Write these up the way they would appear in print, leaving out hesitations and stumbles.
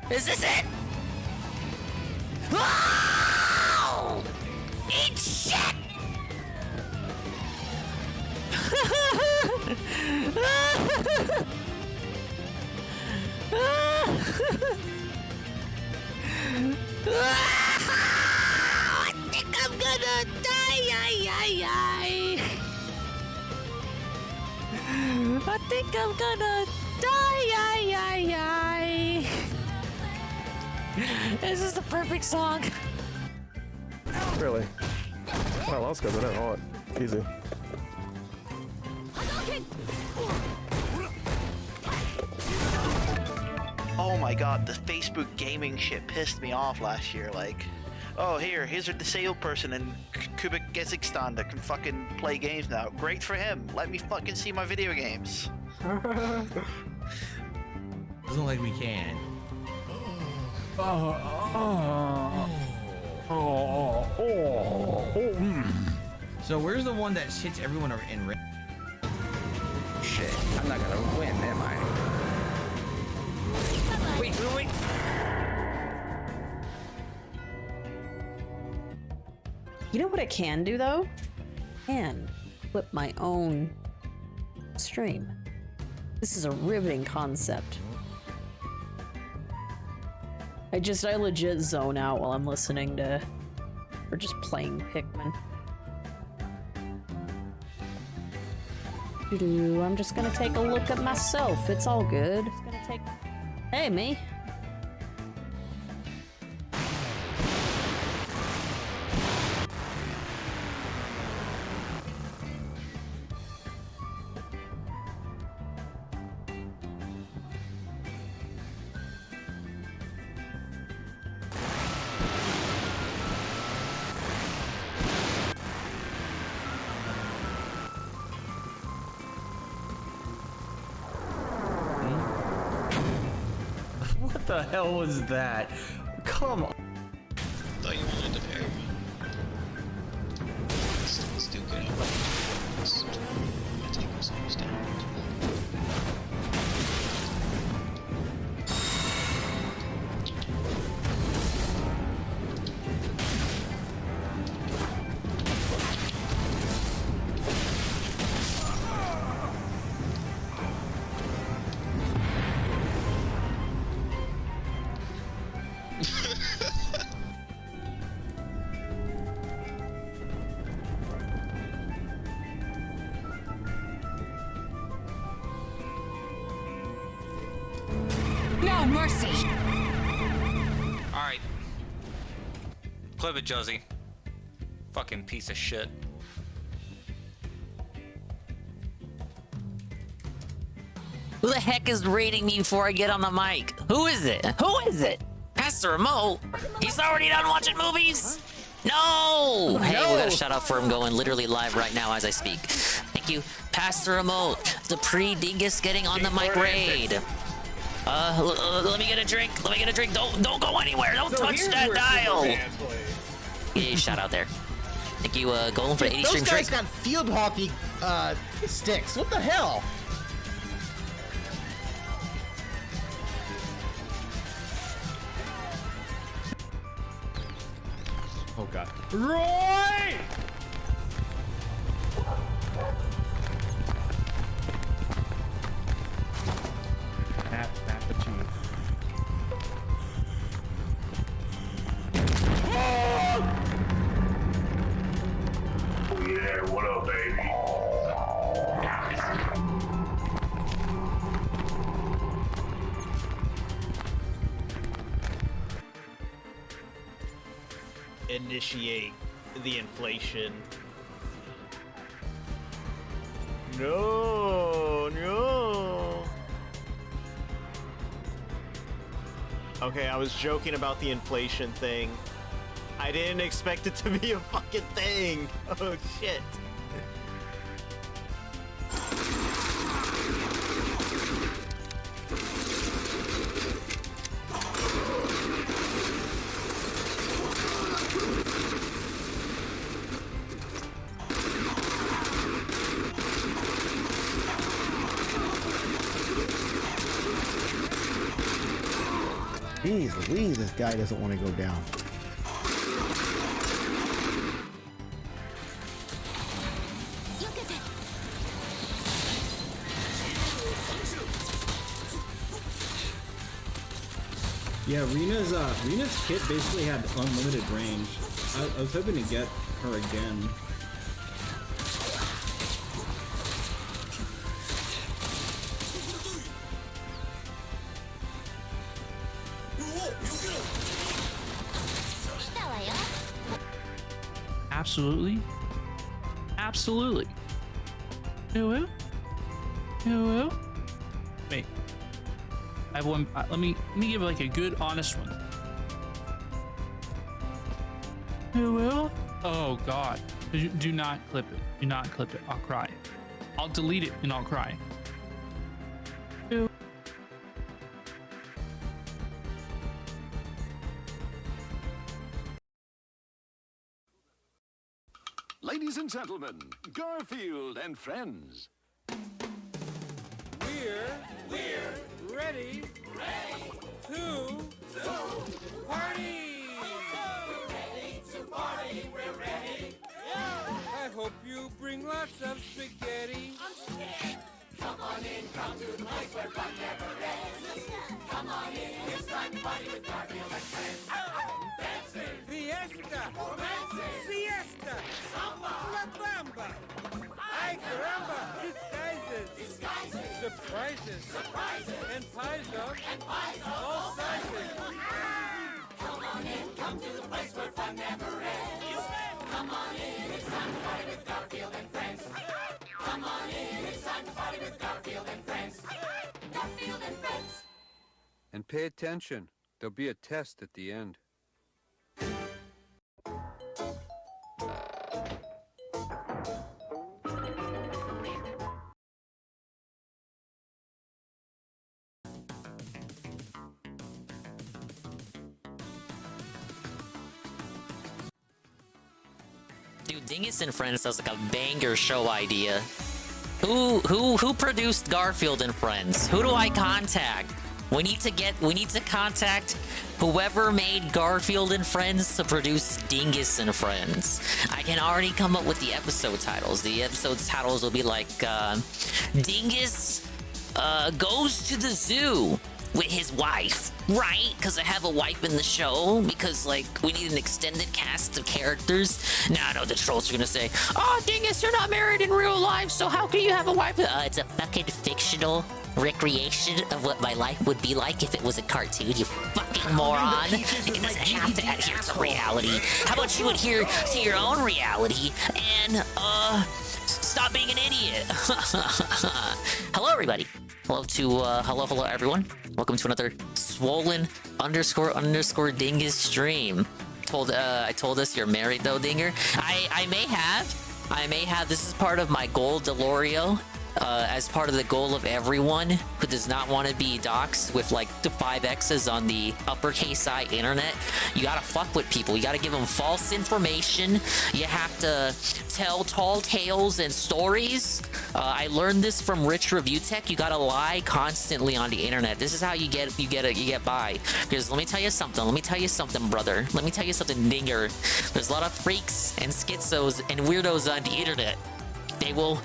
Is this it? Oh! Eat shit! I think I'm gonna die. I think I'm gonna die. This is the perfect song. Really? Oh, let's go. They're hot. Easy. Oh my god, the Facebook gaming shit pissed me off last year. Like, oh, here's a disabled person in Kazakhstan that can fucking play games now. Great for him. Let me fucking see my video games. Doesn't like we can. So where's the one that hits everyone in red? Shit, I'm not gonna win, am I? Wait. You know what I can do though? Can flip my own stream. This is a riveting concept. I legit zone out while I'm listening to, or just playing Pikmin. I'm just gonna take a look at myself. It's all good. Hey, me. What the hell was that? Come on. Thought you wanted to parry me. Still good. Let's take ourselves down. No mercy. All right. Clip it, Josie. Fucking piece of shit. Who the heck is rating me before I get on the mic? Who is it? Who is it? Pastor Remote? He's already done watching movies? No! Hey, we got a shout out for him going literally live right now as I speak. Thank you, Pastor Remote. The pre-dingus getting on the mic raid. Let me get a drink. Let me get a drink. Don't go anywhere. Don't touch that dial. Yeah, shout out there. Thank you, Golem for 80 stream Those guys got field hockey sticks. What the hell? Oh god. Roy! Snap the cheese. Yeah, what up, baby? Initiate the inflation. No. Okay, I was joking about the inflation thing. I didn't expect it to be a fucking thing. Oh shit. Jeez Louise, this guy doesn't want to go down. Yeah, Rena's kit basically had unlimited range. I was hoping to get her again. Absolutely. Absolutely. Who? Wait. I have one. Let me give like a good, honest one. Who will? Oh God! Do not clip it. Do not clip it. I'll cry. I'll delete it and I'll cry. Who? Ladies and gentlemen, Garfield and friends. We're ready to party. We're ready. I hope you bring lots of spaghetti. I'm scared. Come on in, come to the place where fun never ends. Come on in, it's time to party with Garfield and friends. Dancing, fiesta, romancing, siesta, samba, la bamba. Ay caramba, disguises, surprises, and pies of all sizes. Come on in, come to the place where fun never ends. Come on in, it's time to party with Garfield and friends. Come on in, it's time to party with Garfield and friends. Garfield and friends. And pay attention, there'll be a test at the end. Dude, Dingus and Friends sounds like a banger show idea. Who produced Garfield and Friends? Who do I contact? We need to contact whoever made Garfield and Friends to produce Dingus and Friends. I can already come up with the episode titles. The episode titles will be like, Dingus goes to the zoo with his wife, right? Because I have a wife in the show, because like we need an extended cast of characters. Now I know the trolls are gonna say, oh Dingus, you're not married in real life, so how can you have a wife? It's a fucking fictional recreation of what my life would be like if it was a cartoon, you fucking moron. It doesn't have to adhere to reality. How about you adhere to your own reality and stop being an idiot? Hello everybody. Hello everyone. Welcome to another swollen underscore Dingus stream. I told us you're married though, Dinger. I may have. This is part of my goal, Delorio. As part of the goal of everyone who does not want to be doxxed with like the 5 X's on the uppercase I internet, you gotta fuck with people. You gotta give them false information. You have to tell tall tales and stories. I learned this from Rich Review Tech. You gotta lie constantly on the internet. This is how you get by. Because let me tell you something, brother. Let me tell you something, Dinger. There's a lot of freaks and schizos and weirdos on the internet. They will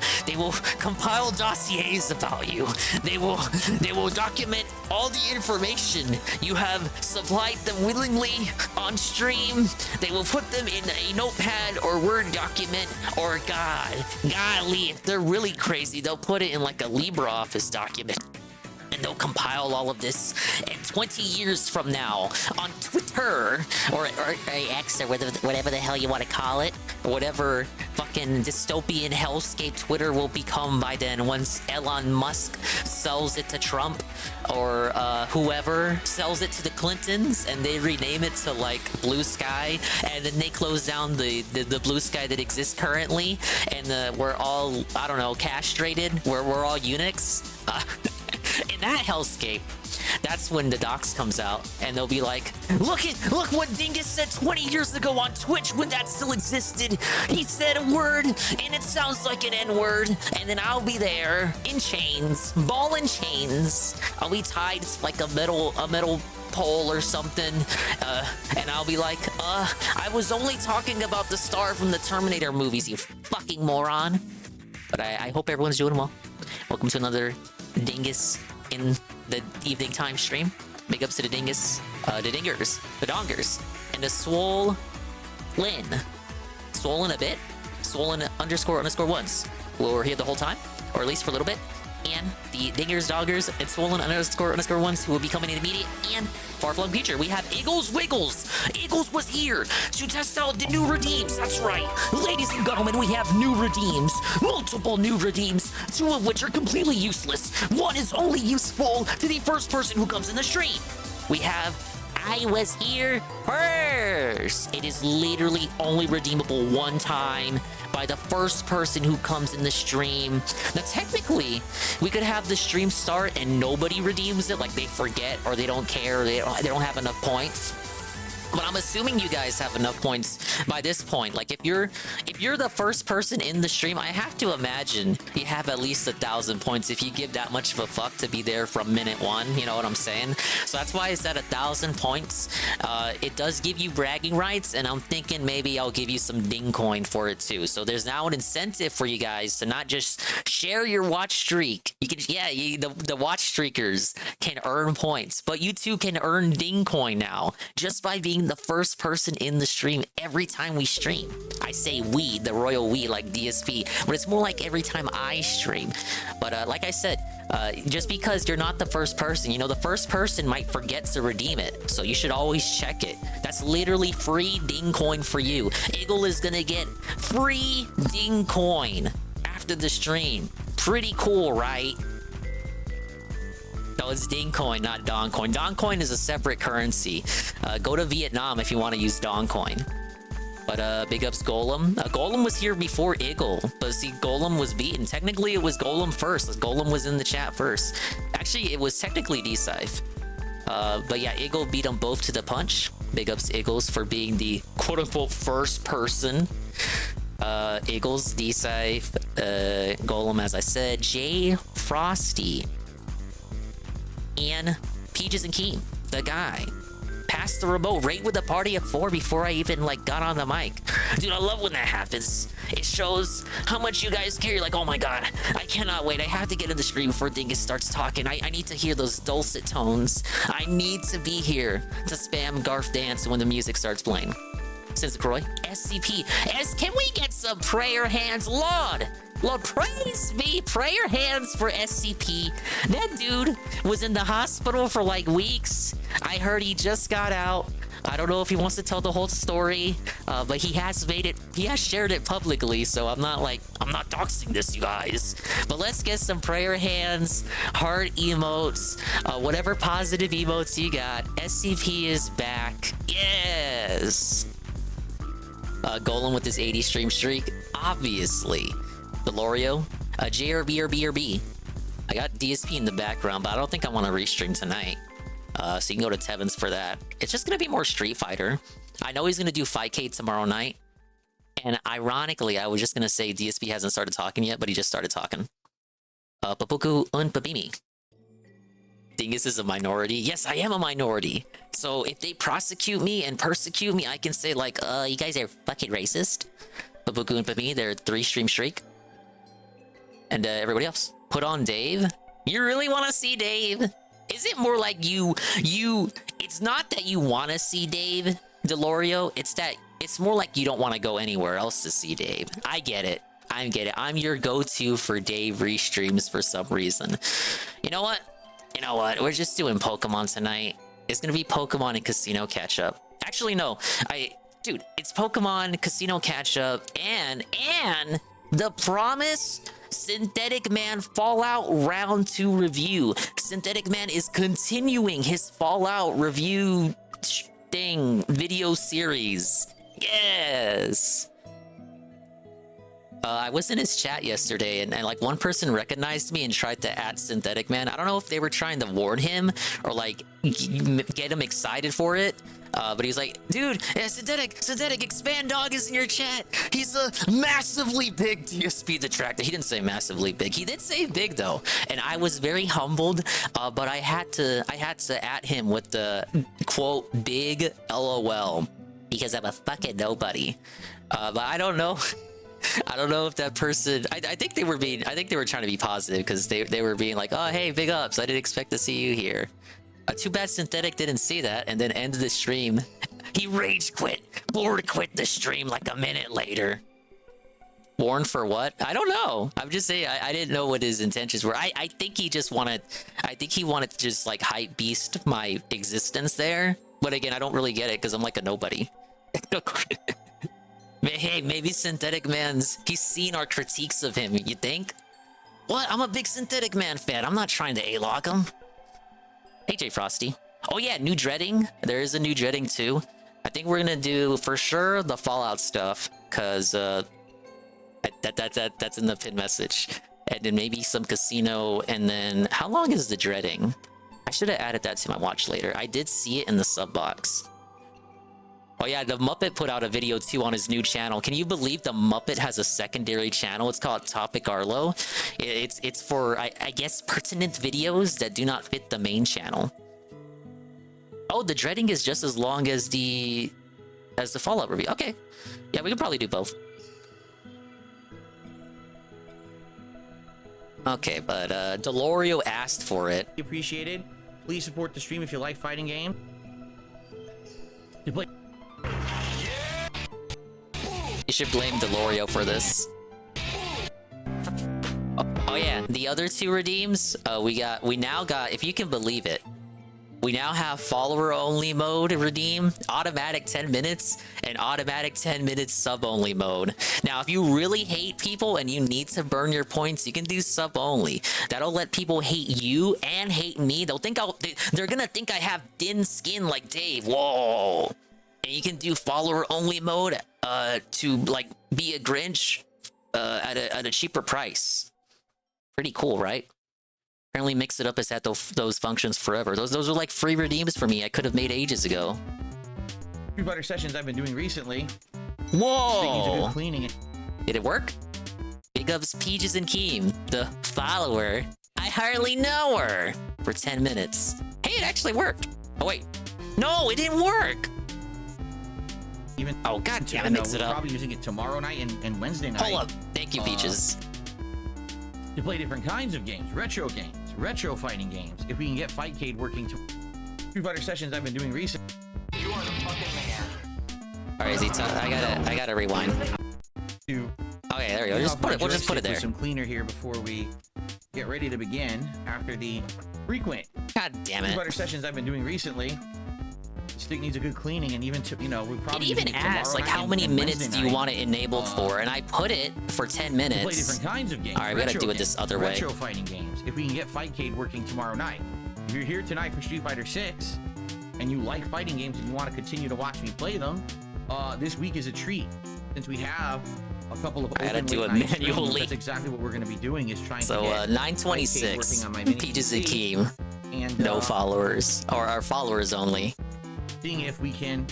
compile dossiers about you. They will document all the information you have supplied them willingly on stream. They will put them in a notepad or Word document, or golly, if they're really crazy, they'll put it in like a LibreOffice document. And they'll compile all of this, and 20 years from now on Twitter or X or whatever the hell you want to call it, or whatever fucking dystopian hellscape Twitter will become by then, once Elon Musk sells it to Trump, or whoever sells it to the Clintons and they rename it to like Blue Sky, and then they close down the Blue Sky that exists currently, and we're all, I don't know, castrated, we're all eunuchs. in that hellscape, that's when the docs comes out and they'll be like, look what Dingus said 20 years ago on Twitch when that still existed. He said a word and it sounds like an N-word, and then I'll be there in chains, ball and chains. I'll be tied to like a metal pole or something, and I'll be like, I was only talking about the star from the Terminator movies, you fucking moron. But I hope everyone's doing well. Welcome to another Dingus in the evening time stream. Big ups to the Dingus, the Dingers, the Dongers, and the Swole Lynn. Swollen a bit, Swollen __ ones, who were here the whole time, or at least for a little bit. And the Dingers, Doggers, and Swollen __ ones who will be coming in immediate and far-flung future. We have Eagles Wiggles. Eagles was here to test out the new redeems. That's right. Ladies and gentlemen, we have new redeems. Multiple new redeems, 2 of which are completely useless. 1 is only useful to the first person who comes in the stream. We have I was here first. It is literally only redeemable 1 time by the first person who comes in the stream. Now, technically, we could have the stream start and nobody redeems it, like they forget or they don't care, or they don't have enough points. But I'm assuming you guys have enough points by this point. Like if you're the first person in the stream, I have to imagine you have at least 1,000 points if you give that much of a fuck to be there from minute 1. You know what I'm saying? So that's why it's at 1,000 points. It does give you bragging rights, and I'm thinking maybe I'll give you some ding coin for it too. So there's now an incentive for you guys to not just share your watch streak. You can, the watch streakers can earn points, but you too can earn ding coin now just by being the first person in the stream every time we stream. I say we, the royal we, like DSP, but it's more like every time I stream. But like I said, just because you're not the first person, you know, the first person might forget to redeem it, so you should always check it. That's literally free ding coin for you. Eagle is gonna get free ding coin after the stream. Pretty cool, right? No, it's Ding Coin, not Dong Coin. Dong Coin is a separate currency. Go to Vietnam if you want to use Dong Coin. But big ups Golem. Golem was here before Eagle, but see, Golem was beaten. Technically, it was Golem first. Golem was in the chat first. Actually, it was technically D-Scythe. But yeah, Eagle beat them both to the punch. Big ups Eagles for being the quote-unquote first person. Eagles, D-Scythe, Golem, as I said, Jay Frosty, and Peaches and Keen, the guy. Passed the remote right with a party of 4 before I even got on the mic. Dude, I love when that happens. It shows how much you guys care. You're like, oh my god, I cannot wait. I have to get in the stream before Dingus starts talking. I need to hear those dulcet tones. I need to be here to spam Garf Dance when the music starts playing. Since Croy, SCP. Can we get some prayer hands? Lord, praise me. Prayer hands for SCP. That dude was in the hospital for weeks. I heard he just got out. I don't know if he wants to tell the whole story, but he has shared it publicly, so I'm not doxing this, you guys. But let's get some prayer hands, heart emotes, whatever positive emotes you got. SCP is back. Yes. Golem with his 80 stream streak, obviously. Delorio, JRB. I got DSP in the background, but I don't think I want to restream tonight. So you can go to Tevins for that. It's just gonna be more Street Fighter. I know he's gonna do 5K tomorrow night, and ironically, I was just gonna say DSP hasn't started talking yet, but he just started talking. Papuku un Papimi. Dingus is a minority. Yes, I am a minority. So if they prosecute me and persecute me, I can say you guys are fucking racist. Papuku and Papimi, they're 3 stream streak. And everybody else. Put on Dave. You really want to see Dave? Is it more like you? It's not that you want to see Dave, Delorio. It's more like you don't want to go anywhere else to see Dave. I get it. I'm your go-to for Dave restreams for some reason. You know what? We're just doing Pokemon tonight. It's gonna be Pokemon and Casino Catch-Up. Actually, no. Dude, it's Pokemon, Casino Catch-Up, and the Promise Synthetic Man Fallout Round 2 review. Synthetic Man is continuing his Fallout review video series. Yes. I was in his chat yesterday, and like one person recognized me and tried to @ Synthetic Man. I don't know if they were trying to warn him or like get him excited for it. But he's like, dude, Synthetic Expand Dog is in your chat. He's a massively big DSP detractor. He didn't say massively big. He did say big though, and I was very humbled. But I had to @ him with the quote big LOL because I'm a fucking nobody. But I don't know. I don't know if that person. I think they were trying to be positive because they were being like, oh hey, big ups. I didn't expect to see you here. Too bad Synthetic didn't see that and then ended the stream. He rage quit. Bored quit the stream like a minute later. Warned for what? I don't know. I'm just saying I didn't know what his intentions were. I think he just wanted. I think he wanted to just like hype beast my existence there. But again, I don't really get it because I'm like a nobody. Hey, maybe Synthetic Man's. He's seen our critiques of him. You think? What? I'm a big Synthetic Man fan. I'm not trying to A-log him. Hey, J Frosty. Oh yeah, new dreading. There is a new dreading too. I think we're gonna do for sure the Fallout stuff, cause that's in the pin message, and then maybe some casino. And then how long is the dreading? I should have added that to my watch later. I did see it in the sub box. Oh yeah, the Muppet put out a video too on his new channel. Can you believe the Muppet has a secondary channel? It's called Topic Arlo. It's for I guess pertinent videos that do not fit the main channel. Oh, the dreading is just as long as the Fallout review. Okay, yeah, we can probably do both. Okay, but Delorio asked for it. Appreciated. Please support the stream if you like fighting game. You play. You should blame Delorio for this. Oh yeah, the other two redeems, we now got, if you can believe it, we now have follower only mode redeem, automatic 10 minutes, and automatic 10 minutes sub only mode. Now, if you really hate people and you need to burn your points, you can do sub only. That'll let people hate you and hate me. They'll think they're gonna think I have thin skin like Dave. Whoa. And you can do follower only mode to like be a Grinch at a cheaper price. Pretty cool, right? Apparently Mix It Up has had those functions forever. Those are like free redeems for me. I could have made ages ago. Street Fighter sessions I've been doing recently. Whoa! Cleaning. Did it work? Big ups Peaches and Keem, the follower. I hardly know her for 10 minutes. Hey, it actually worked. Oh wait, no, it didn't work. Oh god damn it, Mix It Up. Probably using it tomorrow night and Wednesday night. Hold up, thank you, Peaches. To play different kinds of games, retro fighting games. If we can get Fightcade working to Street Fighter sessions I've been doing recently. You are the fucking man. All right, I gotta rewind. Okay, there we go. We'll just put it there. Some cleaner here before we get ready to begin after the frequent. God damn it. Street Fighter sessions I've been doing recently. The stick needs a good cleaning, and even we probably it even asks like how many minutes do you want it enabled for, and I put it for 10 minutes. Play different kinds of games. All right, we gotta do it this other way. Retro fighting games. If we can get Fightcade working tomorrow night. If you're here tonight for Street Fighter 6, and you like fighting games and you want to continue to watch me play them, this week is a treat since we have a couple of. I gotta do it manually. That's exactly what we're gonna be doing is trying to get 926 Peaches and Keem, and no followers or our followers only. Seeing if we can.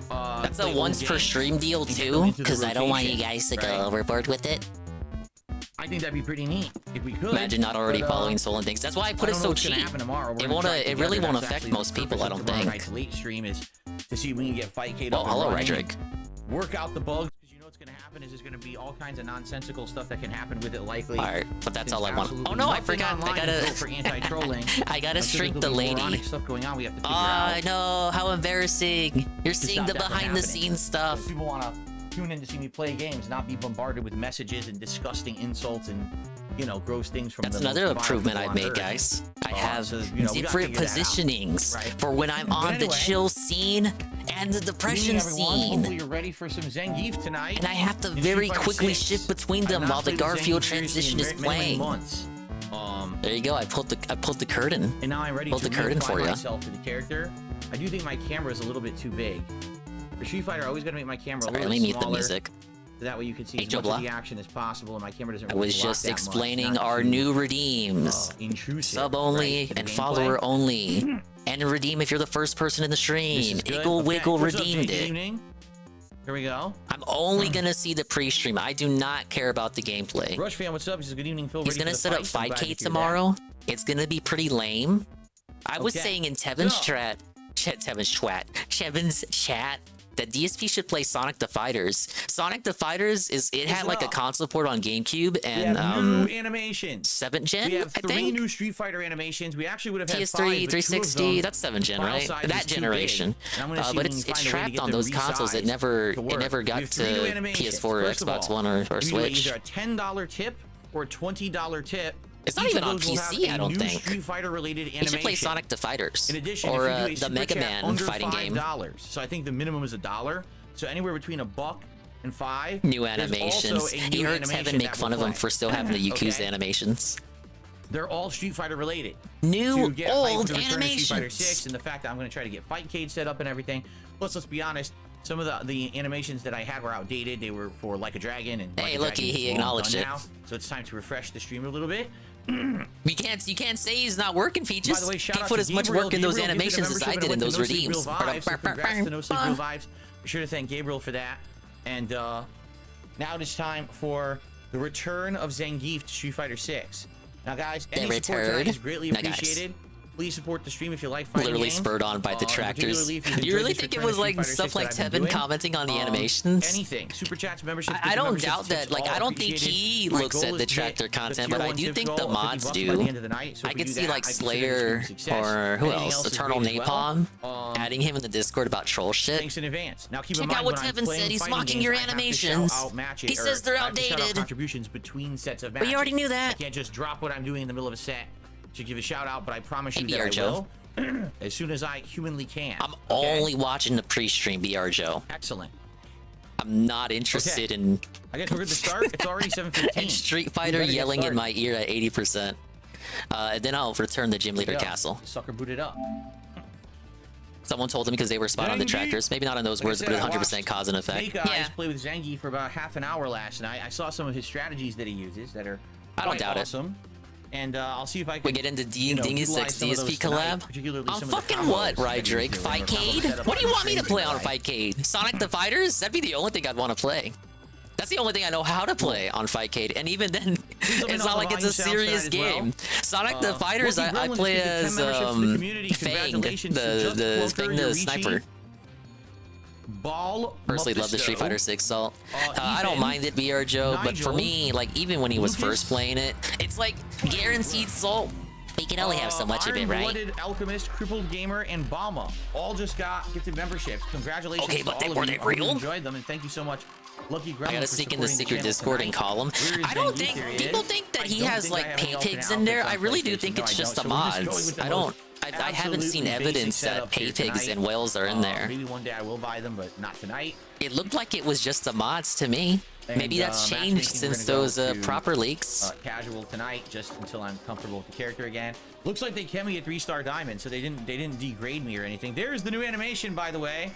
That's a once per stream deal too, because I don't want you guys to go overboard with it. I think that'd be pretty neat if we could. Imagine not already following Soul and things. That's why I put it so cheap. It really won't affect most people, I don't think. Late stream is to see if we can get Fightcade. Oh, hello, Redrick. Work out the bugs. What's going to happen is there's going to be all kinds of nonsensical stuff that can happen with it likely. All right, but that's all I want. Oh no, I forgot. I gotta for anti-trolling. I gotta shrink the lady. Stuff going on. We have to figure out. I know, how embarrassing. You're seeing the behind the scenes stuff. People want to tune in to see me play games, not be bombarded with messages and disgusting insults and gross things from. That's another improvement I've made, guys. I have different positionings for when I'm on the chill scene and the depression scene. Hopefully you're ready for some Zangief tonight. And I have to very quickly shift between them while the Garfield transition is playing. There you go. I pulled the curtain. And now I'm ready to apply myself to the character. I do think my camera is a little bit too big. For Street Fighter, I always gotta make my camera a little smaller. Let me mute the music. So that way you can see Hey, as Joe much Blah. of the action as possible, and my camera doesn't I really was block just that much. explaining Not our too, new redeems. intrusive, Sub only right, for the and gameplay. follower only. And redeem if you're the first person in the This stream. is good. Iggle Okay, Wiggle what's up, redeemed Jay? Good it. evening. Here we go. I'm only gonna see the pre-stream. I do not care about the gameplay. Rush fan, what's up? He says, good evening, Phil. He's Ready gonna for the set up fights? I'm glad to Fightcade hear that. tomorrow. It's gonna be pretty lame. I was Okay. saying in Tevin's Go. Tevin's chat, that DSP should play Sonic the Fighters. Sonic the Fighters had like a console port on GameCube We and have new animations. 7th gen. We have I 3 think new Street Fighter animations. We actually would have had PS3, 5, but 2 of 360. them, That's 7th gen, file right? size is That too generation. big. And I'm gonna see But if we it's can find a way to trapped get on them those consoles. It resized never to it work. never We got have 3 new to animations. PS4 or First of Xbox all, One or we do Switch. either a $10 tip or a $20 tip. It's not Each even of on those will have PC, a I don't new think. Street Fighter related You animation. should play Sonic the Fighters. In addition, or if you do a the super Mega chat Man under fighting game. $5, so I think the minimum is $1. So anywhere between $1 and $5. New there's animations. also a He new heard animation Tevin make that fun will of him play. for still having the Yakuza Okay? animations. They're all Street Fighter related. New, To get hyped old for the return of Street Fighter animations. 6 and the fact that I'm going to try to get Fightcade set up and everything. Plus, let's be honest, some of the animations that I had were outdated. They were for Like a Dragon, and Hey, Like a looky, Dragon he is long acknowledged done it. now, so it's time to refresh the stream a little bit. You can't say he's not working, Peaches. By the way, shout He out put to as much Gabriel. work in those Gabriel gifted a animations as I membership did in and those went to No Sleep redeems. Real Vibes, so congrats to No Sleep Real Vibes. Be sure to thank Gabriel for that. And now it is time for the return of Zangief to Street Fighter 6. Now, guys, any The support tonight return. is greatly Now, guys. appreciated. Please support the stream if you like fighting Literally games. spurred on by detractors. Particularly if You enjoyed really this think it return was of Street like Fighter stuff 6 like that I've been Tevin doing? commenting on the animations? Anything. Super chats, memberships. I gift don't memberships, doubt that. tips, Like, all I don't think appreciated. he My looks goal at is to detractor hit the content, tier but I 1 do tip think goal the of 50 mods bucks by do. the end of the night. So I if we could do see that, like I consider it a Slayer success. or who Anything else? is Eternal great as well. Napalm adding him in the Discord about troll shit. Thanks in advance. Now keep in Check mind out what when I'm Tevin playing said. He's fighting mocking games, your I have to animations. shout out matches, He says they're I have to shout out outdated. contributions between sets of But matches. you already knew that. I can't just drop what I'm doing in the middle of a set to give a shout out, but I promise you Hey, that I BR Joe. will as soon as I humanly can. I'm only watching the pre-stream, BR Joe. Excellent. I'm not interested in I guess we're good to start. It's already 7:15. and Street Fighter yelling in my ear at 80%. And then I'll return the Gym Leader Castle. Sucker booted up. Someone told him because they were spot on detractors. Maybe not in those Like I words, said, but I 100% cause and effect. Snake Eyes play with Zangief for about half an hour last night. I saw some of his strategies that he uses that are I don't quite doubt it. awesome. And I'll see if I can. We get into utilize Dingus some of those DSP tonight, collab? particularly On some of the fucking combos what, that he Rydrick? was doing, or combo Fightcade? setup What do you on want me to stream play on tonight. Fightcade? Sonic the Fighters? That'd be the only thing I'd want to play. That's the only thing I know how to play on Fightcade, and even then, it's not like it's a serious game. Sonic the Fighters, I play as Fang, the sniper. Ball. Personally, love the Street Fighter 6 Salt. I don't mind it, BR Joe, but for me, like even when he was first playing it, it's like guaranteed Salt. He can only have so much of it, right? Iron-Blooded Alchemist, Crippled Gamer, and Balma all just got gifted memberships. Congratulations Okay, to but all were of they you. I hope you real? enjoyed them, and thank you so much, Lucky Gremlin, I gotta for sneak in the supporting secret channel Discord and tonight. call him. Where is I don't Zangief? think There he people is. think that I he don't has think I like have any pay alternate pigs in there. outfits I on really do PlayStation. think No, it's I just don't. the So we're just going mods. with the I don't. most I haven't seen absolutely evidence basic that setup pay here pigs tonight. and whales are in there. Maybe one day I will buy them, but not tonight. It looked like it was just the mods to me. Maybe And, that's matchmaking, changed we're since gonna go those to, proper leaks. Casual tonight, just until I'm comfortable with the character again. Looks like they kept me at 3-star diamond, so they didn't degrade me or anything. There's the new animation, by the way.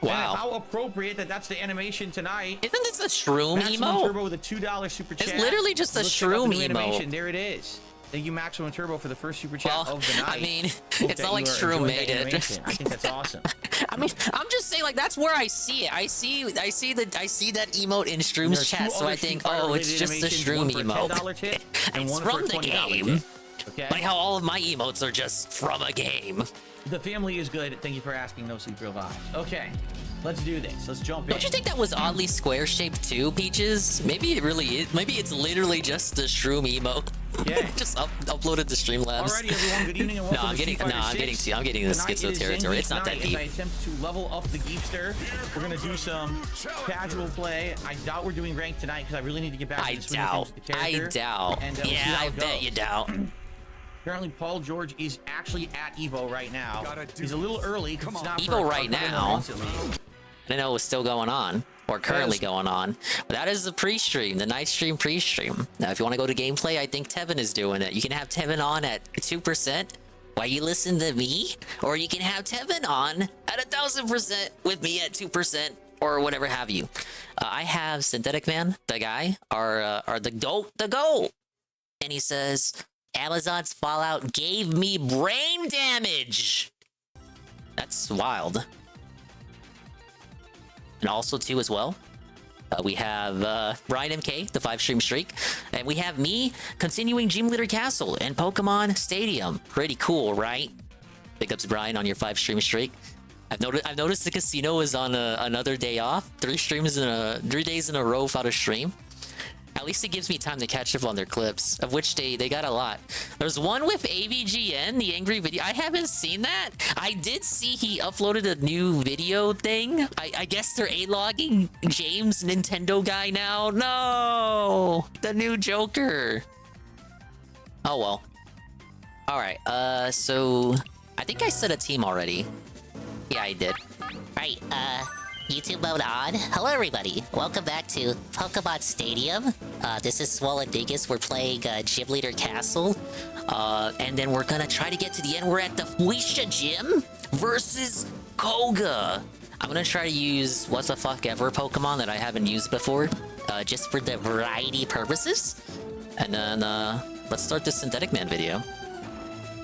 Wow. And how appropriate that that's the animation tonight. Isn't this a shroom Maximum emo? Turbo with a $2 super chat. It's literally just a Let's check out the shroom new emo. animation. There it is. Thank you, Maximum Turbo, for the first super chat of the night. I mean, Hope it's that not like you are Shroom enjoying made that it. animation. I think that's awesome. I mean, I'm just saying, like that's where I see it. I see that emote in Shroom's chat, so I think, oh, it's just the Shroom emote. Tip and It's one from for a the $20 game. tip. Okay. Like how all of my emotes are just from a game. The family is good. Thank you for asking. No Sleep Real Vibes. Okay, let's do this. Let's jump in. Don't you think that was oddly square shaped too, Peaches? Maybe it really is. Maybe it's literally just the Shroom emote. Yeah. Just uploaded to Streamlabs. Alrighty, everyone. Good evening and welcome No, I'm to getting, Street no, Fighter I'm getting 6. to, I'm getting to Tonight schizo it is territory. Zangief It's not that night deep. As I attempt to level up the Geepster, we're gonna do some casual play. I doubt we're doing ranked tonight because I really need to get back to the swing of things with the character. I doubt. And, we'll see Yeah, how I it bet goes. you doubt. Apparently, Paul George is actually at Evo right now. He's a little early because it's not for Evo a right couple of now. months at least. I didn't know it was still going on, or currently going on. But that is the pre-stream, the night stream pre-stream. Now, if you want to go to gameplay, I think Tevin is doing it. You can have Tevin on at 2% while you listen to me, or you can have Tevin on at 1,000% with me at 2%. or whatever have you. I have Synthetic Man, the guy, our the GOAT, and he says Amazon's Fallout gave me brain damage. That's wild. And also too as well, we have Brian MK, the 5-stream streak, and we have me continuing Gym Leader Castle and Pokemon Stadium. Pretty cool, right? Big ups, Brian, on your 5-stream streak. I've noticed the casino is on another day off. 3 days in a row without a stream. At least it gives me time to catch up on their clips, of which they got a lot. There's one with AVGN, the angry video. I haven't seen that. I did see he uploaded a new video thing. I guess they're A-logging James, Nintendo guy now. No! The new Joker. Oh well. Alright, so I think I set a team already. Yeah, I did. Right, YouTube mode on. Hello everybody, welcome back to Pokemon Stadium. This is Swollen Dingus. We're playing Gym Leader Castle. And then we're gonna try to get to the end. We're at the Fuisha Gym versus Koga. I'm gonna try to use What the Fuck Ever Pokemon that I haven't used before. Just for the variety purposes. And then, let's start this Synthetic Man video.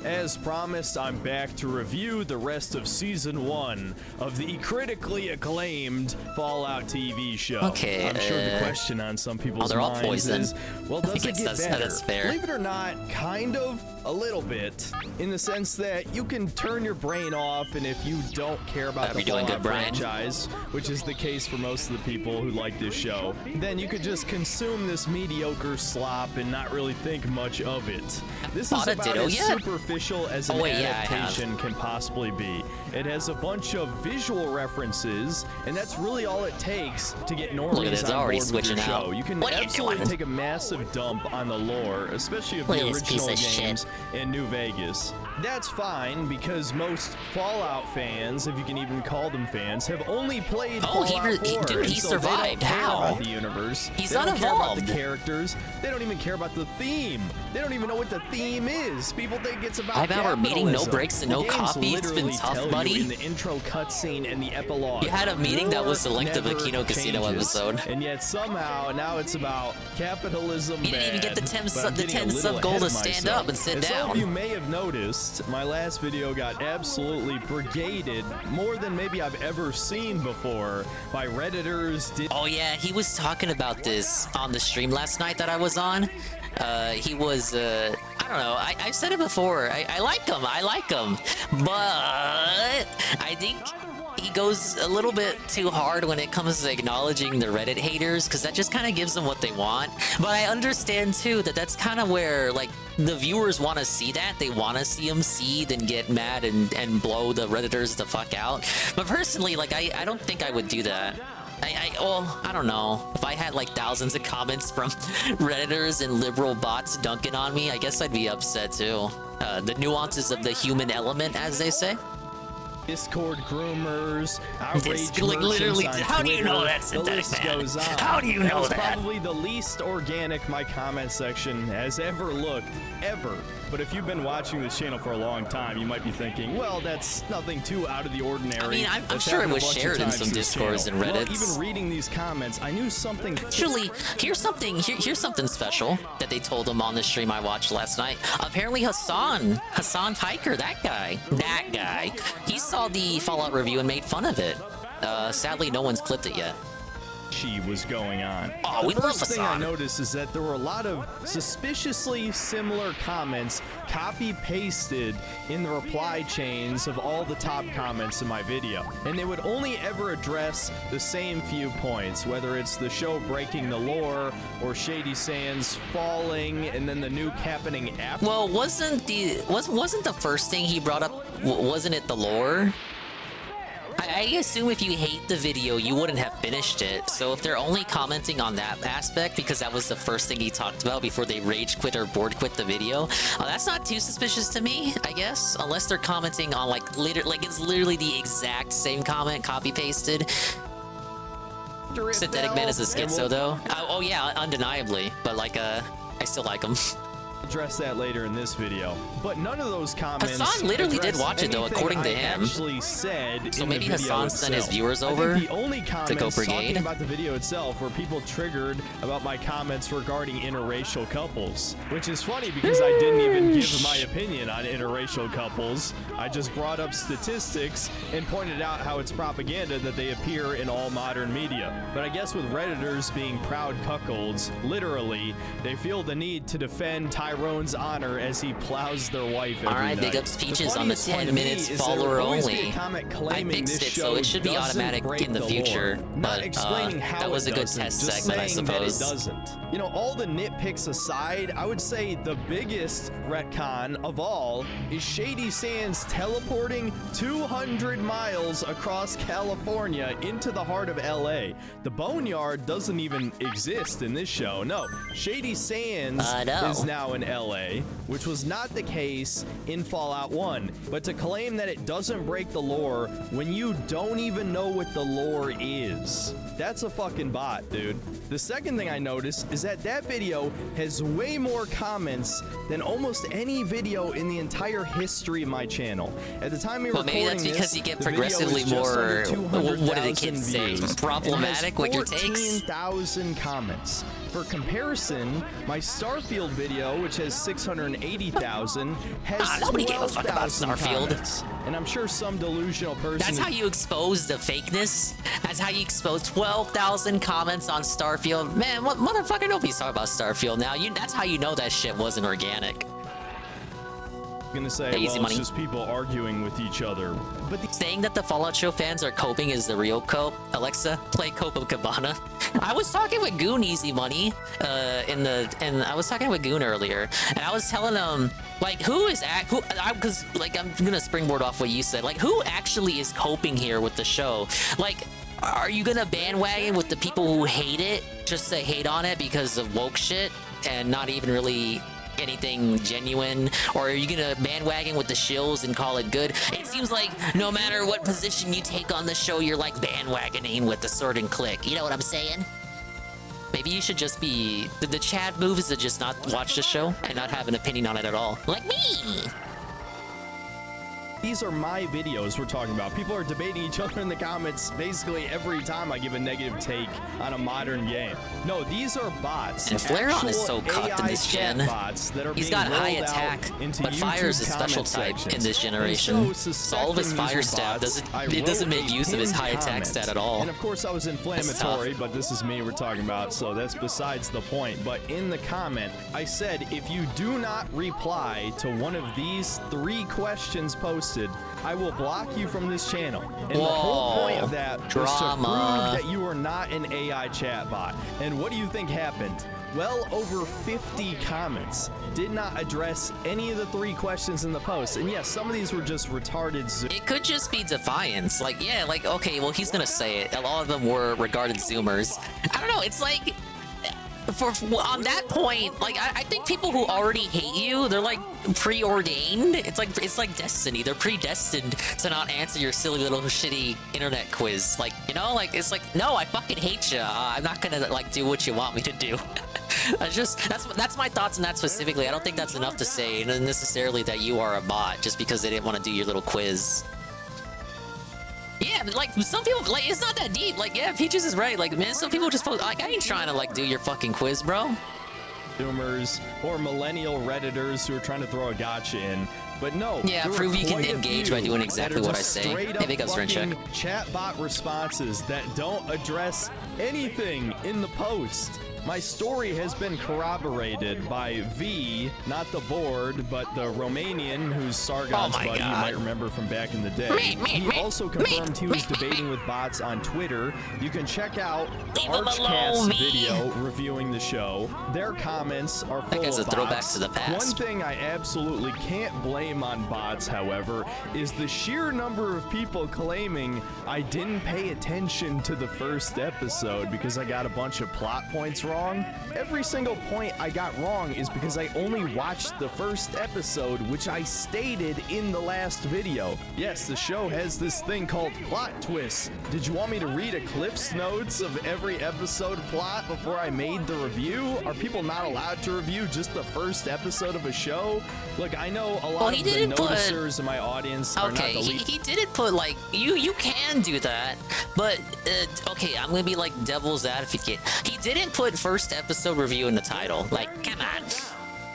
As promised, I'm back to review the rest of Season 1 of the critically acclaimed Fallout TV show. Okay, I'm sure the question on some people's they're all minds poison. is, well, does it get better? That's fair. Believe it or not, kind of, a little bit, in the sense that you can turn your brain off, and if you don't care about the Fallout franchise, which is the case for most of the people who like this show, then you could just consume this mediocre slop and not really think much of it. This is about as superficial as an adaptation can possibly be. It has a bunch of visual references, and that's really all it takes to get normies on board with your show. You can absolutely take a massive dump on the lore, especially of the original games in New Vegas. That's fine, because most Fallout fans, if you can even call them fans, have only played Fallout 4. Dude, he survived. They don't care How? about the universe. He's they don't care about the unevolved. characters. They don't even care about the theme. They don't even know what the theme is. People think it's about 5-hour meeting, no capitalism. breaks and no The games coffee. It's been literally tough, tell buddy. you in the intro cutscene and the epilogue. You had a meeting that was the length of a War Kino never Casino changes. episode. And yet somehow now it's about capitalism. You didn't even get the 10 sub goal to stand up and sit As some down. of you may have noticed, my last video got absolutely brigaded more than maybe I've ever seen before by Redditors. Oh yeah, he was talking about this on the stream last night that I was on. He was, I don't know, I've said it before, I like him, but I think he goes a little bit too hard when it comes to acknowledging the Reddit haters, because that just kind of gives them what they want. But I understand too that that's kind of where, like, the viewers want to see that. They want to see him seethe and get mad and blow the Redditors the fuck out. But personally, like, I don't think I would do that. Well, I don't know. If I had like thousands of comments from Redditors and liberal bots dunking on me, I guess I'd be upset too. The nuances of the human element, as they say. Discord groomers, outrage Like, literally, merchants on how do you know Twitter, that's the Synthetic list Man? goes on. How do you know was that? Probably the least organic my comment section has ever looked, ever. But if you've been watching this channel for a long time, you might be thinking, well, that's nothing too out of the ordinary. I mean, I'm That's sure it happened a was bunch of shared in times some to this Discords channel. and Well, Reddits. even reading these comments, I knew something. Actually, here's something special that they told him on the stream I watched last night. Apparently Hassan Piker, that guy, he saw the Fallout review and made fun of it. Sadly, no one's clipped it yet. Was going on. Oh, we the love first thing I Hassan. noticed is that there were a lot of suspiciously similar comments copy-pasted in the reply chains of all the top comments in my video. And they would only ever address the same few points, whether it's the show breaking the lore or Shady Sands falling and then the nuke happening after. Well, wasn't the first thing he brought up, wasn't it the lore? I assume if you hate the video, you wouldn't have finished it. So if they're only commenting on that aspect because that was the first thing he talked about before they rage quit or board quit the video, that's not too suspicious to me, I guess. Unless they're commenting on like it's literally the exact same comment copy pasted. Synthetic Man is a schizo though. Oh yeah, undeniably. But like I still like him. address that later in this video, but none of those comments. Hassan literally did address watch it though, anything according to I him. Actually said So in maybe the video Hassan sent his itself. viewers I think over the only to comments go brigade. talking about the video itself were people triggered about my comments regarding interracial couples, which is funny because I didn't even give my opinion on interracial couples. I just brought up statistics and pointed out how it's propaganda that they appear in all modern media. But I guess with Redditors being proud cuckolds, literally, they feel the need to defend Tyrone's honor as he plows their wife every Alright, night. big ups Peaches on the funniest one 10 to me minutes is there follower will always be only. a comment I claiming fixed this it, so show it should be doesn't automatic break in the lore. future. Not But explaining how that was it a good doesn't, test just segment, I saying that it suppose. doesn't. You know, all the nitpicks aside, I would say the biggest retcon of all is Shady Sands teleporting 200 miles across California into the heart of LA. The Boneyard doesn't even exist in this show. No, Shady Sands No. is now in LA, which was not the case in Fallout 1. But to claim that it doesn't break the lore when you don't even know what the lore is, that's a fucking bot, dude. The second thing I noticed is that that video has way more comments than almost any video in the entire history of my channel. At the time we were Well, maybe recording that's because this, you get the video progressively was just under more. What did the 200,000 kids say? views. Problematic with your takes? 14,000 comments. For comparison, my Starfield video, which has 680,000, has nobody gave a fuck about 12,000 Starfield. comments. And I'm sure some delusional person. That's how you expose the fakeness. That's how you expose 12,000 comments on Starfield. Man, what motherfucker? Nobody's talking about Starfield now. That's how you know that shit wasn't organic. Gonna say, Hey, easy well, money. it's just people arguing with each other. But Saying that the Fallout Show fans are coping is the real cope. Alexa, play Copacabana. I was talking with Goon Easy Money, and I was talking with Goon earlier, and I was telling him, like, because like I'm gonna springboard off what you said, like, who actually is coping here with the show? Like, are you gonna bandwagon with the people who hate it just to hate on it because of woke shit and not even really anything genuine, or are you gonna bandwagon with the shills and call it good? It seems like no matter what position you take on the show, you're like bandwagoning with a certain click. You know what I'm saying? Maybe you should just be the Chad move is to just not watch the show and not have an opinion on it at all, like me. these are my videos we're talking about. People are debating each other in the comments basically every time I give a negative take on a modern game. No, these are bots. And Flareon is so actual cucked in AI this chat gen. bots that are He's being got high rolled attack, out into but fire is a YouTube special comment type in sections. this And generation. so, So all of his suspecting fire these stab bots, I doesn't wrote make a use of his pinned high attack comment. stat at all. And of course I was inflammatory, but this is me we're talking about, so that's besides the point. But in the comment, I said, if you do not reply to one of these 3 questions posted, I will block you from this channel. And the whole point of that was to Drama. prove that you are not an AI chatbot. And what do you think happened? Well over 50 comments did not address any of the 3 questions in the post. And yes, some of these were just retarded. It could just be defiance. Like, yeah, like, okay, well, he's gonna say it. A lot of them were regarded Zoomers. I don't know, it's like, on that point, like, I think people who already hate you, they're like preordained. It's like destiny. They're predestined to not answer your silly little shitty internet quiz. Like, you know, like, it's like, no, I fucking hate you. I'm not gonna like do what you want me to do. That's my thoughts on that specifically. I don't think that's enough to say necessarily that you are a bot just because they didn't want to do your little quiz. Yeah, but like some people, like, it's not that deep. Like, yeah, Peaches is right. Like, man, some people just post, like, I ain't trying to like do your fucking quiz, bro. Zoomers or millennial Redditors who are trying to throw a gotcha in. But no, yeah, there prove were you can quite a engage few by doing exactly that are what I just say. straight Hey, up big ups, Rencheck. fucking chatbot responses that don't address anything in the post. My story has been corroborated by V, not the board, but the Romanian who's Sargon's buddy, you might remember from back in the day. He also confirmed he was debating with bots on Twitter. You can check out the Archcast video reviewing the show. Their comments are full guy's of a throwback bots. to the past. One thing I absolutely can't blame on bots, however, is the sheer number of people claiming I didn't pay attention to the first episode because I got a bunch of plot points wrong. wrong? Every single point I got wrong is because I only watched the first episode, which I stated in the last video. Yes, the show has this thing called plot twists. Did you want me to read a Cliff's Notes of every episode plot before I made the review? Are people not allowed to review just the first episode of a show? Look, I know a lot of the noticers in my audience are not the least. He didn't put like you can do that, but okay, I'm gonna be like devil's advocate. He didn't put first episode review in the title. Like, come on,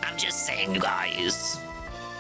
I'm just saying, you guys.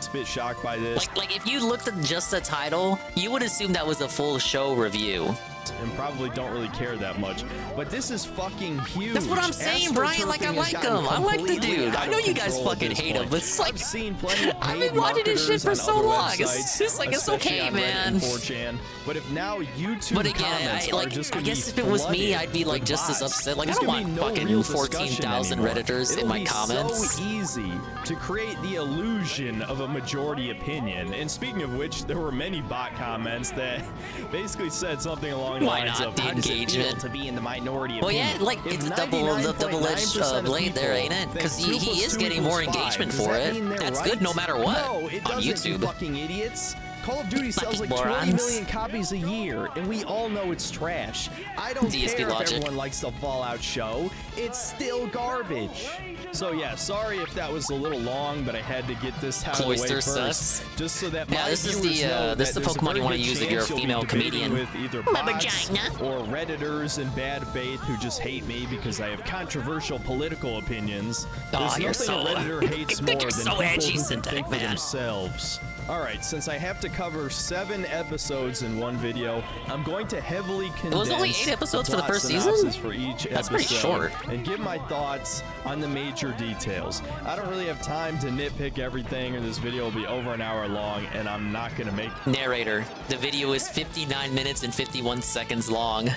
A bit shocked by this. Like if you looked at just the title, you would assume that was a full show review. And probably don't really care that much, but this is fucking huge. That's what I'm saying, Brian. Like, I like him. I like the dude. I know you guys fucking hate him, but it's like, I've seen plenty of I've been watching this shit for so long. It's just like, it's okay, man. 4chan. But if now YouTube but again, I guess if it was me, I'd be like just as upset. Like, I don't want fucking 14,000 Redditors in my comments. So easy to create the illusion of a majority opinion. And speaking of which, there were many bot comments that basically said something along the lines of, the engagement to be in the minority well, opinion. yeah, like it's a double-edged blade there, ain't it? Because he is getting more engagement for it. That's good no matter what on YouTube. You fucking idiots. Call of Duty sells like 20 million copies a year, and we all know it's trash. I don't care if everyone likes the Fallout show. It's still garbage. So yeah, sorry if that was a little long, but I had to get this out of the way first, just so that my this is the Pokemon you want to use if you're a female comedian. With either bots or Redditors in bad faith who just hate me because I have controversial political opinions. There's nothing a Redditor hates more than people who think for themselves. Alright, since I have to cover 7 episodes in one video, I'm going to heavily condense it was only 8 episodes for the first season? For each That's pretty short. And give my thoughts on the major details. I don't really have time to nitpick everything, or this video will be over an hour long, and I'm not going to make... Narrator, the video is 59 minutes and 51 seconds long.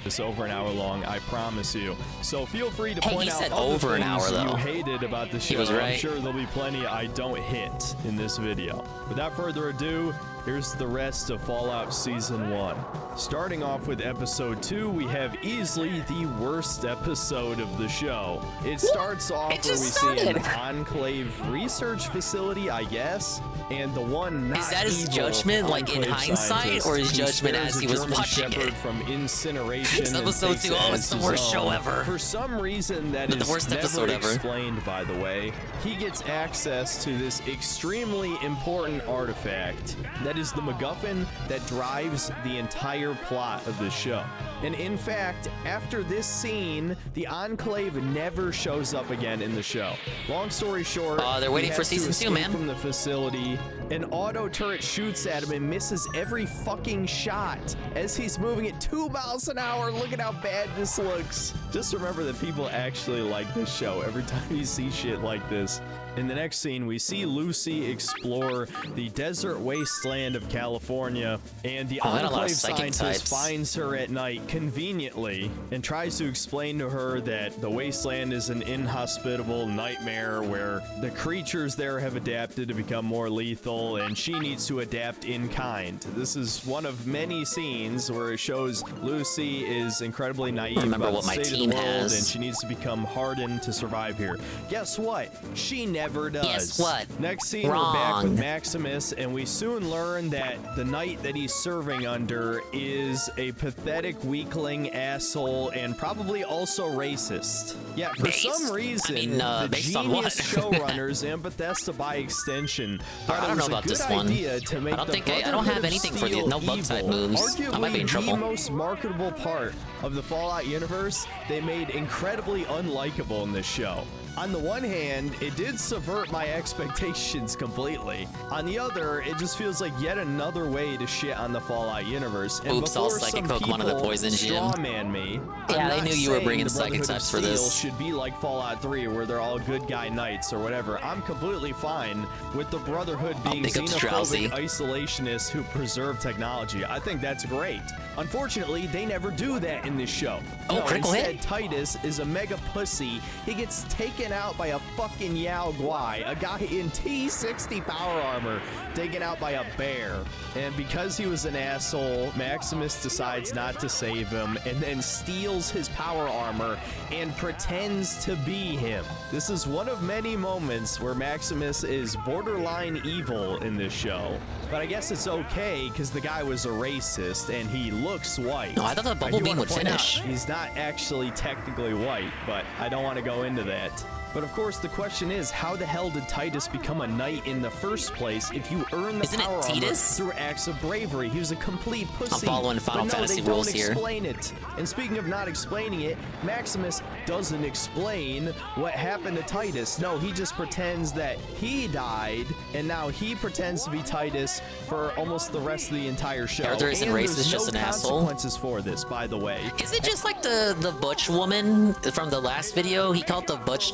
It's over an hour long, I promise you. So feel free to point out over an hour, you hated about the show. He was right. I'm sure there'll be plenty I don't hit in this video. Without further ado, here's the rest of Fallout Season 1. Starting off with Episode 2, we have easily the worst episode of the show. It starts off where we see an Enclave research facility, I guess, and the one not is that his judgment, like in hindsight, or his judgment as he was watching it? From incineration. It's Episode 2, oh, it's the worst show ever. For some reason that is the worst episode never ever explained, by the way, he gets access to this extremely important artifact that is the MacGuffin that drives the entire plot of the show. And in fact, after this scene, the Enclave never shows up again in the show. Long story short, they're waiting for season 2, man. From the facility, an auto turret shoots at him and misses every fucking shot as he's moving at 2 miles an hour. Look at how bad this looks. Just remember that people actually like this show every time you see shit like this. In the next scene, we see Lucy explore the desert wasteland of California, and the Enclave scientist finds her at night conveniently and tries to explain to her that the wasteland is an inhospitable nightmare where the creatures there have adapted to become more lethal, and she needs to adapt in kind. This is one of many scenes where it shows Lucy is incredibly naive about the state of the world, and she needs to become hardened to survive here. Guess what? She never does. Guess what? Next scene, we're back with Maximus, and we soon learn that the knight that he's serving under is a pathetic weakling, asshole, and probably also racist. Yeah, for some reason, the genius showrunners and Bethesda by extension thought I don't know about this one. I don't have anything for the no bug type moves. I might be in trouble. The most marketable part of the Fallout universe, they made incredibly unlikable in this show. On the one hand, it did subvert my expectations completely. On the other, it just feels like yet another way to shit on the Fallout universe. And oops, all psychic Pokemon of the poison gym. Strawman me. Yeah, they knew you were bringing psychic types for this. Should be like Fallout 3, where they're all good guy knights or whatever. I'm completely fine with the Brotherhood being xenophobic isolationists who preserve technology. I think that's great. Unfortunately, they never do that in this show. Oh, critical hit. Titus is a mega pussy. He gets taken taken out by a fucking Yao Guai, a guy in T60 power armor, taken out by a bear. And because he was an asshole, Maximus decides not to save him and then steals his power armor and pretends to be him. This is one of many moments where Maximus is borderline evil in this show. But I guess it's okay because the guy was a racist and he looks white. No, I thought the bubble beam would finish. He's not actually technically white, but I don't want to go into that. But of course, the question is, how the hell did Titus become a knight in the first place if you earn the power armor through acts of bravery? He was a complete pussy. I'm following Final Fantasy rules here. They don't explain it. And speaking of not explaining it, Maximus doesn't explain what happened to Titus. No, he just pretends that he died, and now he pretends to be Titus for almost the rest of the entire show. Character isn't racist, just an asshole. Consequences for this, by the way. Is it just like the butch woman from the last video? He called the butch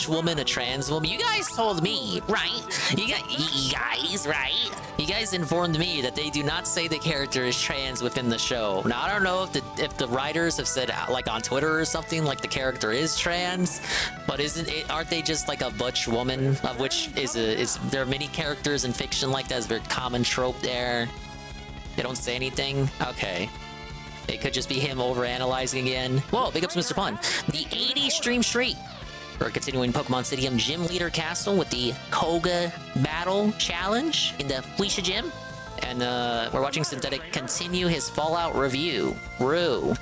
woman a trans woman. You guys told me, right? You guys informed me that they do not say the character is trans within the show. Now I don't know if the writers have said like on Twitter or something like the character is trans, but aren't they just like a butch woman, of which is there are many characters in fiction like that? Is there a common trope there? They don't say anything? Okay. It could just be him overanalyzing again. Whoa, big ups Mr. Pun. The 80 stream streak. We're continuing Pokemon Stadium Gym Leader Castle with the Koga Battle Challenge in the Felicia Gym. And we're watching Synthetic continue his Fallout review. Rue.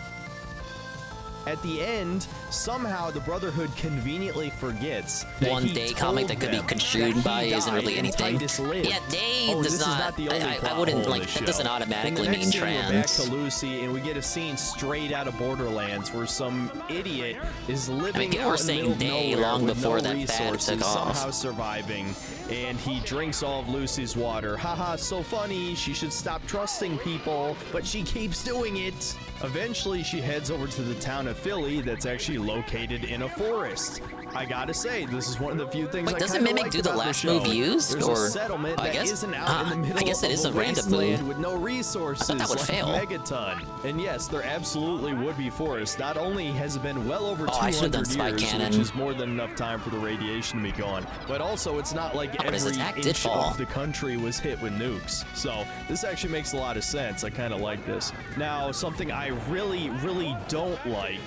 At the end, somehow the Brotherhood conviently forgets that one day comic that could be construed by isn't really anything. Yeah, day does not. I wouldn't like that. Doesn't automatically mean trans. We're back to Lucy, and we get a scene straight out of Borderlands where some idiot is living out in the middle of nowhere long with before no that fad resources, took off. somehow surviving, and he drinks all of Lucy's water. Haha, so funny. She should stop trusting people, but she keeps doing it. Eventually, she heads over to the town of Philly that's actually located in a forest. I gotta say, this is one of the few things I doesn't Mimic do the last move used? There's or a settlement that isn't out in the middle I guess it is of a random wasteland move. with no resources. I thought that would like fail. Megaton. And yes, there absolutely would be forests. Not only has it been well over I should have 200 done Spike years, Cannon. which is more than enough time for the radiation to be gone, but also it's not like but his every attack did inch fall. of the country was hit with nukes. So this actually makes a lot of sense. I kind of like this. Now, something I really don't like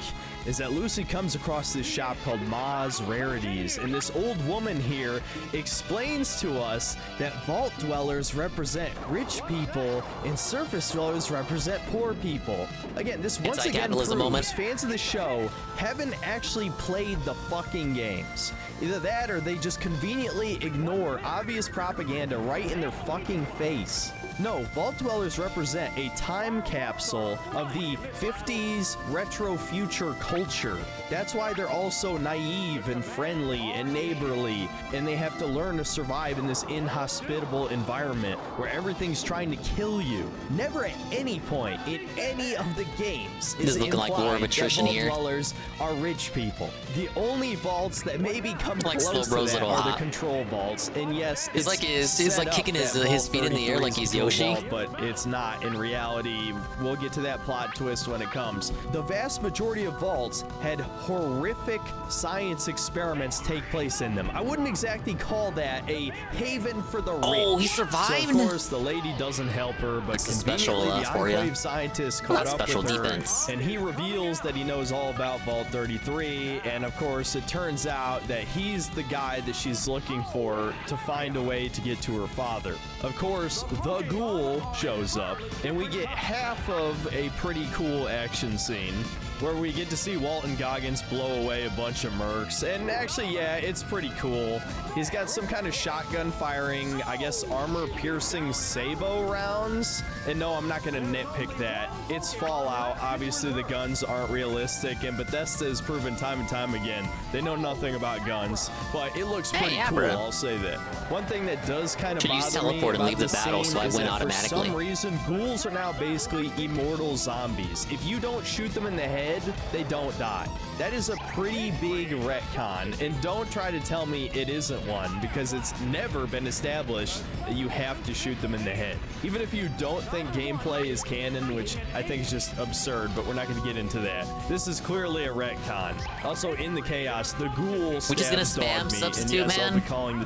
is that Lucy comes across this shop called Ma's Rarities, and this old woman here explains to us that vault dwellers represent rich people and surface dwellers represent poor people. Again, this once again Anti-capitalism proves moment. fans of the show haven't actually played the fucking games. Either that or they just conveniently ignore obvious propaganda right in their fucking face. No, Vault Dwellers represent a time capsule of the 50s retro future culture. That's why they're all so naive and friendly and neighborly, and they have to learn to survive in this inhospitable environment where everything's trying to kill you. Never at any point in any of the games This is is looking like war of implied that attrition Vault here. Dwellers are rich people. The only vaults that maybe come Like close Slow Bro's to that little are the hot. control vaults, and yes, He's like he's like kicking his feet in the air like he's Yoshi. But it's not. In reality, we'll get to that plot twist when it comes. The vast majority of vaults had horrific science experiments take place in them. I wouldn't exactly call that a haven for the rich. Oh, he survived? So of course, the lady doesn't help her, but That's a special, conveniently, the for ya. Enclave scientist caught That's up special with her, defense. and he reveals that he knows all about Vault 33, and of course, it turns out that he's the guy that she's looking for to find a way to get to her father. Of course, the ghoul shows up, and we get half of a pretty cool action scene where we get to see Walton Goggins blow away a bunch of mercs. And actually, yeah, it's pretty cool. He's got some kind of shotgun firing, I guess, armor-piercing sabot rounds. And no, I'm not going to nitpick that. It's Fallout. Obviously, the guns aren't realistic, and Bethesda has proven time and time again they know nothing about guns. But it looks pretty cool, bro. I'll say that. One thing that does kind of Should use bother me teleport and about leave the this battle scene so I is win that automatically. For some reason, ghouls are now basically immortal zombies. If you don't shoot them in the head head, they don't die. That is a pretty big retcon, and don't try to tell me it isn't one, because it's never been established that you have to shoot them in the head. Even if you don't think gameplay is canon, which I think is just absurd, but we're not going to get into that. This is clearly a retcon. Also, in the chaos, the ghoul We're just gonna stabs spam dog meat, substitute, and yes, I'll man. be calling the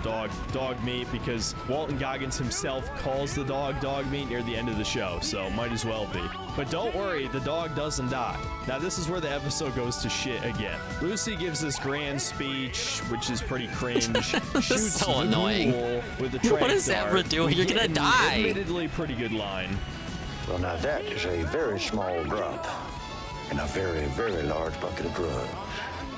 dog meat because Walton Goggins himself calls the dog meat near the end of the show, so might as well be. But don't worry, the dog doesn't die. Now this is where the episode goes to shit again. Lucy gives this grand speech, which is pretty cringe. Shoots so the annoying. ghoul with a tranq What is dart. Abra doing? You're gonna Again, die. Admittedly, pretty good line. Well, now that is a very small drop in a very, very large bucket of drugs.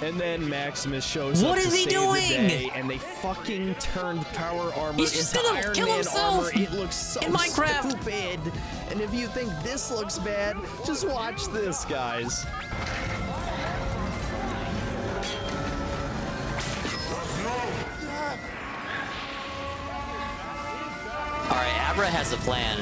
And then Maximus shows What up is to he save doing? the day, and they fucking turned power armor He's just into gonna Iron kill Man himself armor. It looks so in Minecraft. stupid. And if you think this looks bad, just watch this, guys. All right, Abra has a plan.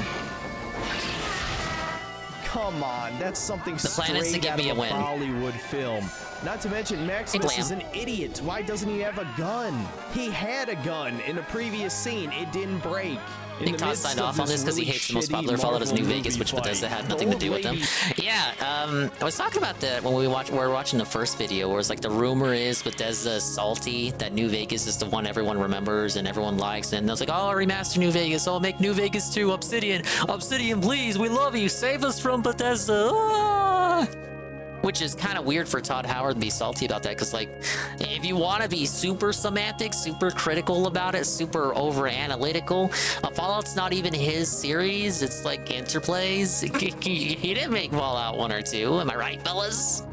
Come on, that's something The plan is to straight give out me of a win. Bollywood film. Not to mention, Maximus Hey, is an idiot. Why doesn't he have a gun? He had a gun in a previous scene. It didn't break. I think Todd signed off on this because he hates the most popular Fallout as New Vegas, which Bethesda had nothing to do with them. Yeah, I was talking about that when we were watching the first video, where it's like the rumor is Bethesda is salty that New Vegas is the one everyone remembers and everyone likes, and I was like, oh, remaster New Vegas, oh, make New Vegas 2, Obsidian, please, we love you, save us from Bethesda. Ah! Which is kind of weird for Todd Howard to be salty about that, because like, if you want to be super semantic, super critical about it, super over analytical, Fallout's not even his series. It's like Interplay's. He didn't make Fallout 1 or 2. Am I right, fellas?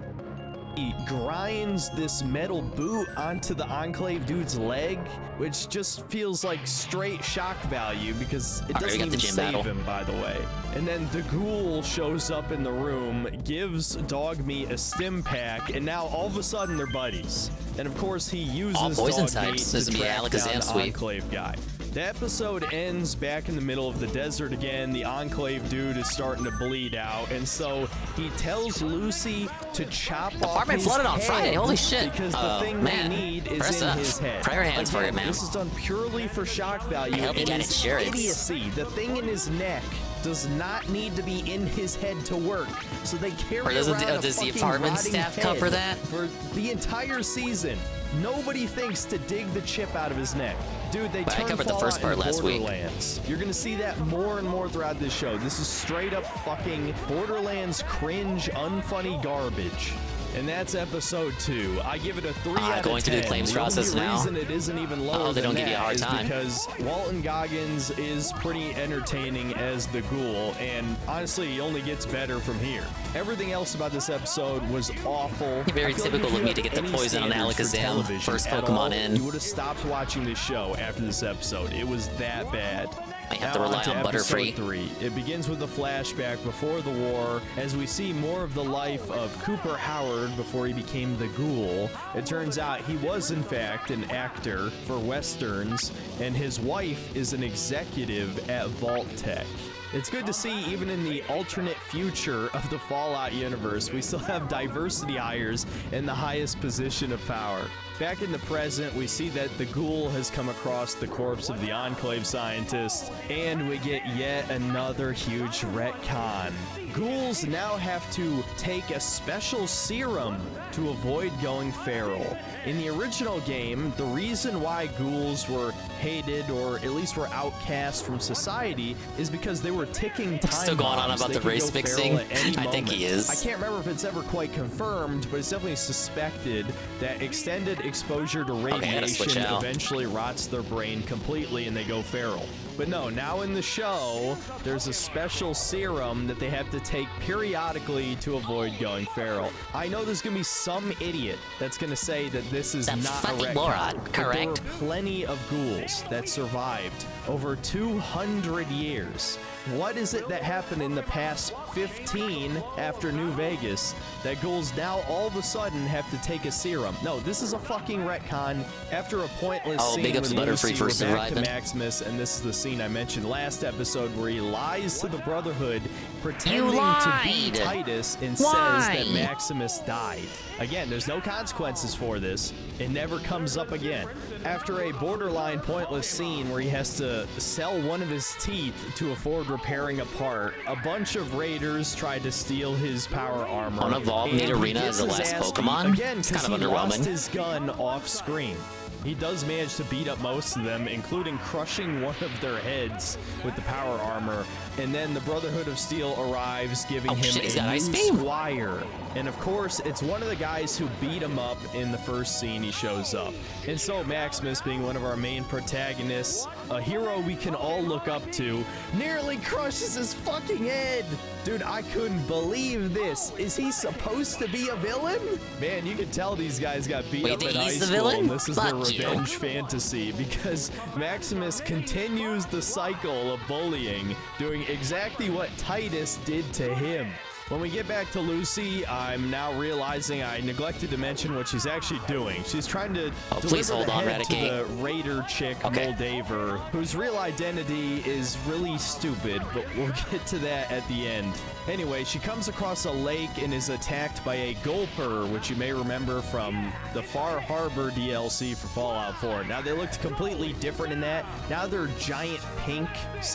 He grinds this metal boot onto the Enclave dude's leg, which just feels like straight shock value because it doesn't even save him, by the way. And then the ghoul shows up in the room, gives Dogmeat a stim pack, and now all of a sudden they're buddies. And of course he uses poison Dogmeat types. This to would be track Alakazam down the sweep. Enclave guy. The episode ends back in the middle of the desert again. The Enclave dude is starting to bleed out, and so he tells Lucy to chop off Apartment his flooded on head Friday. Holy shit. because the Oh, thing man. they need is Press in up. his head. Prayer hands for Again, it, man. This is done purely for shock value. I hope he and got his insurance. idiocy. The thing in his neck does not need to be in his head to work. So they carry Or does around the a fucking apartment rotting staff head cover that? for the entire season. Nobody thinks to dig the chip out of his neck. Dude, they But I turned covered the first Fallout part into last week. Borderlands. You're gonna see that more and more throughout this show. This is straight up fucking Borderlands cringe, unfunny garbage. And that's episode 2. I give it a 3 out of 10. Going through the claims process only now. reason it isn't even lower They don't than give you a that hard is time. because Walton Goggins is pretty entertaining as the ghoul, and honestly, he only gets better from here. Everything else about this episode was awful. Very I feel like typical if you of me have to get the any poison on standards for Alakazam, television first at Pokemon all, in. You would have stopped watching this show after this episode. It was that bad. Might have to Now rely onto on episode Butterfree. 3. It begins with a flashback before the war as we see more of the life of Cooper Howard before he became the ghoul. It turns out he was in fact an actor for westerns, and his wife is an executive at Vault Tech. It's good to see even in the alternate future of the Fallout universe, we still have diversity hires in the highest position of power. Back in the present, we see that the ghoul has come across the corpse of the Enclave scientist, and we get yet another huge retcon. Ghouls now have to take a special serum to avoid going feral. In the original game, the reason why ghouls were hated or at least were outcast from society is because they were ticking time Still going on bombs. about They the could race go feral fixing? at any I think he moment. is. I can't remember if it's ever quite confirmed, but it's definitely suspected that extended exposure to Okay, I gotta switch radiation out. eventually rots their brain completely and they go feral. But no, now in the show, there's a special serum that they have to take periodically to avoid going feral. I know there's gonna be some idiot that's gonna say that this is Some not a fucking retcon, moron, but correct? There were plenty of ghouls that survived over 200 years. What is it that happened in the past 15 after New Vegas that ghouls now all of a sudden have to take a serum? No, this is a fucking retcon. After a pointless Oh, scene big ups with to Butterfree Lucy, for we're back to surviving. Maximus, and this is the scene I mentioned last episode where he lies to the Brotherhood, pretending to be lied. Titus, and Why? says that Maximus died. Again, there's no consequences for this. It never comes up again. After a borderline pointless scene where he has to sell one of his teeth to afford repairing a part, a bunch of raiders tried to steal his power armor. Unevolved and Nidorina he gets as the his last ass beat Pokemon? Again, It's kind because of he lost underwhelming. his gun off screen. He does manage to beat up most of them, including crushing one of their heads with the power armor. And then the Brotherhood of Steel arrives, giving him shit, he's got a Ice new Beam. squire. And of course, it's one of the guys who beat him up in the first scene he shows up. And so Maximus, being one of our main protagonists, a hero we can all look up to, nearly crushes his fucking head. Dude, I couldn't believe this. Is he supposed to be a villain? Man, you can tell these guys got beat Wait, up you in think high he's the school, villain? and this is their Fuck you. revenge fantasy, because Maximus continues the cycle of bullying, doing exactly what Titus did to him. When we get back to Lucy, I'm now realizing I neglected to mention what she's actually doing. She's trying to please deliver hold the on, head to Raticate. the raider chick, Moldaver, whose real identity is really stupid, but we'll get to that at the end. Anyway, she comes across a lake and is attacked by a Gulper, which you may remember from the Far Harbor DLC for Fallout 4. Now, they looked completely different in that. Now they're giant pink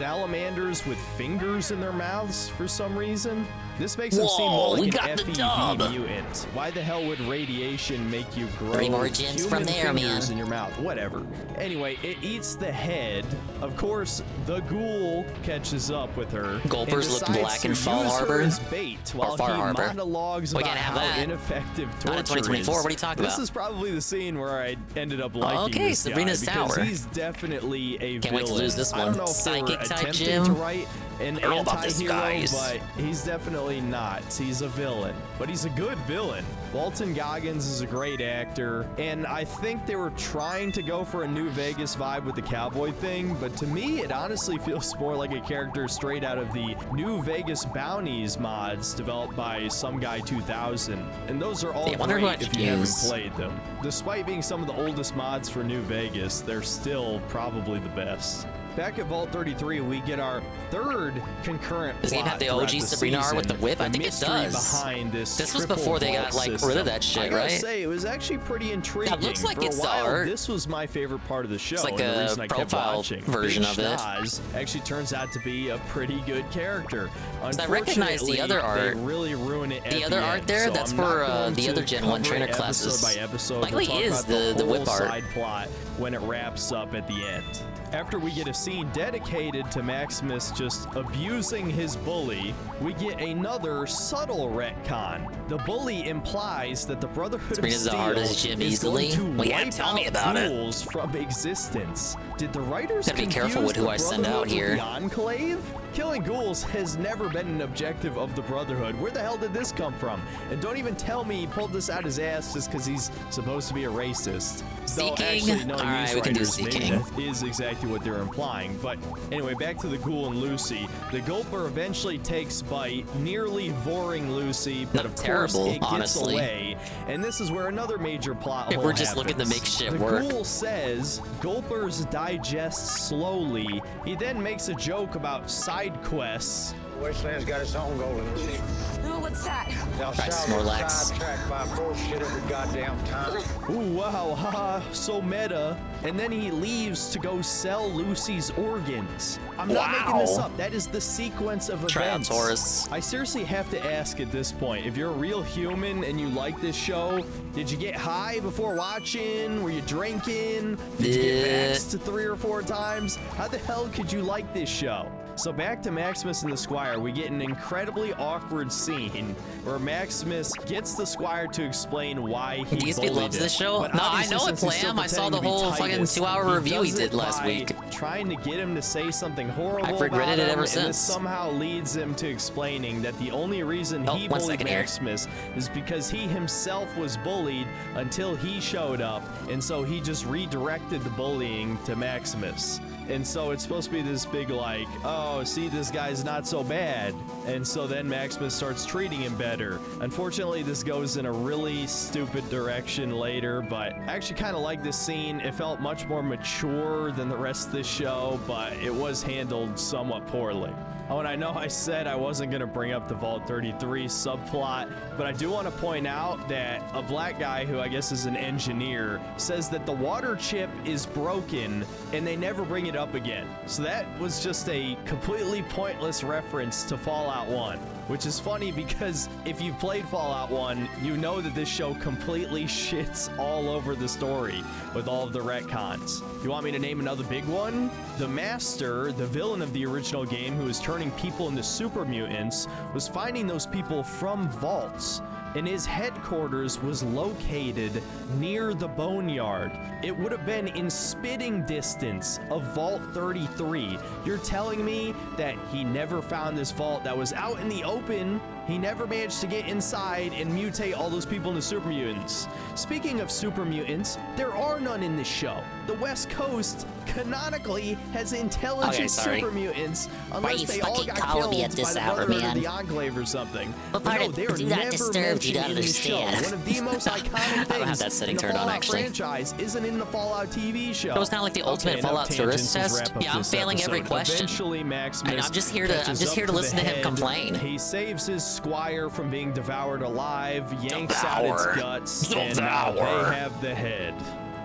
salamanders with fingers in their mouths for some reason. This makes them seem more Whoa, we like got an the FEV dub. mutant. Why the hell would radiation make you grow 3 more gens human from there, fingers man. in your mouth? Whatever. Anyway, it eats the head. Of course, the ghoul catches up with her. Gulpers and look decides black in to Fall use her Harbor. as bait while Far he Harbor. monologues We about can't have how that. ineffective torture Not in 2024, is. what are you talking This about? is probably the scene where I ended up liking okay, this Sabrina's guy, because Tower. he's definitely a Can't villain. wait to lose this I don't one. know if they were Psychic type attempting gym. to write an I don't know about this, anti-hero, guys. but he's definitely not. He's a villain, but he's a good villain. Walton Goggins is a great actor, and I think they were trying to go for a New Vegas vibe with the cowboy thing, but to me, it honestly feels more like a character straight out of the New Vegas Bounties mods developed by Some Guy 2000, and those are all I wonder who I great if should you haven't use. played them. Despite being some of the oldest mods for New Vegas, they're still probably the best. Back at Vault 33, we get our third concurrent Does it plot have the throughout OG the Sabrina art with the season. whip? I The think it mystery does. Behind this This was triple before they vault got, like, system. rid of that shit, I gotta right? say, it was actually pretty intriguing. looks like For it's a the while, art. this was my favorite part of the show. It's like and the a reason I kept profile watching. version Big of it. Schnoz actually turns out to be a pretty good character. I recognize the other art. They really ruin it at The other art end, there, so that's I'm for not going the to other Gen 1 cover trainer it classes. Episode by episode. Likely We'll talk is about the whole whip art. side plot when it wraps up at the end. After we get a scene dedicated to Maximus just abusing his bully, we get another subtle retcon. The bully implies that the Brotherhood of Sabrina's the Steel hardest gym is easily? going to Well, yeah, wipe tell me out about it. ghouls from existence. Did the writers Gotta be careful confuse with who the I send out Brotherhood with here. the Enclave? Killing ghouls has never been an objective of the Brotherhood. Where the hell did this come from? And don't even tell me he pulled this out his ass just because he's supposed to be a racist. Though Seeking? actually, no, Alright, news we can do writers, maybe seeking. that is exactly what they're implying. But anyway, back to the ghoul and Lucy. The Gulper eventually takes bite, nearly voring Lucy, but Not of terrible, course it gets honestly. away. And this is where another major plot If hole we're just looking to happens. make shit the work. Ghoul says Gulpers digest slowly. He then makes a joke about side quests. Wasteland's got its own golden receiver. Oh, what's that? They'll Right, sell Snorlax. get sidetracked by bullshit every goddamn time. Ooh, wow, haha, so meta. And then he leaves to go sell Lucy's organs. I'm not making this Wow. up. That is the sequence of events. Trialtaurus. I seriously have to ask at this point, if you're a real human and you like this show, did you get high before watching? Were you drinking? Did you get vaxxed 3 or 4 times? How the hell could you like this show? So back to Maximus and the Squire, we get an incredibly awkward scene where Maximus gets the Squire to explain why he DSP bullied loves him. this show? But No, I obviously, know it, since he's still Plam. I saw pretending the to be whole fucking Titus, 2-hour he review he does did it last by week. trying to get him to say something horrible. I've regretted about it him, ever and this since. somehow leads him to explaining that the only reason he one bullied second here. Maximus is because he himself was bullied until he showed up, and so he just redirected the bullying to Maximus. And so it's supposed to be this big like, oh, see, this guy's not so bad. And so then Maximus starts treating him better. Unfortunately, this goes in a really stupid direction later, but I actually kind of like this scene. It felt much more mature than the rest of the show, but it was handled somewhat poorly. Oh, and I know I said I wasn't going to bring up the Vault 33 subplot, but I do want to point out that a black guy who I guess is an engineer says that the water chip is broken and they never bring it up again. So that was just a completely pointless reference to Fallout 1, which is funny because if you've played Fallout 1, you know that this show completely shits all over the story with all of the retcons. You want me to name another big one? The Master, the villain of the original game who was turning people into super mutants, was finding those people from vaults, and his headquarters was located near the Boneyard. It would have been in spitting distance of Vault 33. You're telling me that he never found this vault that was out in the open? He never managed to get inside and mutate all those people into super mutants. Speaking of super mutants, there are none in this show. The West Coast canonically has intelligent super mutants, unless they all got killed by the Brotherhood of the Enclave or something. What part of they are Do Not never Disturb do you not mentioned in the show. understand? One of the most iconic things I don't have that setting in the turned on, Fallout actually. franchise isn't in the Fallout TV show. So it's kind of like the ultimate Okay, enough Fallout tourist tangents. Let's test. wrap up Yeah, I'm this failing every episode. question. Eventually, Maximus And I'm just here to catches up listen the to him head. complain. He saves his squire from being devoured alive, yanks out its Devour. guts, and now Devour. they have the head.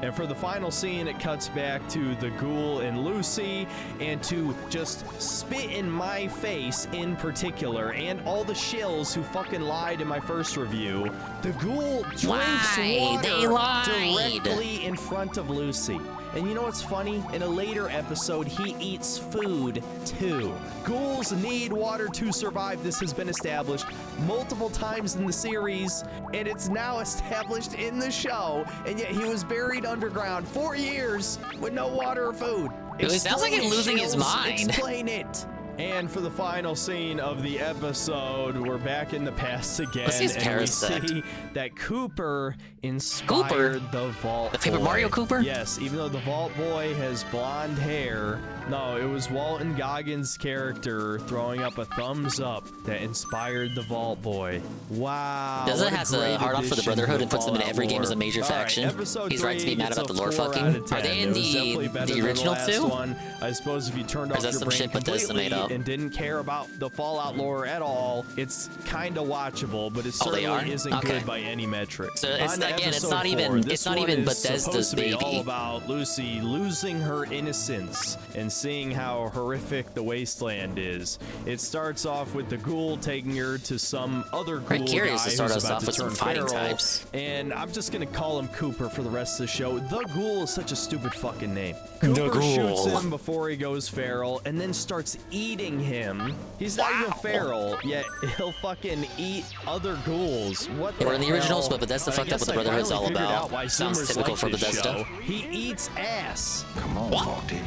And for the final scene, it cuts back to the ghoul and Lucy, and to just spit in my face in particular, and all the shills who fucking lied in my first review. The ghoul drinks Why? They water lied. directly in front of Lucy. And you know what's funny? In a later episode, he eats food too. Ghouls need water to survive. This has been established multiple times in the series, and it's now established in the show. And yet he was buried underground for years with no water or food. It sounds like he's losing his mind. Explain it. And for the final scene of the episode, we're back in the past again, What's his and we parasite? see that Cooper inspired the Vault The Paper Boy. Mario Cooper? Yes, even though the Vault Boy has blonde hair. No, it was Walton Goggins' character throwing up a thumbs up that inspired the Vault Boy. Wow. Doesn't what has a great hard on for the addition to Brotherhood and puts them in Fallout every game as a lore. major All right, faction. episode He's right to be 3 mad gets about the a lore 4 fucking. out of 10. Are they in It was definitely the better than original last too? one. I suppose if you turned Or off is that your some brain shit Bethesda made completely up? and didn't care about the Fallout lore at all, it's kind of watchable, but it Oh, they certainly are? isn't Okay. good by any metric. So it's On to again, it's episode not even 4. it's This not one even is Bethesda's supposed to be all baby. about Lucy losing her innocence and seeing how horrific the wasteland is. It starts off with the ghoul taking her to some other ghoul Very curious guy to start who's us about off to with some turn fighting feral, types. and I'm just gonna call him Cooper for the rest of the show. The Ghoul is such a stupid fucking name. The Cooper shoots Ghoul. him before he goes feral, and then starts eating him. He's not even feral, yet he'll fucking eat other ghouls. What the Or in the originals, hell? but Bethesda I fucked up guess what the I Brotherhood's finally all figured about. out why Sounds Zoomers typical like for this Bethesda. show. He eats ass. Come on, Vaulty.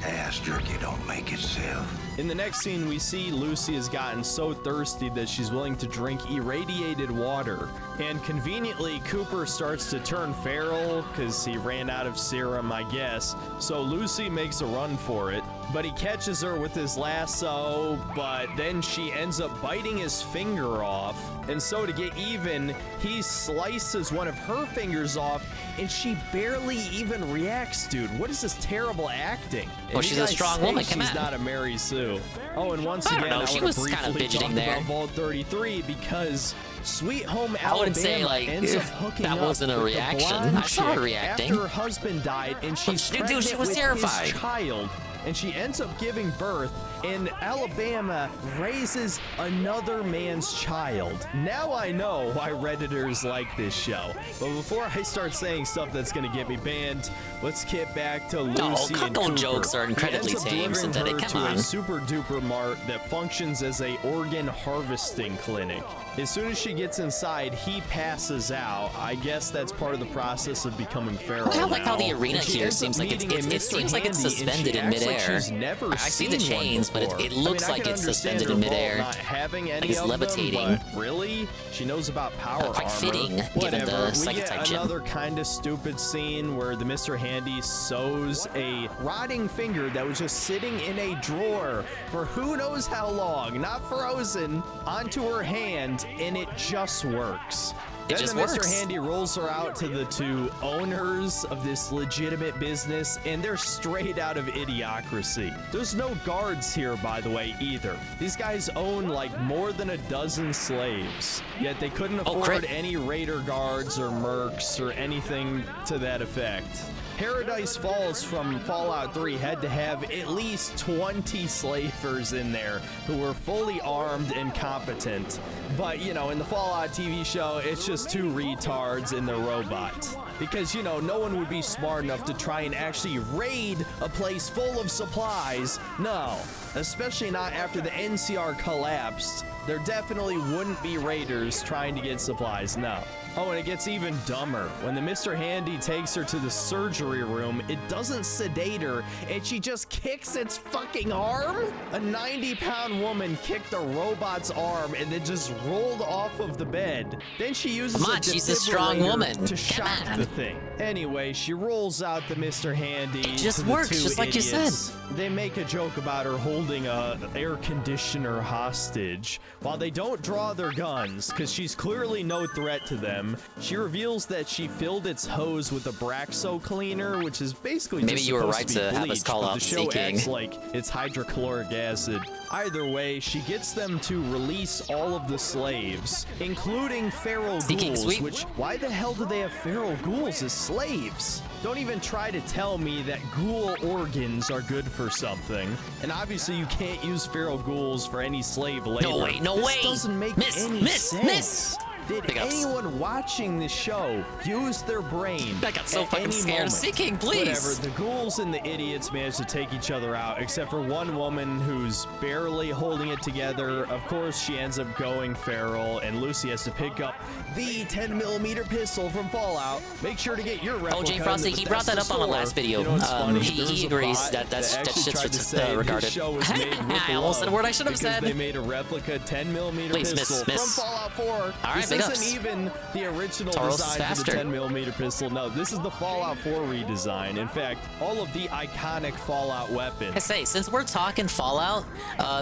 Ass jerky don't make itself. In the next scene, we see Lucy has gotten so thirsty that she's willing to drink irradiated water. And conveniently, Cooper starts to turn feral because he ran out of serum, I guess. So Lucy makes a run for it, but he catches her with his lasso, but then she ends up biting his finger off. And so to get even, he slices one of her fingers off, and she barely even reacts, dude. What is this terrible acting? Well, And you she's a guys strong say woman, come she's on. not a Mary Sue. Oh, and once I don't again, know, I she want was to kinda briefly fidgeting talk there. about Vault 33 because Sweet Home I wouldn't Alabama say, like, ends up hooking that up wasn't a with the reaction. blonde I saw her chick reacting. after her husband died, and she's Dude, pregnant she was with terrified. his child, and she ends up giving birth, and Alabama raises another man's child. Now I know why Redditors like this show. But before I start saying stuff that's gonna get me banned, let's get back to Lucy No, and cuckold Cooper. jokes are incredibly He ends up tame, delivering Synthetic, her come to on. a super duper mart that functions as a organ harvesting clinic. As soon as she gets inside, he passes out. I guess that's part of the process of becoming feral. I like how the now. arena And she here ends up seems like meeting it Mr. seems like it's Handy, and she suspended in acts like midair. she's never I see the seen one chains, but before. it looks I mean, like I it's can suspended in understand midair. Revolt not having any Like it's of levitating. them, but really? She knows about power Quite armor. fitting, given Whatever. the We psychic get type gym. another kind of stupid scene where the Mr. Handy sews a rotting finger that was just sitting in a drawer for who knows how long, not frozen, onto her hand, and it just works. It Then just the Mr. works. Handy rolls her out to the two owners of this legitimate business, and they're straight out of Idiocracy. There's no guards here, by the way, either. These guys own like more than a dozen slaves, yet they couldn't afford crit. any raider guards or mercs or anything to that effect. Paradise Falls from Fallout 3 had to have at least 20 slavers in there who were fully armed and competent. But, you know, in the Fallout TV show, it's just two retards and their robot. Because, you know, no one would be smart enough to try and actually raid a place full of supplies. No, especially not after the NCR collapsed. There definitely wouldn't be raiders trying to get supplies, no. Oh, and it gets even dumber. When the Mr. Handy takes her to the surgery room, it doesn't sedate her, and she just kicks its fucking arm? A 90-pound woman kicked a robot's arm and then just rolled off of the bed. Then she uses Come on, a she's a strong defibrillator woman. to shock the thing. Anyway, she rolls out the Mr. Handy. It just to the works, two just like you said. idiots. They make a joke about her holding a air conditioner hostage while they don't draw their guns because she's clearly no threat to them. She reveals that she filled its hose with a Braxo cleaner, which is basically Maybe just you were supposed right to be to have us bleach, call but out the show Seeking. acts like it's hydrochloric acid. Either way, she gets them to release all of the slaves, including feral Seeking ghouls, sweet. which why the hell do they have feral ghouls as slaves? Don't even try to tell me that ghoul organs are good for something. And obviously you can't use feral ghouls for any slave labor. No way, no This way. doesn't make any sense. Did Big ups. anyone watching this show use their brain? I got so at fucking any scared. moment? Seeking, please. Whatever. The ghouls and the idiots managed to take each other out, except for one woman who's barely holding it together. Of course, she ends up going feral, and Lucy has to pick up the 10mm pistol from Fallout. Make sure to get your replica. Oh, Jane in Frosty, the he brought that Bethesda up on the store. last video. You know what's funny? He There was a agrees bot that that's actually shit's tried to say regarded. This show was made with I almost said a word I should have because said. They made a replica 10mm Please, pistol miss. from Fallout 4. All right, This big isn't ups. even the original Tauros is design for the faster. 10mm pistol. No, this is the Fallout 4 redesign. In fact, all of the iconic Fallout weapons. I say, since we're talking Fallout,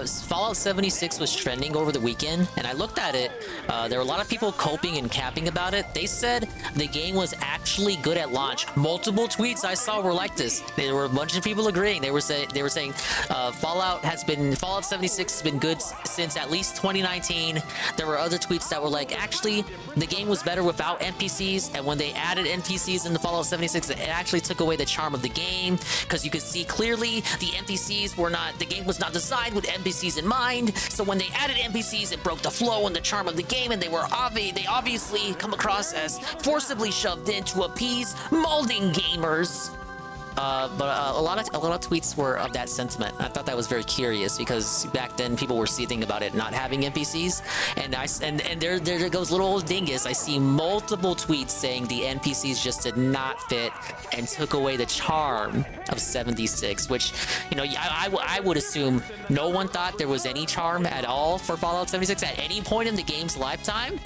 Fallout 76 was trending over the weekend, and I looked at it. There were a lot of people coping and capping about it. They said the game was actually good at launch. Multiple tweets I saw were like this. There were a bunch of people agreeing. They were saying Fallout 76 has been good since at least 2019. There were other tweets that were like, actually, the game was better without NPCs, and when they added NPCs in the Fallout 76, it actually took away the charm of the game because you could see clearly the game was not designed with NPCs in mind. So when they added NPCs, it broke the flow and the charm of the game, and they obviously come across as forcibly shoved in to appease molding gamers. But a lot of tweets were of that sentiment. I thought that was very curious because back then people were seething about it not having NPCs, and there goes little old dingus. I see multiple tweets saying the NPCs just did not fit and took away the charm of 76, which, you know, I would assume no one thought there was any charm at all for Fallout 76 at any point in the game's lifetime,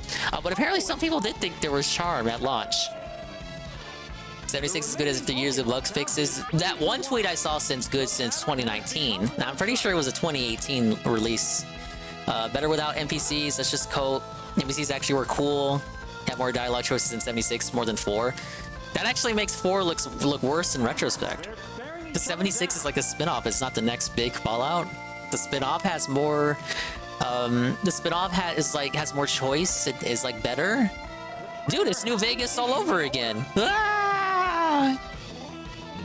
but apparently some people did think there was charm at launch. 76 is good as 3 years of bug fixes. That one tweet I saw good since 2019. Now, I'm pretty sure it was a 2018 release. Better without NPCs. Let's just coat. NPCs actually were cool. Have more dialogue choices in 76, more than 4. That actually makes 4 look worse in retrospect. The 76 is like a spin-off. It's not the next big Fallout. The spin-off has more. The spin-off has more choice. It is like better. Dude, it's New Vegas all over again. Ah!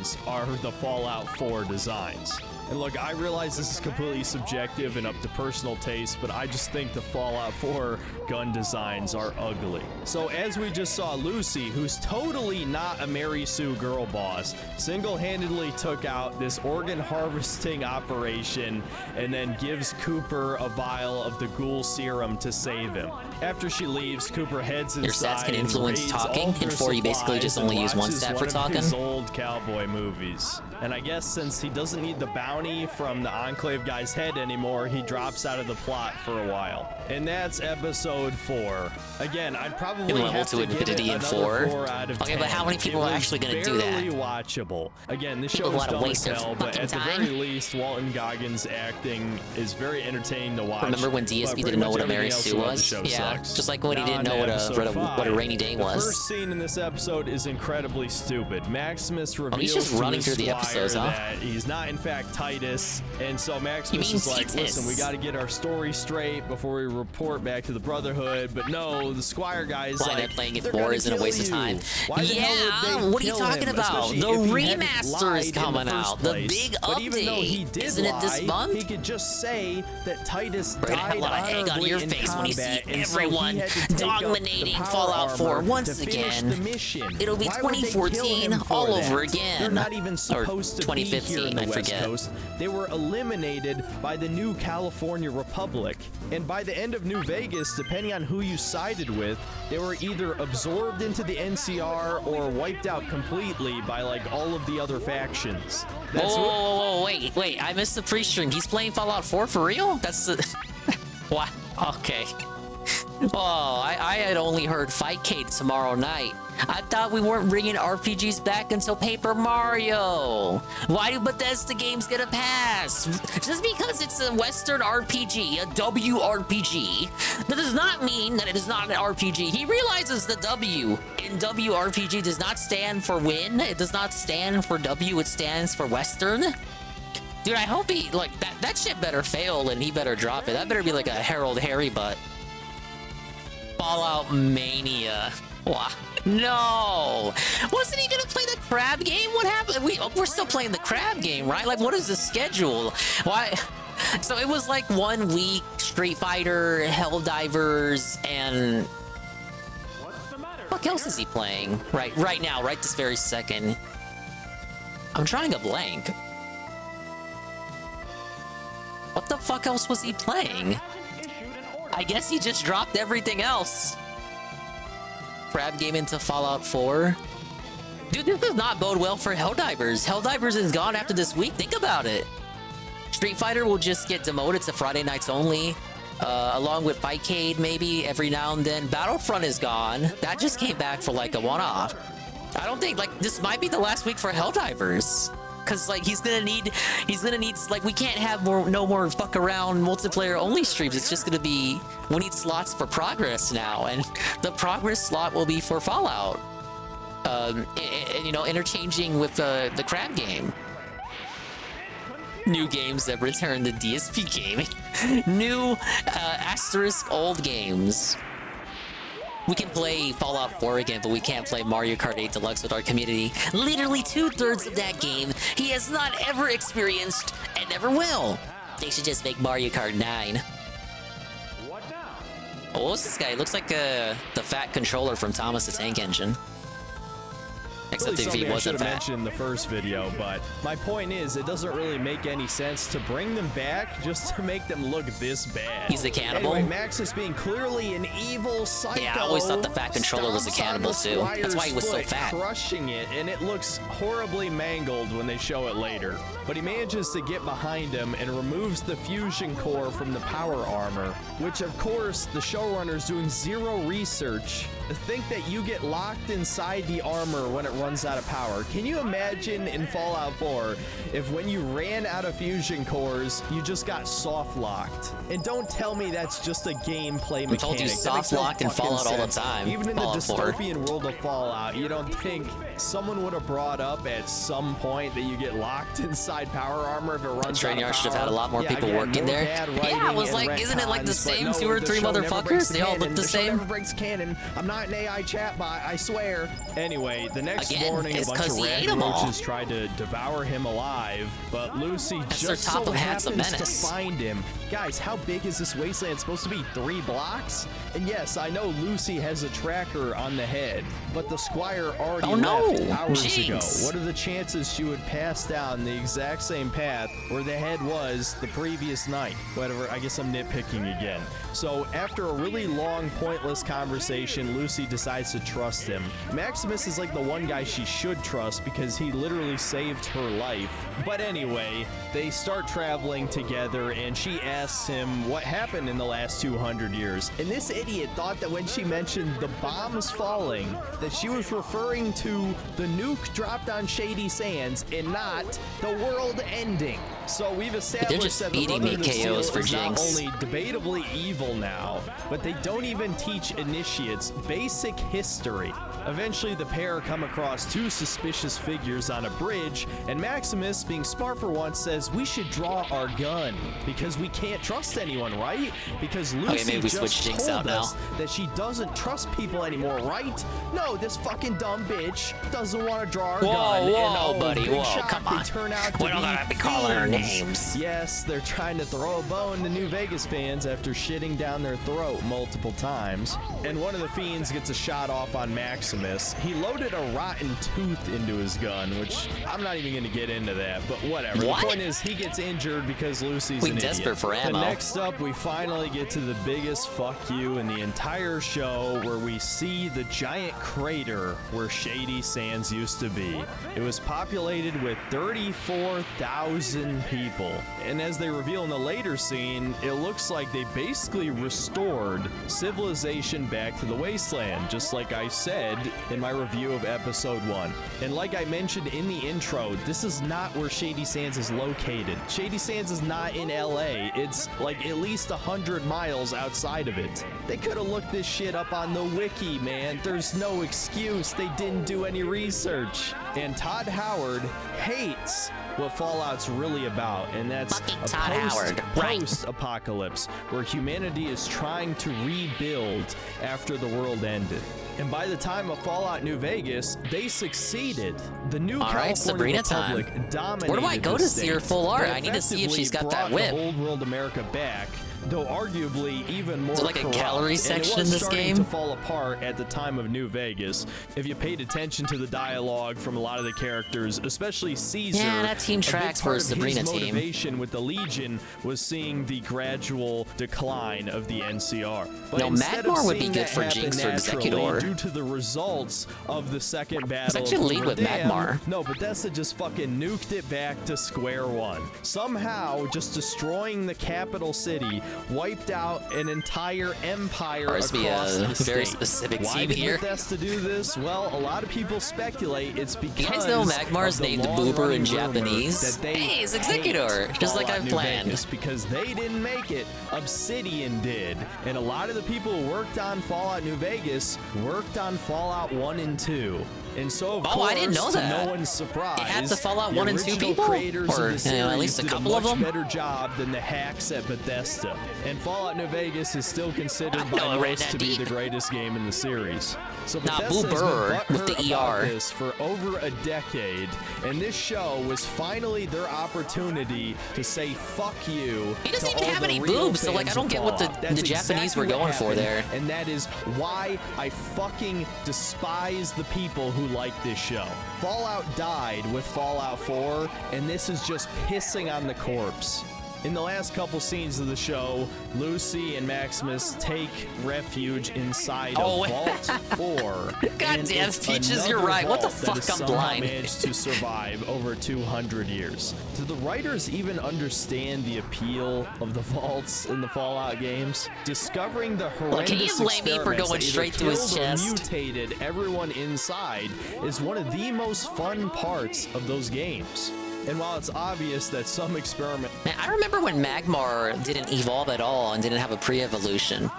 designs are the Fallout 4 designs. And look, I realize this is completely subjective and up to personal taste, but I just think the Fallout 4 gun designs are ugly. So as we just saw, Lucy, who's totally not a Mary Sue girl boss, single-handedly took out this organ harvesting operation and then gives Cooper a vial of the ghoul serum to save him. After she leaves, Cooper heads inside. Your stats can influence talking, and 4 you basically just only use one stat for talking. His old cowboy movies. And I guess since he doesn't need the bounty from the Enclave guy's head anymore, he drops out of the plot for a while. And that's episode 4. Again, I'd probably have to give it another 4 out of 10. Okay, but how many people are actually going to do that? Barely watchable. Again, this show is dumb as hell, but at the very least, Walton Goggins' acting is very entertaining to watch. Remember when DSP didn't know what a Mary Sue was? Yeah, just like when he didn't know what a rainy day was. The first scene in this episode is incredibly stupid. Maximus reveals he's just running through the episodes, huh? that he's not in fact Titus, and so Maximus is like, listen, we got to get our story straight before we report back to the Brotherhood. But no, the Squire guy's like, that playing it more isn't a waste of time. Yeah, what are you talking about? The remaster is coming out. The big update. But even though he did Isn't it this month? He could just say that Titus We're gonna have a lot of egg on your face when you see everyone dominating Fallout 4 once again. It'll be 2014 all over again. They're not even supposed to be here in the West Coast. They were eliminated by the new California Republic. And by the end of New Vegas, depending on who you sided with, they were either absorbed into the NCR or wiped out completely by like all of the other factions. Whoa, wait, I missed the pre-stream. He's playing Fallout 4 for real? That's the... What? Okay. Oh, I had only heard Fightcade tomorrow night. I thought we weren't bringing RPGs back until Paper Mario. Why do Bethesda games get a pass? Just because it's a Western RPG, a WRPG, that does not mean that it is not an RPG. He realizes the W in WRPG does not stand for win. It does not stand for W. It stands for Western. Dude, I hope he, like, that shit better fail and he better drop it. That better be like a Harold Harry butt. Fallout Mania. Wow. No! Wasn't he gonna play the crab game? What happened? We're still playing the crab game, right? Like, what is the schedule? Why? So it was like 1 week, Street Fighter, Helldivers, and... What else is he playing? Right now, right this very second. I'm drawing a blank. What the fuck else was he playing? I guess he just dropped everything else. Crab game into Fallout 4. Dude, this does not bode well for Helldivers. Helldivers is gone after this week. Think about it. Street Fighter will just get demoted to Friday nights only. Along with Fightcade, maybe every now and then. Battlefront is gone. That just came back for like a one-off. I don't think, like, this might be the last week for Helldivers. Cause like he's gonna need like, we can't have no more fuck around multiplayer only streams. It's just gonna be, we need slots for progress now, and the progress slot will be for Fallout. You know, interchanging with the crab game. New games that return the DSP gaming. New asterisk old games. We can play Fallout 4 again, but we can't play Mario Kart 8 Deluxe with our community. Literally 2/3 of that game he has not ever experienced and never will. They should just make Mario Kart 9. Oh, what's this guy? He looks like the fat controller from Thomas the Tank Engine. Except if he wasn't fat. I mentioned in the first video, but my point is, it doesn't really make any sense to bring them back just to make them look this bad. He's a cannibal. Anyway, Maxis being clearly an evil psycho. Yeah, I always thought the fat controller was a cannibal too. That's why he was so fat. Crushing it, and it looks horribly mangled when they show it later. But he manages to get behind him and removes the fusion core from the power armor, which of course the showrunner's doing zero research. Think that you get locked inside the armor when it runs out of power. Can you imagine in Fallout 4 if when you ran out of fusion cores, you just got soft locked? And don't tell me that's just a gameplay mechanic. I told you soft locked in Fallout all the time. Even in the dystopian world of Fallout, you don't think someone would have brought up at some point that you get locked inside power armor if it runs out of power? Should have had a lot more people working there. Yeah, it was like, isn't it like the same 2 or 3 motherfuckers? They all look the same. Never breaks canon. I'm not an AI chatbot, I swear. Anyway, the next again. morning, It's a bunch because of he ate rad them all. roaches tried to devour him alive, but Lucy That's just their top so of Handsome happens to Menace. find him. Guys, how big is this wasteland? It's supposed to be 3 blocks? And yes, I know Lucy has a tracker on the head, but the Squire already left hours ago. What are the chances she would pass down the exact same path where the head was the previous night? Whatever, I guess I'm nitpicking again. So after a really long, pointless conversation, Lucy decides to trust him. Maximus is like the one guy she should trust because he literally saved her life. But anyway, they start traveling together and she asks him what happened in the last 200 years. And this idiot thought that when she mentioned the bombs falling, that she was referring to the nuke dropped on Shady Sands and not the world ending. So we've established just that the feeding me Brotherhood of Steel KOs for is not Jinx. only debatably evil now, but they don't even teach initiates basic history. Eventually, the pair come across 2 suspicious figures on a bridge, and Maximus, being smart for once, says we should draw our gun because we can't trust anyone, right? Because Lucy maybe we just switch Jinx told out now. us that she doesn't trust people anymore, right? No, this fucking dumb bitch doesn't want to draw our gun. Whoa, and, buddy, big whoa, shock, come they on. turn out to We don't gotta be calling her fiends. names. Yes, they're trying to throw a bone to New Vegas fans after shitting down their throat multiple times. And one of the fiends gets a shot off on Maximus. He loaded a rotten tooth into his gun, which I'm not even going to get into that, but whatever. What? The point is, he gets injured because Lucy's We an desperate idiot. for ammo. And next up, we finally get to the biggest fuck you in the entire show, where we see the giant crater where Shady Sands used to be. It was populated with 34,000 people. And as they reveal in the later scene, it looks like they basically restored civilization back to the wasteland, just like I said in my review of episode 1. And like I mentioned in the intro, this is not where Shady Sands is located. Shady Sands is not in LA. It's like at least 100 miles outside of it. They could have looked this shit up on the wiki, man. There's no excuse. They didn't do any research. And Todd Howard hates what Fallout's really about, and that's Todd Howard, right. post-apocalypse, where humanity is trying to rebuild after the world ended. And by the time of Fallout New Vegas, they succeeded. The new All right, California Sabrina time. Republic dominated. Where do I go the to see her state. full art? They I need to see if she's got that effectively whip. brought the old world America back, though arguably even more Is there like a corrupt. gallery And section it was in this starting game? to fall apart at the time of New Vegas. If you paid attention to the dialogue from a lot of the characters, especially Caesar, Yeah, that team a big tracks part for a of Sabrina his team. motivation with the Legion was seeing the gradual decline of the NCR. But No, instead of Magmar would be seeing good that for happen Jinx or naturally Executor. due to the results of the second battle. actually of lead with Verdansk, Magmar. No, Bethesda just fucking nuked it back to square one. Somehow, just destroying the capital city wiped out an entire empire Ours be a across the very state. specific Why team did here. Bethesda do this? Well, a lot of people speculate it's because You guys know Magmar's of the named long-running Boober in rumor Japanese? that they Hey, it's Executor, hate just like Fallout I've New planned. Vegas because they didn't make it. Obsidian did. And a lot of the people who worked on Fallout New Vegas worked on Fallout 1 and 2. And so, of Oh, course, I didn't know to that. no one's surprise, It had the Fallout the 1 and 2 original people? creators Or, of the series at least a did couple a of much them? better job than the hacks at Bethesda. And Fallout New Vegas is still considered I by know it ran most that to be deep. the greatest game in the series. So Nah, Bethesda Boo has been Burr with the butthurt about ER. this for over a decade, and this show was finally their opportunity to say fuck you. He doesn't to even all have the any real boobs, so, like, I fans don't of get what the- Fallout. the That's Japanese were exactly what going for there. happened, and that is why I fucking despise the people who like this show. Fallout died with Fallout 4, and this is just pissing on the corpse. In the last couple scenes of the show, Lucy and Maximus take refuge inside Oh. of Vault 4. God and damn, it's Peaches, you're another right. What the vault that fuck? has I'm somehow blind. managed to survive over 200 years. Do the writers even understand the appeal of the vaults in the Fallout games? Discovering the horrendous can you blame me for experiments going that either straight to his killed or chest? mutated everyone inside is one of the most fun parts of those games. And while it's obvious that some experiment... Man, I remember when Magmar didn't evolve at all and didn't have a pre-evolution.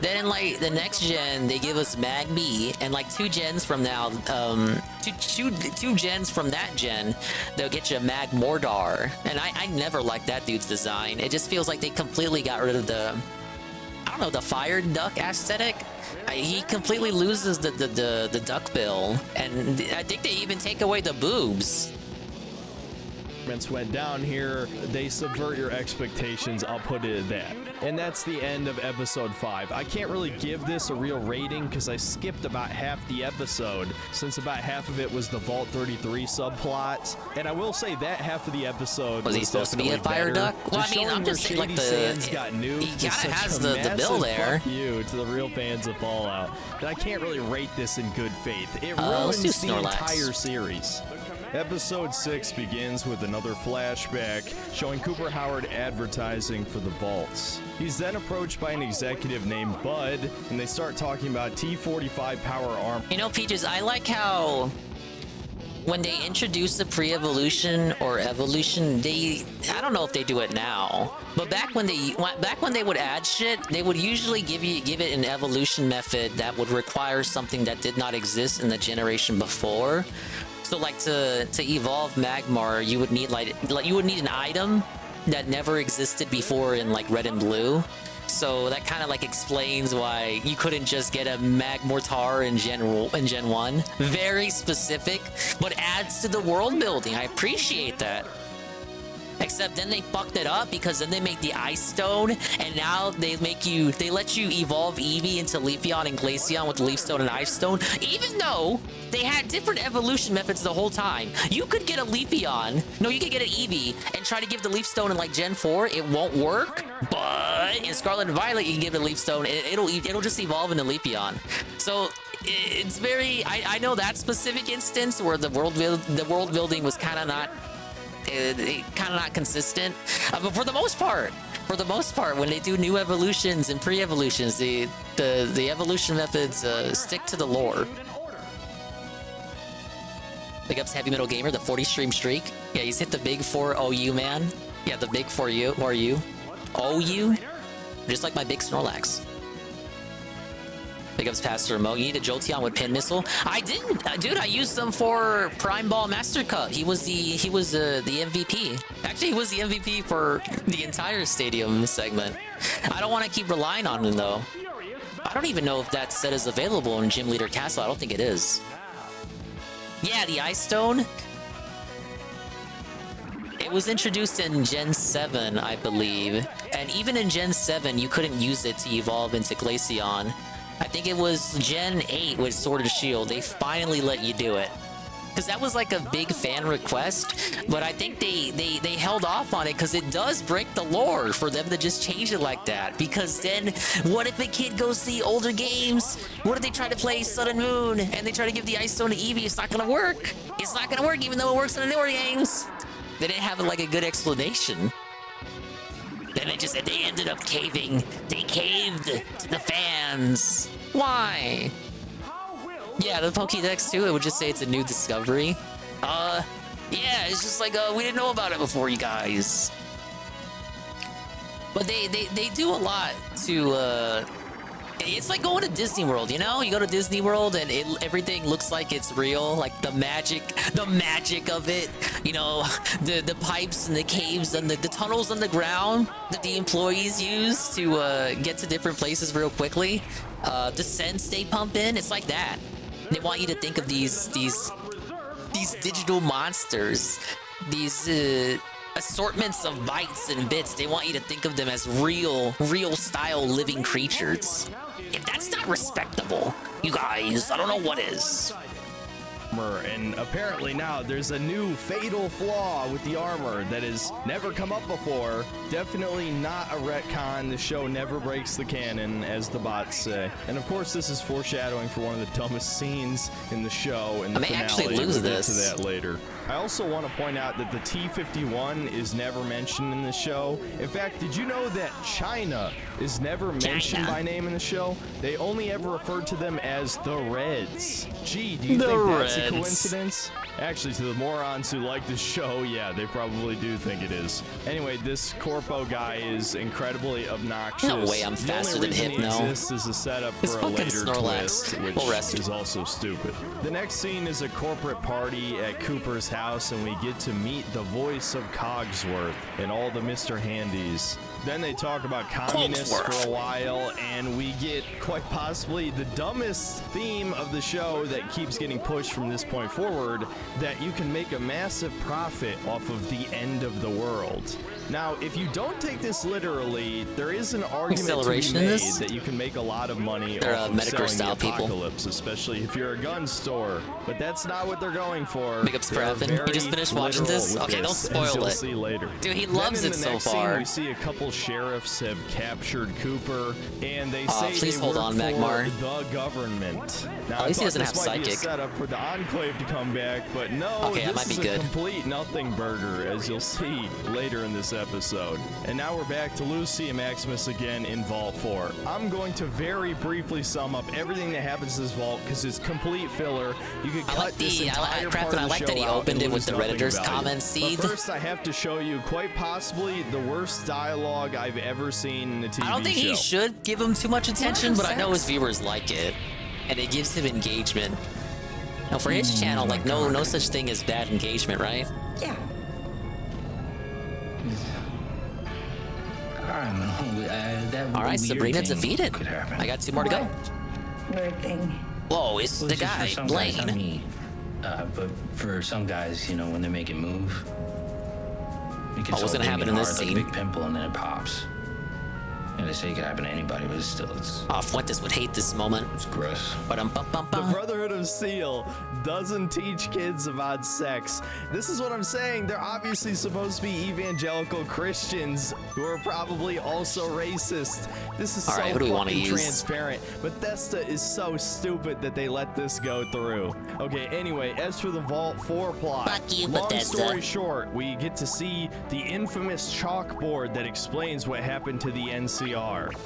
Then in like the next gen, they give us Mag-Me, and like 2 gens from now, two gens from that gen, they'll get you Mag Mordar. And I never liked that dude's design. It just feels like they completely got rid of the... don't know, the fire duck aesthetic. He completely loses the duck bill, and I think they even take away the boobs. Went down here, they subvert your expectations, I'll put it at that. And that's the end of episode 5. I can't really give this a real rating because I skipped about half the episode, since about half of it was the Vault 33 subplot. And I will say that half of the episode was he supposed to be a fire duck? Well, I mean, I'm just saying, like, Shady Sands got nuked. He kind of has the bill there. Fuck you to the real fans of Fallout. And I can't really rate this in good faith. It ruins let's do the Snorlax. entire series. Episode 6 begins with another flashback showing Cooper Howard advertising for the vaults. He's then approached by an executive named Bud, and they start talking about T-45 power armor. You know, Peaches, I like how when they introduce the pre-evolution or evolution, I don't know if they do it now, but back when they would add shit, they would usually give it an evolution method that would require something that did not exist in the generation before. So like to evolve Magmar, you would need an item that never existed before in like Red and Blue. So that kind of like explains why you couldn't just get a Magmortar in Gen 1. Very specific, but adds to the world building. I appreciate that. Except then they fucked it up because then they make the Ice Stone, and now they let you evolve Eevee into Leafeon and Glaceon with the Leaf Stone and Ice Stone, even though they had different evolution methods the whole time. You could get a Leafeon, you could get an Eevee and try to give the Leaf Stone in like Gen 4, it won't work, but in Scarlet and Violet you can give it a Leaf Stone, it'll just evolve into Leafeon. So it's very, I know that specific instance where the world building was kind of not consistent, but for the most part, when they do new evolutions and pre-evolutions, the evolution methods stick to the lore. Big ups Heavy Metal Gamer, the 40 stream streak. Yeah, he's hit the big 4 OU, man. Yeah, the big 4 U. Who are you? OU? Just like my big Snorlax. Big ups Pastor Mo. You need a Jolteon with Pin Missile? I didn't, dude. I used them for Prime Ball Master Cup. He was the MVP. Actually, he was the MVP for the entire Stadium segment. I don't want to keep relying on him though. I don't even know if that set is available in Gym Leader Castle. I don't think it is. Yeah, the Ice Stone. It was introduced in Gen 7, I believe. And even in Gen 7, you couldn't use it to evolve into Glaceon. I think it was Gen 8 with Sword and Shield. They finally let you do it. Because that was like a big fan request, but I think they held off on it because it does break the lore for them to just change it like that. Because then, what if a kid goes to the older games? What if they try to play Sun and Moon and they try to give the Ice Stone to Eevee? It's not gonna work. It's not gonna work even though it works in the newer games. They didn't have like a good explanation. Then they ended up caving. They caved to the fans. Why? Yeah, the Pokédex too, it would just say it's a new discovery. Yeah, it's just like, we didn't know about it before, you guys. But they do a lot to, it's like going to Disney World, you know? You go to Disney World and everything looks like it's real, like the magic of it, you know, the pipes and the caves and the tunnels underground that the employees use to get to different places real quickly. The scents they pump in, it's like that. They want you to think of these digital monsters, these assortments of bytes and bits. They want you to think of them as real style living creatures. If that's not respectable, you guys, I don't know what is. And apparently now there's a new fatal flaw with the armor that has never come up before. Definitely not a retcon. The show never breaks the canon, as the bots say. And of course, this is foreshadowing for one of the dumbest scenes in the show. And the finale. Actually lose we'll this. Get to that later. I also want to point out that the T-51 is never mentioned in the show. In fact, did you know that China is never mentioned by name in the show? They only ever referred to them as the Reds. Gee, do you think that's coincidence? Actually, to the morons who like the show, yeah, they probably do think it is. Anyway, this Corpo guy is incredibly obnoxious. No way I'm faster than Hypno. The only reason he exists is a setup for a later twist, which is also stupid. The next scene is a corporate party at Cooper's house, and we get to meet the voice of Cogsworth and all the Mr. Handies. Then they talk about communists for a while, and we get quite possibly the dumbest theme of the show that keeps getting pushed from this point forward, that you can make a massive profit off of the end of the world. Now, if you don't take this literally, there is an argument to be made that you can make a lot of money off of selling the apocalypse, especially if you're a gun store. But that's not what they're going for. Big ups, Previn. You just finished watching this? Okay, don't spoil it. See later. Dude, he loves it so far. We see a couple sheriffs have captured Cooper, and they say please they hold work on, for Magmar. the government. Now, At least he doesn't this have might psychic. be a setup for the Enclave to come back, but no, Okay, that this might be is good. a complete nothing burger, as you'll see later in this episode. And now we're back to Lucy and Maximus again in Vault 4. I'm going to very briefly sum up everything that happens in this vault because it's complete filler. You could cut this entire part of the I like show that he out opened and it with lose the nothing Redditor's of value. comment seed. But first, I have to show you quite possibly the worst dialogue I've ever seen in a TV show. I don't think he should give him too much attention, but I know his viewers like it, and it gives him engagement. Now, for his channel, like no such thing as bad engagement, right? Yeah. I don't know. That All right, weird Sabrina thing defeated. could happen. I got 2 more to go. Weird thing. Whoa, it's Well, the just guy, for some guys, Blaine. not me. But for some guys, you know, when they make it move, it can What's gonna happen in this like scene? a big pimple and then it pops. And they say it could happen to anybody, but it's Fuentes would hate this moment. It's gross. The Brotherhood of Steel doesn't teach kids about sex. This is what I'm saying. They're obviously supposed to be evangelical Christians who are probably also racist. This is All right, so who do we wanna fucking use? transparent. Bethesda is so stupid that they let this go through. Okay, anyway, as for the Vault 4 plot, Fuck you, long Bethesda. story short, we get to see the infamous chalkboard that explains what happened to the NCR.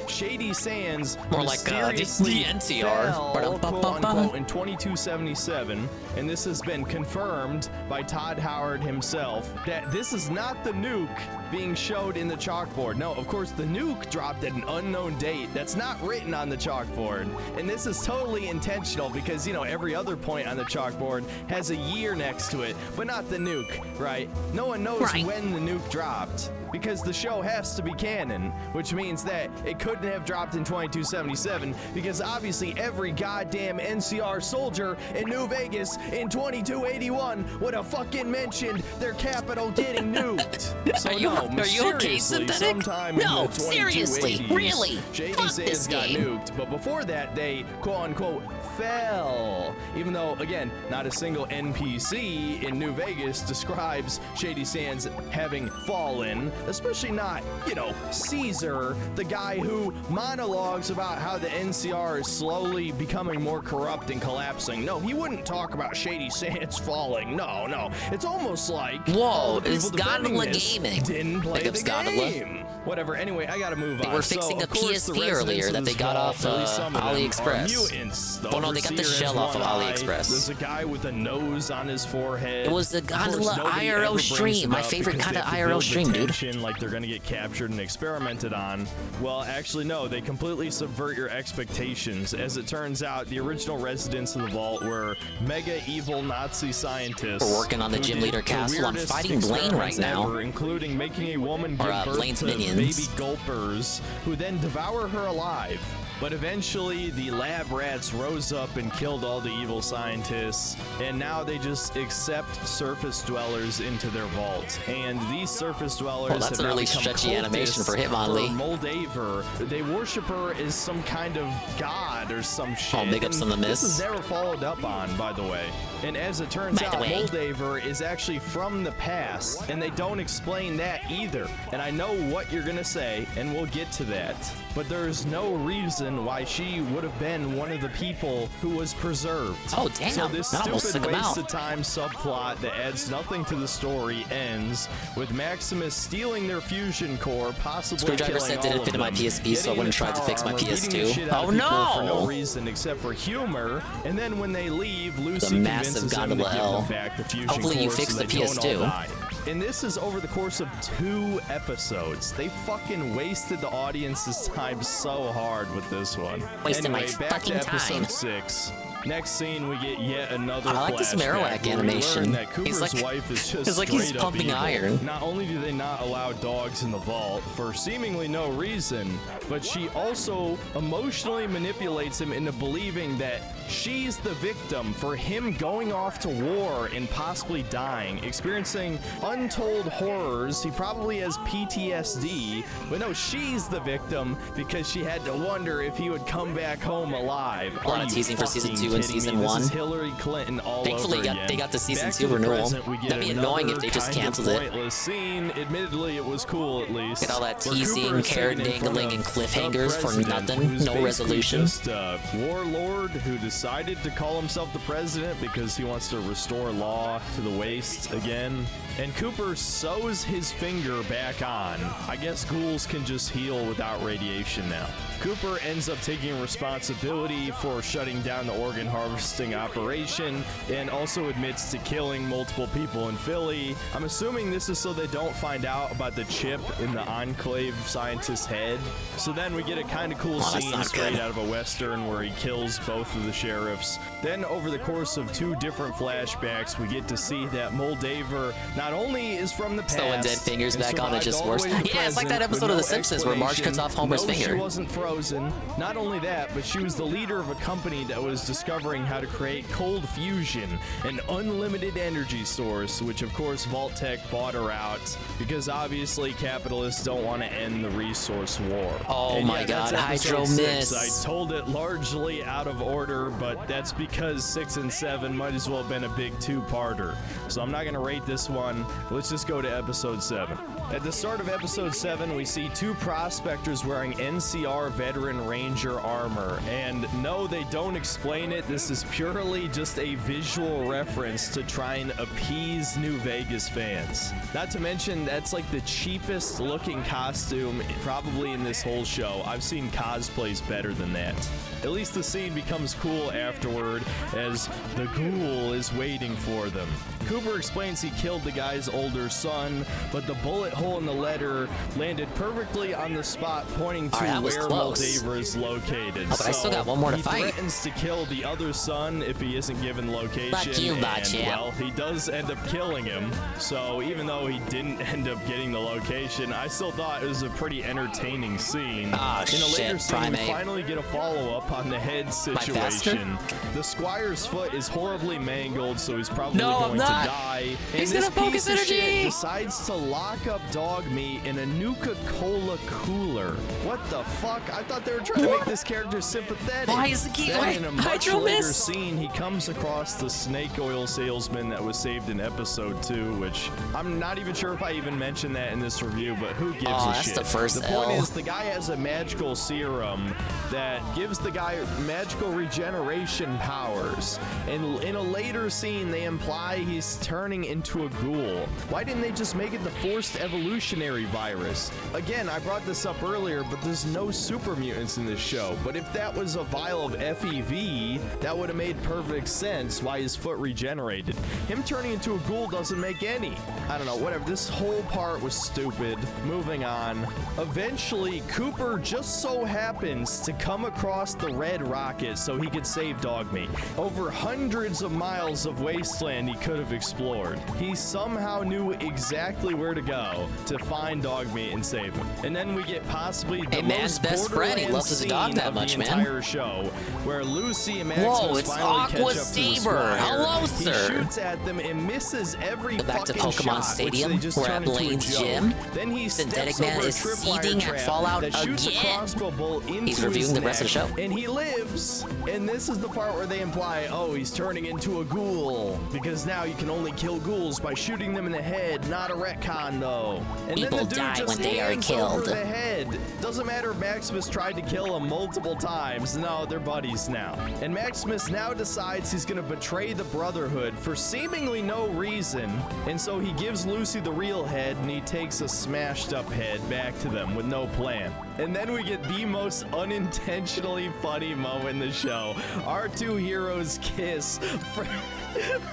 Shady Sands More like, mysteriously the NCR. fell, Ba-dum-bum-bum-bum. quote-unquote, in 2277, and this has been confirmed by Todd Howard himself, that this is not the nuke being showed in the chalkboard. No, of course, the nuke dropped at an unknown date. That's not written on the chalkboard. And this is totally intentional because, you know, every other point on the chalkboard has a year next to it, but not the nuke, right? No one knows when the nuke dropped because the show has to be canon, which means that it couldn't have dropped in 2277 because obviously every goddamn NCR soldier in New Vegas in 2281 would have fucking mentioned their capital getting nuked. So Are you okay, mysteriously, Synthetic? sometime in No, the seriously, 2280s, really? Shady Fuck Sands this got game. nuked, but before that they quote-unquote fell. Even though, again, not a single NPC in New Vegas describes Shady Sands having fallen, especially not, you know, Caesar, the guy who monologues about how the NCR is slowly becoming more corrupt and collapsing. No, he wouldn't talk about Shady Sands falling. No, no. It's almost like all the it's people defending Gondola this Gaming. didn't play Big ups, the Gondola. game. Whatever. Anyway, I gotta move on. They were fixing so, a of course, the PSP earlier residents that of they this got vault, off at least some of them, AliExpress. are mutants. The Oh, no, they got the overseer shell has off of one eye. AliExpress. There's a guy with a nose on his forehead. It was the Of course, Gondola nobody IRL ever brings stream, it my up favorite because kind they of have to IRL build the stream, dude. tension like they're gonna get captured and experimented on. Well, actually, no. They completely subvert your expectations. As it turns out, the original residents of the vault were mega evil Nazi scientists. We're working on the who Gym did Leader the Castle. I'm weirdest fighting Blaine right experiments now. ever, including making a woman give birth Blaine's to minions. baby gulpers, who then devour her alive. But eventually, the lab rats rose up and killed all the evil scientists, and now they just accept surface dwellers into their vault. And these surface dwellers Well, that's have a now really become stretchy animation for cultists Hitmonlee. Moldaver. They worship her as some kind of god or some shit. big ups on the And miss. This is never followed up on, by the way. And as it turns By the out, way. Moldaver is actually from the past, and they don't explain that either. And I know what you're gonna say, and we'll get to that. but there's no reason why she would have been one of the people who was preserved. Oh, damn. So this That almost stupid took him waste out. of time subplot that adds nothing to the story ends with Maximus stealing their fusion core, possibly Screwdriver killing set all didn't of fit in my them, PSP, so I getting wouldn't into try to power fix my armor, beating the PS2. shit out Oh of people for no! no reason except for humor, and then when they leave, Lucy The massive convinces him to gondola give L. them back the fusion Hopefully you core fix so the they don't all PS2. die. And this is over the course of 2 episodes. They fucking wasted the audience's time so hard with this one. Wasted my anyway, back fucking to episode time. 6. Next scene, we get yet another I like this flashback Marowak where we animation. learn that He's Cooper's like- wife is just it's like he's straight up pumping evil. iron. Not only do they not allow dogs in the vault for seemingly no reason, but she also emotionally manipulates him into believing that she's the victim for him going off to war and possibly dying, experiencing untold horrors. He probably has PTSD, but no, she's the victim because she had to wonder if he would come back home alive. A lot Are of you teasing for season fucking 2 and kidding season me? This 1. is Hillary Clinton all Thankfully, over again. they got the season Back 2 to the renewal. present, we get That'd be annoying if another they just kind of canceled it. pointless scene. Admittedly, it was cool at least. Get all that where teasing, Cooper is carrot taken in front dangling, of and the cliffhangers for president, nothing, who's no basically resolution. Just a warlord who decided to call himself the president because he wants to restore law to the waste again. And Cooper sews his finger back on. I guess ghouls can just heal without radiation now. Cooper ends up taking responsibility for shutting down the organ harvesting operation and also admits to killing multiple people in Philly. I'm assuming this is so they don't find out about the chip in the Enclave scientist's head. So then we get a kind of cool that's scene not straight good. out of a Western where he kills both of the sheriffs. Then over the course of 2 different flashbacks, we get to see that Moldaver not only is from the past, Throwing dead fingers and back on it, survived just all the worse. way to the Yeah, it's like that present with episode of no The Simpsons where Marge cuts off Homer's explanation. finger. She wasn't frozen. Not only that, but she was the leader of a company that was discovering how to create cold fusion, an unlimited energy source, which of course Vault-Tec bought her out because obviously capitalists don't want to end the resource war. Oh And my yeah, god, that's episode Hydro 6. Miss. I told it largely out of order, but that's because 6 and 7 might as well have been a big 2-parter. So I'm not going to rate this one. Let's just go to episode 7. At the start of episode 7, we see 2 prospectors wearing NCR veteran ranger armor. And no, they don't explain it. This is purely just a visual reference to try and appease New Vegas fans. Not to mention, that's like the cheapest looking costume probably in this whole show. I've seen cosplays better than that. At least the scene becomes cool afterward as the ghoul is waiting for them. Cooper explains he killed the guy's older son, but the bullet hole in the letter landed perfectly on the spot pointing to Alright, that was where close. Moldaver is located. Oh, but I still got one more to he fight. threatens to kill the other son if he isn't given location. Fuck you, and, Bochamp. well, he does end up killing him. So even though he didn't end up getting the location, I still thought it was a pretty entertaining scene. Ah, In a later shit, scene, we Primate. finally get a follow-up on the head faster? situation. The Squire's foot is horribly mangled, so he's probably No, I'm going not. to die. He's and gonna this focus piece of shit energy. decides to lock up dog meat in a Nuka-Cola cooler. What the fuck? I thought they were trying to make this character sympathetic. Why is he Then in a much Hydro later Miss? scene, he comes across the snake oil salesman that was saved in episode 2, which I'm not even sure if I even mentioned that in this review, but who gives Oh, a that's shit? the first The point L. is, the guy has a magical serum that gives the guy magical regeneration powers. And in a later scene, they imply he's turning into a ghoul. Why didn't they just make it the forced evolutionary virus? Again, I brought this up earlier, but there's no super mutants in this show. But if that was a vial of FEV, that would have made perfect sense why his foot regenerated. Him turning into a ghoul doesn't make any. I don't know, whatever. This whole part was stupid. Moving on. Eventually, Cooper just so happens to come across the red rocket so he could save Dogmeat. Over hundreds of miles of wasteland he could have explored. He somehow knew exactly where to go to find Dogmeat and save him. And then we get possibly the A man's most best friend. He Borderlands loves his dog scene that of much, the man. entire show, where Lucy and Whoa, Maximus it's finally Aqua catch up to the Saber. Squire. Hello, He sir. shoots at them and misses every Go back to fucking Pokemon shot, Stadium. which they just We're turn at into a Blaine's joke. gym. Then he Synthetic steps Man over a is tripwire seething at trap Fallout that shoots again. a crossbow bolt into He's reviewing his the rest of the neck, show. and he lives. And this is the part where they imply, oh, he's turning into a ghoul because now you can only kill ghouls by shooting them in the head, not a retcon though. And People then the dude die just when they are hands killed. over the head. Doesn't matter if Maximus tried to kill him multiple times. No, they're buddies now. And Maximus now decides he's gonna betray the Brotherhood for seemingly no reason. And so he gives Lucy the real head and he takes a smashed up head back to them with no plan. And then we get the most unintentionally funny moment in the show. Our two heroes kiss.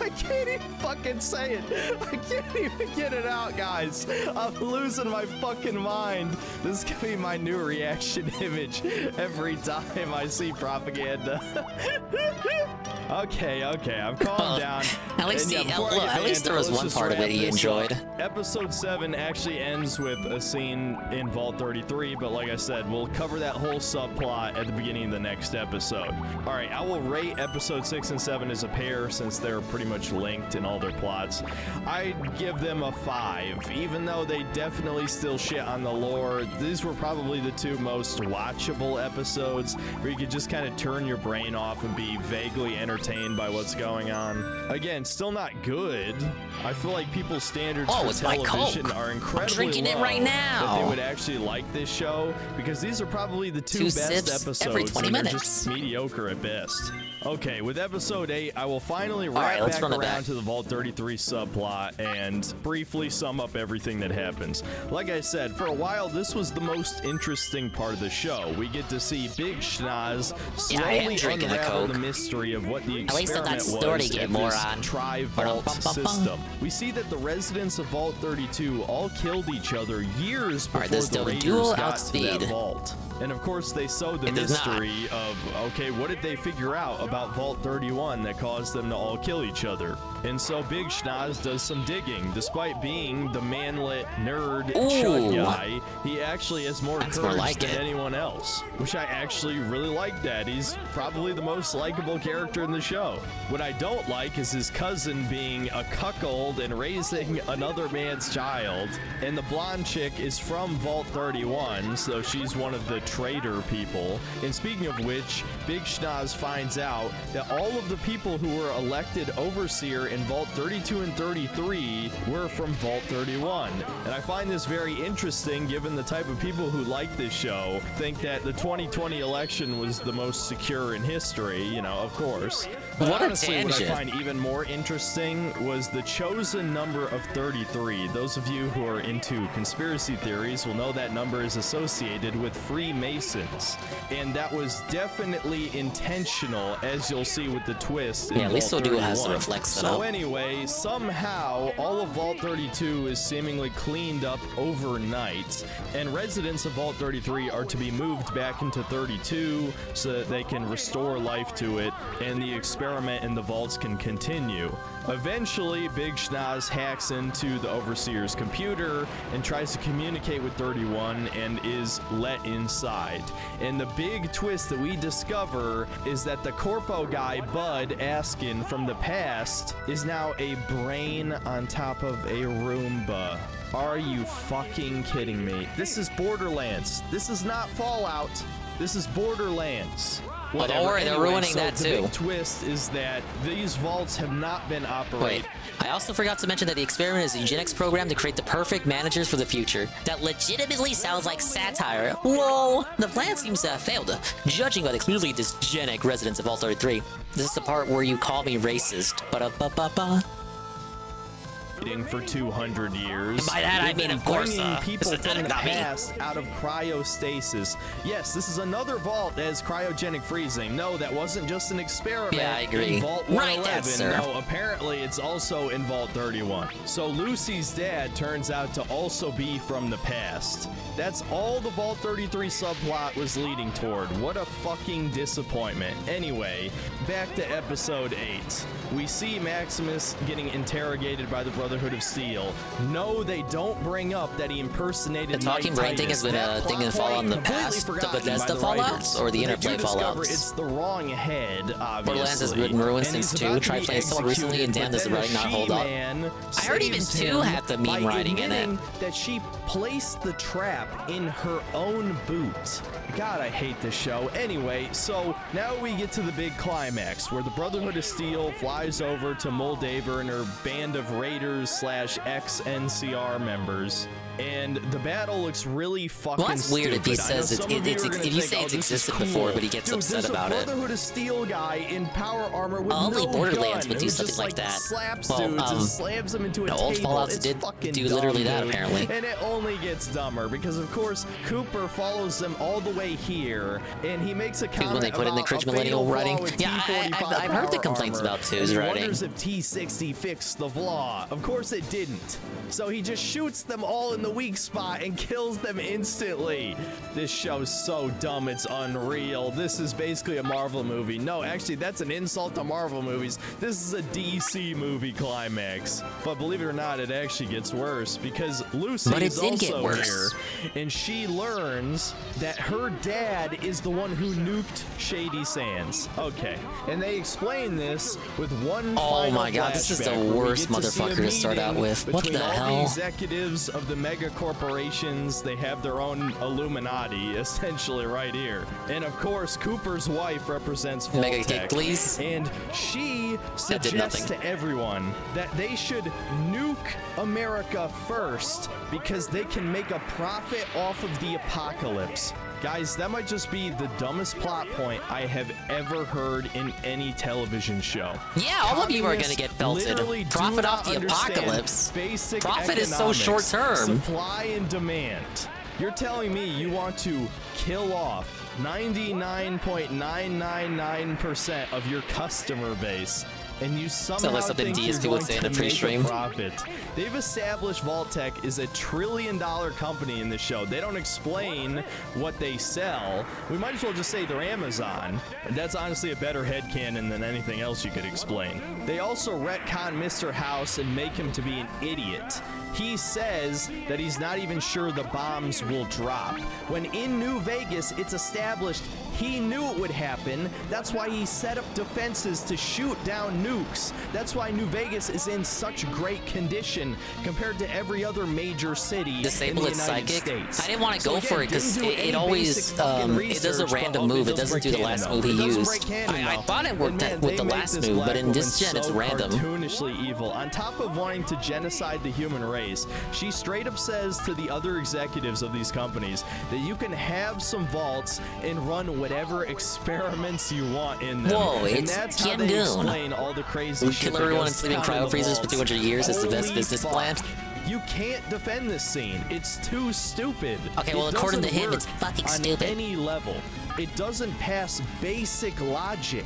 I can't even fucking say it. I can't even get it out, guys. I'm losing my fucking mind. This is gonna be my new reaction image every time I see propaganda. Okay, I've calmed down. At least, at least there was one part of it he enjoyed. Episode 7 actually ends with a scene in Vault 33, but like I said, we'll cover that whole subplot at the beginning of the next episode. All right, I will rate episode 6 and 7 as a pair since they're pretty much linked in all their plots. I'd give them a 5, even though they definitely still shit on the lore. These were probably the two most watchable episodes where you could just kind of turn your brain off and be vaguely entertained by what's going on. Again, still not good. I feel like people's standards for television are incredibly drinking it low right now. that they would actually like this show, because these are probably the two best episodes every 20 and they're minutes. just mediocre at best. Okay, with episode 8, I will finally wrap back around to the Vault 33 subplot and briefly sum up everything that happens. Like I said, for a while, this was the most interesting part of the show. We get to see Big Schnoz slowly unravel the mystery of what the experiment was at this tri-vault system. We see that the residents of Vault 32 all killed each other years before the Raiders got to that vault. And of course, they sowed the mystery of, okay, what did they figure out about Vault 31 that caused them to all kill each other? And so Big Schnoz does some digging. Despite being the manlet nerd chud guy, he actually has more courage than anyone else, which I actually really like that. He's probably the most likable character in the show. What I don't like is his cousin being a cuckold and raising another man's child. And the blonde chick is from Vault 31, so she's one of the traitor people. And speaking of which, Big Schnoz finds out that all of the people who were elected overseer in Vault 32 and 33 were from Vault 31. And I find this very interesting given the type of people who like this show think that the 2020 election was the most secure in history, you know, of course. But What a honestly, what I tangent. find even more interesting was the chosen number of 33. Those of you who are into conspiracy theories will know that number is associated with Freemasons. And that was definitely intentional, as you'll see with the twist in Yeah, at least Vault Odoo has the 31. reflex So setup. anyway, somehow all of Vault 32 is seemingly cleaned up overnight, and residents of Vault 33 are to be moved back into 32 so that they can restore life to it, and the experiment in the vaults can continue. Eventually, Big Schnoz hacks into the Overseer's computer and tries to communicate with 31 and is let inside. And the big twist that we discover is that the Corpo guy, Bud Askin from the past, is now a brain on top of a Roomba. Are you fucking kidding me? This is Borderlands. This is not Fallout. This is Borderlands. Well, don't worry, they're ruining that The too. big twist is that these vaults have not been operated. Wait, I also forgot to mention that the experiment is a eugenics program to create the perfect managers for the future. That legitimately sounds like satire. Whoa! The plan seems to have failed, judging by the clearly dysgenic residents of Vault 33. This is the part where you call me racist. Ba-da-ba-ba-ba. For 200 years. By that, I They've mean, been of course, bringing people this is from the not me. past out of cryostasis. Yes, this is another vault that has cryogenic freezing. No, that wasn't just an experiment. Yeah, I agree. In Vault Right, 111. Dad, sir. No, apparently it's also in Vault 31. So Lucy's dad turns out to also be from the past. That's all the Vault 33 subplot was leading toward. What a fucking disappointment. Anyway, back to episode 8. We see Maximus getting interrogated by the Brotherhood Brotherhood of Steel. No, they don't bring up that he impersonated The talking brain thing has been a thing in Fallout in the past. The Bethesda Fallouts or the Interplay Fallouts? It's the wrong head, obviously. Borderlands has been ruined since 2. Tried playing so recently, and damn, does the writing not hold up. I heard even 2 had the meme writing in it. That she placed the trap in her own boot. God, I hate this show. Anyway, so now we get to the big climax where the Brotherhood of Steel flies over to Moldaver and her band of raiders / ex-NCR members. And the battle looks really fucking Well, that's weird if he says if you say it's existed before, but he gets upset about it. Brotherhood of Steel guy in power armor with Only no Borderlands gun would do who something just, like that. Slaps Well, dudes and slams them into a the old table. Fallouts It's did fucking do literally dumb, that, dude. apparently. And it only gets dumber because, of course, Cooper follows them all the way here, and he makes a comment when they put in the about Cringe a Millennial fatal writing. flaw with Yeah, T45 I've heard the power complaints armor, about 2's and he writing. wonders if T60 fixed the flaw. Of course it didn't. So he just shoots them all in the weak spot and kills them instantly. This show's so dumb, it's unreal. This is basically a Marvel movie. No, actually, that's an insult to Marvel movies. This is a DC movie climax. But believe it or not, it actually gets worse because Lucy is also here, and she learns that her dad is the one who nuked Shady Sands. Okay, and they explain this with one Oh final my god, this is the flashback where we worst get to see a motherfucker to start out meeting with. What between the all hell? the executives of the mega corporations. They have their own Illuminati, essentially, right here. And of course, Cooper's wife represents Mega Vault-Tec, Please. and she That did suggests nothing. to everyone that they should nuke America first because they can make a profit off of the apocalypse. Guys, that might just be the dumbest plot point I have ever heard in any television show. Yeah, all of you are gonna get belted. Literally do Profit off not the understand apocalypse. Basic Profit is so economics, short-term. Supply and demand. You're telling me you want to kill off 99.999% of your customer base, and you somehow like something think you're DSP would going say in to a make pre-stream. profit. They've established Vault-Tec is a $1 trillion company in the show. They don't explain what they sell. We might as well just say they're Amazon. And that's honestly a better headcanon than anything else you could explain. They also retcon Mr. House and make him to be an idiot. He says that he's not even sure the bombs will drop. When in New Vegas, it's established he knew it would happen. That's why he set up defenses to shoot down nukes. That's why New Vegas is in such great condition compared to every other major city Disable in the its United psychic. States. I didn't want to So go again, for it because didn't do it any always basic fucking it does a research, random but move. It does doesn't break do the canon, last though. move he It doesn't used. break canon, I though. thought it worked And man, with they the make last this move, but black in woman this gen it's so random. cartoonishly evil. On top of wanting to genocide the human race, she straight up says to the other executives of these companies that you can have some vaults and run whatever experiments you want in them. Whoa, and it's that's how they Tiangun. explain all the crazy shit Kill that everyone in goes sleeping down in cryo the freezers for vaults. 200 years is the best Holy business fuck. plan. You can't defend this scene. It's too stupid. Okay, well, It according to doesn't him, work it's fucking on stupid. any level. It doesn't pass basic logic.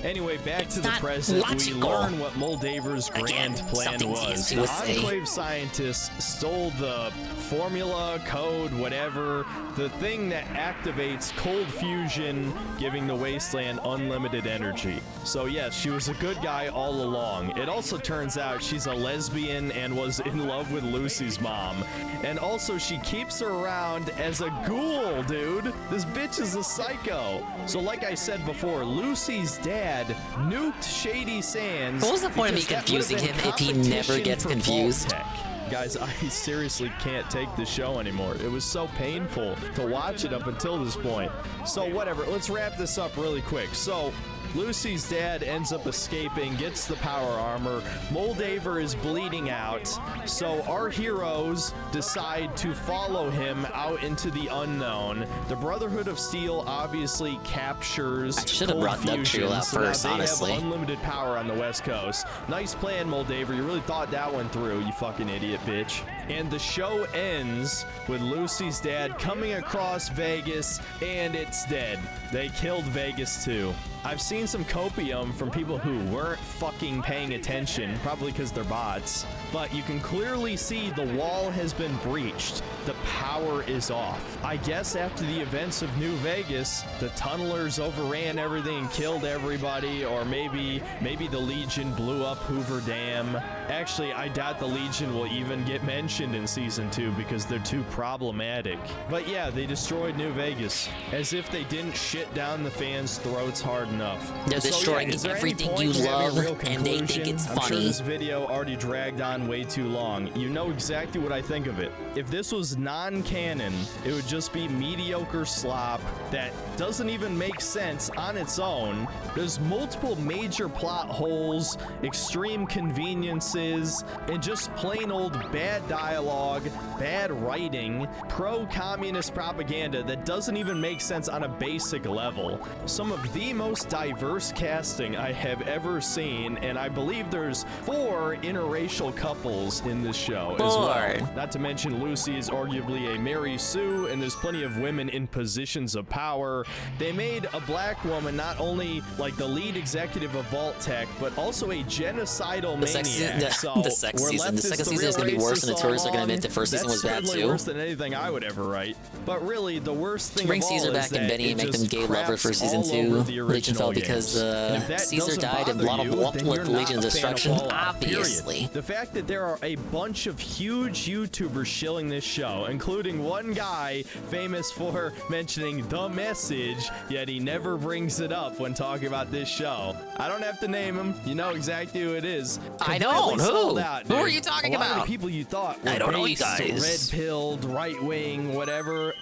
Anyway, back It's to the not present. logical. We learn what Moldaver's grand plan something was. TSP The would say. Enclave scientists stole the formula, code, whatever, the thing that activates cold fusion, giving the wasteland unlimited energy. So yes, she was a good guy all along. It also turns out she's a lesbian and was in love with Lucy's mom. And also she keeps her around as a ghoul, dude. This bitch is a psycho. So like I said before, Lucy's dad nuked Shady Sands. What was the point of me because that would've confusing been him if he never competition gets for confused? Vault-Tec. Guys, I seriously can't take the show anymore. It was so painful to watch it up until this point. So whatever, let's wrap this up really quick. So Lucy's dad ends up escaping, gets the power armor. Moldaver is bleeding out. So our heroes decide to follow him out into the unknown. The Brotherhood of Steel obviously captures I should have Cold brought Doug Fusion, Trill out so now first, they honestly. have unlimited power on the West Coast. Nice plan, Moldaver. You really thought that one through, you fucking idiot bitch. And the show ends with Lucy's dad coming across Vegas, and it's dead. They killed Vegas too. I've seen some copium from people who weren't fucking paying attention, probably because they're bots. but you can clearly see the wall has been breached. The power is off. I guess after the events of New Vegas, the tunnelers overran everything and killed everybody, or maybe the Legion blew up Hoover Dam. Actually, I doubt the Legion will even get mentioned in Season 2 because they're too problematic. But yeah, they destroyed New Vegas, as if they didn't shit down the fans' throats hard enough. They're destroying everything you love, and they think it's funny. I'm sure this video already dragged on way too long. You know exactly what I think of it. If this was non-canon, it would just be mediocre slop that doesn't even make sense on its own. There's multiple major plot holes, extreme conveniences, and just plain old bad dialogue, bad writing, pro-communist propaganda that doesn't even make sense on a basic level. Some of the most diverse casting I have ever seen, and I believe there's 4 interracial couples in this show as well. Not to mention Lucy is arguably a Mary Sue, and there's plenty of women in positions of power. They made a black woman not only like the lead executive of Vault Tech, but also a genocidal maniac. The second season is going to be worse, and the tourists are going to admit the first season was bad too. Worse than anything I would ever write. But really, the worst thing bring of all Caesar back is and that Benny it and make them just gay lover for craps season all over 2. the Legion fell original because games. And if that Caesar doesn't died in bother you, then you're Legion not of a Destruction. fan of Fallout, period. Obviously. The fact that there are a bunch of huge YouTubers shilling this show, including one guy famous for mentioning the message, yet he never brings it up when talking about this show. I don't have to name him. You know exactly who it is. I don't. Who? Who are you talking about? A lot about? of the people you thought were I don't know you red guys. pilled, right wing, whatever.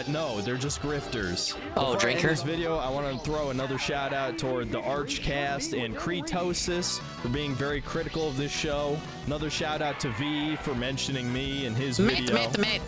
No, they're just grifters. Oh, Before I end drinker. this video, I want to throw another shout out toward the Archcast and Kretosis for being very critical of this show. Another shout out to V for mentioning me in his video.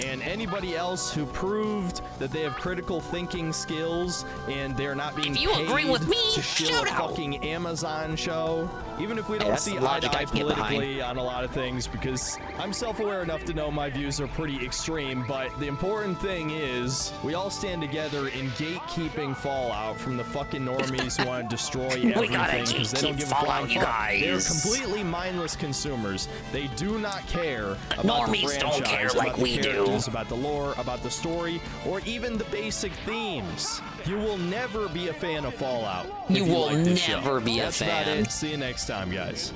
And anybody else who proved that they have critical thinking skills and they're not being If you agree with me, to shill shout a out. fucking Amazon show. Even if we Hey, don't that's see a eye lot to the guy eye can get behind. politically on a lot of things, because I'm self-aware enough to know my views are pretty extreme, but the important thing is we all stand together in gatekeeping Fallout from the fucking normies who want to destroy everything because they don't give a flying fuck. They're completely mindless consumers. They do not care about Normies the don't care franchise, like about the we do. characters, about the lore, about the story, or even the basic themes. You will never be a fan of Fallout. You if will like this show. never be a That's about fan. it. See you next time, guys.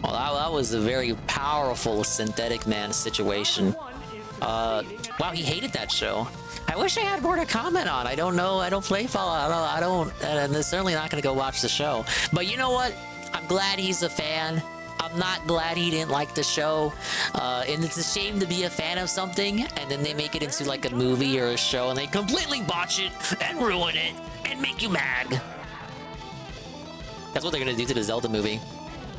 Well, that was a very powerful synthetic man situation. Wow, he hated that show. I wish I had more to comment on. I don't know. I don't play Fallout. I don't, and I'm certainly not going to go watch the show. But you know what? I'm glad he's a fan. I'm not glad he didn't like the show. And it's a shame to be a fan of something and then they make it into like a movie or a show and they completely botch it and ruin it and make you mad. That's what they're gonna do to the Zelda movie.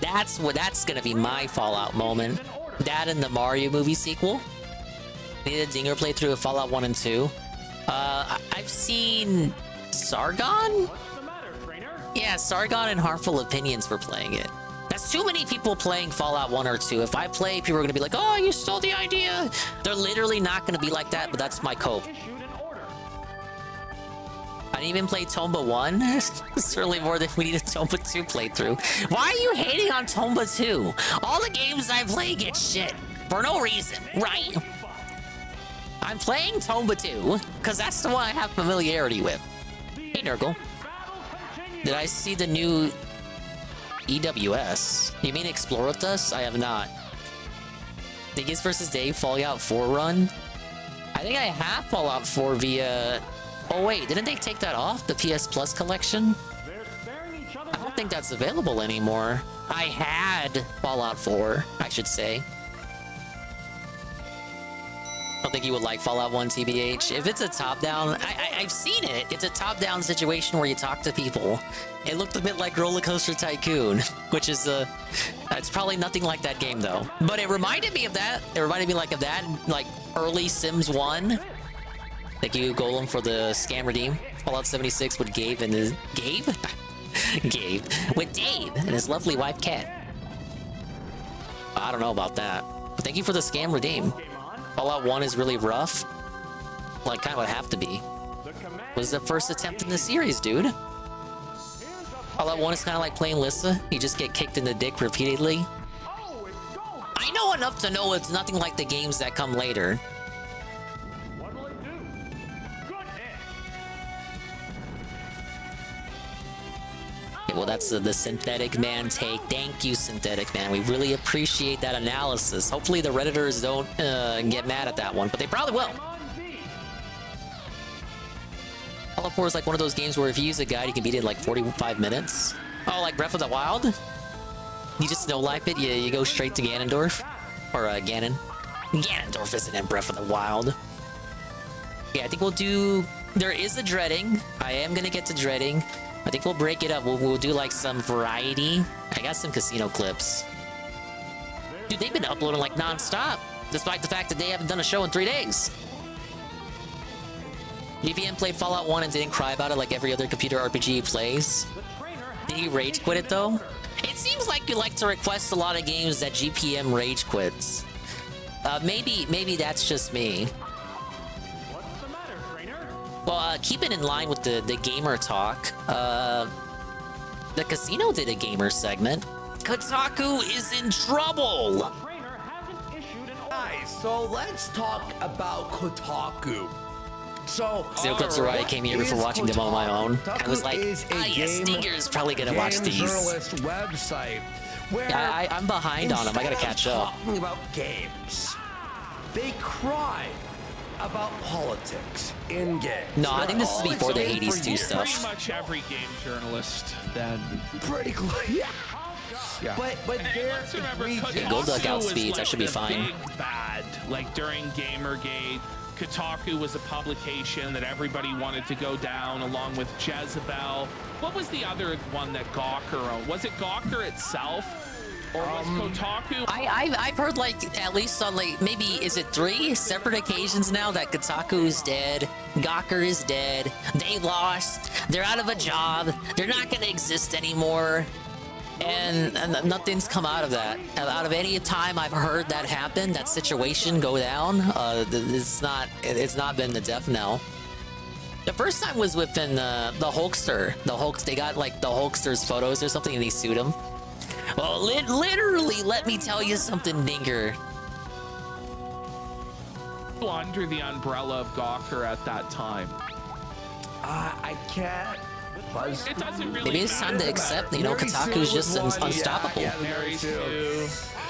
That's gonna be my Fallout moment. That and the Mario movie sequel. Need a dinger playthrough of Fallout 1 and 2. I've seen Sargon? Yeah, Sargon and Harmful Opinions were playing it. That's too many people playing Fallout 1 or 2. If I play, people are gonna be like, oh, you stole the idea. They're literally not gonna be like that, but that's my cope. I didn't even play Tomba 1. Certainly more than we need a Tomba 2 playthrough. Why are you hating on Tomba 2? All the games I play get shit. For no reason, right? I'm playing Tomba 2, because that's the one I have familiarity with. Hey, Nurgle. Did I see the new EWS? You mean Explore With Us? I have not. Diggies vs. Dave Fallout 4 run? I think I have Fallout 4 via... Oh wait, didn't they take that off? The PS Plus collection? I don't think that's available anymore. I had Fallout 4, I should say. I don't think you would like Fallout 1 TBH. If it's a top-down, I've seen it. It's a top-down situation where you talk to people. It looked a bit like Roller Coaster Tycoon, which is it's probably nothing like that game though. But it reminded me of that. It reminded me like of that, like early Sims 1. Thank you, Golem, for the scam redeem. Fallout 76 with Gabe and his Gabe with Dave and his lovely wife Kat. I don't know about that. But thank you for the scam redeem. Fallout 1 is really rough. Like, kind of would have to be. Was the first attempt in the series, dude. Fallout 1 is kind of like playing Lissa. You just get kicked in the dick repeatedly. I know enough to know it's nothing like the games that come later. What will it do? Good hit. Okay, well, that's the Synthetic Man take. Thank you, Synthetic Man. We really appreciate that analysis. Hopefully the Redditors don't get mad at that one, but they probably will. Fallout 4 is like one of those games where if you use a guide, you can beat it in like 45 minutes. Oh, like Breath of the Wild? You just no life it, you go straight to Ganondorf. Or Ganon. Ganondorf isn't in Breath of the Wild. Yeah, I think we'll do... There is a dreading. I am gonna get to dreading. I think we'll break it up. We'll do like some variety. I got some casino clips. Dude, they've been uploading like non-stop, despite the fact that they haven't done a show in 3 days. DVM played Fallout 1 and didn't cry about it like every other computer RPG he plays. Did he rage quit it though? It seems like you like to request a lot of games that GPM rage quits. Maybe that's just me. Well, keep it in line with the gamer talk. The casino did a gamer segment. Kotaku is in trouble! Guys, so let's talk about Kotaku. So, Zero Clips are why I came here before watching them on my own. I was like, yeah, Stinger's probably gonna watch these. Journalist website where yeah, I'm behind on them. I gotta catch up. Talking about games, they cry about politics in games. No, I think this is before the 80s too stuff. Pretty much every game journalist then. Pretty close. Yeah. Yeah. But let's remember, go duck out speeds. I should be fine. Big bad, like during Gamergate. Kotaku was a publication that everybody wanted to go down, along with Jezebel. What was the other one that Gawker owned? Was it Gawker itself, or was Kotaku? I've heard like at least on like maybe is it 3 separate occasions now that Kotaku is dead, Gawker is dead, they lost, they're out of a job, they're not gonna exist anymore. And nothing's come out of that. Out of any time I've heard that happen, that situation go down, it's not been the death knell. The first time was within the Hulkster. They got like the Hulkster's photos or something, and they sued him. Well, literally, let me tell you something, Dinger. Under the umbrella of Gawker at that time. I can't. It doesn't really Maybe it's time to accept, you know, Kotaku's just unstoppable. Yeah,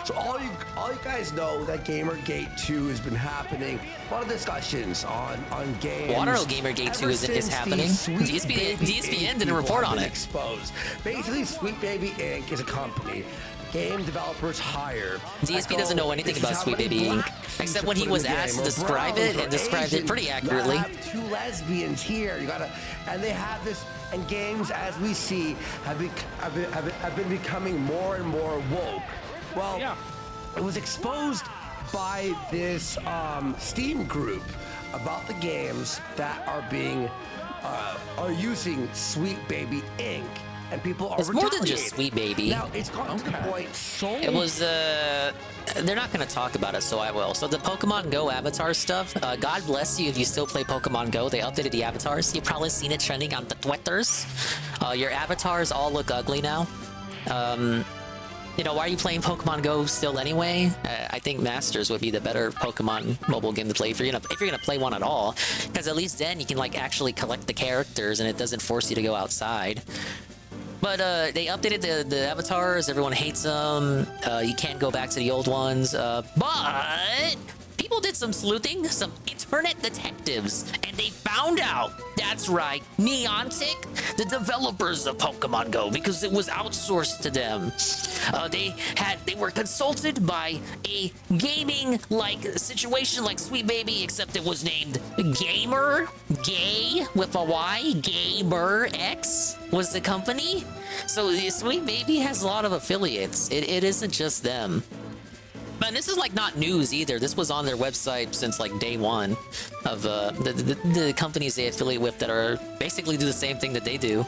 so all you guys know that Gamergate 2 has been happening. A lot of discussions on games. Well, I don't know Gamergate 2 is happening. DSPN didn't report on it. Exposed. Basically, Sweet Baby Inc. is a company game developers hire. DSP doesn't know anything about Sweet Baby Inc. Except when he was asked to describe it, and described it pretty accurately. You have 2 lesbians here. And they have this. And games, as we see, have been becoming more and more woke. Well, it was exposed by this Steam group about the games that are using Sweet Baby Inc. And people are It's more than just Sweet Baby. Now, it's gotten to the point It was, they're not going to talk about it, so I will. So the Pokemon Go avatar stuff, God bless you if you still play Pokemon Go. They updated the avatars. You've probably seen it trending on the Twitters. Your avatars all look ugly now. You know, why are you playing Pokemon Go still anyway? I think Masters would be the better Pokemon mobile game to play if you're gonna play one at all, because at least then you can like actually collect the characters and it doesn't force you to go outside. But they updated the avatars. Everyone hates them. You can't go back to the old ones. But people did some sleuthing, some internet detectives, and they found out. That's right, Niantic, the developers of Pokemon Go, because it was outsourced to them. They were consulted by a gaming-like situation like Sweet Baby, except it was named Gamer, Gay with a Y, Gamer X was the company. So Sweet Baby has a lot of affiliates. It isn't just them. And this is like not news either. This was on their website since like day one of the companies they affiliate with that are basically do the same thing that they do.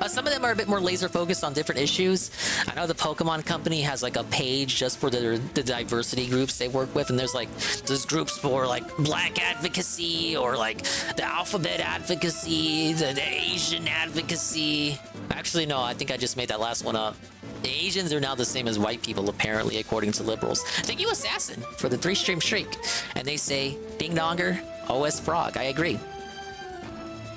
Some of them are a bit more laser focused on different issues. I know the Pokemon Company has like a page just for the diversity groups they work with, and there's groups for like Black advocacy or like the Alphabet advocacy, the Asian advocacy. Actually, no, I think I just made that last one up. The Asians are now the same as white people, apparently, according to liberals. Thank you, Assassin, for the 3-stream streak. And they say, Ding Donger, OS Frog. I agree.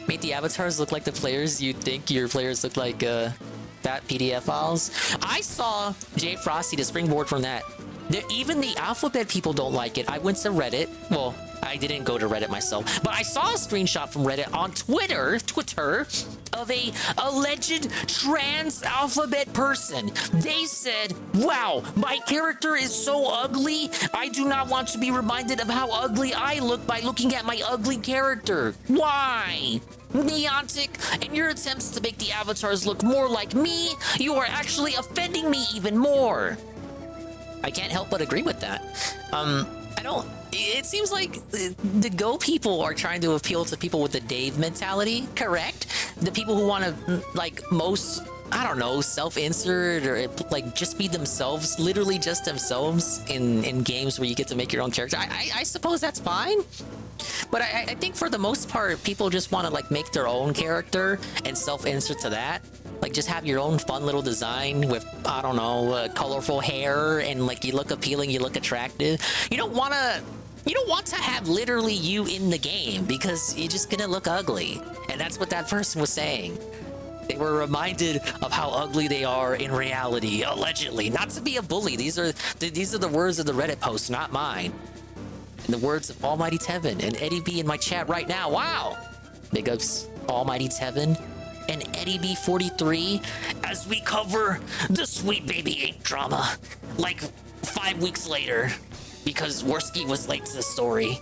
Make the avatars look like the players. You'd think your players look like fat PDF files. I saw Jay Frosty, the springboard from that. Even the Alphabet people don't like it. I went to Reddit. Well, I didn't go to Reddit myself, but I saw a screenshot from Reddit on Twitter of a alleged trans Alphabet person. They said, wow, my character is so ugly. I do not want to be reminded of how ugly I look by looking at my ugly character. Why? Neontic, in your attempts to make the avatars look more like me, you are actually offending me even more. I can't help but agree with that. It seems like the Go people are trying to appeal to people with the Dave mentality, correct? The people who want to, like, I don't know, self-insert or, like, just be themselves, literally just themselves in games where you get to make your own character. I suppose that's fine. But I think for the most part, people just want to, like, make their own character and self-insert to that. Like, just have your own fun little design with, I don't know, colorful hair and, like, you look appealing, you look attractive. You don't want to have literally you in the game because you're just gonna look ugly. And that's what that person was saying. They were reminded of how ugly they are in reality, allegedly. Not to be a bully. These are the words of the Reddit post, not mine. And the words of Almighty Tevin and Eddie B in my chat right now. Wow! Big ups Almighty Tevin and Eddie B43 as we cover the Sweet Baby Inc. drama like 5 weeks later because Worski was late to the story.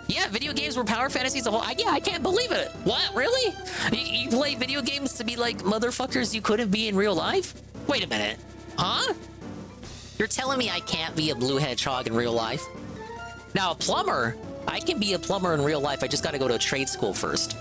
Yeah, video games were power fantasies a whole. Yeah, I can't believe it. What? Really? You play video games to be like motherfuckers you couldn't be in real life? Wait a minute. Huh? You're telling me I can't be a blue hedgehog in real life? Now, a plumber, I can be a plumber in real life. I just got to go to a trade school first.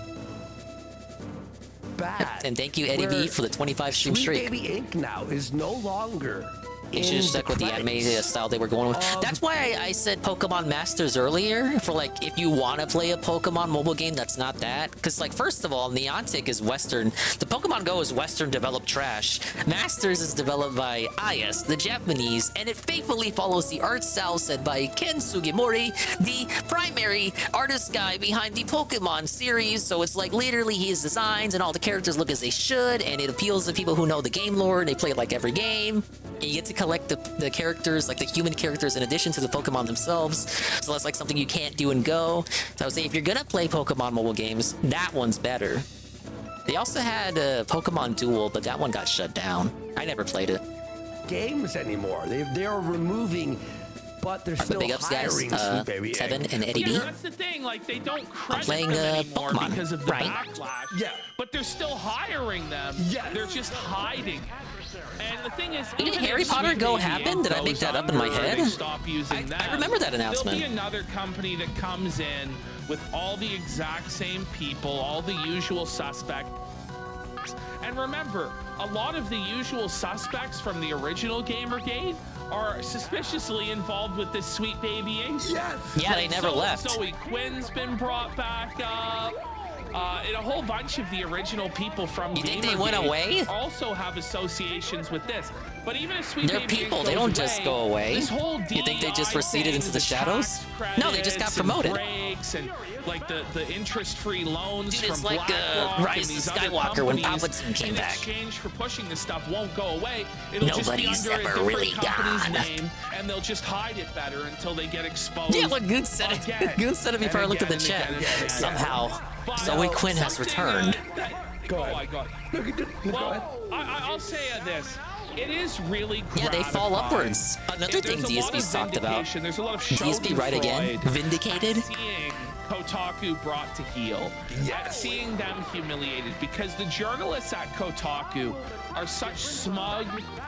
Bad. And thank you, Eddie B, for the 25 stream streak. Sweet Baby Inc. now is no longer. They should have stuck with the anime style they were going with. That's why I said Pokemon Masters earlier, for like, if you want to play a Pokemon mobile game that's not that. Because, like, first of all, Niantic is Western. The Pokemon Go is Western developed trash. Masters is developed by IS, the Japanese, and it faithfully follows the art style set by Ken Sugimori, the primary artist guy behind the Pokemon series. So it's like literally his designs and all the characters look as they should, and it appeals to people who know the game lore. They play it like every game. You get to collect the characters, like the human characters, in addition to the Pokemon themselves. So that's like something you can't do in Go. So I would say if you're gonna play Pokemon mobile games, that one's better. They also had Pokemon Duel, but that one got shut down. I never played it. Games anymore. They are removing, but they're still big ups, hiring. guys. Tevin and Eddie B. Yeah, that's the thing. Like, they don't credit playing them anymore Pokemon, because of the right? backlash. Yeah. But they're still hiring them. Yeah. They're just hiding. And the thing is, Did Harry Potter Go happen? Did I make that up in my head? I remember that announcement. There'll be another company that comes in with all the exact same people, all the usual suspects. And remember, a lot of the usual suspects from the original Gamergate are suspiciously involved with this Sweet Baby Inc. Yes. Yeah, they never left. Zoe Quinn's been brought back up. And a whole bunch of the original people from You think they went away? Also have associations with this. But even if Sweet They're Baby people. Inc. They don't goes just away, go away. This whole You think they just DEI receded into the thing, shadows? tax No, they just got credits and promoted. breaks and like the interest-free loans Dude, from it's like BlackRock and Rise of these other Skywalker when companies Palpatine came in back. exchange for pushing this stuff won't go away. It'll Nobody's just be under ever a different really company's gone. name, and they'll just hide it better until they get exposed. Yeah, what Goon said it. Goon said it before I looked at the chat. Somehow, Zoe Quinn has returned. Oh my god. Well, I'll say this. It is really Yeah, they fall gratifying. upwards. Another thing There's a lot of DSP's talked about. vindication. There's a lot of DSP right again? schadenfreude Vindicated? at seeing Kotaku brought to heel. At seeing them humiliated because the journalists at Kotaku are such smug,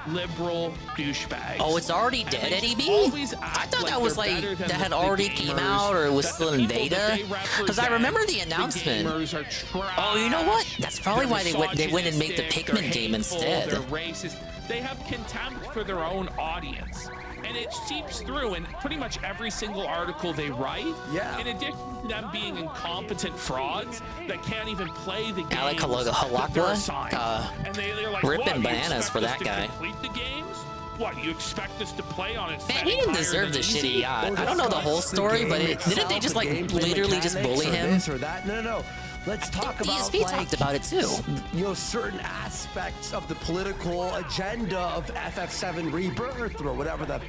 liberal douchebags. Oh, it's already dead, Eddie B? I thought that was like that had already came out or it was still in beta. Because I remember the announcement. Oh, you know what? That's probably why they went and made the Pikmin game instead. They're racist. They have contempt for their own audience. And it seeps through in pretty much every single article they write. Yeah. In addition to them being incompetent frauds that can't even play the game. Alec Halakwa, And they're like, ripping what, you bananas expect for us that to guy. complete the games? What, you expect us to play on it? Man, he didn't deserve the shit he got. I don't know the whole story, but didn't they just like literally just bully him? This or that? No. Let's talk about DSP talked about it too. You know, certain aspects of the political agenda of FF7 Rebirth or whatever that.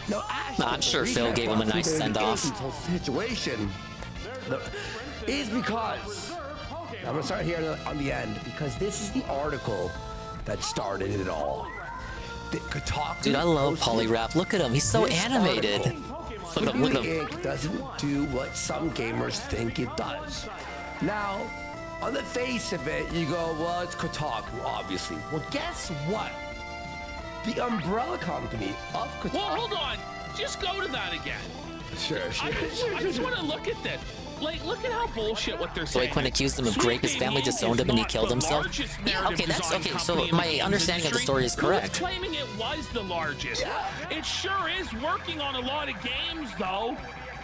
No, actually, I'm sure Phil gave him a nice send-off. This whole situation is because I'm gonna start here on the end because this is the article that started it all. Kotaku. Dude, I love Polygraph. Look at him. He's so animated. Look at him. Look at him. Inc. doesn't do what some gamers think it does. Now, on the face of it, you go, well, it's Kotaku, obviously. Well, guess what? The umbrella company of Kotaku. Well, hold on. Just go to that again. Sure. I just want to look at this. Like, look at how bullshit what they're saying. Boy Quinn accused him of rape. His family disowned him and he killed himself. Yeah, okay, that's okay. So my understanding of the story is correct. Who's claiming it was the largest? It sure is working on a lot of games, though.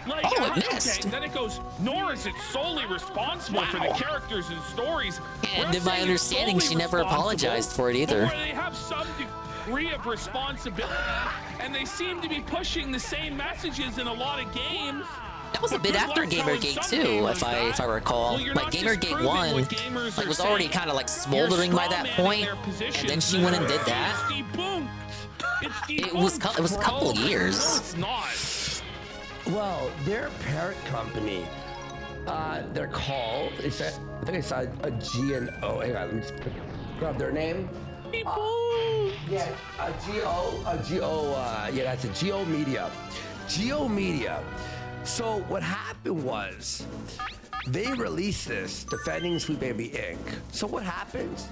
Like, oh, it missed. Okay, then it goes, nor is it solely responsible for the characters and stories. And in my understanding, she never apologized for it either. They have some degree of responsibility, and they seem to be pushing the same messages in a lot of games. That was a bit after Gamergate too, if I recall. Like Gamergate 1, like was already kind of like smoldering by that point, and then she went and did that. It was a couple of years. It's not. Well, their parent company, they're called. I think I saw a G and O. Hang on, let me just grab their name. Yeah, that's a Geo Media. Geo Media. So what happened was they released this defending Sweet Baby Inc. So what happens?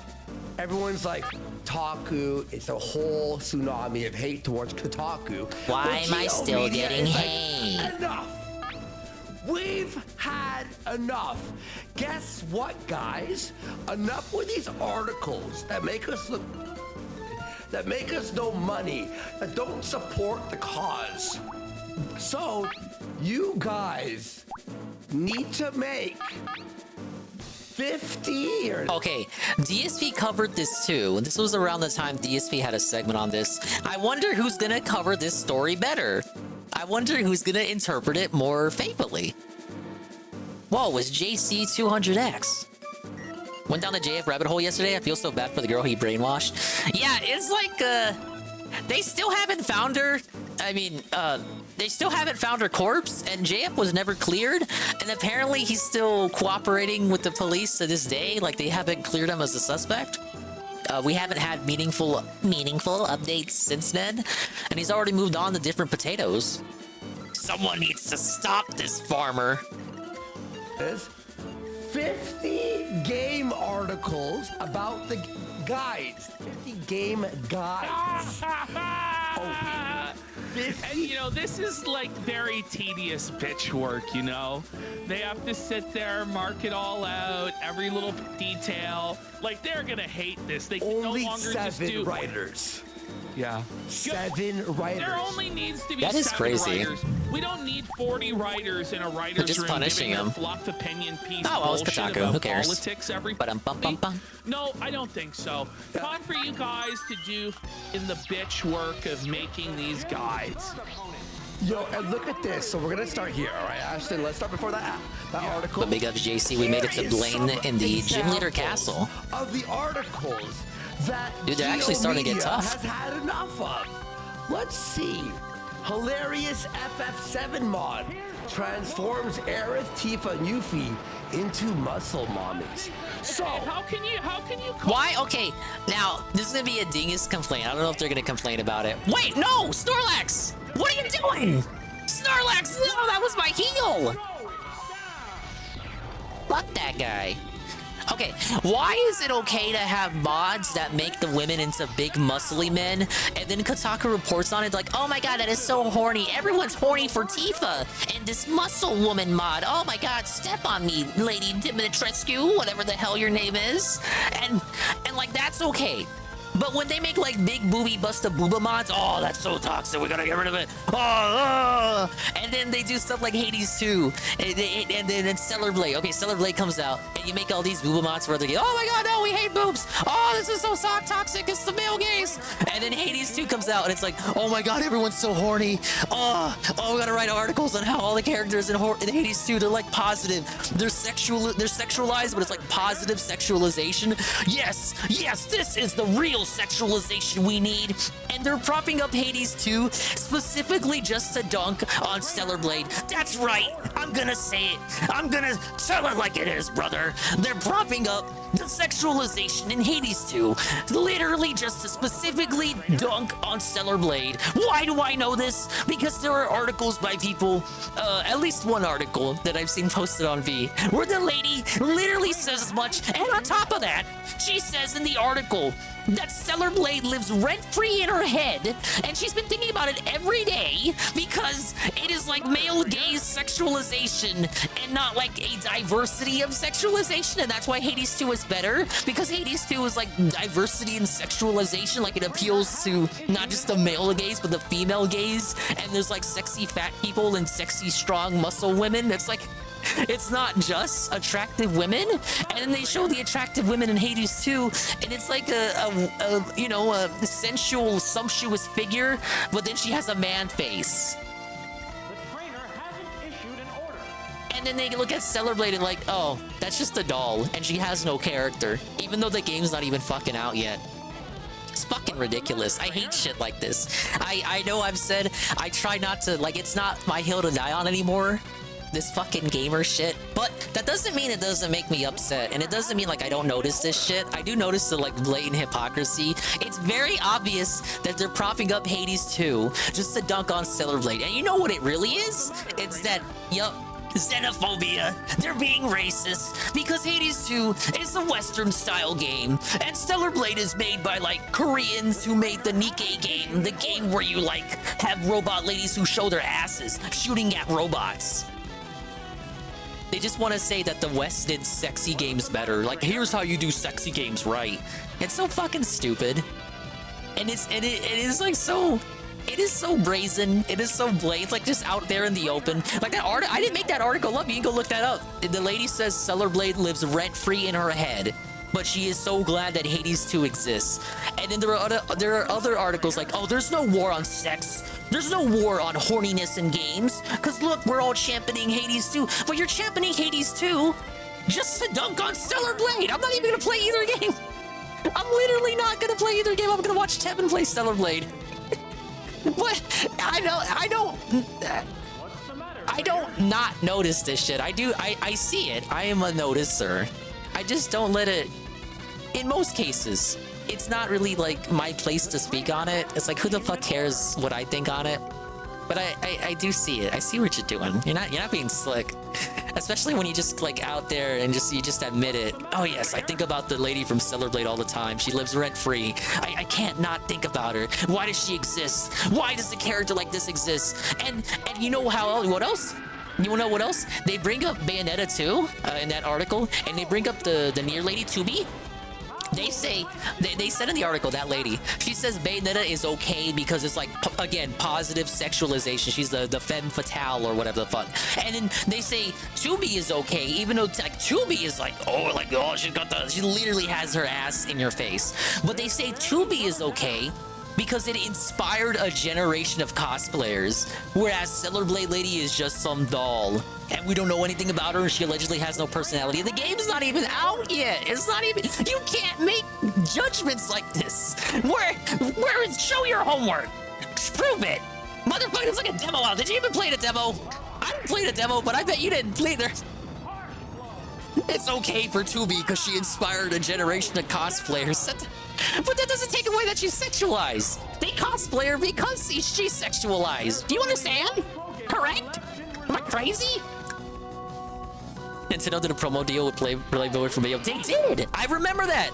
Everyone's like, Kotaku, it's a whole tsunami of hate towards Kotaku. Why am I still getting hate? Enough. We've had enough. Guess what, guys? Enough with these articles that make us look, that make us no money, that don't support the cause. So, you guys need to make 50 years. Okay, DSP covered this too. This was around the time DSP had a segment on this. I wonder who's gonna cover this story better. I wonder who's gonna interpret it more faithfully. Whoa, was JC200X? Went down the JF rabbit hole yesterday. I feel so bad for the girl he brainwashed. Yeah, it's like, they still haven't found her. I mean, they still haven't found her corpse, and JF was never cleared, and apparently he's still cooperating with the police to this day, like they haven't cleared him as a suspect. We haven't had meaningful updates since then, and he's already moved on to different potatoes. Someone needs to stop this farmer. 50 game articles about the guides. 50 game guides. And you know, this is like very tedious bitch work, you know? They have to sit there, mark it all out, every little detail. Like, they're gonna hate this. They can no longer just do... 7 writers. Yeah. 7 writers. There only needs to be that is 7 crazy. writers. We don't need 40 writers in a writer's They're just room punishing giving him. a fluff opinion piece Oh, well, it's bullshit Kotaku. about Who cares? politics every No, I don't think so. Time for you guys to do in the bitch work of making these guides. Yo, and look at this. So we're gonna start here, all right, Ashton? Let's start before that article. But big ups, JC. We made it to Blaine in the Gym Leader Castle. Of the articles that dude, they're actually starting to get tough. Has had enough of. Let's see. hilarious FF7 mod transforms Aerith, Tifa, and Yuffie into muscle mommies. So how can you Why? Okay, now this is gonna be a dingus complaint. I don't know if they're gonna complain about it. Wait, no, Snorlax! What are you doing? Snorlax, no, that was my heel! Fuck that guy. Okay, why is it okay to have mods that make the women into big muscly men, and then Kotaku reports on it like, oh my god, that is so horny. Everyone's horny for Tifa and this muscle woman mod. Oh my god, step on me, Lady Dimitrescu, whatever the hell your name is. And like, that's okay. But when they make like big booby busta booba mods, oh, that's so toxic. We gotta get rid of it. Oh. And then they do stuff like Hades 2, and then Stellar Blade. Okay, Stellar Blade comes out, and you make all these booba mods where they go, oh my god, no, we hate boobs. Oh, this is so toxic. It's the male gaze. And then Hades 2 comes out, and it's like, oh my god, everyone's so horny. Oh, we gotta write articles on how all the characters in Hades 2, they're like positive. They're sexualized, but it's like positive sexualization. Yes, this is the real sexualization we need. And they're propping up Hades 2 specifically just to dunk on Stellar Blade. That's right, I'm gonna say it. I'm gonna tell it like it is, brother. They're propping up the sexualization in Hades 2 literally just to specifically dunk on Stellar Blade. Why do I know this? Because there are articles by people, at least one article that I've seen posted on V, where the lady literally says as much, and on top of that, she says in the article that Stellar Blade lives rent-free in her head, and she's been thinking about it every day because it is like male gaze sexualization and not like a diversity of sexualization, and that's why Hades 2 is better, because Hades 2 is like diversity in sexualization, like it appeals to not just the male gaze but the female gaze, and there's like sexy fat people and sexy strong muscle women. It's like, it's not just attractive women, and then they show the attractive women in Hades 2, and it's like a sensual, sumptuous figure, but then she has a man face. And then they look at Stellar Blade and like, oh, that's just a doll, and she has no character, even though the game's not even fucking out yet. It's fucking ridiculous. I hate shit like this. I know I've said I try not to, like, it's not my hill to die on anymore, this fucking gamer shit, but that doesn't mean it doesn't make me upset, and it doesn't mean like I don't notice this shit. I do notice the like blatant hypocrisy. It's very obvious that they're propping up Hades 2 just to dunk on Stellar Blade, and you know what it really is? It's that, yup, xenophobia. They're being racist because Hades 2 is a Western style game, and Stellar Blade is made by like Koreans who made the Nikkei game, the game where you like have robot ladies who show their asses shooting at robots. They just want to say that the West did sexy games better. Like, here's how you do sexy games right. It's so fucking stupid. And it is like so... It is so brazen. It is so blatant. It's like just out there in the open. Like that art, I didn't make that article up. You can go look that up. The lady says Stellar Blade lives rent-free in her head, but she is so glad that Hades 2 exists. And then there are other articles like, oh, there's no war on sex. There's no war on horniness in games. Because look, we're all championing Hades 2. But you're championing Hades 2 just to dunk on Stellar Blade. I'm not even going to play either game. I'm literally not going to play either game. I'm going to watch Tevin play Stellar Blade. What? I don't not notice this shit. I do. I see it. I am a noticer. I just don't let it. In most cases, it's not really like my place to speak on it. It's like, who the fuck cares what I think on it? But I do see it. I see what you're doing. You're not being slick. Especially when you just like out there and you just admit it. Oh yes, I think about the lady from Stellar Blade all the time. She lives rent free. I can't not think about her. Why does she exist? Why does a character like this exist? And you know what else? You wanna know what else? They bring up Bayonetta 2 in that article, and they bring up the Nier lady 2B. They say, they said in the article, that lady, she says Bayonetta is okay because it's like, again, positive sexualization. She's the femme fatale or whatever the fuck. And then they say 2B is okay, even though like 2B is like, oh, she literally has her ass in your face. But they say 2B is okay because it inspired a generation of cosplayers, whereas Stellar Blade Lady is just some doll. And we don't know anything about her, and she allegedly has no personality. The game's not even out yet. It's not even... You can't make judgments like this. Where is... Show your homework. Prove it. Motherfucker, there's like a demo out. Did you even play the demo? I didn't play the demo, but I bet you didn't play there. It's okay for Tubi because she inspired a generation of cosplayers. But that doesn't take away that she's sexualized. They cosplay her because she's sexualized. Do you understand? Correct? Am I crazy? Nintendo did a promo deal with Playboy for Mayo. They did. I remember that.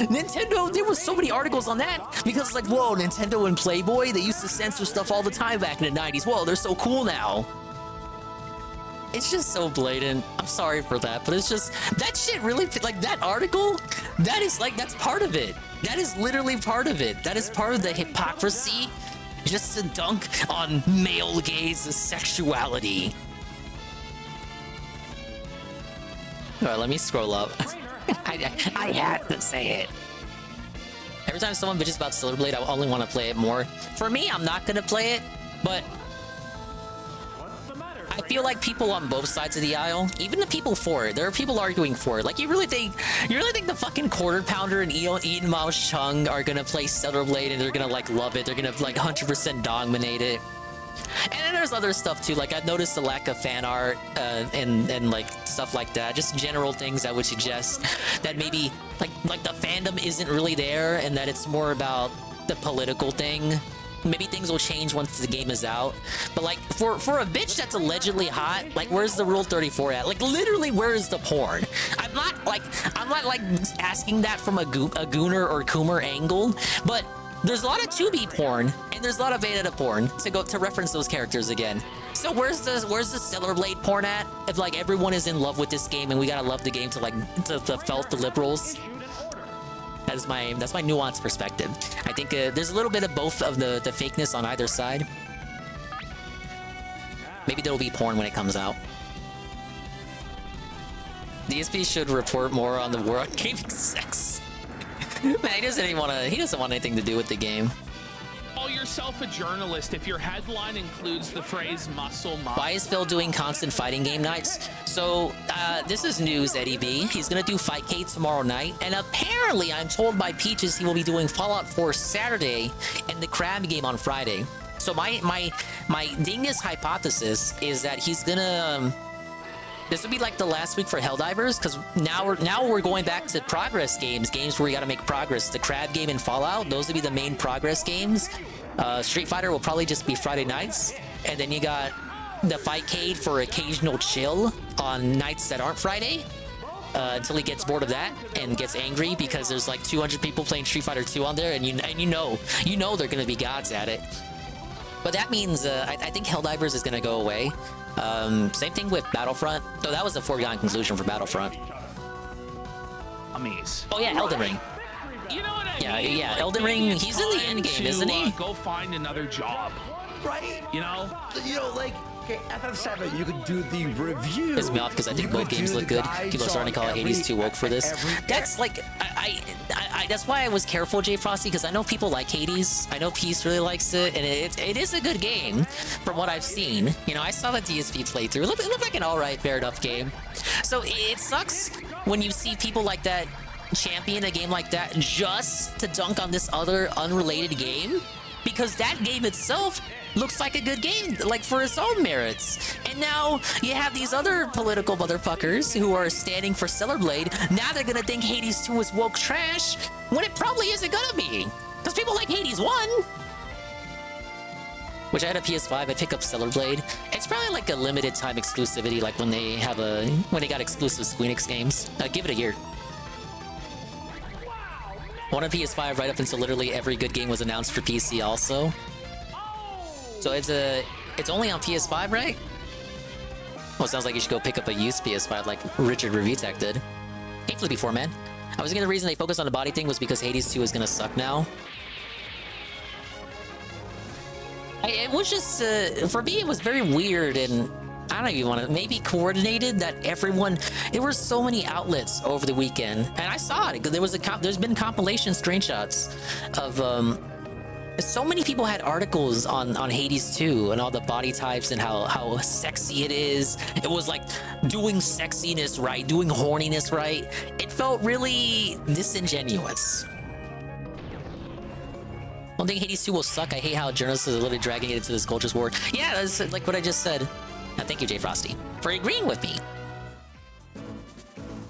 Nintendo. There was so many articles on that because it's like, whoa, Nintendo and Playboy. They used to censor stuff all the time back in the '90s. Whoa, they're so cool now. It's just so blatant. I'm sorry for that, but it's just that shit really like that article. That is like that's part of it. That is literally part of it. That is part of the hypocrisy. Just to dunk on male gaze sexuality. All right, let me scroll up. I had to say it. Every time someone bitches about Stellar Blade, I only want to play it more. For me, I'm not gonna play it, but I feel like people on both sides of the aisle, even the people for it, there are people arguing for it. Like, you really think the fucking Quarter Pounder and Eden Mouse Chung are gonna play Stellar Blade and they're gonna like love it? They're gonna like 100% dominate it. And then there's other stuff too. Like, I've noticed the lack of fan art and like stuff like that. Just general things that would suggest that maybe like the fandom isn't really there and that it's more about the political thing. Maybe things will change once the game is out. But like for a bitch that's allegedly hot, like where's the Rule 34 at? Like literally, where is the porn? I'm not like asking that from a Gooner or Coomer angle, but there's a lot of 2B porn and there's a lot of Vegeta porn to reference those characters again. So where's the Stellar Blade porn at? If like everyone is in love with this game and we gotta love the game to felt the liberals. That's my nuanced perspective. I think there's a little bit of both of the fakeness on either side. Maybe there will be porn when it comes out. DSP should report more on the war on gaming sex. Man, he doesn't want anything to do with the game. Call yourself a journalist if your headline includes the phrase muscle mom. Why is Phil doing constant fighting game nights? So, this is news, Eddie B. He's gonna do Fightcade tomorrow night, and apparently, I'm told by Peaches he will be doing Fallout 4 Saturday and the Crab game on Friday. So my dingus hypothesis is that he's gonna. This would be like the last week for Helldivers, because now we're going back to progress games where you gotta make progress. The Crab game and Fallout, those would be the main progress games. Street Fighter will probably just be Friday nights, and then you got the Fightcade for occasional chill on nights that aren't Friday, until he gets bored of that and gets angry because there's like 200 people playing Street Fighter 2 on there, and you know they're gonna be gods at it. But that means I think Helldivers is gonna go away. Same thing with Battlefront, though that was a foregone conclusion for Battlefront. Amaze. Oh yeah, Elden Ring. You know what I mean? Yeah, like, Elden Ring, he's in the end game, isn't he? Go find another job. Right? You know? Like, okay, FF7, you could do the review. Pisses me off because I think both games look good. People are starting to call Hades too woke for this. That's like, that's why I was careful, Jay Frosty, because I know people like Hades. I know Peace really likes it, and it is a good game from what I've seen. You know, I saw the DSP playthrough. It looked like an alright, fair enough game. So it sucks when you see people like that champion a game like that just to dunk on this other unrelated game, because that game itself looks like a good game, like for its own merits. And now you have these other political motherfuckers who are standing for Stellar Blade. Now they're gonna think Hades 2 is woke trash when it probably isn't gonna be, because people like Hades 1. Which I had a PS5, I pick up Stellar Blade. It's probably like a limited time exclusivity, like when they got exclusive Squeenix games. Give it a year. One on PS5 right up until literally every good game was announced for PC also. So it's only on PS5, right? Well, it sounds like you should go pick up a used PS5 like Richard Review Tech did. Hey, Flippy 4 Man. I was thinking the reason they focused on the body thing was because Hades 2 is gonna suck now. It was just, for me, it was very weird, and I don't even want to, maybe coordinated that everyone, there were so many outlets over the weekend, and I saw it. There's been compilation screenshots of, so many people had articles on Hades 2 and all the body types and how sexy it is. It was like doing sexiness right, doing horniness right. It felt really disingenuous. One thing Hades 2 will suck. I hate how journalists are literally dragging it into this culture's war. Yeah, that's like what I just said. Thank you, Jay Frosty, for agreeing with me.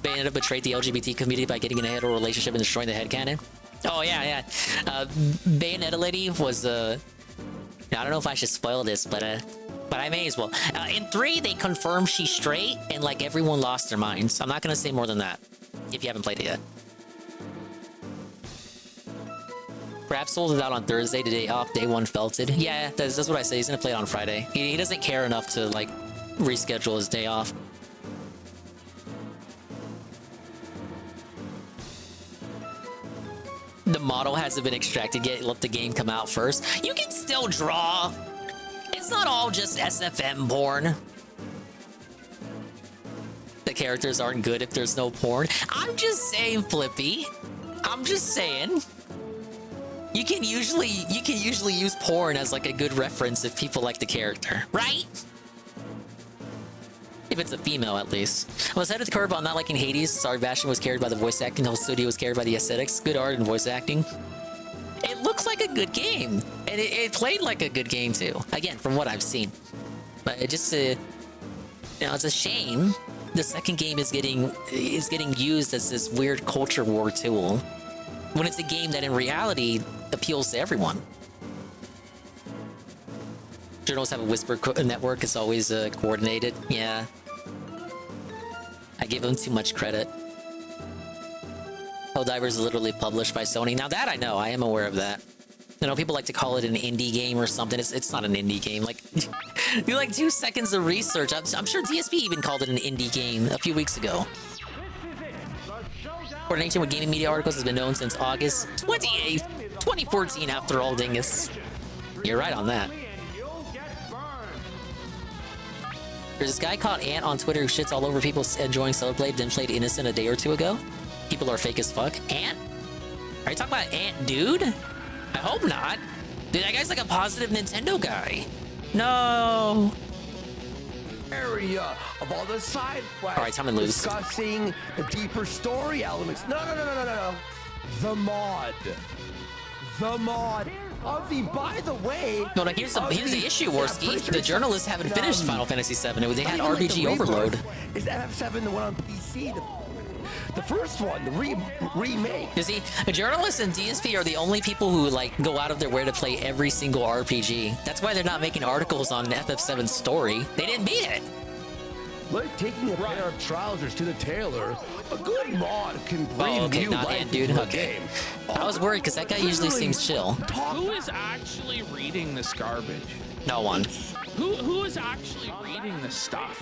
Bayonetta betrayed the LGBT community by getting in a hetero relationship and destroying the headcanon. Oh, yeah. Bayonetta lady was, I don't know if I should spoil this, but I may as well. In 3, they confirmed she's straight, and, like, everyone lost their minds. I'm not gonna say more than that, if you haven't played it yet. Perhaps sold it out on Thursday, the day off, day one felted. Yeah, that's what I say. He's gonna play it on Friday. He doesn't care enough to, like, reschedule his day off. The model hasn't been extracted yet. Let the game come out first. You can still draw. It's not all just SFM porn. The characters aren't good if there's no porn. I'm just saying, Flippy. I'm just saying. You can usually use porn as like a good reference if people like the character, right? If it's a female, at least. I was ahead of the curve on not liking Hades. Sorry, Bastion was carried by the voice acting. The whole studio was carried by the aesthetics. Good art and voice acting. It looks like a good game. And it played like a good game, too. Again, from what I've seen. But it just, you know, it's a shame the second game is getting used as this weird culture war tool. When it's a game that, in reality, appeals to everyone. Journalists have a whisper network. It's always coordinated. Yeah. I give them too much credit. Helldivers is literally published by Sony. Now that I know, I am aware of that. You know, people like to call it an indie game or something. It's not an indie game. Like, do like 2 seconds of research. I'm sure DSP even called it an indie game a few weeks ago. Coordination with gaming media articles has been known since August 28th, 2014, after all, dingus. You're right on that. There's this guy called Ant on Twitter who shits all over people enjoying Celeblade, then played Innocent a day or two ago. People are fake as fuck. Ant? Are you talking about Ant Dude? I hope not. Dude, that guy's like a positive Nintendo guy. No. Area of all the side quests. All right, time to lose. Discussing the deeper story elements. No. The mod. Of the, by the way. No, here's the issue, Worski. The journalists haven't finished Final Fantasy VII. They had RPG Overload. Is FF7 the one on PC? The first one, the remake. You see, journalists and DSP are the only people who like go out of their way to play every single RPG. That's why they're not making articles on FF7's story. They didn't beat it. Like taking a pair of trousers to the tailor, a good mod can bring new life into a game. I was worried because that guy usually seems chill. Who is actually reading this garbage? No one. Who is actually reading this stuff?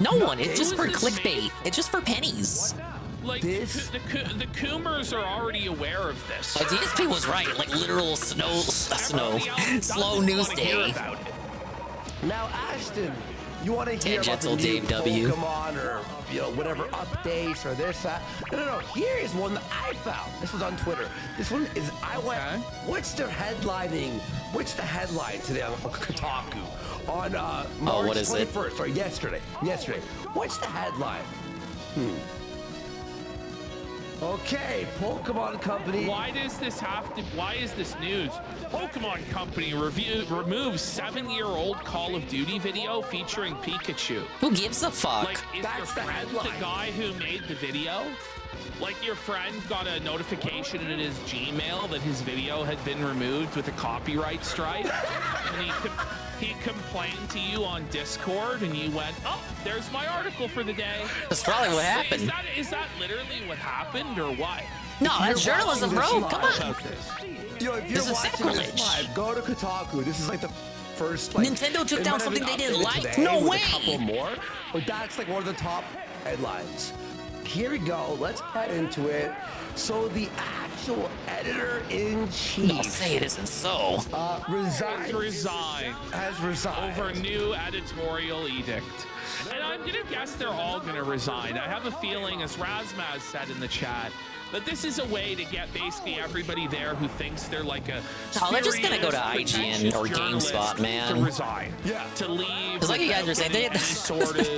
No one. It's just for clickbait. It's just for pennies. Like, the Coomers are already aware of this. DSP was right. Like, literal slow news day. Now, Ashton, you want to hear about the new Pokemon or, you know, whatever updates or this, that? No. Here is one that I found. This was on Twitter. This one is, what's their headlining? What's the headline today on Kotaku? On March 21st, or yesterday. What's the headline? Okay, Pokemon Company. Why does this have to? Why is this news? Pokemon Company removes 7-year-old Call of Duty video featuring Pikachu. Who gives a fuck? Like, is your friend the guy who made the video? Like, your friend got a notification in his Gmail that his video had been removed with a copyright strike, and he complained to you on Discord, and you went, "Oh, there's my article for the day." That's probably what happened. Is that literally what happened, or what? No, that's journalism, bro. Come on. Yo, if you're watching this live, go to Kotaku. This is like the first. Like, Nintendo took down something they didn't like. No way. A couple more, but that's like one of the top headlines. Here we go. Let's get into it. So the actual editor-in-chief. Don't say it isn't so. Has resigned over new editorial edict. And I'm gonna guess they're all gonna resign. I have a feeling, as Razmaz said in the chat, that this is a way to get basically everybody there who thinks they're like a they're just gonna go to IGN or GameSpot, man. To resign. Yeah. To leave. It's like you guys are saying,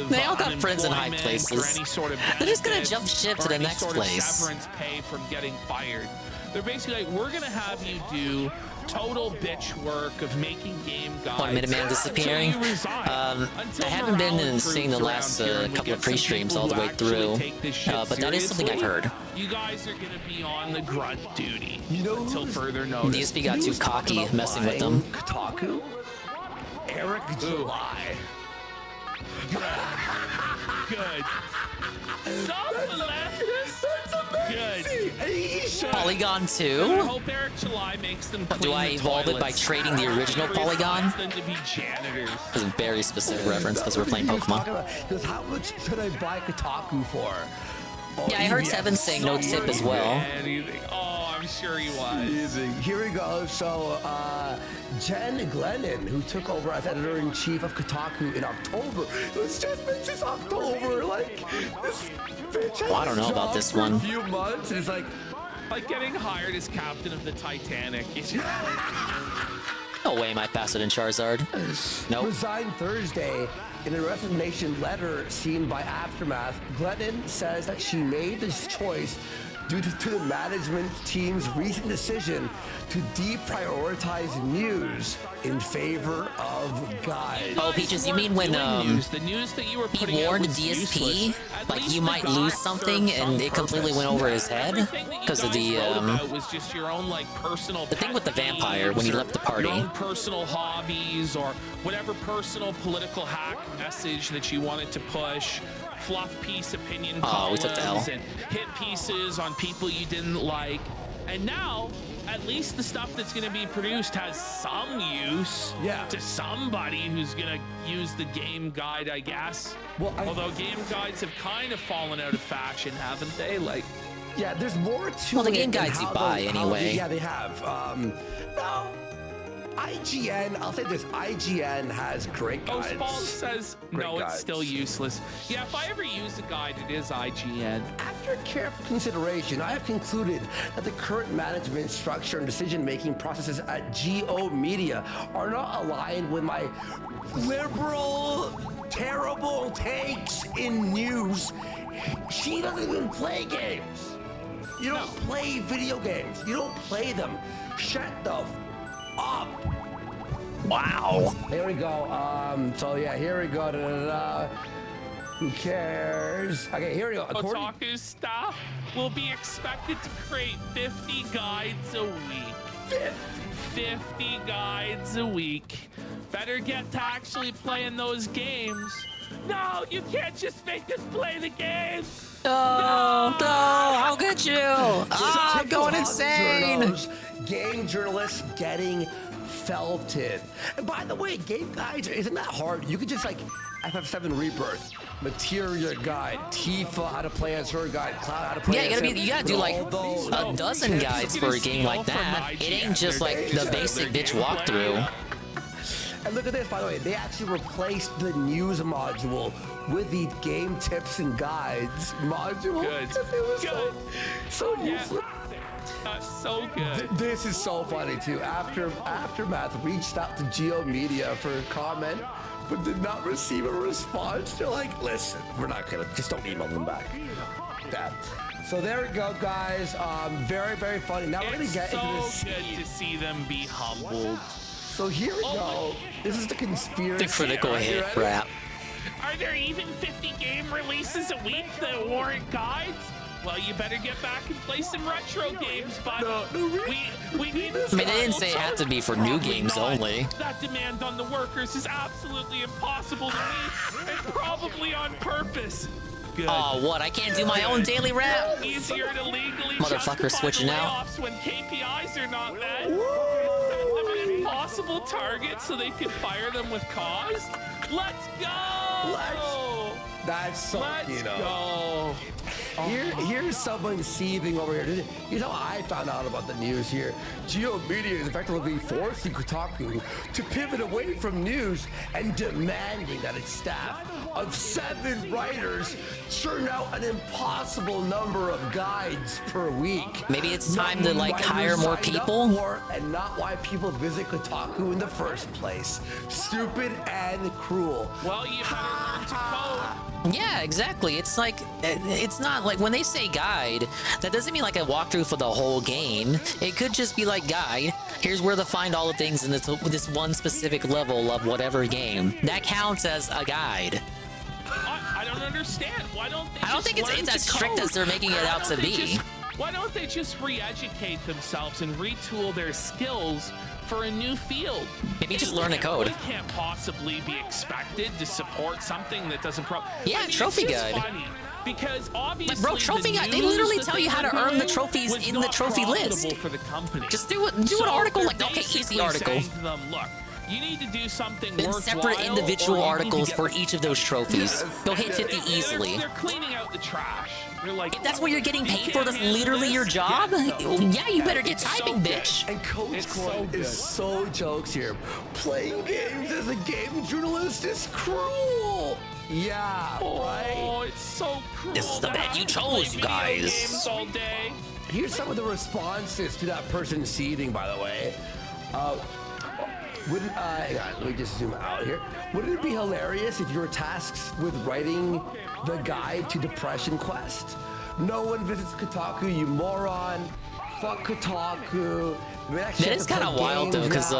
they all got friends in high places. They're just gonna jump ship to the next place. Severance pay from getting fired. They're basically like, we're gonna have you do total bitch work of making game guides. 1 Minute Man disappearing. until you resign. I haven't been in seeing the last couple of pre-streams all the way through, but that is something I've heard. You guys are gonna be on the grunt duty until further notice. DSP got too cocky messing with them. Kotaku? Eric July. Good. Good. Polygon 2? I hope Eric July makes them clean Do I the evolve it by toilets. trading the original Polygon? Them to be janitors. It's a very specific reference because we're playing Pokemon. Because how much should I buy Kotaku for? Oh, Yeah, I heard Seven saying no tip as well. Anything. Oh, I'm sure he was. Here we go. So, Jen Glennon, who took over as editor-in-chief of Kotaku in October. It's just been since October. Like, this bitch has Well, I don't know about job this for one. a few months. It's like getting hired as captain of the Titanic. No way am I faster than Charizard. Nope. Resigned Thursday. In a resignation letter seen by Aftermath, Glennon says that she made this choice due to the management team's recent decision to deprioritize news in favor of guides. Oh, Peaches, you mean when the news that you were putting he out warned was DSP useless. like you might lose something and it completely went over his head because of the It was just your own like personal. the thing with the vampire when he left the party. Your own personal hobbies or whatever personal political hack message that you wanted to push. Fluff piece opinion Oh, we took the L. columns and hit pieces on people you didn't like. And now, at least the stuff that's going to be produced has some use to somebody who's going to use the game guide, I guess. Although game guides have kind of fallen out of fashion, haven't they? Like, yeah, there's more to Well, the it game than guides you how buy how anyway. Yeah, they have. No, IGN, I'll say this, IGN has great guides. Ghostball says, Great no, guides. it's still useless. Yeah, if I ever use a guide, it is IGN. After careful consideration, I have concluded that the current management structure and decision-making processes at GO Media are not aligned with my liberal, terrible takes in news. She doesn't even play games. You don't play video games. You don't play them. Shut the up. Wow. Here we go. So yeah, here we go. Who cares? Okay, here we go. Kotaku staff will be expected to create 50 guides a week. 50 guides a week. Better get to actually playing those games. No, you can't just make us play the games. No, how could you? I'm going insane. Journos, game journalists getting felted. And by the way, game guides, isn't that hard? You could just like FF7 Rebirth, Materia Guide, Tifa, how to play as her guide, Cloud, how to play Yeah, as you gotta do like a dozen guides for a game like that. It ain't just like the basic bitch walkthrough. And look at this, by the way, they actually replaced the news module with the game tips and guides module. Good. It was so useless. That's so good. This is so funny too. Aftermath reached out to Geo Media for a comment, but did not receive a response. They're like, listen, we're not gonna, just don't email them back. That. So there we go, guys. Very, very funny. Now we're gonna get into this. So good to see them be humbled. So here we go. This is the conspiracy. The critical Are you hit ready? rap. Are there even 50 game releases a week that warrant guides? Well, you better get back and play some retro games, bud. We need this. I mean, they didn't say it had to be for new games only. That demand on the workers is absolutely impossible to meet, and probably on purpose. Good. Oh, what? I can't do my own daily rap? Easier to legally Motherfucker justify switching the out. layoffs when KPIs are not met. Set them an impossible target so they can fire them with cause. Let's go! That's so, Let's you know. go. Here's someone seething over here. Here's how I found out about the news here. Geo Media is effectively forcing Kotaku to pivot away from news and demanding that its staff of 7 writers churn out an impossible number of guides per week. Maybe it's time to like Writers hire more signed up people? for and not why people visit Kotaku in the first place. Stupid and cruel. Well, you better learn to code. Yeah, exactly. It's like, it's not like when they say guide, that doesn't mean like a walkthrough for the whole game. It could just be like guide. Here's where to find all the things in this one specific level of whatever game. That counts as a guide. I don't understand. Why don't they I don't think it's as strict as they're making it out to be. Why don't they just re-educate themselves and retool their skills for a new field? Maybe just learn a code. They can't possibly be expected to support something that doesn't Yeah, I mean, trophy it's just guide. Funny because obviously, Bro, trophy guide. They literally tell you how to earn the trophies in the trophy list. For the company. Just do an article like, okay, easy article. To them, look, you need to do something Then separate individual articles for each of those trophies. They'll hit 50 easily. They're cleaning out the trash. They're like, if that's what you're getting paid for, that's literally your job. Yeah, you better get typing, bitch. And Coach Corn is so jokes here. Playing games as a game journalist is cruel. Yeah, right? Oh, it's so cruel. This is the bed you chose, you guys. Games all day. Here's some of the responses to that person seething, by the way. Hang on, let me just zoom out here. Wouldn't it be hilarious if you were tasked with writing the guide to Depression Quest? No one visits Kotaku, you moron. Fuck Kotaku. That is kind of wild though, because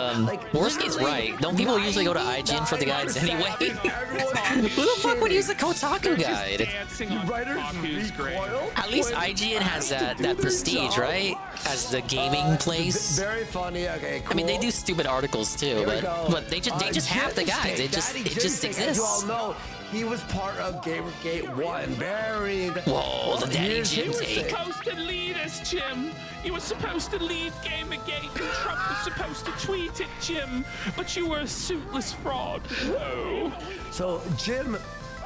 Worski's right. Don't people usually go to IGN for the guides anyway? Who the fuck would use a Kotaku guide? At least IGN has that prestige, right? As the gaming place. Very funny. Okay, cool. I mean, they do stupid articles too, but they just have the guides. It just exists. As you all know, he was part of Gamergate 1. Very. Whoa, the daddy Jim take. You were supposed to lead us, Jim. You were supposed to lead Gamergate, and Trump was supposed to tweet it, Jim. But you were a suitless fraud. No. So Jim,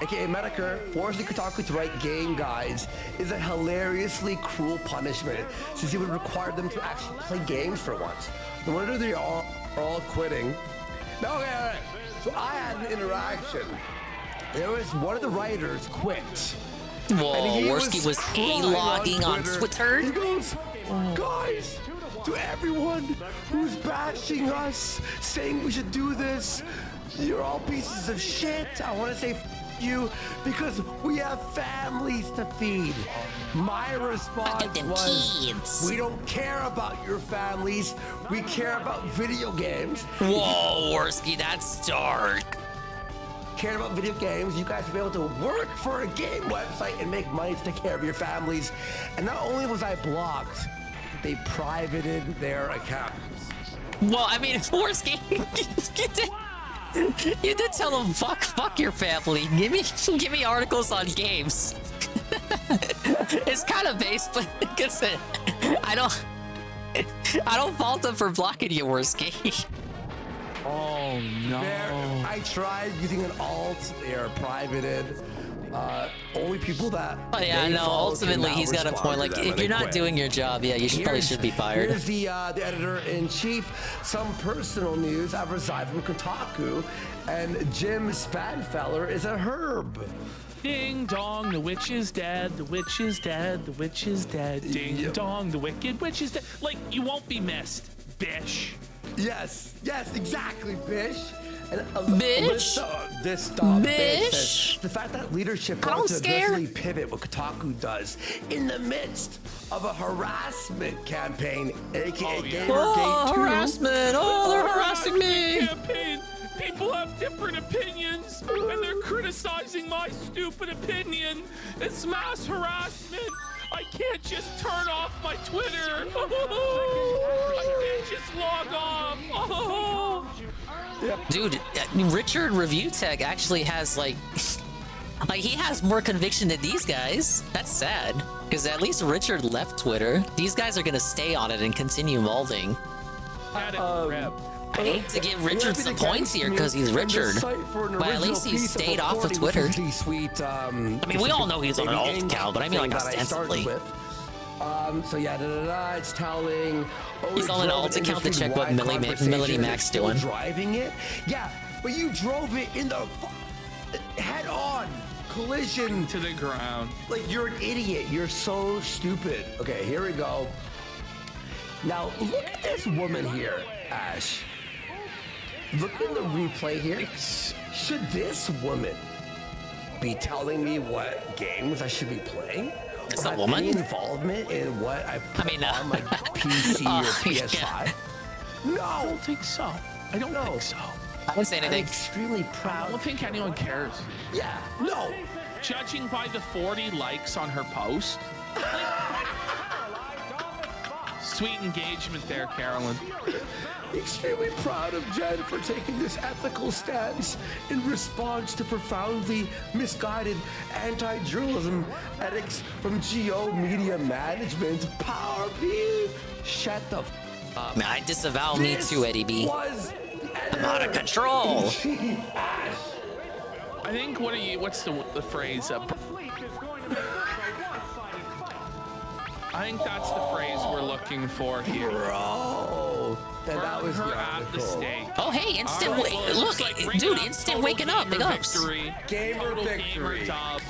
aka Medicare, forcing Kotaku to write game guides is a hilariously cruel punishment, since it would require them to actually play games for once. No wonder they are all quitting. No, okay, all right. So I had an interaction. There was one of the writers quit. Whoa, Worski was A-logging on Twitter. He goes, guys, to everyone who's bashing us, saying we should do this, you're all pieces of shit. I want to say you because we have families to feed. My response was, we don't care about your families. We care about video games. Whoa, Worski, that's dark. Care about video games, you guys will be able to work for a game website and make money to take care of your families. And not only was I blocked, they privated their accounts. Well, I mean, Worski, you did tell them fuck your family. Give me articles on games. It's kind of based, but I don't fault them for blocking you, Worski. Oh no! I tried using an alt. They are privated. Only people that. Oh yeah, no. Ultimately, he's got a point. Like, if you're not doing your job, yeah, you probably should be fired. Here's the editor-in-chief. Some personal news. I've resigned from Kotaku, and Jim Spanfeller is a herb. Ding dong, the witch is dead. The witch is dead. The witch is dead. Ding dong, the wicked witch is dead. Like, you won't be missed, bish. Yes, exactly, Bish. And Bish? This dog, Bish. The fact that leadership wants to eventually pivot what Kotaku does in the midst of a harassment campaign, aka Gamergate 2. Harassment! Oh, they're harassing me! Campaign. People have different opinions, and they're criticizing my stupid opinion. It's mass harassment. I can't just turn off my Twitter. I can't just log off. Dude, Richard Review Tech actually has like he has more conviction than these guys. That's sad, because at least Richard left Twitter. These guys are gonna stay on it and continue molding. I hate to give Richard some points here because he's Richard, but at least he stayed off of Twitter. I mean, we all know he's on an alt account, but I mean like ostensibly. So yeah, it's telling. He's on an alt account to check what Melody Mac's doing. Driving it? Yeah, but you drove it in the head-on collision to the ground. Like, you're an idiot. You're so stupid. Okay, here we go. Now look at this woman here, Ash. Look in the replay here. Should this woman be telling me what games I should be playing? It's Or a have woman? any involvement in what I put on my PC or PS5? No! I don't think so. I don't think so. I wouldn't say anything. I'm extremely proud. I don't think anyone cares. Yeah, no. Judging by the 40 likes on her post. Sweet engagement there, Carolyn. Extremely proud of Jen for taking this ethical stance in response to profoundly misguided anti-journalism edicts from GO Media Management. Power B. Shut the f up. Man, I disavow me too, Eddie B. Was I'm out of control. I think what's the phrase? I think that's the phrase we're looking for here. Bro, that was her at the stake. Oh, hey, instant look, dude, instant waking up. Big ups. Gamer victory. Dub.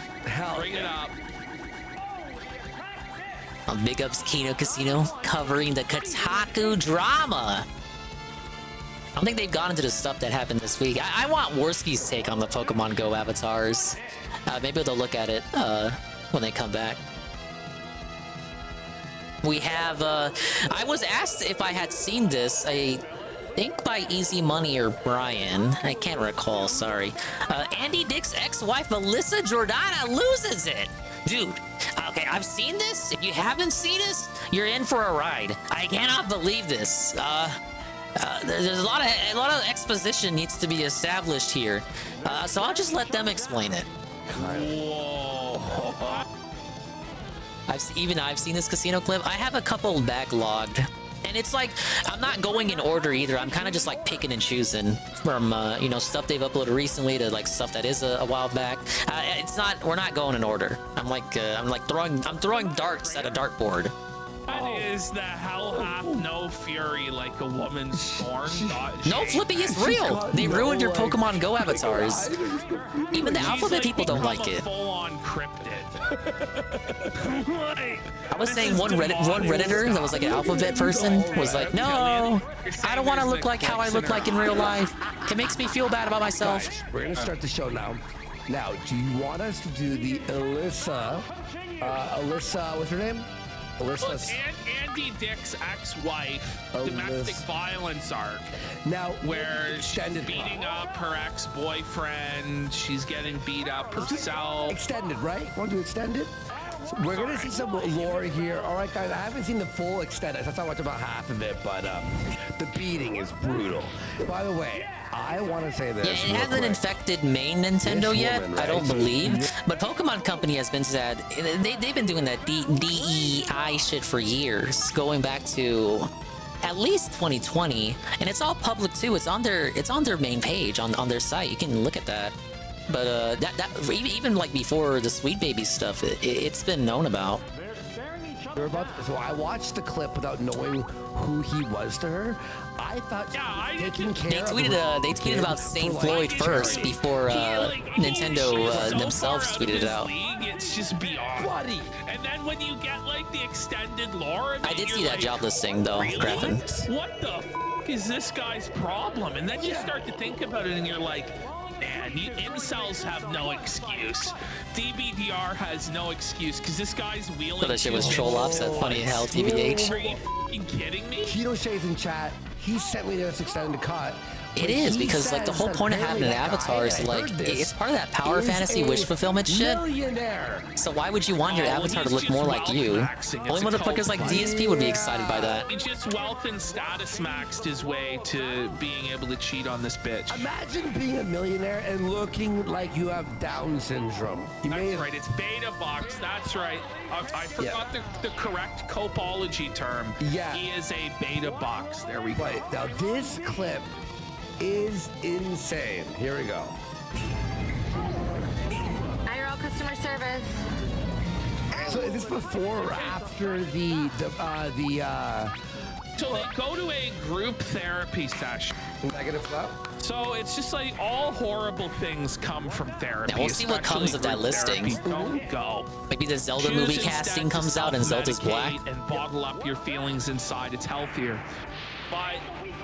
Bring it up. Big ups Kino Casino covering the Kotaku drama. I don't think they've gone into the stuff that happened this week. I want Worski's take on the Pokemon Go avatars. Maybe they'll look at it when they come back. We have, I was asked if I had seen this, I think by Easy Money or Brian. I can't recall, sorry. Andy Dick's ex-wife, Melissa Jordana, loses it. Dude, okay, I've seen this. If you haven't seen this, you're in for a ride. I cannot believe this. There's a lot of exposition needs to be established here. So I'll just let them explain it. Whoa. I've seen this casino clip. I have a couple backlogged, and it's like I'm not going in order either. I'm kind of just like picking and choosing from you know, stuff they've uploaded recently to like stuff that is a while back. We're not going in order. I'm throwing darts at a dartboard. That is the hell hath no fury like a woman scorned. No, Flippy is real. They ruined your Pokemon Go avatars. Even the alphabet people don't like it. Full-on cryptid. I was saying one Redditor that was like an alphabet person was like, no, I don't want to look like how I look like in real life. It makes me feel bad about myself. Guys, we're gonna start the show now. Now, do you want us to do the Alyssa, what's her name? Look, Andy Dick's ex-wife domestic violence arc. Now, where she's beating up her ex-boyfriend, she's getting beat up herself. Extended, right? Want to do extended? So we're gonna see some lore here. All right, guys. I haven't seen the full extended. I watched about half of it, but the beating is brutal. By the way, I want to say this. Yeah, it hasn't infected main Nintendo yet, I don't believe. But Pokemon Company has been sad. They've been doing that DEI shit for years, going back to at least 2020, and it's all public too. It's on their main page on their site. You can look at that. But even like before the Sweet Baby stuff, it's been known about. So I watched the clip without knowing who he was to her. I thought they tweeted about St. Floyd first before Nintendo themselves tweeted it out. It's just beyond. Buddy. And then when you get like the extended lore, I did see that job listing though, Graffin. What the f is this guy's problem? And then you start to think about it, and you're like, man, incels have no excuse. DBDR has no excuse because this guy's wheeling. So that shit was troll ops at Funny Hell TBH. Are you f***ing kidding me? Keto Shay's in chat. He sent me this extended cut. It is, because like the whole point of having an avatar is like it's part of that power fantasy wish fulfillment shit. So why would you want your avatar to look more like you? Only motherfuckers like DSP would be excited by that. He just wealth and status maxed his way to being able to cheat on this bitch. Imagine being a millionaire and looking like you have Down syndrome. That's right, it's beta box. That's right. I forgot the correct copology term. Yeah. He is a beta box. There we go. Right, now this clip is insane. Here we go. IRL customer service. So is this before or after So they go to a group therapy session. Negative flap? So it's just like all horrible things come from therapy. Now we'll see what comes of that listing. Don't go. Maybe the Zelda movie casting comes out and Zelda's black. And bottle up your feelings inside. It's healthier. But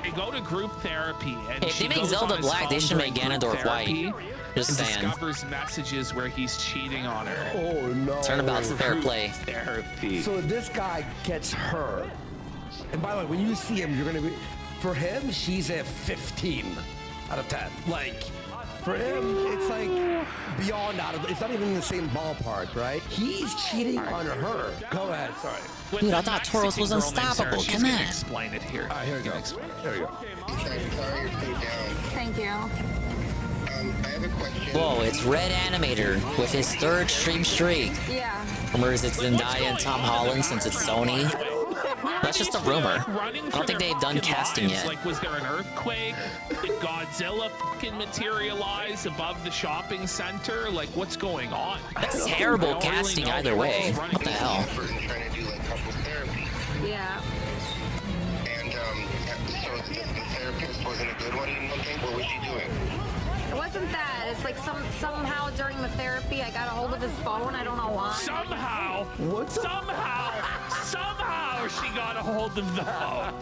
they go to group therapy, and Hey, if she they make goes Zelda on his Black, phone they should during make group Ganondorf therapy white. Just and saying. discovers messages where he's cheating on her. Oh no. Turnabout's fair play. Therapy. So this guy gets her. And by the way, when you see him, you're gonna be. For him, she's a 15 out of 10. Like, for him, it's like beyond out of. It's not even in the same ballpark, right? He's cheating on her. Go ahead. Sorry. Dude, I thought Tauros was unstoppable. She's Come gonna on. explain it here. All right, here we go. There we go. Thank you. I have a question. Whoa, it's Red Animator with his 3rd stream streak. Yeah. Rumors it's Zendaya and Tom Holland since it's Sony. That's just a rumor. I don't think they've done casting yet. Like, was there an earthquake? Did Godzilla fucking materialize above the shopping center? Like, what's going on? That's terrible casting either way. What the hell? Trying to do like couples therapy. Yeah. And so the therapist wasn't a good one, you don't think? What was she doing? It wasn't that. It's like somehow during the therapy, I got a hold of his phone. I don't know why. Somehow she got a hold of the phone.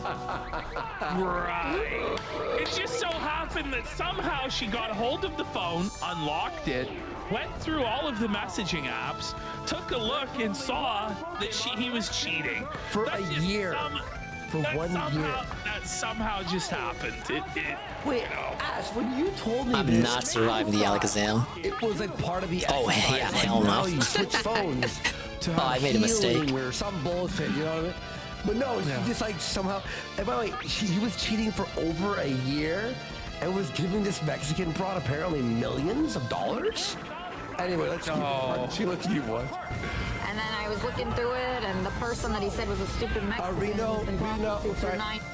Right. It just so happened that somehow she got a hold of the phone, unlocked it, went through all of the messaging apps, took a look, and saw that he was cheating For a year. For 1 year. That somehow just happened. Wait, Ash, when you told me I'm this, not surviving the Alakazam. it was like part of the Oh, exercise. yeah, Like, hell no. now you switch phones to Oh, I made a mistake. healing or some bullshit, you know what I mean? But no, she just like somehow. And by the way, he was cheating for over a year and was giving this Mexican broad apparently millions of dollars. Anyway, let's keep one. And then I was looking through it, and the person that he said was a stupid Mexican.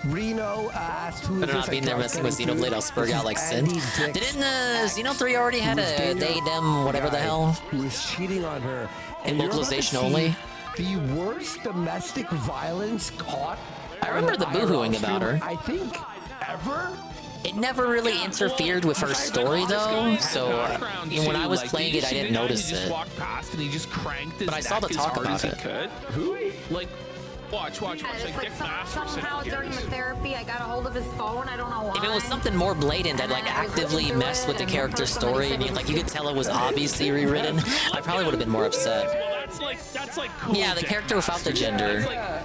Reno asked who is Better this not be in there I messing with can't Xenoblade, I'll spurg out like Sin. Didn't Xeno 3 already had a they, them, whatever the hell? Who was cheating on her. In And you're about to localization see only? The worst domestic violence caught. I remember the boohooing about her. I think ever. It never really interfered with her story though, so when I was playing it, I didn't notice He just it. walked past and he just cranked his But I saw the neck talk as hard about as he it. could. Who? Like, watch. Yeah, Like it's like Dick Masterson. somehow during the therapy, I got a hold of his phone. I don't know why. If it was something more blatant that like actively messed with the character's story and you could tell it was obviously rewritten, I probably would have been more upset. Well, that's like cool. Yeah, the Dick character without the gender.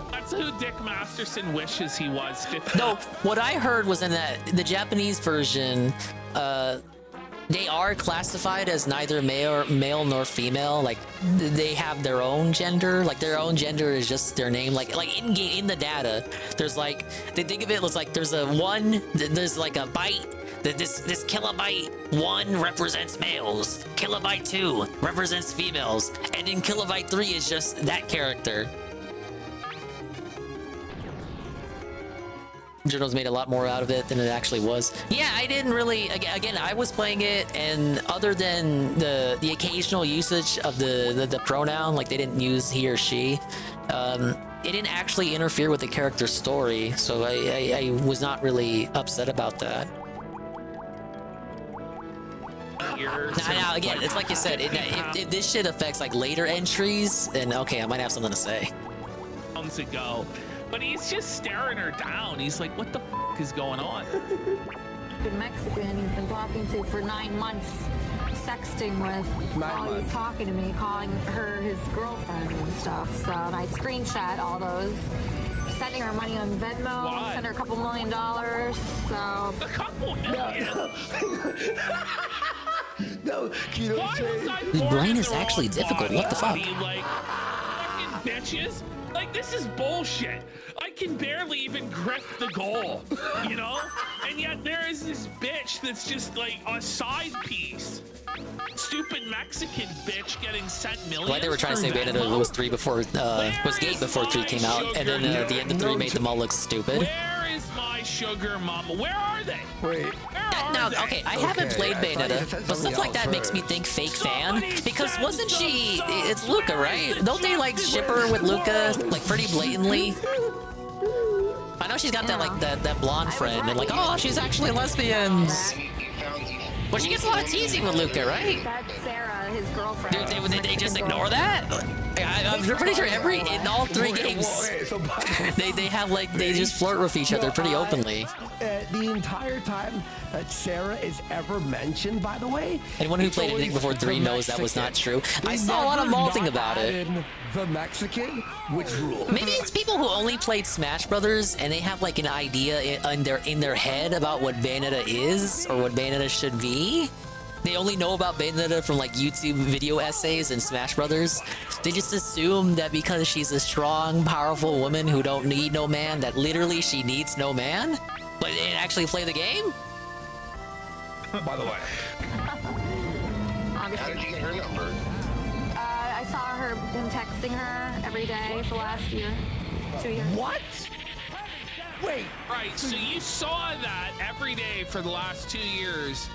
That's who Dick Masterson wishes he was. 50. No, what I heard was in the Japanese version, they are classified as neither male nor female. Like they have their own gender. Like their own gender is just their name. Like in the data, there's like they think of it as like there's a byte. This kilobyte 1 represents males, kilobyte 2 represents females, and then kilobyte 3 is just that character. Journals made a lot more out of it than it actually was. Yeah, I didn't really. Again, I was playing it, and other than the occasional usage of the pronoun, like they didn't use he or she, it didn't actually interfere with the character's story. So I was not really upset about that. Now, again, it's like you said. If this shit affects like later entries, then okay, I might have something to say. Months ago. But he's just staring her down. He's like, what the f is going on? Good Mexican he's been talking to for 9 months, sexting with while he was talking to me, calling her his girlfriend and stuff. So and I screenshot all those, sending her money on Venmo, sent her a couple $1 million. So a couple million. No, Keto. The brain is actually difficult. What the fuck? Like, fucking bitches. Like, this is bullshit. I can barely even grip the goal, you know? And yet there is this bitch that's just like a side piece. Stupid Mexican bitch getting sent millions. Glad they were trying to say Bayonetta was 3 before was Gate before 3 came out, and then the end of 3 made them all look stupid. Where is my sugar mama? Where are they? Wait. Now, okay, I haven't played Bayonetta, but stuff like that makes me think fake fan. Because wasn't she? It's Luca, right? Don't they like ship her with Luca like pretty blatantly? I know she's got that blonde friend, and like, oh, she's actually lesbians. But she gets a lot of teasing with Luca, right? that's Sarah. his girlfriend. Dude, they just ignore that? I'm pretty sure in all 3 games, they have like, they just flirt with each other pretty openly. The entire time that Sarah is ever mentioned, by the way. Anyone who played Enigma before 3 knows that was not true. I saw a lot of mouthing about it. The Mexican, which rule? Maybe it's people who only played Smash Brothers and they have like an idea in their head about what Bayonetta is or what Bayonetta should be. They only know about Bayonetta from like YouTube video essays and Smash Brothers. They just assume that because she's a strong, powerful woman who don't need no man, that literally she needs no man. But they didn't actually play the game. By the way, how did you get her number? I saw him texting her every day for last year, 2 years. What? Wait. Right, so you saw that every day for the last 2 years.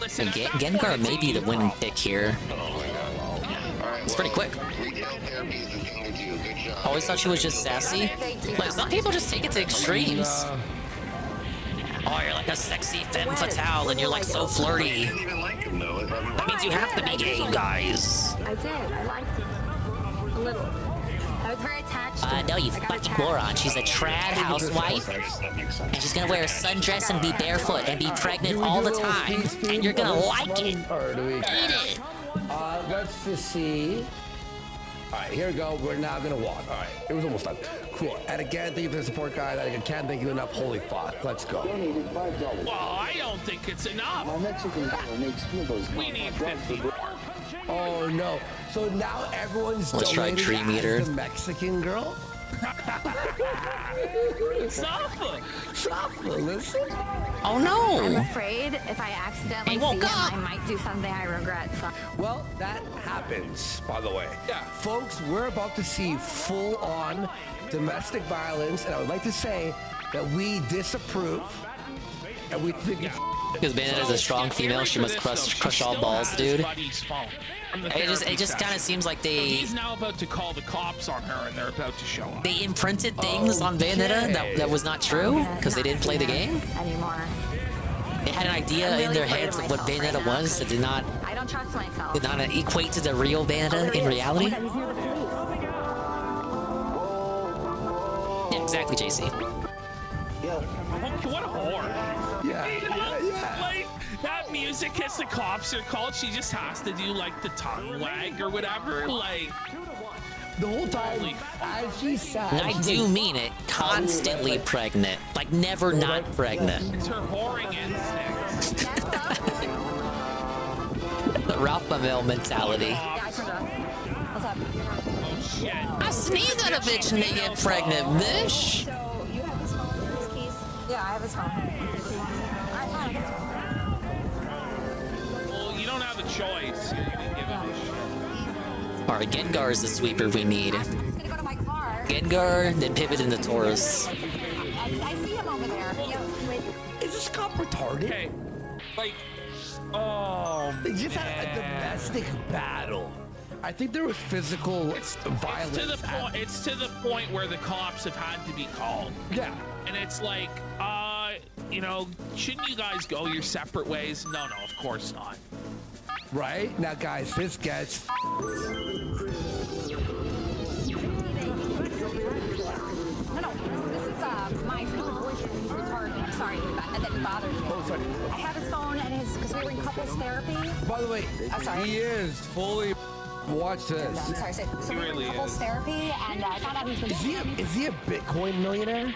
Listen, Gengar may be the winning pick here. It's pretty quick. Always thought she was just sassy. Like, some people just take it to extremes. Oh, you're like a sexy femme fatale and you're like so flirty. That means you have to be gay, you guys. I did. I liked it. A little. I was very attached to No, you fucking moron. She's a trad housewife, and she's gonna wear a sundress and be barefoot and be pregnant all the time, and you're gonna like it. Eat it. Let's just see. All right, here we go. We're now gonna walk. All right, it was almost done. Cool. And again, thank you for the support, guys. I can't thank you enough. Holy fuck. Let's go. Well, I don't think it's enough. We need 50 more. Oh no! So now everyone's Let's try donating Tree Meter. as the Mexican girl. Suffer, listen. Oh no! I'm afraid if I accidentally see him, I might do something I regret. So. Well, that happens, by the way. Yeah. Folks, we're about to see full-on domestic violence, and I would like to say that we disapprove, and we think Because Bayonetta is a strong female, she must crush all balls, dude. It just kind of seems like they... He's now about to call the cops on her, and they're about to show up. They imprinted things on Bayonetta that was not true, because they didn't play the game. Anymore. They had an idea in their heads of what Bayonetta was that did not I don't trust myself. did not equate to the real Bayonetta in reality. Yeah, exactly, JC. What a whore. Yeah. Like, that music as the cops are called, she just has to do like the tongue wag or whatever. Like, the whole time, as she sat. I do mean it. Constantly pregnant. Like, never not pregnant. it's her whoring instinct. The Ralph Mamel mentality. What's up? Oh shit. I sneeze at a bitch and they get pregnant, bitch. So you have his phone, his keys? Yeah, I have his phone. Well, you don't have a choice. You're gonna give him a shit. Alright, Gengar is the sweeper we need. Gengar, then pivot into Taurus. I see him over there. Is this cop retarded? Okay. Like, they just had a domestic battle. I think there was physical violence. It's to the point where the cops have had to be called. Yeah. And it's like, you know, shouldn't you guys go your separate ways? No, of course not. Right? Now, guys, this gets... No, this is my voice is retarded. I'm sorry that it bothers me. Oh, sorry. I have his phone and his, because we were in couples therapy. By the way, I'm sorry. he is fully... Watch this. I'm sorry, so we were in couples therapy, and I found out he's been... Is he a Bitcoin millionaire?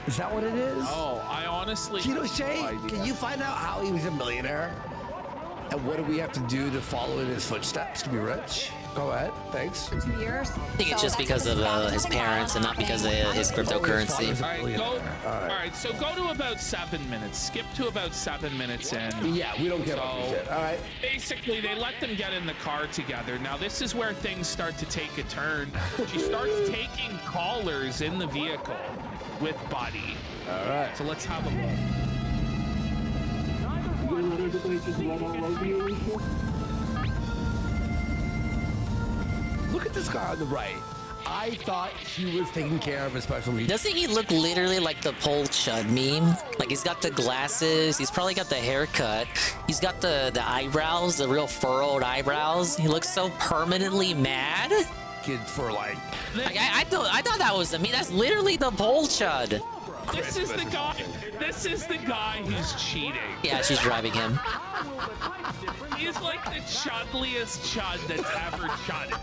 Is that what it is? Oh, I honestly... Cheeto Shay, can you find out how he was a millionaire? And what do we have to do to follow in his footsteps to be rich? Go ahead, thanks. 2 years. I think it's just because of his parents and not because of his cryptocurrency. All right, so go to about 7 minutes. Skip to about 7 minutes in. Yeah, we don't get all shit. All right. Basically, they let them get in the car together. Now, this is where things start to take a turn. She starts taking callers in the vehicle with Buddy. All right. So let's have a look. Look at this guy on the right. I thought she was taking care of a special needs. Doesn't he look literally like the Pole Chud meme? Like he's got the glasses, he's probably got the haircut, he's got the eyebrows, the real furrowed eyebrows. He looks so permanently mad. Kids for like I thought that was me. That's literally the Pole Chud. This is the guy. This is the guy who's cheating. Yeah, she's driving him. He's like the chudliest chud that's ever chudded.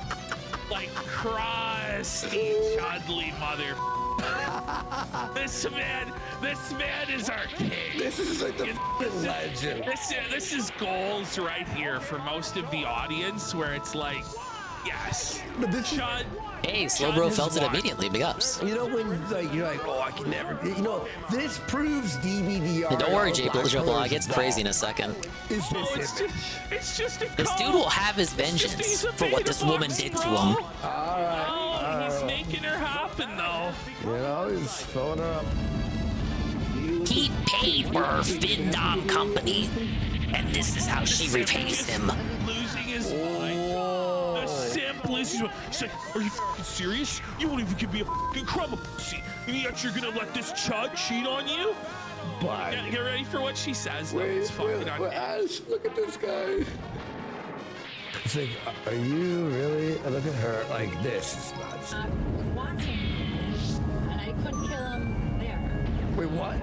Like crusty, chudly mother. This man is our king. This is like the legend. This is goals right here for most of the audience, where it's like, yes, Chud. Hey, Slowbro felt it immediately. Big ups. You know when like you're like, oh, I can never. You know, this proves DVDR. Hey, don't worry, J-Ball. It gets crazy in a second. It's just a This dude will have his vengeance for what this woman did to him. He's making her happen, though. You know, he's filling her up. He paid for her FinDom company, and this is how she repays him. Losing his mind. The simp loses. She's like, are you fucking serious? You won't even give me a fucking crumb of pussy. And yet you're gonna let this chud cheat on you? But get ready for what she says, though. It's fucking Ash, look at this guy. It's like, are you really? Look at her. Like, this is nuts. I was watching him, and I couldn't kill him there. Wait, what?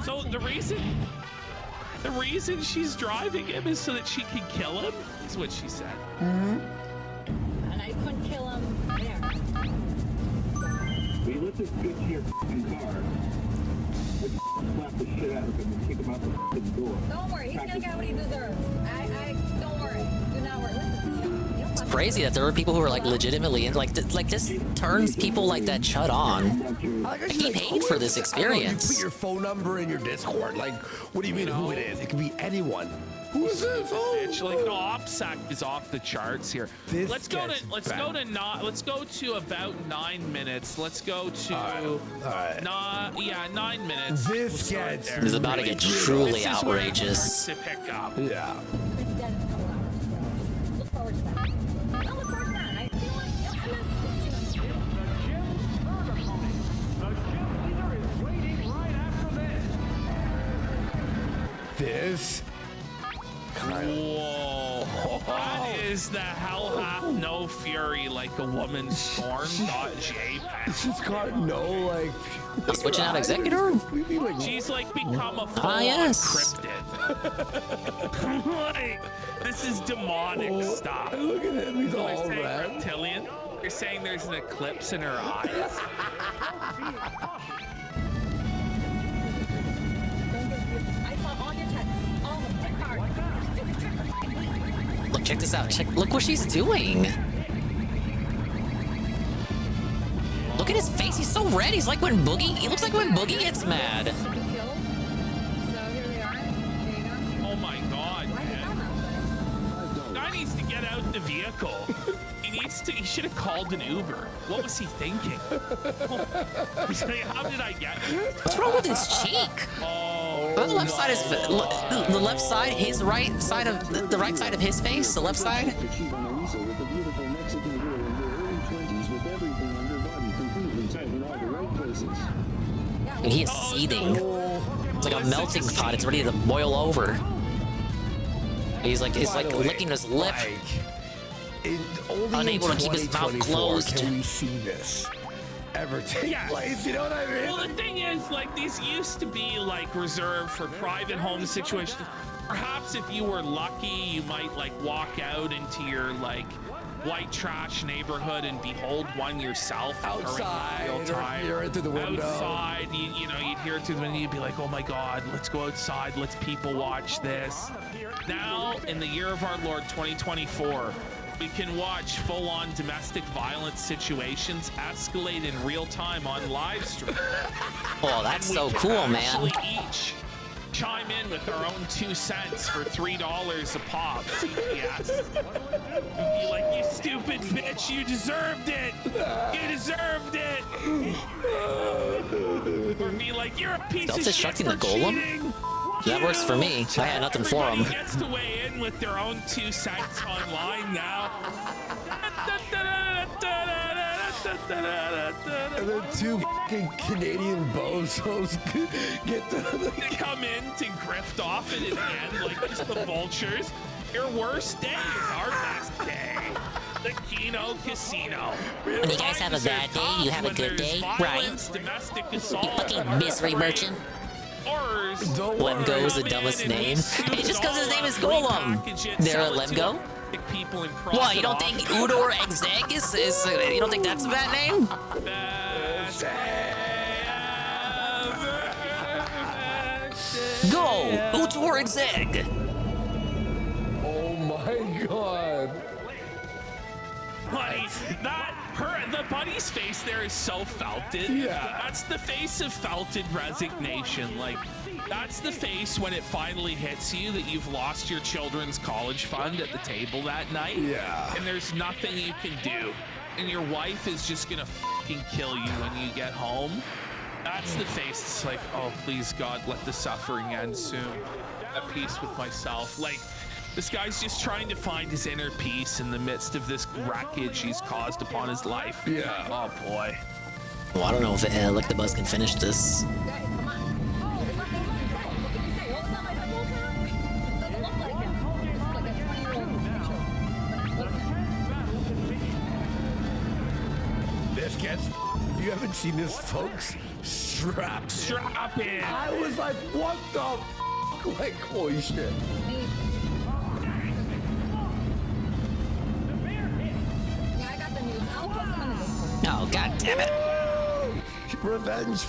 So the reason she's driving him is so that she can kill him, is what she said. And I couldn't kill him there. Will you let this get to your fucking car? Let's slap the shit out of him and kick him out the fucking door. Don't worry, he's gonna get what he deserves. I don't worry. Do not worry. It's crazy that there were people who were like legitimately like this turns people like that Chud on. He paid for this experience. You put your phone number in your Discord. Like, what do you mean who it is? It could be anyone. Who is this? Oh, Actually, no, OPSEC is off the charts here. Let's go to about 9 minutes. Let's go to 9 minutes. This gets It's about to get truly outrageous. To pick up. Yeah. This. Whoa. That is the hell hath no fury like a woman scorn.jpg. She's got no, like... Switching out executor? She's like become a full yes. cryptid. Like, this is demonic stuff. Look at him, he's all red. Reptilian? You're saying there's an eclipse in her eyes? Look, check this out. Look what she's doing. Look at his face. He's so red. He's like when Boogie. He looks like when Boogie gets mad. Oh my god, man. Guy needs to get out the vehicle. He should have called an Uber. What was he thinking? How did I get here? What's wrong with his cheek? The left side is the left side. His right side of the right side of his face. The left side. And he is seething. It's like a melting pot. It's ready to boil over. He's like licking his lip. Unable to keep his mouth closed. Can we see this ever take place? You know what I mean? Well, the thing is, like, these used to be like reserved for private home situations. Perhaps if you were lucky, you might like walk out into your like white trash neighborhood and behold one yourself outside. Real time. You're into the window. Outside, you know, you'd hear it through the window. You'd be like, oh my God, let's go outside. Let's people watch this. Now, in the year of our Lord 2024. We can watch full-on domestic violence situations escalate in real time on live stream. Oh, that's so cool, man. We each chime in with our own 2 cents for $3 a pop. Yes. And be like, you stupid bitch, you deserved it. You deserved it. Or be like, you're a piece of shit for the golem? cheating. That works for me. I had nothing for him. Everybody gets to weigh in with their own 2 cents online now. And then two fucking Canadian bozos get They come in to grift off and in end like just the vultures. Your worst day is our best day. The Keno Casino. When you guys have a bad day, you have a good day, right? Domestic You assault. fucking misery merchant. Lemgo is the dumbest name. It's just because his name is Golem. They're a Lemgo? What, you don't think Udor Exeg is you don't think that's a bad name? Go! Udor Exeg! Oh my god. Buddy, the buddy's face there is so felted. Yeah. That's the face of felted resignation. Like, that's the face when it finally hits you that you've lost your children's college fund at the table that night. Yeah. And there's nothing you can do. And your wife is just gonna fucking kill you when you get home. That's the face. It's like, oh, please God, let the suffering end soon. At peace with myself. Like, this guy's just trying to find his inner peace in the midst of this wreckage he's caused upon his life. Yeah. Oh boy. Well, I don't know if Electabuzz can finish this. This gets. If you haven't seen this, folks, strap in. I was like, what the f? Like, holy shit. Oh, god damn it. Revenge.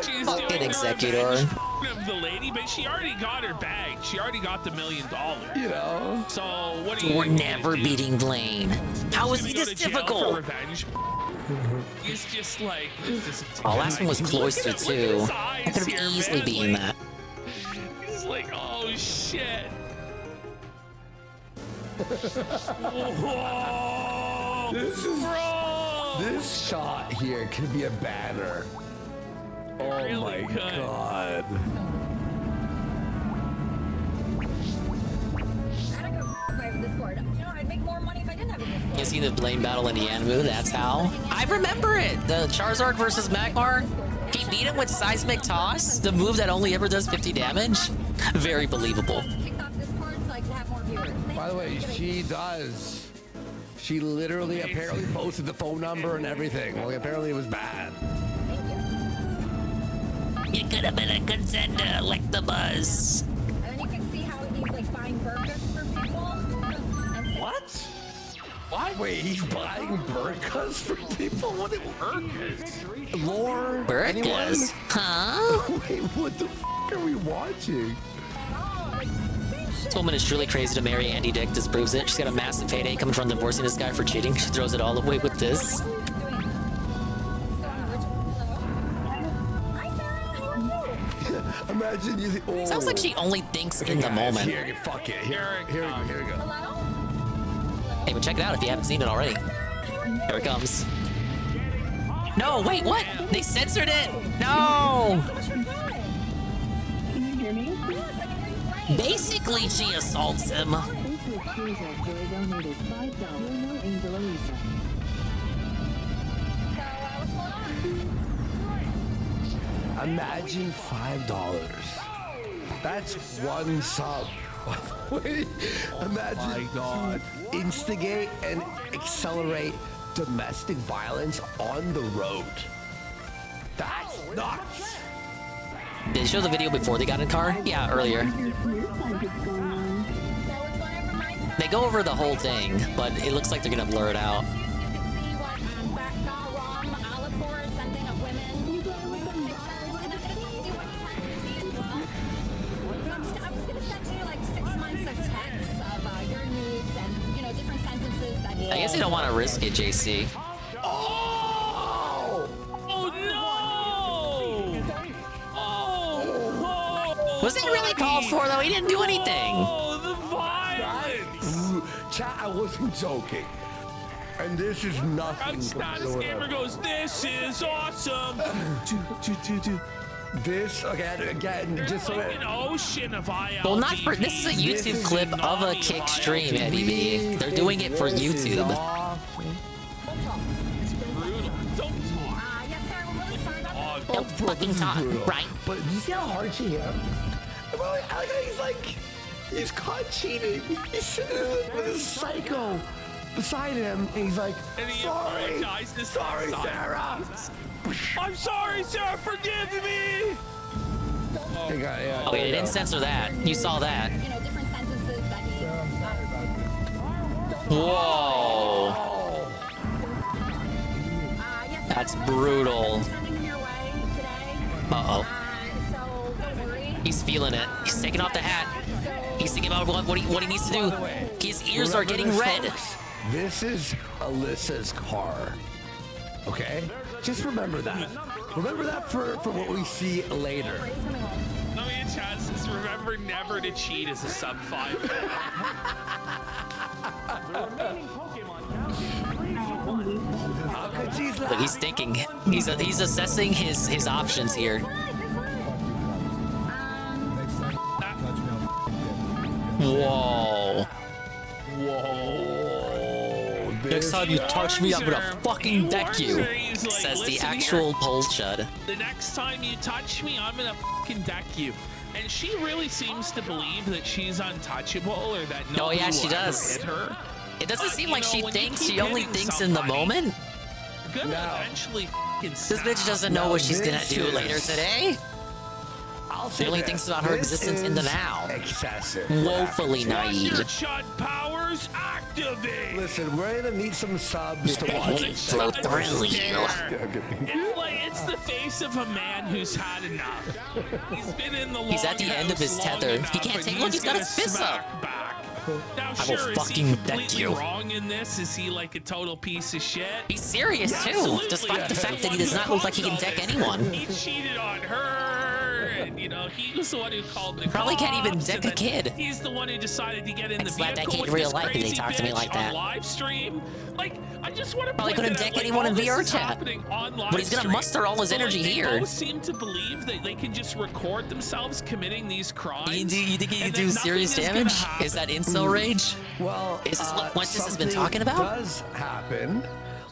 She's Fucking doing executor. of the lady, but she already got her bag. She already got the $1 million. You know. So what are you? We're never beating Blaine. How is he Gonna this go to jail difficult? for revenge. He's just like. Oh, last one was Cloister too. I could have easily beaten that. He's like, oh shit. Whoa, This shot here could be a banner. Oh really my could. god. You see the Blaine battle in Yanmu? That's how. I remember it. The Charizard versus Magmar. He beat him with Seismic Toss, the move that only ever does 50 damage. Very believable. By the way, she does. She literally apparently posted the phone number and everything. Well, apparently it was bad. You could have been a contender, Electabuzz. And then you can see how he's like buying burgers for people. What? What? Wait, he's buying burkas for people? What? Burkas? Lore? Burkas? Huh? Wait, what the f are we watching? This woman is truly crazy to marry Andy Dick. This proves it. She's got a massive payday coming from divorcing this guy for cheating. She throws it all away with this. Imagine using. Oh. Sounds like she only thinks in the moment. Here, fuck it. Here we go. Hey, but check it out if you haven't seen it already. Here it comes. No, wait, what? They censored it. No. Can you hear me? Basically, she assaults him. Imagine $5. That's one sub. Wait, imagine to instigate and accelerate domestic violence on the road. That's nuts. Did they show the video before they got in the car? Yeah, earlier. They go over the whole thing, but it looks like they're gonna blur it out. I guess you don't want to risk it, JC. Oh no! Oh! Was it really called for though? He didn't do anything. Oh, the violence! Chat, I wasn't joking. And this is nothing. Status Gamer goes, this is awesome! This, again, just so like an ocean of ILTV. Well, not for this is a YouTube clip of a kick stream, Eddie B. They're doing it for YouTube. Don't fucking talk, right? But you see how hard she hit him? He's caught cheating. He's sitting there with his psycho beside him, and he's like, sorry, Sarah. I'm sorry, Sarah, forgive me! Oh, wait, they didn't censor that. You saw that. Whoa. That's brutal. Uh-oh. He's feeling it. He's taking off the hat. He's thinking about what he needs to do. His ears are getting red. This is Alyssa's car. Okay? Just remember that. Remember that for what we see later. Let me just remember never to cheat as a sub 5. Look, he's thinking. He's assessing his options here. Whoa. Whoa. Next time you touch me, I'm gonna fucking deck you, says the actual pole chud. The next time you touch me, I'm gonna fucking deck you. And she really seems to believe that she's untouchable, or that no one yeah, she will ever does. hit her. It doesn't seem like she thinks. She only thinks in the somebody, moment. You're gonna eventually fucking This bitch doesn't know what she's gonna do later today. She only thinks about her existence in the now. Excessive. Woefully naive. Chud powers activate. Listen, we're gonna need some subs to watch it. Flow through you. It's the face of a man who's had enough. He's been in the He's at the end of his tether. He can't take. Look, he's got his fists up. Now, I will sure, fucking is he deck completely you. wrong in this? Is he like a total piece of shit? He's serious too, Absolutely. despite the fact that he does not look like he can deck anyone. He cheated on her, and he was the one who called the Probably can't even cops, deck and a then kid. He's the one who decided to get in I'd the slap that vehicle kid in with real this life if they crazy talked to me bitch like that. on live stream. Like, I just want to Probably point couldn't that deck out, like, anyone in all this VR is chat. happening on live But he's gonna stream. muster all his So, energy they here. both seem to believe that they can just record themselves committing these crimes. You think he can and do that serious nothing is damage? gonna Is that happen. incel rage? Well, Is this what Wences has been something talking about? does happen.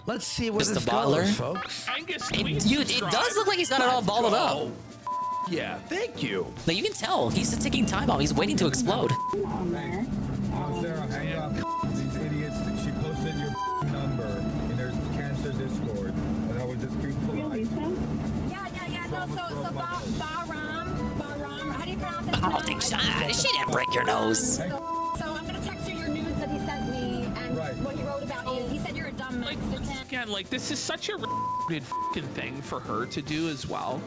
Let's see where Mr. this Butler? goes, folks. Dude, it does look like he's got it all balled up. Yeah, thank you. No, you can tell. He's a ticking time bomb. He's waiting to explode. Sarah, hang up. These idiots, she posted your number in their cancer Discord. And I was just being polite. Yeah. No, so Bahram, how do you pronounce it? I don't think she didn't break your nose. So I'm gonna text you your nudes that he sent me and what he wrote about you. He said you're a dumb Mexican. Again, like, this is such a retarded fucking thing for her to do as well.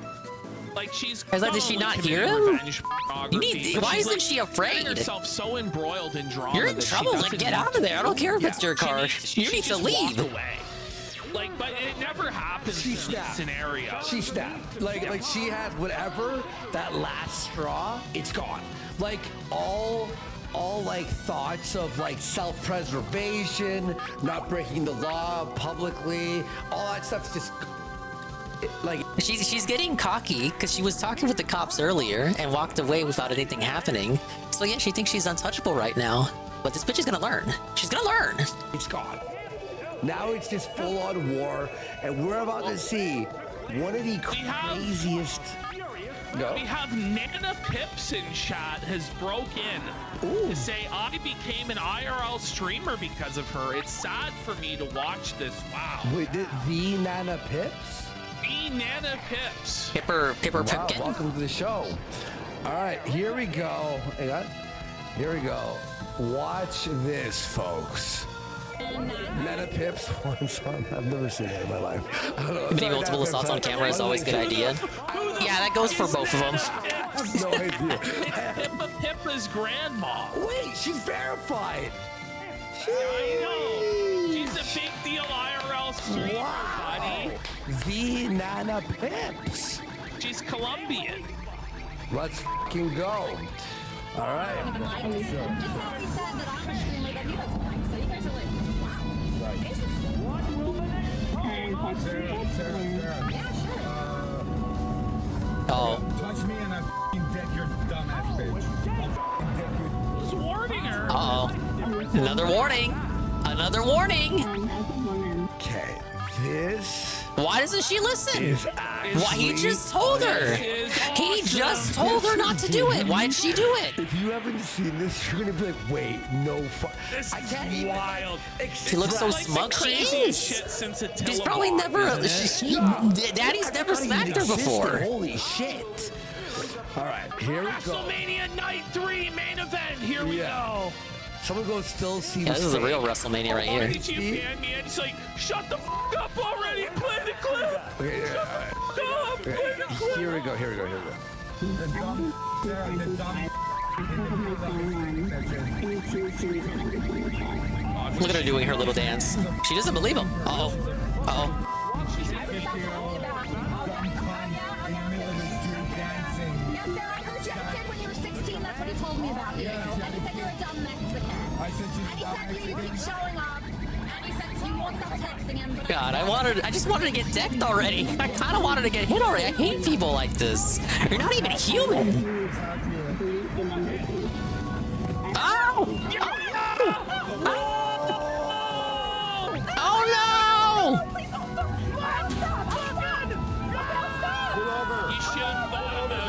Like, she's Is that- did she not hear committing him? revenge pornography, but Why she's, isn't like, she afraid? getting herself so embroiled in drama. You're in that she trouble. Like, doesn't get need out of there. I don't care if Yeah. it's your car. She You need to just walk leave. away. Like, but it never happens in this scenario. She snapped. Like she has whatever that last straw. It's gone. Like all like thoughts of like self-preservation, not breaking the law publicly, all that stuff's just like She's getting cocky because she was talking with the cops earlier and walked away without anything happening. So yeah, she thinks she's untouchable right now. But this bitch is gonna learn. She's gonna learn. It's gone. Now it's just full-on war, and we're about to see one of the craziest. We have Nana Pips in chat has broke in to say I became an IRL streamer because of her. It's sad for me to watch this. Wow. Wait, the Nana Pips? The Nana Pips. Pipper Wow, Pipkin. welcome to the show. All right, here we go. Hang on. Here we go. Watch this, folks. Nana Pips once on. I've never seen that in my life. Committing multiple assaults on camera is always a good idea. Yeah, that goes for both of them. No idea. Pippa's grandma. Wait, she's verified. I know. She's a big deal IRL streamer, buddy. The Nana Pips. She's Colombian. Let's fucking go. All right. Oh. Touch me and I f***ing deck your dumbass bitch. I'll f***ing deck you. Who's warning her? Uh-oh. Another warning. Another warning. Okay, this. Why doesn't she listen? Is Why he just told her? He just told her not to do it. Why did she do it? If you haven't seen this, you're gonna be like, wait, no fuck. I can't wild. She looks so smug. She is. She's probably never. Daddy's never smacked her before. Holy shit. All right, here we go. WrestleMania Night 3 main event. Here we go. Someone go still see Yeah, this is the real WrestleMania right here. It's like, shut the f up already. Play the clip. Okay, Shut the f up. Play the clip. Here we go. Here we go. Here we go. Look at her doing her little dance. She doesn't believe him. Uh-oh. Uh-oh. That's what he told me about you. And he said you're a dumb Mexican. And he said you keep showing up. And he said you won't stop texting him. But God, I just wanted to get decked already. I kind of wanted to get hit already. I hate people like this. You're not even human. Oh! Oh no!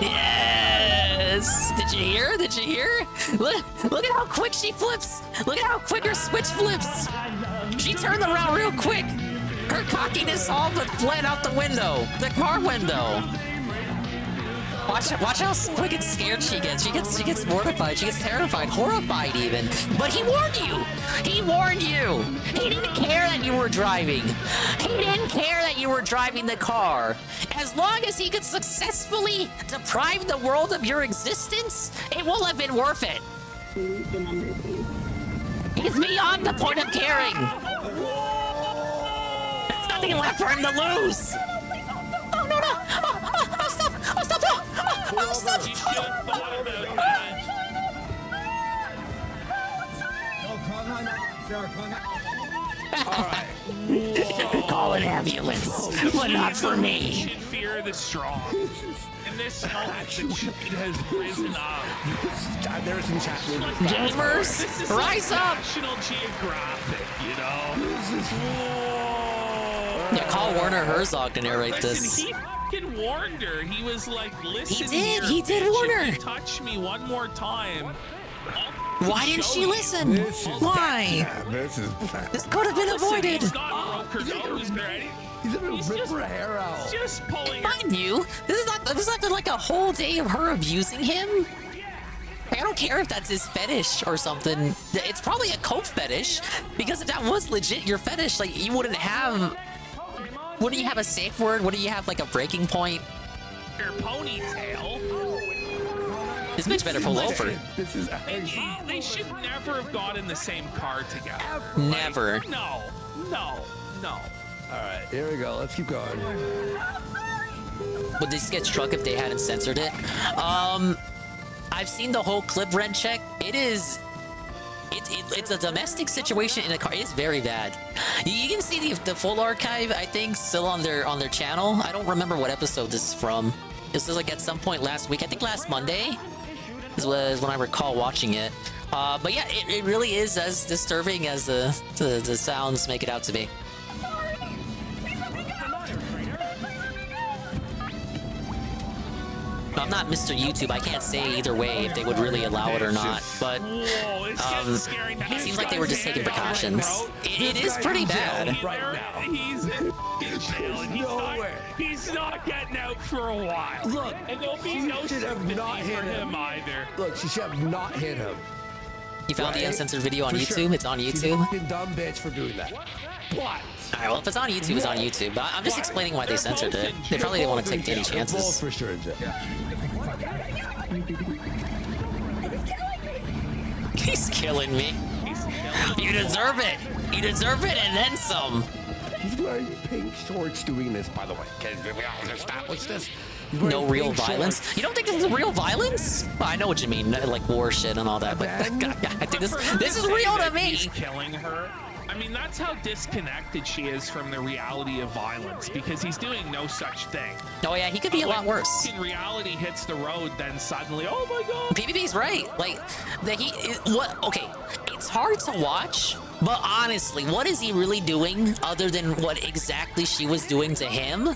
Yes! Did you hear? Did you hear? Look at how quick she flips. Look at how quick her switch flips. She turned around real quick. Her cockiness all but fled out the window. The car window. Watch how quick and scared she gets. She gets mortified. She gets terrified, horrified even. But he warned you. He warned you. He didn't care that you were driving. He didn't care that you were driving the car. As long as he could successfully deprive the world of your existence, it will have been worth it. He's beyond the point of caring. There's nothing left for him to lose. Oh no no! Oh stop! Oh stop! Oh stop! Call an ambulance, but not for me. Should fear the strong. In this moment, the shade has risen up. There's some chat. Gamers, rise up! National Geographic, you know. Yeah, call Werner Herzog to narrate this. He fucking warned her. He was like, listen. He did warn her. If you touch me one more time. Why didn't she listen? Why? This could have been avoided. He's not broke her nose or anything. He's gonna rip her hair out. He's just pulling Mind you, this is not like a whole day of her abusing him. I don't care if that's his fetish or something. It's probably a cope fetish, because if that was legit your fetish, like you wouldn't have a safe word? Wouldn't you have like a breaking point? Your ponytail. This bitch better pull over. They should never have got in the same car together. Never. Like, no. All right, here we go. Let's keep going. Would this get struck if they hadn't censored it? I've seen the whole clip, Red Check. It's a domestic situation in a car. It is very bad. You can see the full archive, I think, still on their channel. I don't remember what episode this is from. This was like at some point last week. I think last Monday was when I recall watching it. But yeah, it really is as disturbing as the sounds make it out to be. I'm not Mr. YouTube. I can't say either way if they would really allow it or not. But it seems like they were just taking precautions. It is pretty bad. He's in jail. He's not getting out for a while. Look, and there'll be no sympathy for him either. Look, she should have not hit him. You found the uncensored video on YouTube? Sure. It's on YouTube? She's a fucking dumb bitch for doing that. What? Alright, well, if it's on YouTube, it's on YouTube. But I'm just explaining why they censored it. They probably didn't want to take any chances. For sure, He's killing me. You deserve it. You deserve it and then some. He's wearing pink shorts doing this, by the way. Can we all establish this? No real violence? Shorts. You don't think this is real violence? Well, I know what you mean, like war shit and all that, but I think this is real to me. He's killing her. I mean, that's how disconnected she is from the reality of violence, because he's doing no such thing. Oh yeah, he could be a lot worse. In reality hits the road, then suddenly, oh my god. PvP's right. Like, okay, it's hard to watch But honestly, what is he really doing other than what exactly she was doing to him?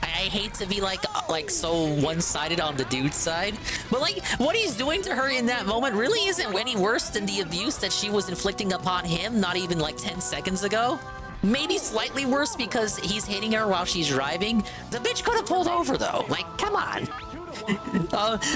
I hate to be like so one-sided on the dude's side, but like what he's doing to her in that moment really isn't any worse than the abuse that she was inflicting upon him not even like 10 seconds ago. Maybe slightly worse because he's hitting her while she's driving. The bitch could have pulled over though. Like, come on.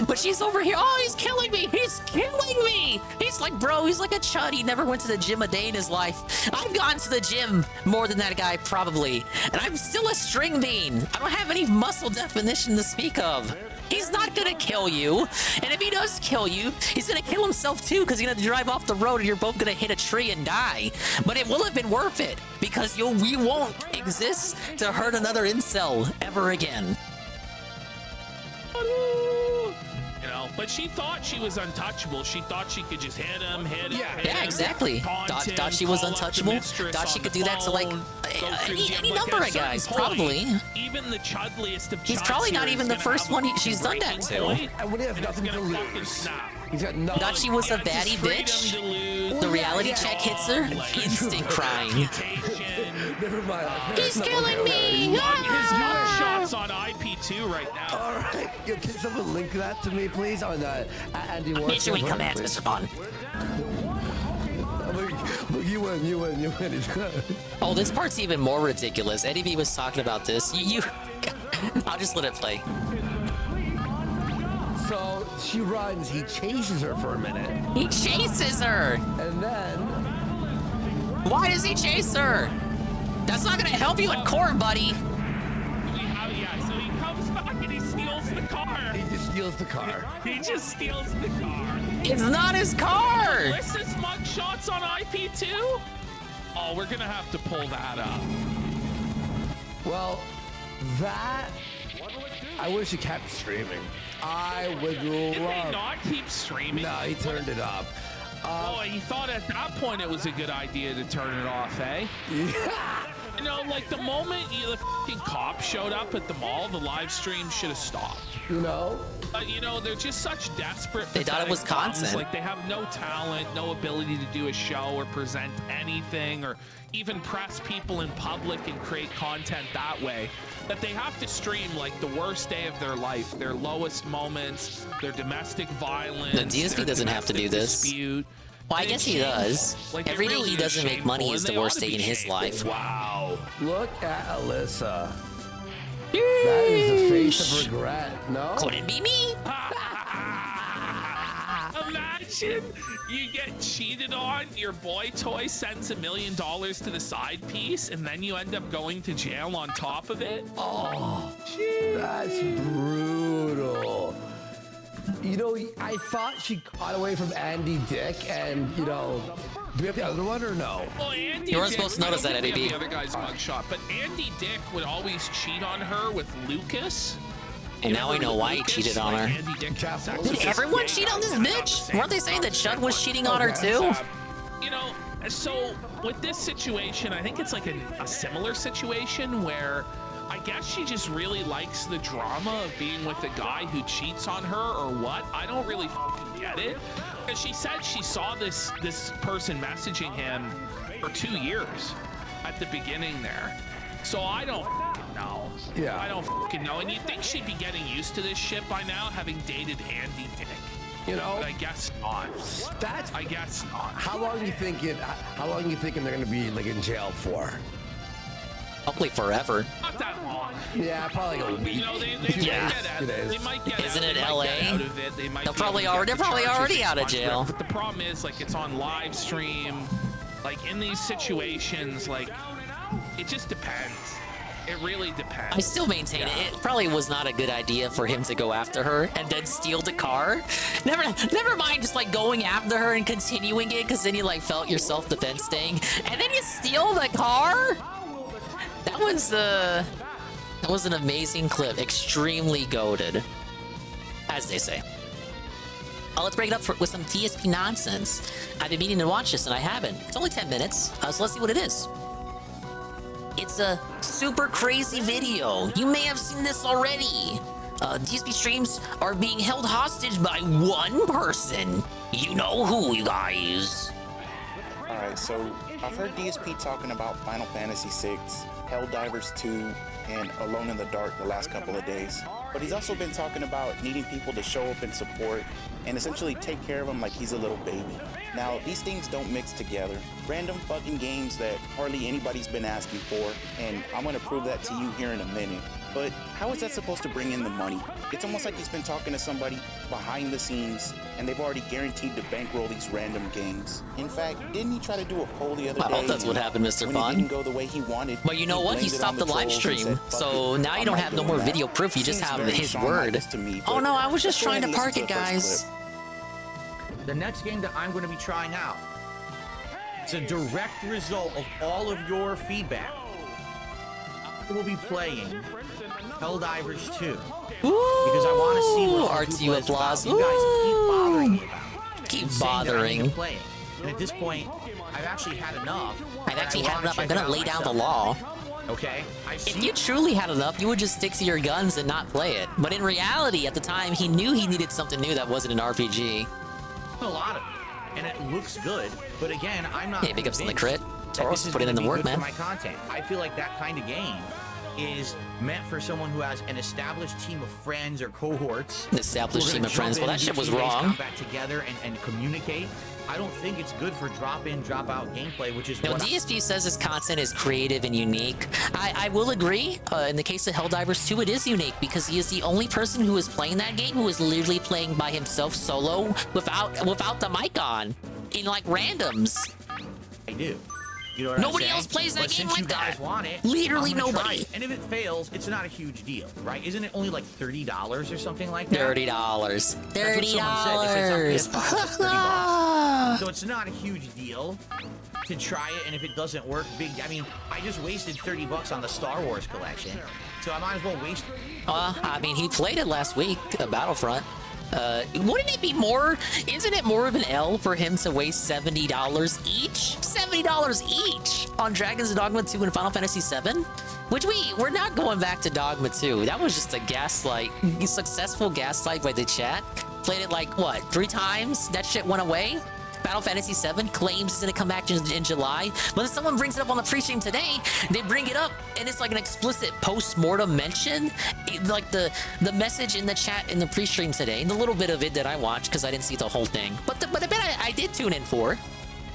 But she's over here. Oh, he's killing me. He's killing me. He's like, bro, he's like a chud. He never went to the gym a day in his life. I've gone to the gym more than that guy probably. And I'm still a string bean. I don't have any muscle definition to speak of. He's not gonna kill you. And if he does kill you, he's gonna kill himself too because he's gonna drive off the road and you're both gonna hit a tree and die. But it will have been worth it because we won't exist to hurt another incel ever again. You know, but she thought she was untouchable. She thought she could just hit him, hit him. Yeah, exactly. Thought she was untouchable. Thought she could do that to like any number of guys, probably. Even the chudliest of He's probably not even the first one she's done that to. And when he has nothing to lose. He's got nothing. Thought she was a baddie bitch. The reality check hits her. Instant crying. Never mind. He's killing me. His shots on IP2 right now. All right. Yo, can someone link that to me, please, on Andy Warren? Issuing commands, Mr. Bond. Look, you win. Oh, this part's even more ridiculous. Eddie B was talking about this. I'll just let it play. So she runs. He chases her for a minute. He chases her. And then... Why does he chase her? That's not gonna help you in court, buddy. Yeah, so he comes back and he steals the car. He just steals the car. He just steals the car. It's not his car. Alyssa's mug shots on IP2? Oh, we're gonna have to pull that up. Well, that... I wish he kept streaming. I would love... Did they not keep streaming? No, he turned it up. Oh, he thought at that point it was a good idea to turn it off, eh? Yeah. You know, like the moment the fucking cops showed up at the mall, the live stream should have stopped. You know? You know, they're just such desperate. They thought it was content. Like they have no talent, no ability to do a show or present anything or even press people in public and create content that way. That they have to stream like the worst day of their life, their lowest moments, their domestic violence. The DSP doesn't have to do this. Dispute. Well, I guess he does. Like, Every day really he doesn't make money is the worst day in his shameful. life. Wow. Look at Alyssa. That is the face of regret, no? Couldn't be me. Imagine you get cheated on, your boy toy sends $1 million to the side piece, and then you end up going to jail on top of it. Oh, that's brutal. You know, I thought she got away from Andy Dick, and you know, do we have the other one or no? Well, Andy You weren't Dick, supposed to notice that, Eddie B. The other guy's mugshot, but Andy Dick would always cheat on her with Lucas. And now we know why he cheated on her. Andy Dick Did everyone cheat on this bitch? Weren't they saying that Chud was cheating on her too? You know, so with this situation, I think it's like a similar situation where I guess she just really likes the drama of being with a guy who cheats on her or what. I don't really fucking get it. Because she said she saw this person messaging him for 2 years at the beginning there. So I don't fucking know. Yeah. I don't fucking know. And you'd think she'd be getting used to this shit by now, having dated Andy Dick. You know, but I guess not. I guess not. How long are you thinking? How long are you thinking they're gonna be like in jail for? Hopefully forever. Not that long. Yeah, probably like a week. You know, they Yeah. might get Isn't out, it they might LA? get out of it. They might They're be probably able to already- get they're probably the charges already out of expunged, jail. But the problem is, like, it's on live stream. Like, in these situations, like, it just depends. It really depends. I still maintain it probably was not a good idea for him to go after her and then steal the car. Never mind just like going after her and continuing it because then you like felt your self-defense thing and then you steal the car. That was an amazing clip. Extremely goated, as they say. Let's break it up with some TSP nonsense. I've been meaning to watch this and I haven't. It's only 10 minutes, so let's see what it is. It's a super crazy video. You may have seen this already. DSP streams are being held hostage by one person. You know who, you guys. Alright, so I've heard DSP talking about Final Fantasy VI, Helldivers 2, and Alone in the Dark the last couple of days. But he's also been talking about needing people to show up and support and essentially take care of him like he's a little baby. Now, these things don't mix together. Random fucking games that hardly anybody's been asking for, and I'm gonna prove that to you here in a minute. But how is that supposed to bring in the money? It's almost like he's been talking to somebody behind the scenes, and they've already guaranteed to bankroll these random games. In fact, didn't he try to do a poll the other day? I hope that's what happened, Mr. When Fun. it didn't go the way he wanted. But you know what? He stopped the live stream, so now you don't have no more video proof. You just have his word. Oh no, I was just trying to park it, guys. The next game that I'm going to be trying out, it's a direct result of all of your feedback. I will be playing Helldivers 2. Because I want to see what RTU applause. You guys keep bothering me about it. Keep bothering. Playing. And at this point, I've actually had enough. I've actually had enough. I'm gonna lay down the law. Okay. If you truly had enough, you would just stick to your guns and not play it. But in reality, at the time, he knew he needed something new that wasn't an RPG. A lot of it, and it looks good. But again, I'm not. Hey, big ups on the crit. Taurus, put it in the work, man. My content. I feel like that kind of game is meant for someone who has an established team of friends or cohorts. An established team of friends. Well, that shit was wrong. Back together and communicate. I don't think it's good for drop-in, drop-out gameplay, which is no. DSP says his content is creative and unique. I will agree. In the case of Helldivers 2, it is unique because he is the only person who is playing that game who is literally playing by himself solo without the mic on, in like randoms. I do. You know what nobody I'm else plays that game like that. Guys want it, literally nobody. And if it fails, it's not a huge deal, right? Isn't it only like $30 or something like that? $30. $30. So it's not a huge deal to try it, and if it doesn't work, I mean, I just wasted $30 on the Star Wars collection, so I might as well waste it. I mean, he played it last week, Battlefront. Wouldn't it be more? Isn't it more of an L for him to waste $70 each? $70 each on Dragon's Dogma 2 and Final Fantasy 7? Which we're not going back to Dogma 2. That was just a gaslight, successful gaslight by the chat. Played it like, what, 3 times? That shit went away? Final Fantasy 7 claims it's gonna come back in July, but then someone brings it up on the pre-stream today. They bring it up, and it's like an explicit post-mortem mention, like the message in the chat in the pre-stream today, the little bit of it that I watched because I didn't see the whole thing. But the bit I did tune in for,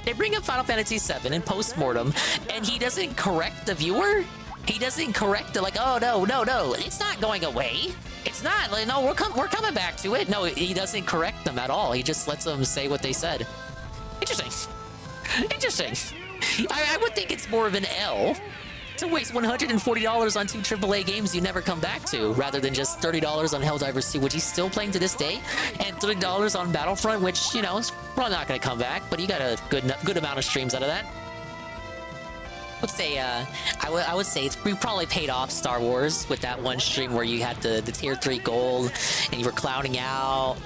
they bring up Final Fantasy 7 in post-mortem, and he doesn't correct the viewer. He doesn't correct it like, oh no, it's not going away. It's not. Like, no, we're coming back to it. No, he doesn't correct them at all. He just lets them say what they said. Interesting. I would think it's more of an L to waste $140 on 2 AAA games you never come back to, rather than just $30 on Helldivers 2, which he's still playing to this day, and $30 on Battlefront, which, you know, is probably not going to come back, but you got a good amount of streams out of that. I would say we probably paid off Star Wars with that one stream where you had the tier 3 gold and you were clowning out,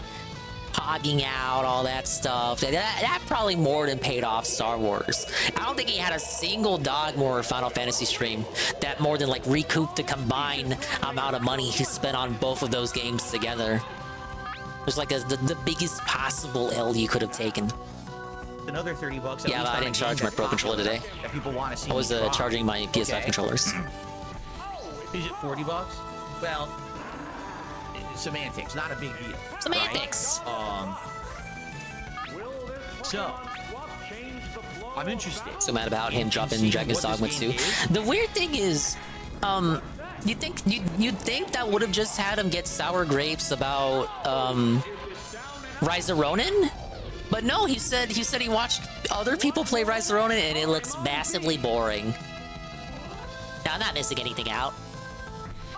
hogging out, all that stuff. That probably more than paid off Star Wars. I don't think he had a single Dogma or Final Fantasy stream that more than like recouped the combined amount of money he spent on both of those games together. It was like the biggest possible L you could have taken. Another $30. Yeah, I didn't charge my Pro controller today. That people want to see. I was charging my PS5 controllers. Is it $40? Well, semantics, not a big deal. Semantics. Right? So I'm interested. So mad about him dropping Dragon's Dogma 2. The weird thing is, you'd think that would have just had him get sour grapes about Rise of Ronin. But no, he said he watched other people play Rise of Ronin and it looks massively boring. Now, I'm not missing anything out.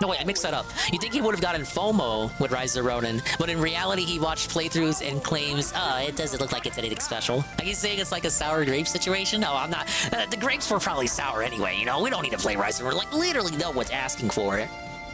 No, wait, I mixed that up. You think he would have gotten FOMO with Rise of Ronin, but in reality, he watched playthroughs and claims, it doesn't look like it's anything special. Are you saying it's like a sour grape situation? No, I'm not. The grapes were probably sour anyway, you know? We don't need to play Rise of Ronin. Like, literally, no one's asking for it.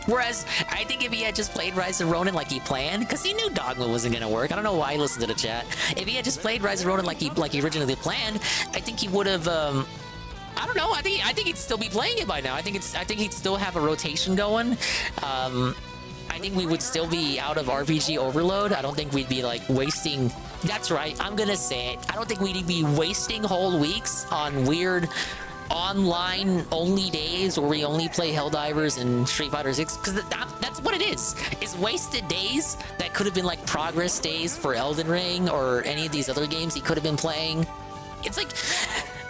Whereas, I think if he had just played Rise of Ronin like he planned, because he knew Dogma wasn't going to work. I don't know why he listened to the chat. If he had just played Rise of Ronin like he originally planned, I think he would have, I don't know. I think he'd still be playing it by now. I think he'd still have a rotation going. I think we would still be out of RPG overload. I don't think we'd be like wasting That's right. I'm gonna say it. I don't think we need to be wasting whole weeks on weird online only days where we only play Helldivers and Street Fighter 6, because that's what it is. It's wasted days that could have been like progress days for Elden Ring or any of these other games he could have been playing. It's like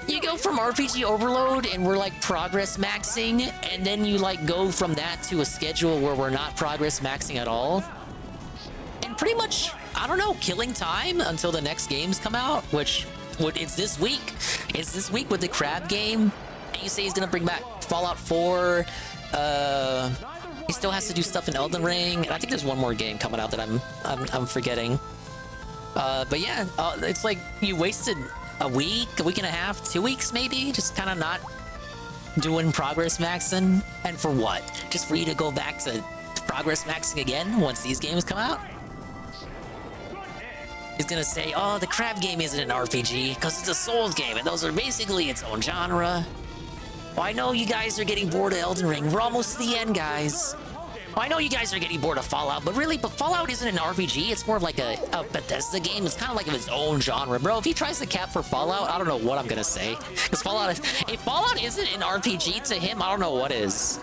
you go from RPG overload and we're like progress maxing, and then you like go from that to a schedule where we're not progress maxing at all. And pretty much, I don't know, killing time until the next games come out, which it's this week. It's this week with the crab game. And you say he's gonna bring back Fallout 4. He still has to do stuff in Elden Ring. And I think there's one more game coming out that I'm forgetting. But yeah, it's like you wasted a week and a half, 2 weeks maybe, just kind of not doing progress maxing. And for what? Just for you to go back to progress maxing again once these games come out? He's gonna say, oh, the crab game isn't an RPG because it's a Souls game and those are basically its own genre. Well, I know you guys are getting bored of Elden Ring. We're almost to the end, guys. Well, I know you guys are getting bored of Fallout, but Fallout isn't an RPG. It's more of like a Bethesda game. It's kind of like of its own genre, bro. If he tries to cap for Fallout, I don't know what I'm gonna say. Because if Fallout isn't an RPG to him, I don't know what is.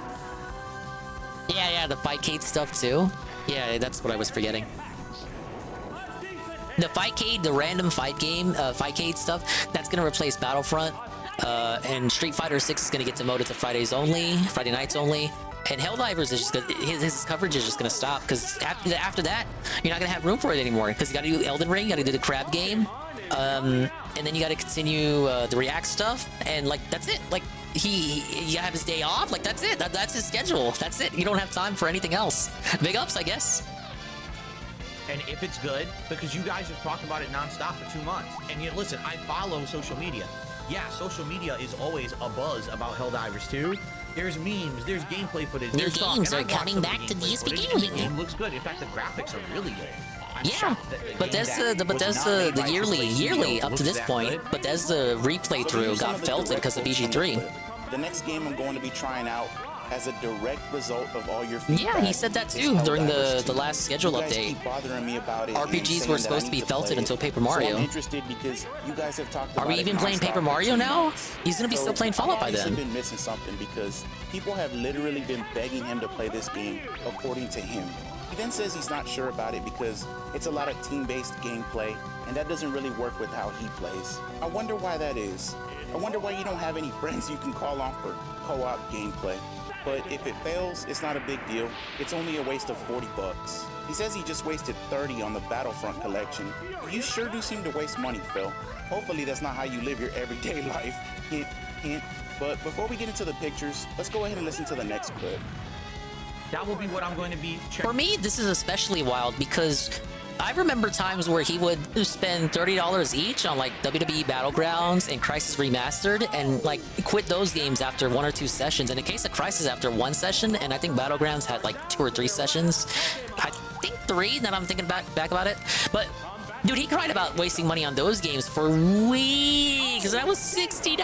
Yeah, the Fightcade stuff too. Yeah, that's what I was forgetting. The Fightcade, the random fight game, Fightcade stuff, that's gonna replace Battlefront. And Street Fighter 6 is gonna get demoted to Friday nights only. And Helldivers is just gonna, his coverage is just gonna stop because after that, you're not gonna have room for it anymore because you gotta do Elden Ring, you gotta do the crab game, and then you gotta continue the React stuff, and like that's it. Like you have his day off, like that's it. That's his schedule. That's it. You don't have time for anything else. Big ups, I guess. And if it's good, because you guys have talked about it nonstop for 2 months. And yet, listen, I follow social media. Yeah, social media is always a buzz about Helldivers 2. There's memes, there's gameplay footage. New games are coming back to DSP Gaming. The game looks good. In fact, the graphics are really good. Yeah, Bethesda, the yearly up to this point, Bethesda replay through got felted because of BG3. The next game I'm going to be trying out as a direct result of all your feedback. Yeah, he said that too during the last schedule update. Keep bothering me about it. RPGs were supposed to be felted until Paper Mario. So I'm interested because you guys have talked about Are we even playing Paper Mario now? He's gonna be still playing Fallout by then. I've been missing something because people have literally been begging him to play this game, according to him. He then says he's not sure about it because it's a lot of team-based gameplay, and that doesn't really work with how he plays. I wonder why that is. I wonder why you don't have any friends you can call on for co-op gameplay. But if it fails, it's not a big deal. It's only a waste of $40. He says he just wasted $30 on the Battlefront collection. You sure do seem to waste money, Phil. Hopefully that's not how you live your everyday life. Hint, hint. But before we get into the pictures, let's go ahead and listen to the next clip. That will be what I'm going to be checking. For me, this is especially wild because I remember times where he would spend $30 each on like WWE Battlegrounds and Crysis Remastered and like quit those games after 1 or 2 sessions. In the case of Crysis, after 1 session, and I think Battlegrounds had like 2 or 3 sessions. I think 3 that I'm thinking back about it. But dude, he cried about wasting money on those games for weeks. That was $60.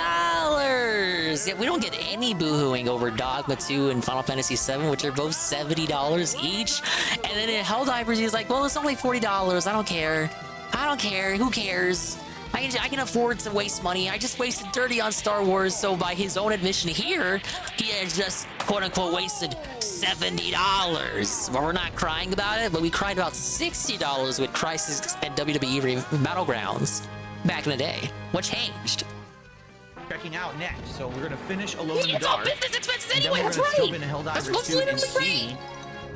Yeah, we don't get any boohooing over Dogma 2 and Final Fantasy 7, which are both $70 each. And then in Helldivers, he's like, well, it's only $40. I don't care. I don't care. Who cares? I can afford to waste money. I just wasted $30 on Star Wars, so by his own admission here, he has just quote-unquote wasted $70. Well, we're not crying about it, but we cried about $60 with Crysis and WWE Battlegrounds back in the day. What changed? Checking out next, so we're gonna finish Alone in the Dark. It's all business expenses and anyway, then that's we're gonna right! jump into That's Helldivers 2 and literally see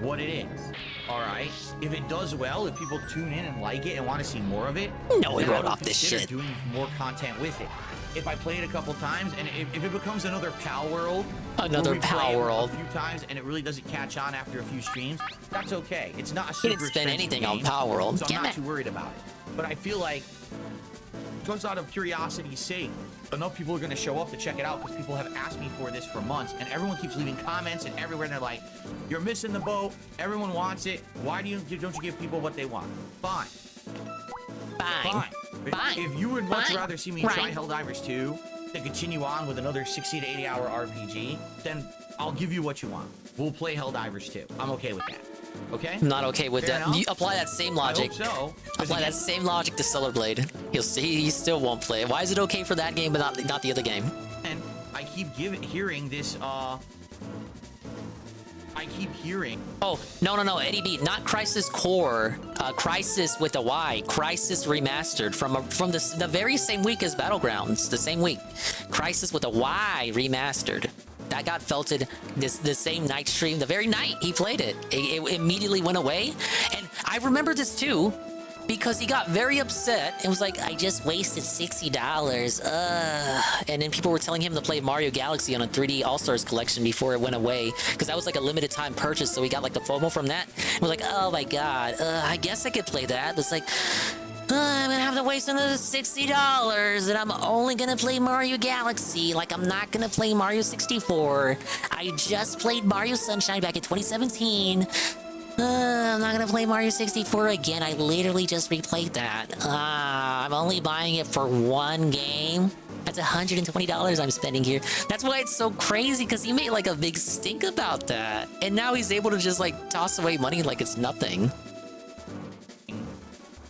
what it is. Alright? If it does well, if people tune in and like it and want to see more of it, no, we then I wrote would off this consider shit. doing more content with it. If I play it a couple times, and if it becomes another Pal World, Another where we Pal play it World. a few times and it really doesn't catch on after a few streams, that's okay. It's not a He super didn't spend expensive anything on game, Pal World. so I'm Damn not it. too worried about it. But I feel like just out of curiosity's sake, enough people are going to show up to check it out because people have asked me for this for months, and everyone keeps leaving comments and everywhere, and they're like, you're missing the boat, everyone wants it, why don't you give people what they want? Fine. If you would much rather see me try Helldivers 2 than continue on with another 60 to 80 hour RPG, then I'll give you what you want. We'll play Helldivers 2. I'm okay with that. Okay? I'm not okay with Fair that. enough. You apply that same logic. I hope so. Apply that same logic to Stellar Blade. He still won't play it. Why is it okay for that game but not the other game? And I keep hearing this, I keep hearing. Oh, no, Eddie B, not Crisis Core. Crisis with a Y. Crisis Remastered from the very same week as Battlegrounds. The same week. Crisis with a Y Remastered. That got felted the same night stream. The very night he played it. It immediately went away. And I remember this too, because he got very upset and was like, I just wasted $60. And then people were telling him to play Mario Galaxy on a 3D All-Stars collection before it went away, because that was like a limited time purchase, so he got like the FOMO from that. And was like, oh my god, I guess I could play that. It's like, I'm gonna have to waste another $60, and I'm only gonna play Mario Galaxy. Like, I'm not gonna play Mario 64. I just played Mario Sunshine back in 2017. I'm not gonna play Mario 64 again. I literally just replayed that. I'm only buying it for one game. That's $120 I'm spending here. That's why it's so crazy, because he made like a big stink about that. And now he's able to just like toss away money like it's nothing.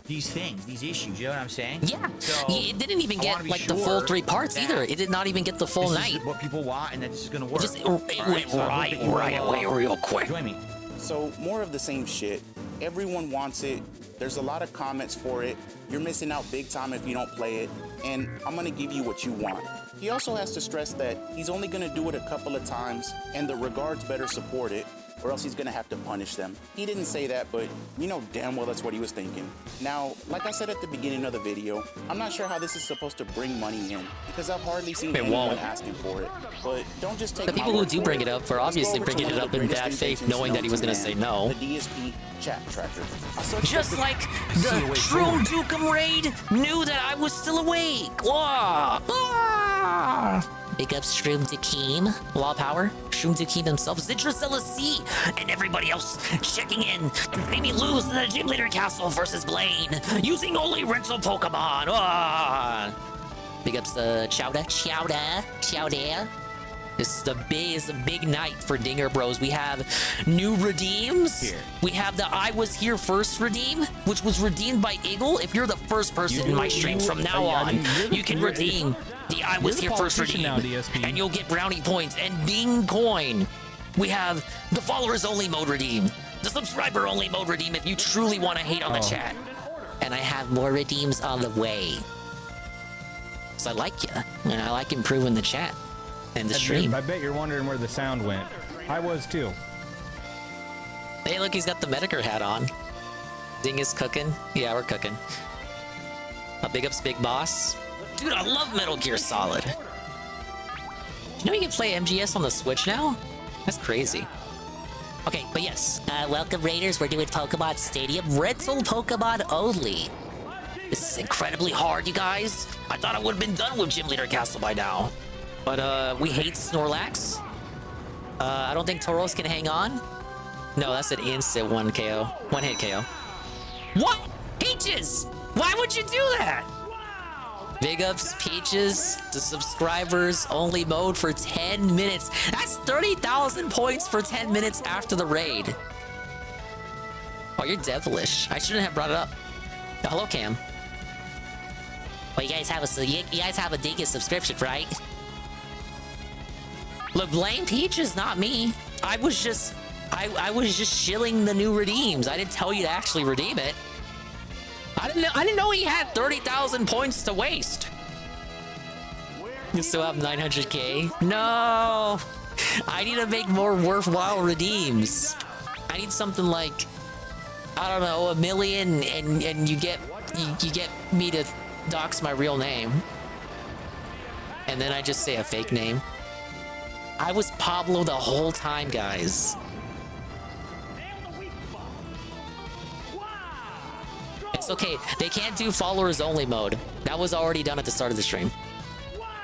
These things, these issues, you know what I'm saying? Yeah. So, it didn't even get like the full 3 parts either. It did not even get the full night. What people want, and that this is gonna work. It went right away real quick. Join me. So more of the same shit. Everyone wants it. There's a lot of comments for it. You're missing out big time if you don't play it. And I'm gonna give you what you want. He also has to stress that he's only gonna do it a couple of times, and the regards better support it, or else he's gonna have to punish them. He didn't say that, but you know damn well that's what he was thinking. Now, like I said at the beginning of the video, I'm not sure how this is supposed to bring money in, because I've hardly seen anyone asking for it. But don't just take the people who do bring it up are obviously bringing it up in bad faith, knowing that he was gonna say no. The DSP chat tracker. Just like the Shroom Dukem raid knew that I was still awake. Wah! Big up Shroom Dukem, Law Power, Shroom Dukem himself, Citrusella C, and everybody else checking in to see me lose in the Gym Leader Castle versus Blaine using only rental Pokemon. Big ups Chowda. This is a big night for Dinger Bros. We have new redeems. Here. We have the I Was Here First redeem, which was redeemed by Eagle. If you're the first person in my streams from now on, you can redeem the I Was Here First redeem, now, DSP. and you'll get brownie points and Bing coin. We have the followers only mode redeem, the subscriber only mode redeem if you truly want to hate on the chat. And I have more redeems on the way. So I like you, and I like improving the chat and the stream. I bet you're wondering where the sound went. I was too. Hey, look, he's got the Medicare hat on. Ding is cooking. Yeah, we're cooking. Big ups, Big Boss. Dude, I love Metal Gear Solid. You know you can play MGS on the Switch now? That's crazy. Okay, but yes. Welcome, Raiders. We're doing Pokemon Stadium. Rental Pokemon only. This is incredibly hard, you guys. I thought I would have been done with Gym Leader Castle by now. But we hate Snorlax. I don't think Tauros can hang on. No, that's an instant one KO. One hit KO. What? Peaches! Why would you do that? Big ups, Peaches, the subscribers only mode for 10 minutes. That's 30,000 points for 10 minutes after the raid. Oh, you're devilish. I shouldn't have brought it up. Hello, Cam. Well, you guys have a Dingus subscription, right? Look, blame Peaches, not me. I was just shilling the new redeems. I didn't tell you to actually redeem it. I didn't know he had 30,000 points to waste. You still have 900k? No. I need to make more worthwhile redeems. I need something like, I don't know, 1 million, and you get me to dox my real name. And then I just say a fake name. I was Pablo the whole time, guys. It's okay. They can't do followers only mode. That was already done at the start of the stream.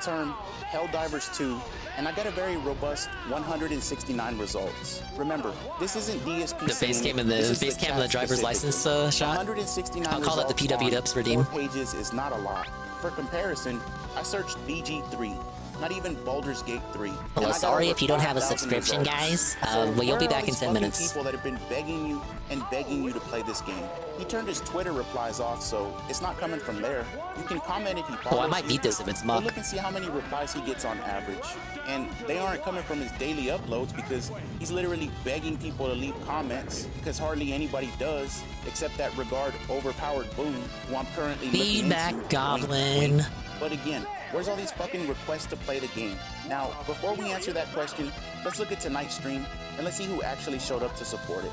Term Helldivers 2, and I got a very robust 169 results. Remember, this isn't DSP. The base cam and the driver's license shot. 169 I'll call that the PW Dubs redeem. 4 pages is not a lot. For comparison, I searched BG3. not even Baldur's Gate 3. Well, sorry if you don't have a subscription, guys. Well, you'll be back in 10 minutes. People that have been begging you to play this game. He turned his Twitter replies off, so it's not coming from there. You can comment if he follows. Oh, I might beat this if it's muck. Look and see how many replies he gets on average. And they aren't coming from his daily uploads because he's literally begging people to leave comments because hardly anybody does, except that regard overpowered Boom, who I'm currently looking Feedback into. Goblin. But again, where's all these fucking requests to play the game? Now, before we answer that question, let's look at tonight's stream and let's see who actually showed up to support it.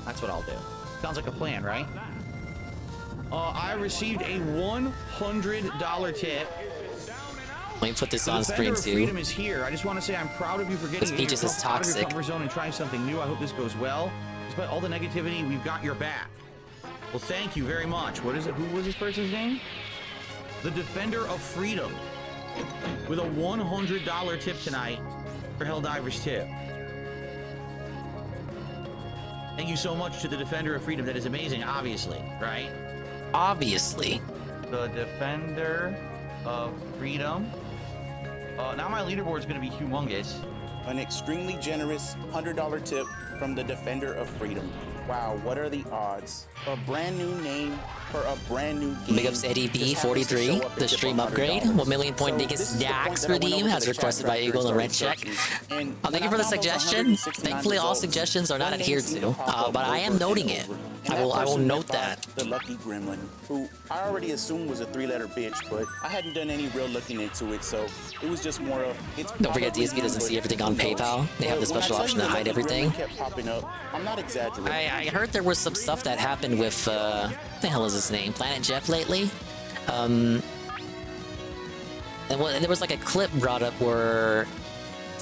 That's what I'll do. Sounds like a plan, right? I received a $100 tip. Let me put this on screen too. Freedom is here. I just want to say I'm proud of you for getting Peaches is out of your toxic. comfort zone and trying something new. I hope this goes well. Despite all the negativity, we've got your back. Well, thank you very much. What is it? Who was this person's name? The Defender of Freedom, with a $100 tip tonight for Helldiver's tip. Thank you so much to the Defender of Freedom. That is amazing, obviously, right? Obviously. The Defender of Freedom. Now my leaderboard is going to be humongous. An extremely generous $100 tip from the Defender of Freedom. Wow, what are the odds? A brand new name for a brand new game. Big ups Eddie B43, the stream upgrade. 1 million point biggest Dax redeem as requested by Eagle and Red Check. Thank you for the suggestion. Thankfully, all suggestions are not adhered to, but I am noting it. I will note that. The Lucky Gremlin, who I already assumed was a 3-letter bitch, but I hadn't done any real looking into it, so it was just more of. Don't forget, DSP doesn't see everything on PayPal. They have the special option to hide everything. Kept popping up. I'm not exaggerating. I heard there was some stuff that happened with what the hell is his name? Planet Jeff lately. And there was like a clip brought up where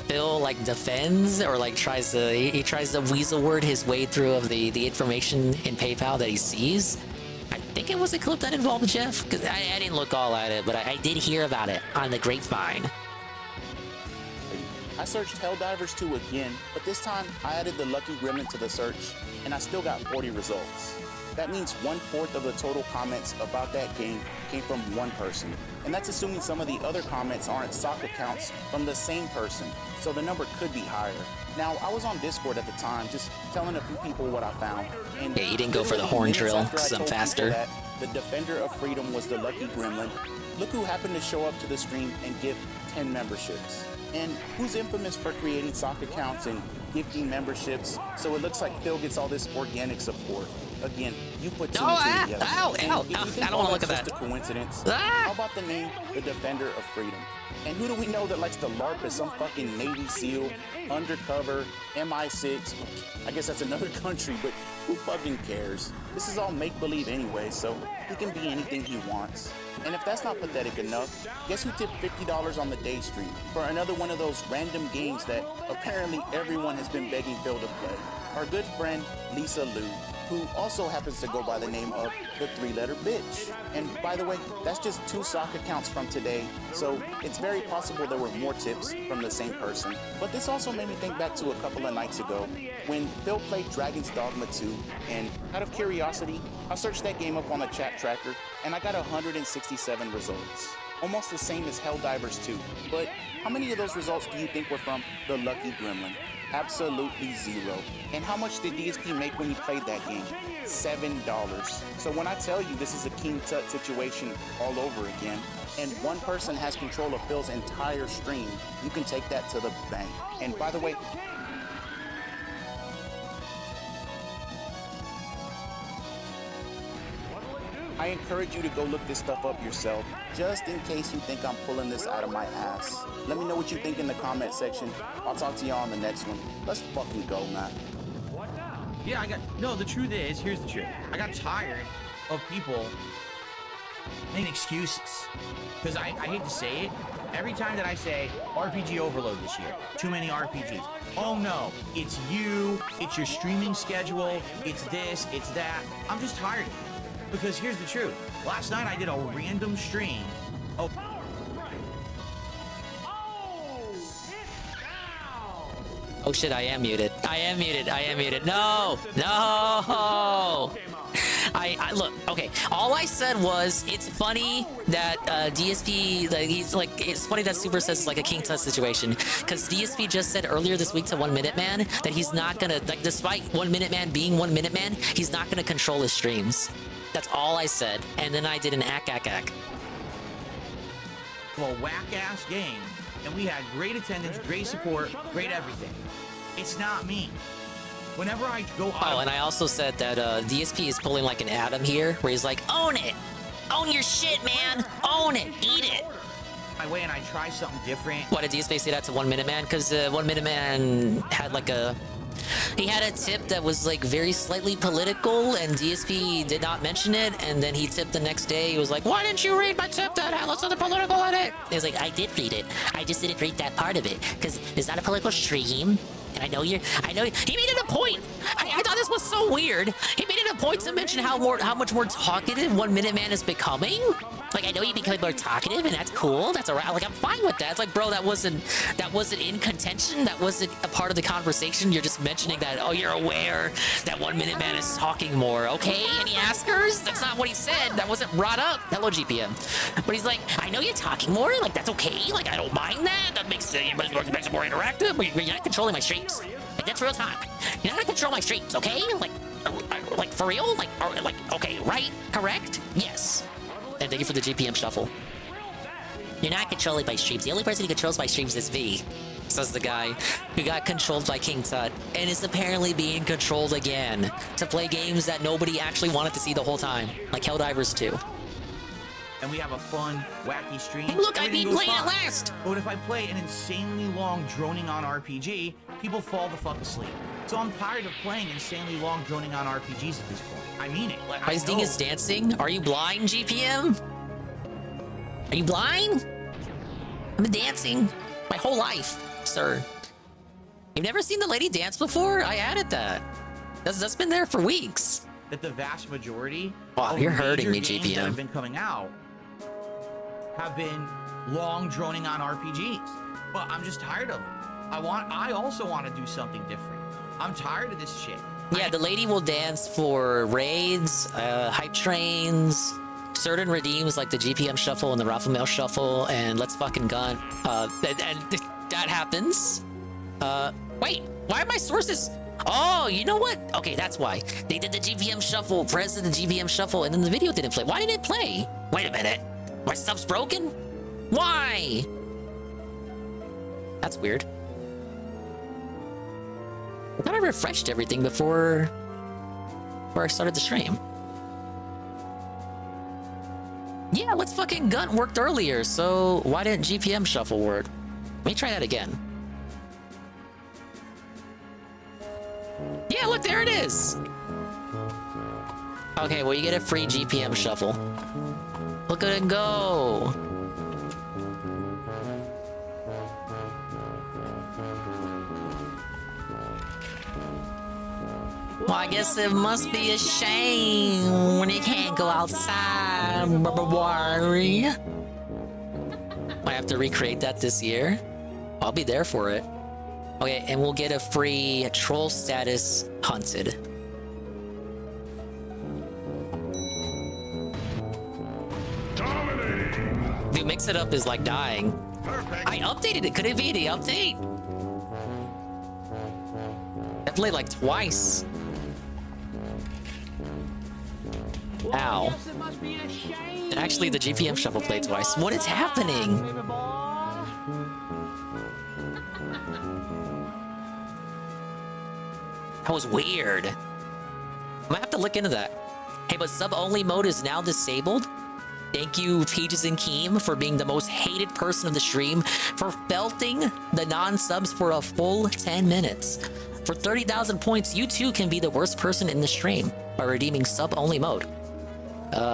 Phil like defends or like tries to weasel word his way through of the information in PayPal that he sees. I think it was a clip that involved Jeff, because I didn't look all at it, but I did hear about it on the grapevine. I searched Helldivers 2 again, but this time I added the Lucky Gremlin to the search, and I still got 40 results. That means 1/4 of the total comments about that game came from one person. And that's assuming some of the other comments aren't sock accounts from the same person, so the number could be higher. Now, I was on Discord at the time, just telling a few people what I found. And yeah, you didn't go for the horn drill, because I'm faster. The Defender of Freedom was the Lucky Gremlin. Look who happened to show up to the stream and give 10 memberships. And who's infamous for creating sock accounts and gifting memberships, so it looks like Phil gets all this organic support. Again, you put two and two together. Ow! I don't want to look at that. Just a coincidence. How about the name, the Defender of Freedom? And who do we know that likes to LARP as some fucking Navy SEAL, undercover, MI6? I guess that's another country, but who fucking cares? This is all make-believe anyway, so he can be anything he wants. And if that's not pathetic enough, guess who tipped $50 on the day stream for another one of those random games that apparently everyone has been begging Phil to play? Our good friend, Lisa Lou, who also happens to go by the name of the 3-letter bitch. And by the way, that's just 2 sock accounts from today, so it's very possible there were more tips from the same person. But this also made me think back to a couple of nights ago when Phil played Dragon's Dogma 2, and out of curiosity, I searched that game up on the chat tracker, and I got 167 results. Almost the same as Helldivers 2. But how many of those results do you think were from the Lucky Gremlin? Absolutely 0. And how much did DSP make when he played that game? $7. So when I tell you this is a King Tut situation all over again, and one person has control of Phil's entire stream, you can take that to the bank. And by the way, I encourage you to go look this stuff up yourself, just in case you think I'm pulling this out of my ass. Let me know what you think in the comment section. I'll talk to y'all on the next one. Let's fucking go, man. Yeah, the truth is, here's the truth. I got tired of people making excuses. Because I hate to say it, every time that I say RPG overload this year, too many RPGs. Oh no, it's you, it's your streaming schedule, it's this, it's that. I'm just tired of it. Because here's the truth. Last night I did a random stream. Oh shit, I am muted. I am muted. No! I I look, okay. All I said was it's funny that DSP, like, he's like, it's funny that Super says it's like a King Tut situation, because DSP just said earlier this week to 1 Minute Man that he's not gonna, like, despite 1 Minute Man being 1 Minute Man, he's not gonna control his streams. That's all I said, and then I did an ack. Well, whack-ass game, and we had great attendance, great support, great everything. It's not me. Whenever I go out... Oh, and I also said that DSP is pulling like an Adam here, where he's like, own it! Own your shit, man! Own it! Eat it! My way and I try something different. Why did DSP say that to 1 Minute Man? Because 1 Minute Man had like a... He had a tip that was like very slightly political, and DSP did not mention it, and then he tipped the next day. He was like, why didn't you read my tip that had lots of the political in it? He was like, I did read it. I just didn't read that part of it, because it's not a political stream. And I know he made it a point. I thought this was so weird. He made it a point to mention how much more talkative 1 Minute Man is becoming. Like, I know he becoming more talkative, and that's cool. That's alright. Like, I'm fine with that. It's like, bro, that wasn't in contention. That wasn't a part of the conversation. You're just mentioning that, oh, you're aware that 1 Minute Man is talking more. Okay, any askers? That's not what he said. That wasn't brought up. Hello, GPM. But he's like, I know you're talking more. Like, that's okay. Like, I don't mind that. That makes it more interactive. But you're not controlling my streams. Like, that's real time. You're not gonna control my streams, okay? Like for real? Like, okay, right? Correct? Yes. And thank you for the GPM shuffle. You're not controlling my streams. The only person who controls my streams is V, says the guy who got controlled by King Tut and is apparently being controlled again to play games that nobody actually wanted to see the whole time, like Helldivers 2. And we have a fun, wacky stream. Hey, look, I beat playing at last! But if I play an insanely long, droning-on RPG, people fall the fuck asleep. So I'm tired of playing insanely long, droning-on RPGs at this point. I mean it. Like, My Sting is dancing? Are you blind, GPM? Are you blind? I've been dancing my whole life, sir. You've never seen the lady dance before? I added that. That's been there for weeks. That the vast majority of you're hurting me, games GPM. that have been coming out have been long, droning-on RPGs. But I'm just tired of it. I also want to do something different. I'm tired of this shit. Yeah, the lady will dance for raids, hype trains, certain redeems like the GPM shuffle and the Raffle Mail shuffle, and Let's Fucking Gun. And that happens. Wait, why are my sources? Oh, you know what? Okay, that's why. They did the GPM shuffle, pressed the GPM shuffle, and then the video didn't play. Why didn't it play? Wait a minute. My stuff's broken? Why? That's weird. I thought I refreshed everything before I started the stream. Yeah, Let's Fucking Gun worked earlier, so why didn't GPM shuffle work? Let me try that again. Yeah, look, there it is. Okay, well, you get a free GPM shuffle. Look at it go. Well, I guess it must be a shame when you can't go outside. Might have to recreate that this year. I'll be there for it. Okay, and we'll get a free troll status hunted. Dude, Mix It Up is like dying. I updated it. Could it be the update? I played like twice. Ow. Actually, the GPM shuffle played twice. What is happening? That was weird. I'm gonna have to look into that. Hey, but sub-only mode is now disabled. Thank you, Peaches and Keem, for being the most hated person of the stream, for belting the non-subs for a full 10 minutes. For 30,000 points, you too can be the worst person in the stream by redeeming sub-only mode.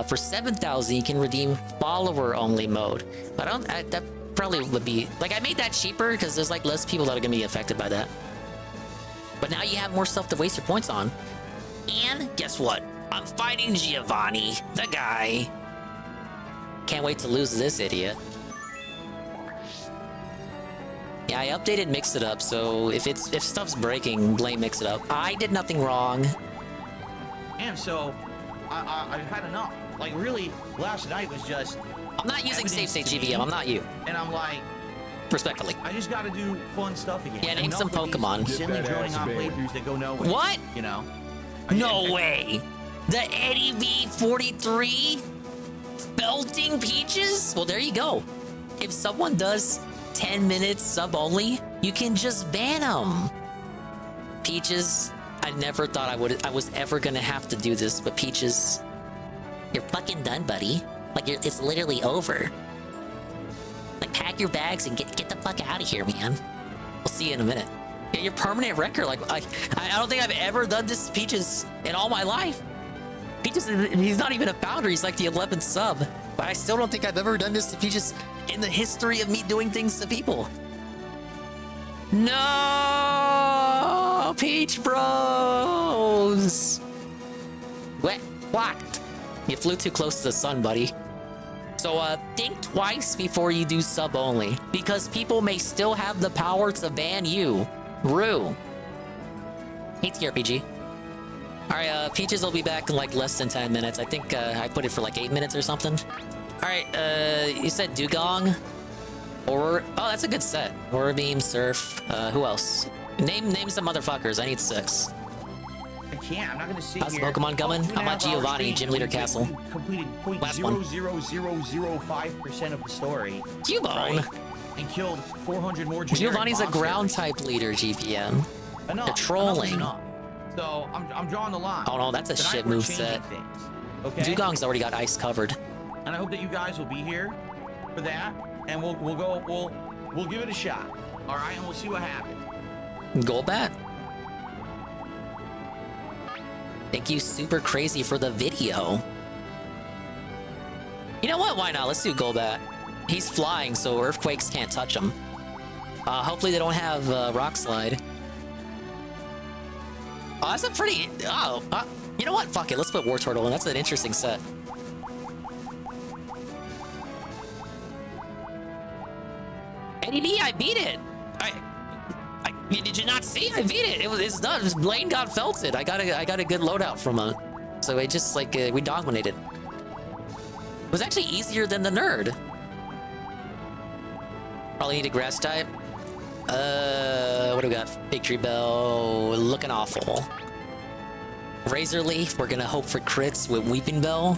For 7,000, you can redeem follower-only mode. But that probably would be... Like, I made that cheaper because there's, like, less people that are going to be affected by that. But now you have more stuff to waste your points on. And guess what? I'm fighting Giovanni, the guy. Can't wait to lose this idiot. Yeah, I updated Mix It Up, so if stuff's breaking, blame Mix It Up. I did nothing wrong. And so, I've had enough. Like, really, last night was just... I'm not using Safe State GVM. I'm not you. And I'm like... Respectfully. I just gotta do fun stuff again. Yeah, name some Pokemon. Silly droning on playthroughs that go nowhere. What? You know? No way. The Eddie V43 belting Peaches? Well, there you go. If someone does 10 minutes sub only, you can just ban them. Peaches, I never thought I was ever gonna have to do this, but Peaches, you're fucking done, buddy. Like, it's literally over. Like, pack your bags and get the fuck out of here, man. We'll see you in a minute. Yeah, your permanent record. Like, I don't think I've ever done this to Peaches in all my life. Peaches, he's not even a founder. He's like the 11th sub. But I still don't think I've ever done this to Peaches in the history of me doing things to people. No, Peach Bros. What? You flew too close to the sun, buddy. So think twice before you do sub only, because people may still have the power to ban you. Rue. ATRPG. Alright, Peaches will be back in like less than 10 minutes. I think I put it for like 8 minutes or something. Alright, you said Dugong? Or oh, that's a good set. Aura Beam, Surf, who else? Name some motherfuckers. I need 6. I can't. I'm not gonna sit How's here. Pokemon coming? How about Giovanni, Gym Leader Castle? Completed Last one. 0.00005% of the story. Cubone. Right? And killed 400 more generic Giovanni's a monsters. ground type leader, GPM. Enough. They're trolling. Enough. So I'm drawing the line. Oh no, that's a Tonight shit we're move changing set. things, okay? Dugong's already got ice covered. And I hope that you guys will be here for that, and we'll give it a shot. All right, and we'll see what happens. Golbat. Thank you, Super Crazy, for the video. You know what? Why not? Let's do Golbat. He's flying, so earthquakes can't touch him. Hopefully they don't have Rock Slide. Oh, that's a pretty... Oh, you know what? Fuck it. Let's put War Turtle in. That's an interesting set. Eddie B, I beat it. Did you not see? I beat it. It's done. Blaine got felted. I got a good loadout from him. So it just like we dominated. It was actually easier than the nerd. Probably need a grass type. What do we got? Victory Bell, looking awful. Razor Leaf, we're gonna hope for crits with Weeping Bell.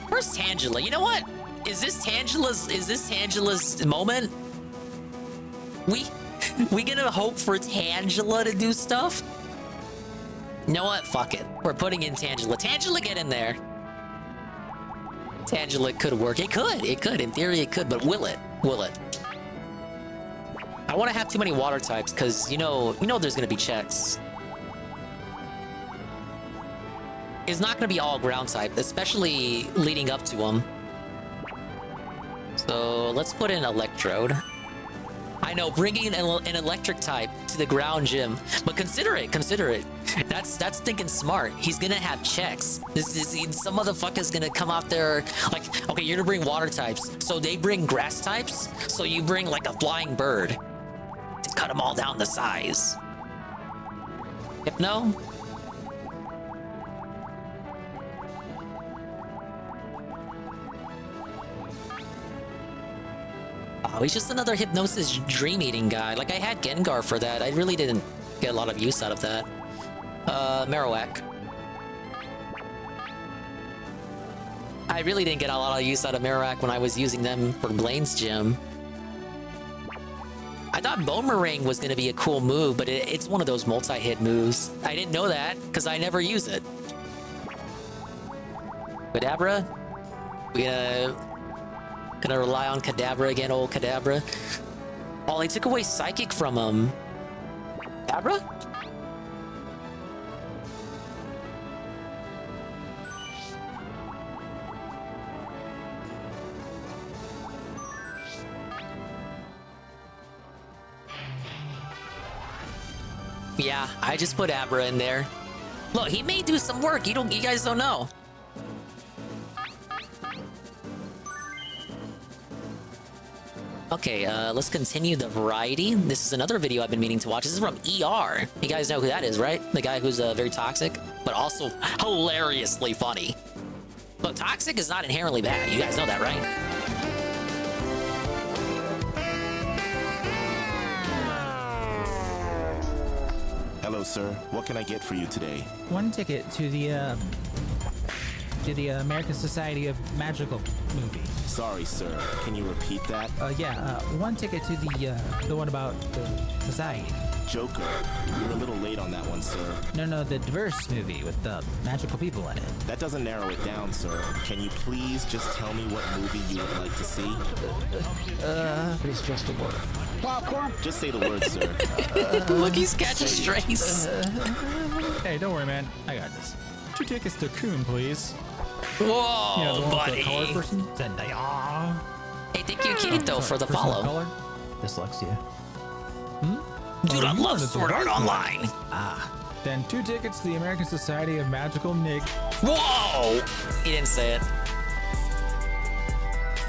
Where's Tangela? You know what? Is this Tangela's moment? We gonna hope for Tangela to do stuff? You know what? Fuck it. We're putting in Tangela. Tangela, get in there. Tangela could work. It could. In theory, it could. But will it? Will it? I want to have too many water types because you know there's gonna be checks. It's not gonna be all ground type, especially leading up to them. So let's put in Electrode. I know, bringing an electric type to the ground gym, but consider it. That's thinking smart. He's gonna have checks. Some motherfucker's gonna come out there like, okay, you're gonna bring water types, so they bring grass types, so you bring like a flying bird to cut them all down to size. Hypno? Oh, he's just another Hypnosis Dream Eating guy. Like, I had Gengar for that. I really didn't get a lot of use out of that. Marowak. I really didn't get a lot of use out of Marowak when I was using them for Blaine's gym. I thought Boomerang was going to be a cool move, but it's one of those multi-hit moves. I didn't know that, because I never use it. Kadabra? We gonna rely on Kadabra again, old Kadabra. Oh, they took away Psychic from him. Kadabra? Yeah, I just put Abra in there. Look, he may do some work. You guys don't know. Okay, let's continue the variety. This is another video I've been meaning to watch. This is from ER. You guys know who that is, right? The guy who's very toxic, but also hilariously funny. Look, toxic is not inherently bad. You guys know that, right? Hello, sir. What can I get for you today? One ticket to the American Society of Magical movie. Sorry, sir. Can you repeat that? One ticket to the one about the society. Joker. You're a little late on that one, sir. No, the diverse movie with the magical people in it. That doesn't narrow it down, sir. Can you please just tell me what movie you would like to see? It's just a word. Popcorn? Just say the word, sir. Look, he's catching strays. Hey, don't worry, man. I got this. 2 tickets to Coon, please. Whoa, you know, the one buddy. with the colored person? Zendaya. Hey, thank you, Kirito, for the follow. Color? Dyslexia. Dude, I love Sword Art Online. Then 2 tickets to the American Society of Magical Nick. Whoa! He didn't say it.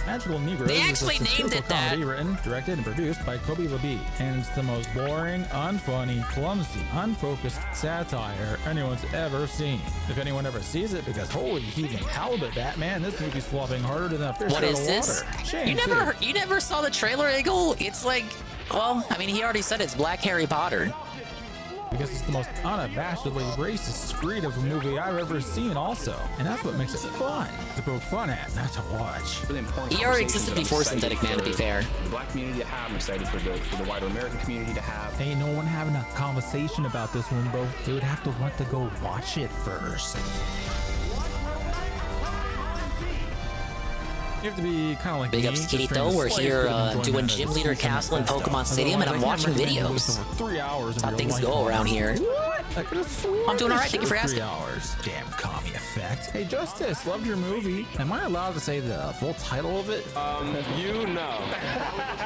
Magical Negro They is actually a named it that. comedy written, directed, and produced by Kobe Labie. And it's the most boring, unfunny, clumsy, unfocused satire anyone's ever seen. If anyone ever sees it, because holy heaving halibut, Batman, this movie's flopping harder than a fish What out is of this? water. Shame, You never saw the trailer, Eagle? It's like, well, I mean, he already said it's Black Harry Potter. Because it's the most unabashedly racist screed of a movie I've ever seen also. And that's what makes it fun. To poke fun at, not to watch. He already existed before Synthetic Man, to be fair. The black community to have, I'm excited for the wider American community to have. Ain't no one having a conversation about this one, bro. They would have to want to go watch it first. You have to be kind of like Big ups, Kirito. We're here doing Gym Leader Castle in Pokemon Stadium, and I'm watching videos. 3 hours. How things go around here. I'm doing alright, thank you for asking. 3 hours. Damn commie effect. Hey, Justice, loved your movie. Am I allowed to say the full title of it? You know.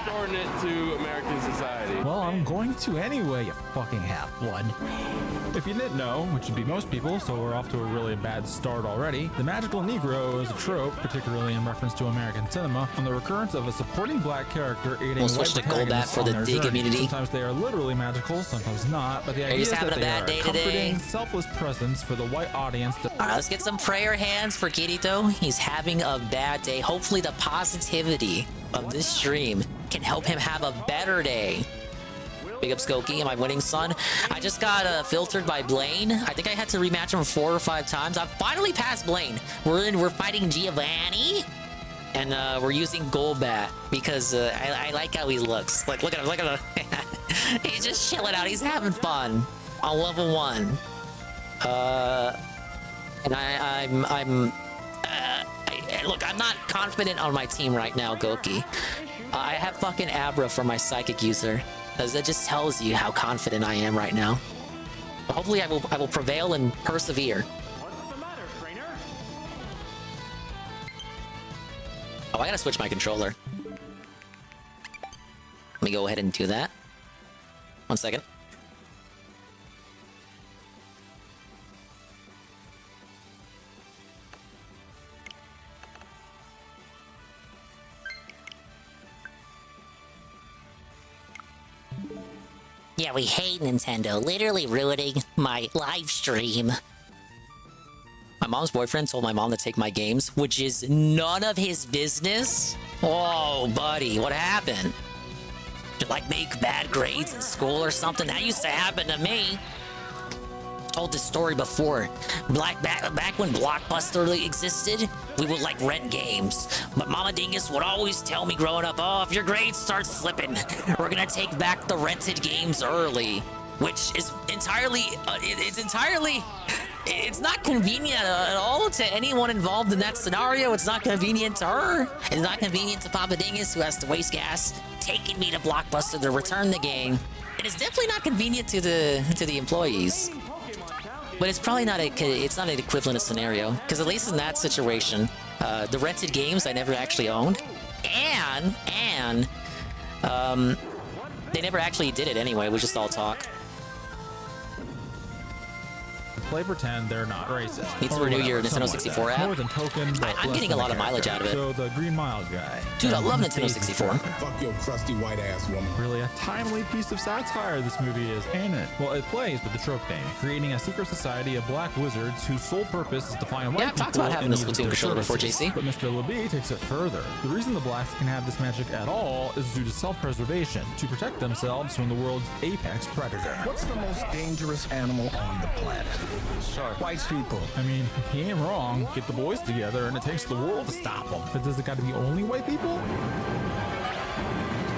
Shorten it to American Society. Well, I'm going to anyway, you fucking half-blood. If you didn't know, which would be most people, so we're off to a really bad start already, the magical Negro is a trope, particularly in reference to American cinema, on the recurrence of a supporting black character aiding We'll switch to Golbat for the D community. Sometimes they are literally magical, sometimes not, but the idea is that they are a comforting, selfless presence for the white audience. Alright, let's get some prayer hands for Kirito. He's having a bad day. Hopefully the positivity of this stream can help him have a better day. Big up Skokie, my winning son. I just got filtered by Blaine. I think I had to rematch him 4 or 5 times. I've finally passed Blaine. We're fighting Giovanni. And we're using Golbat because I like how he looks. Like, look at him, He's just chilling out. He's having fun on level 1. And look, I'm not confident on my team right now, Goki. I have fucking Abra for my psychic user. That just tells you how confident I am right now. But hopefully I will prevail and persevere. Oh, I gotta switch my controller. Let me go ahead and do that. 1 second. Yeah, we hate Nintendo, literally ruining my live stream. My mom's boyfriend told my mom to take my games, which is none of his business. Whoa, buddy, what happened? Did like make bad grades in school or something? That used to happen to me. Told this story before. Back when Blockbuster existed, we would like rent games. But Mama Dingus would always tell me growing up, oh, if your grades start slipping, we're gonna take back the rented games early. Which is entirely, it's not convenient at all to anyone involved in that scenario. It's not convenient to her. It's not convenient to Papa Dingus, who has to waste gas taking me to Blockbuster to return the game. And it's definitely not convenient to the employees. But it's probably not it's not an equivalent scenario, because at least in that situation, the rented games I never actually owned, and they never actually did it anyway. It was just all talk. play pretend they're not racist. Need to renew your Nintendo 64 app. More than token, but I'm less getting than a lot of character. mileage out of it. So the Green Mile guy. Dude, I love Nintendo 64. Fuck your crusty white ass woman. Really a timely piece of satire this movie is, ain't it? Well, it plays with the trope thing, creating a secret society of black wizards whose sole purpose is to find white Yeah, I've talked people about having in a need of Splatoon their controller before, services. JC. But Mr. LeBee takes it further. The reason the blacks can have this magic at all is due to self-preservation, to protect themselves from the world's apex predator. What's the most dangerous animal on the planet? Shark. White people. I mean, he ain't wrong. Get the boys together and it takes the world to stop them. But does it got to be only white people?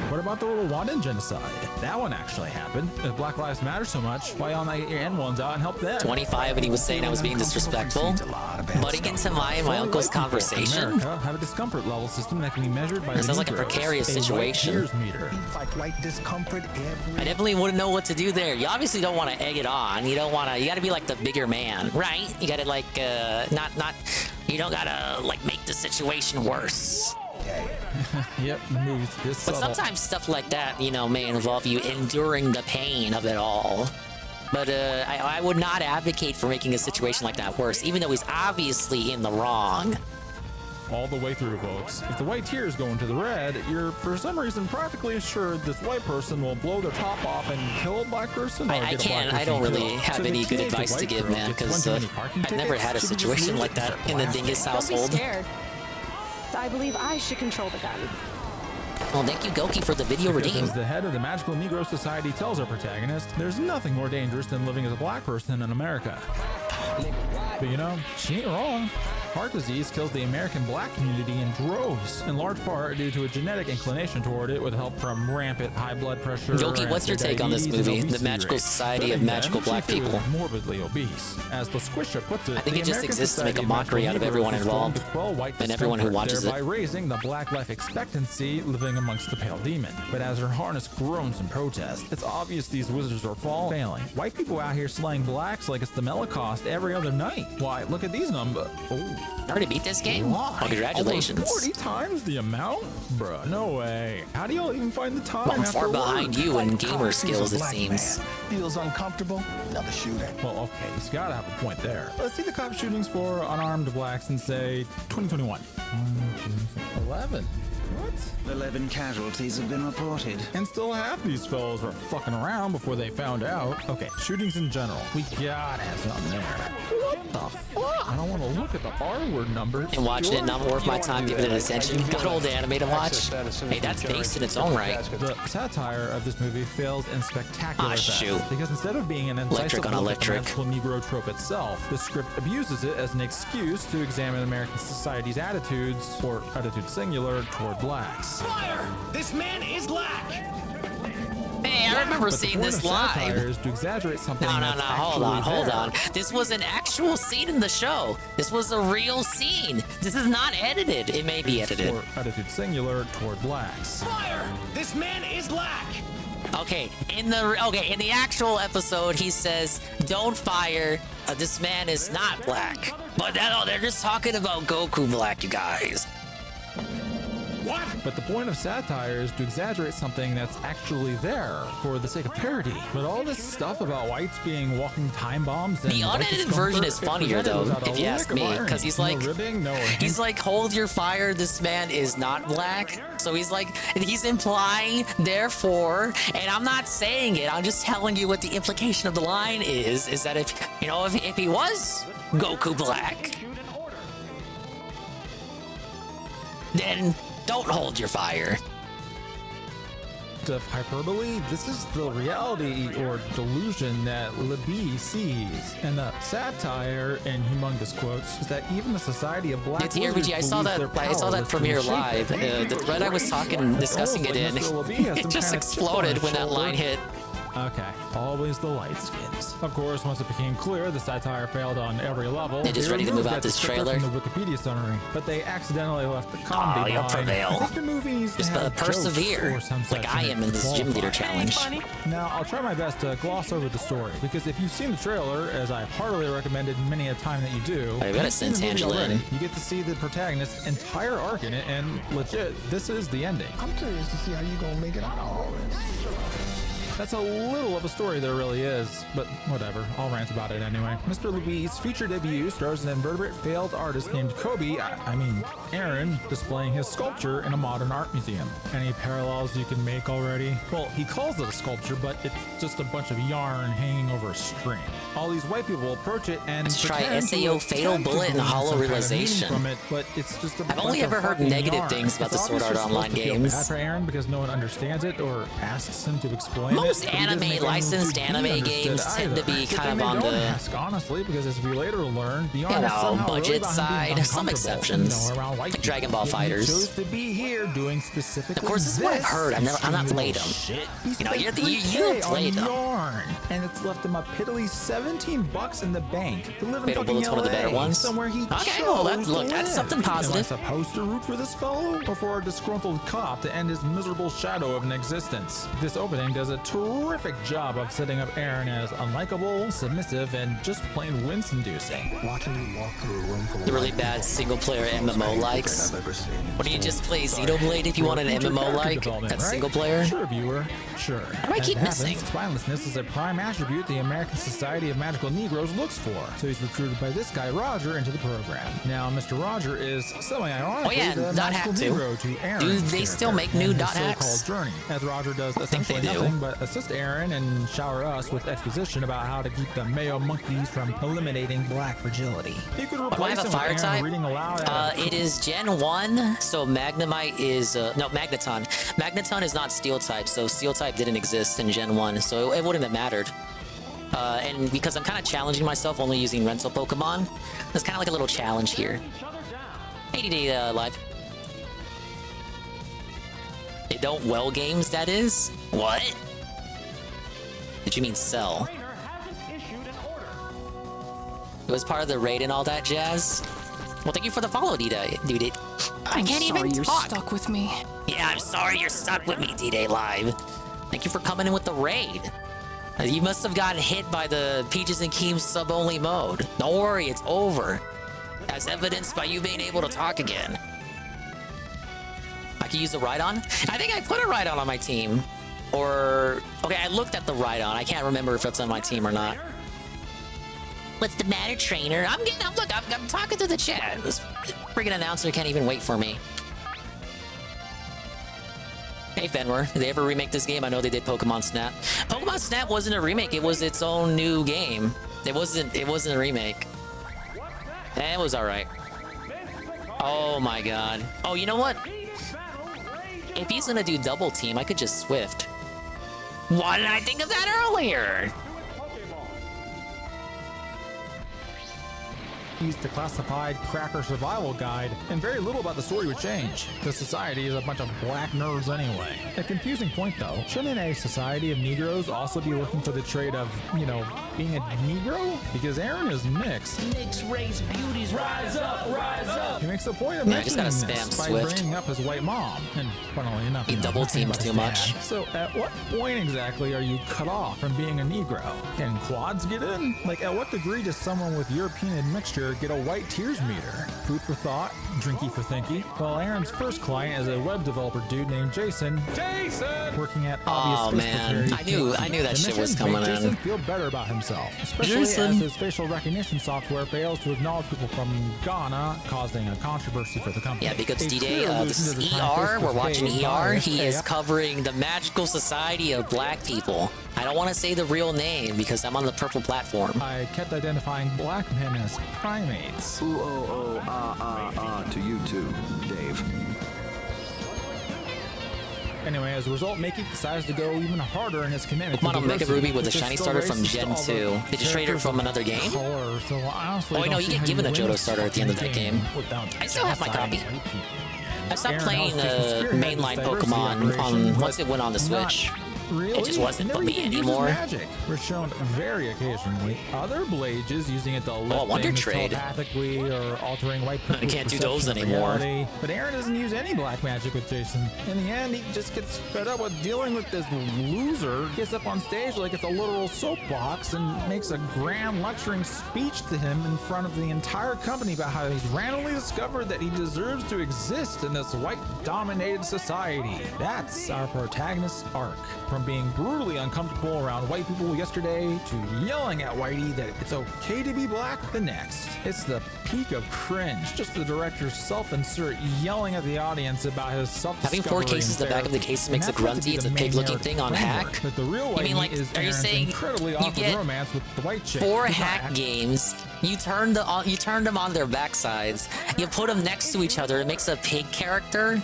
What about the Rwandan genocide? That one actually happened. If Black Lives Matter so much, why all not your N ones out and help them? 25 and he was saying I was being disrespectful. Butting into my and my uncle's conversation. America have a discomfort level system that can be measured by It sounds like a Negroes, precarious white situation. tears meter. Like light discomfort every I definitely wouldn't know what to do there. You obviously don't want to egg it on. You don't want to. You got to be like the bigger man, right? You got to like not. You don't gotta like make the situation worse. Yep, movies this But subtle. sometimes stuff like that, you know, may involve you enduring the pain of it all. But I would not advocate for making a situation like that worse, even though he's obviously in the wrong. All the way through, folks. If the white tears go into the red, you're for some reason practically assured this white person will blow their top off and kill a black person. I don't really have any good advice to give, man, because I've never had a situation like that in the Dingus household. Don't be scared. I believe I should control the gun. Well, thank you, Goki, for the video redeem. As the head of the Magical Negro Society tells our protagonist, there's nothing more dangerous than living as a black person in America. But you know, she ain't wrong. Heart disease kills the American black community in droves, in large part due to a genetic inclination toward it with help from rampant high blood pressure. Goki, what's your take on this movie, The Magical Society of Magical Black People? Morbidly obese. As the Squisher puts it, I think it just exists to make a mockery out of everyone involved and everyone who watches it. By raising the black life expectancy living amongst the pale demon. But as her harness groans in protest, it's obvious these wizards are failing. White people out here slaying blacks like it's the Holocaust every other night. Why, look at these numbers. Oh. Already beat this game? Why? Well, congratulations. Almost 40 times the amount? Bruh, no way. How do y'all even find the time? Well, I'm far behind you in gamer skills, it seems. Feels uncomfortable. Another shooter. Well, okay, he's gotta have a point there. Let's see the cop shootings for unarmed blacks in, say, 2021. 11. What? 11 casualties have been reported. And still half these fellows were fucking around before they found out. Okay, shootings in general. We gotta have something there. What the fuck? I don't want to look at the R-word numbers. And watching it, not worth my time giving it attention. Good old anime to watch. Hey, that's based in its own right. The satire of this movie fails in spectacular fashion. Shoot. Because instead of being an incisive Electric on look at the electric. magical Negro trope itself, the script abuses it as an excuse to examine American society's attitudes, or attitude singular, toward blacks. Fire! This man is black! Hey, I remember seeing this live. Is to exaggerate something. No, hold there. on. This was an actual scene in the show. This was a real scene. This is not edited. It may be edited. Or attitude singular toward blacks. Fire! This man is black! Okay, in the actual episode, he says, "Don't fire. This man is not black." But they're just talking about Goku Black, you guys. What? But the point of satire is to exaggerate something that's actually there for the sake of parody. But all this stuff about whites being walking time bombs and The unedited version is funnier though, if you ask me, because he's like, he's like, hold your fire. This man is not black. So he's like, he's implying, therefore, and I'm not saying it. I'm just telling you what the implication of the line is that if he was Goku Black, then don't hold your fire. Of hyperbole, this is the reality or delusion that LeBee sees. And the satire, in humongous quotes, is that even the society of black It's RBG. I saw that premiere live. The thread I was discussing it in, it just exploded when that line hit. Okay, always the light skins. Of course, once it became clear the satire failed on every level, They're just ready to move out this trailer. From the Wikipedia summary, but they accidentally left the comedy you'll behind. prevail. I think the movie needs to Just have persevere, jokes or some like such I am in this gym leader challenge. Now, I'll try my best to gloss over the story, because if you've seen the trailer, as I've heartily recommended many a time that you do, I gotta send Angela in. you get to see the protagonist's entire arc in it, and legit, this is the ending. I'm curious to see how you gonna make it out of all this. That's a little of a story there really is, but whatever, I'll rant about it anyway. Mr. Louis' future debut stars an invertebrate failed artist named Kobe, Aaron, displaying his sculpture in a modern art museum. Any parallels you can make already? Well, he calls it a sculpture, but it's just a bunch of yarn hanging over a string. All these white people approach it and let's try SAO Fatal Bullet and Hollow Realization. From it, but it's just I've only ever heard negative things about the Sword Art Online games. Bad for Aaron because no one understands it or asks him to explain Most it. anime licensed anime games tend to be kind of on the ask, honestly, because as we later learn, the budget side. Some exceptions, like Dragon Ball Fighters. Chose to be here doing specifically. Of course, this is what I've heard. I've not played them. You know, you played them. And it's left him a piddly $17 in the bank to live in Fatal Bullet's one of the better ones. Somewhere he okay, well, that's something positive. Am I supposed to root for this fellow, or for a disgruntled cop to end his miserable shadow of an existence? This opening does a terrific job of setting up Aaron as unlikable, submissive, and just plain wince-inducing. Watching you walk through a room full of the really bad single-player MMO likes. What do you just play Xenoblade if you want an MMO like? That's single player? Sure, viewer. Sure. How do I keep missing? Spinelessness is a prime attribute the American Society of Magical Negroes looks for, so he's recruited by this guy Roger into the program. Now, Mr. Roger is semi-ironically the magical Negro to Aaron. Do they still make new dot hacks? Journey, as Roger does essentially nothing but assist Aaron and shower us with exposition about how to keep the Mayo monkeys from eliminating black fragility. You could do I have a fire type? It is Gen 1, so Magnemite is no Magneton. Magneton is not Steel type, so Steel type didn't exist in Gen 1, so it wouldn't have mattered. And because I'm kind of challenging myself only using rental Pokemon, there's kind of like a little challenge here. 80-day live. They don't well games, that is? What? Did you mean sell? It was part of the raid and all that jazz? Well, thank you for the follow, D-Day, dude. I can't even talk. You're stuck with me. Yeah, I'm sorry you're stuck with me, D-Day Live. Thank you for coming in with the raid. You must have gotten hit by the Peaches and Keem sub-only mode. Don't worry, it's over. As evidenced by you being able to talk again. I could use a Rhydon? I think I put a Rhydon on my team. Or... okay, I looked at the Rhydon. I can't remember if it's on my team or not. What's the matter, trainer? I'm talking to the chat. This friggin' announcer can't even wait for me. Hey, Fenwer. Did they ever remake this game? I know they did Pokemon Snap. Pokemon Snap wasn't a remake. It was its own new game. It wasn't a remake. It was alright. Oh my god. Oh, you know what? If he's gonna do double team, I could just Swift. Why didn't I think of that earlier? He's the classified cracker survival guide, and very little about the story would change. The society is a bunch of black nerds anyway. A confusing point though, shouldn't a society of Negroes also be looking for the trait of, you know, being a Negro? Because Aaron is mixed. Mixed race beauties, rise up, rise up. He makes a point of mentioning this by bringing up his white mom, and funnily enough, he double teams too much. So at what point exactly are you cut off from being a Negro? Can quads get in? Like at what degree does someone with European admixture get a white tears meter? Food for thought, drinky for thinky. Well, Aaron's first client is a web developer dude named Jason. Working at obvious man, I knew that shit was coming in. Jason feel better about himself, especially as his facial recognition software fails to acknowledge people from Ghana, causing a controversy for the company. Yeah, because D-Day, this is ER. We're watching ER. He is covering the Magical Society of Black People. I don't want to say the real name because I'm on the purple platform. I kept identifying black men as primates. Ooh, oh, oh, to you too, Dave. Anyway, as a result, Makey decides to go even harder in his commitment. Pokemon Omega Ruby with a shiny starter from Gen 2. Did you trade her from another game? So oh, no, you get given a Johto starter at the end of that game. I still have my copy. I stopped playing the mainline Pokemon once it went on the Switch. Really? It just wasn't for me anymore. Magic. We're shown very occasionally other Blages using it to lift telepathically or altering white people's I can't do those anymore. Reality. But Aaron doesn't use any black magic with Jason. In the end, he just gets fed up with dealing with this loser. Gets up on stage like it's a literal soapbox and makes a grand lecturing speech to him in front of the entire company about how he's randomly discovered that he deserves to exist in this white-dominated society. That's our protagonist's arc. from being brutally uncomfortable around white people yesterday to yelling at Whitey that it's okay to be black the next. It's the peak of cringe. Just the director's self-insert yelling at the audience about his self-discovery. Having 4 cases, the back of the case makes a grunty. It's a pig-looking thing on Hack. But the real Whitey mean, like, is are you Aaron's saying incredibly you awkward get romance with the white chick. 4 who's Hack black. games. You turned them on their backsides. You put them next to each other. It makes a pig character.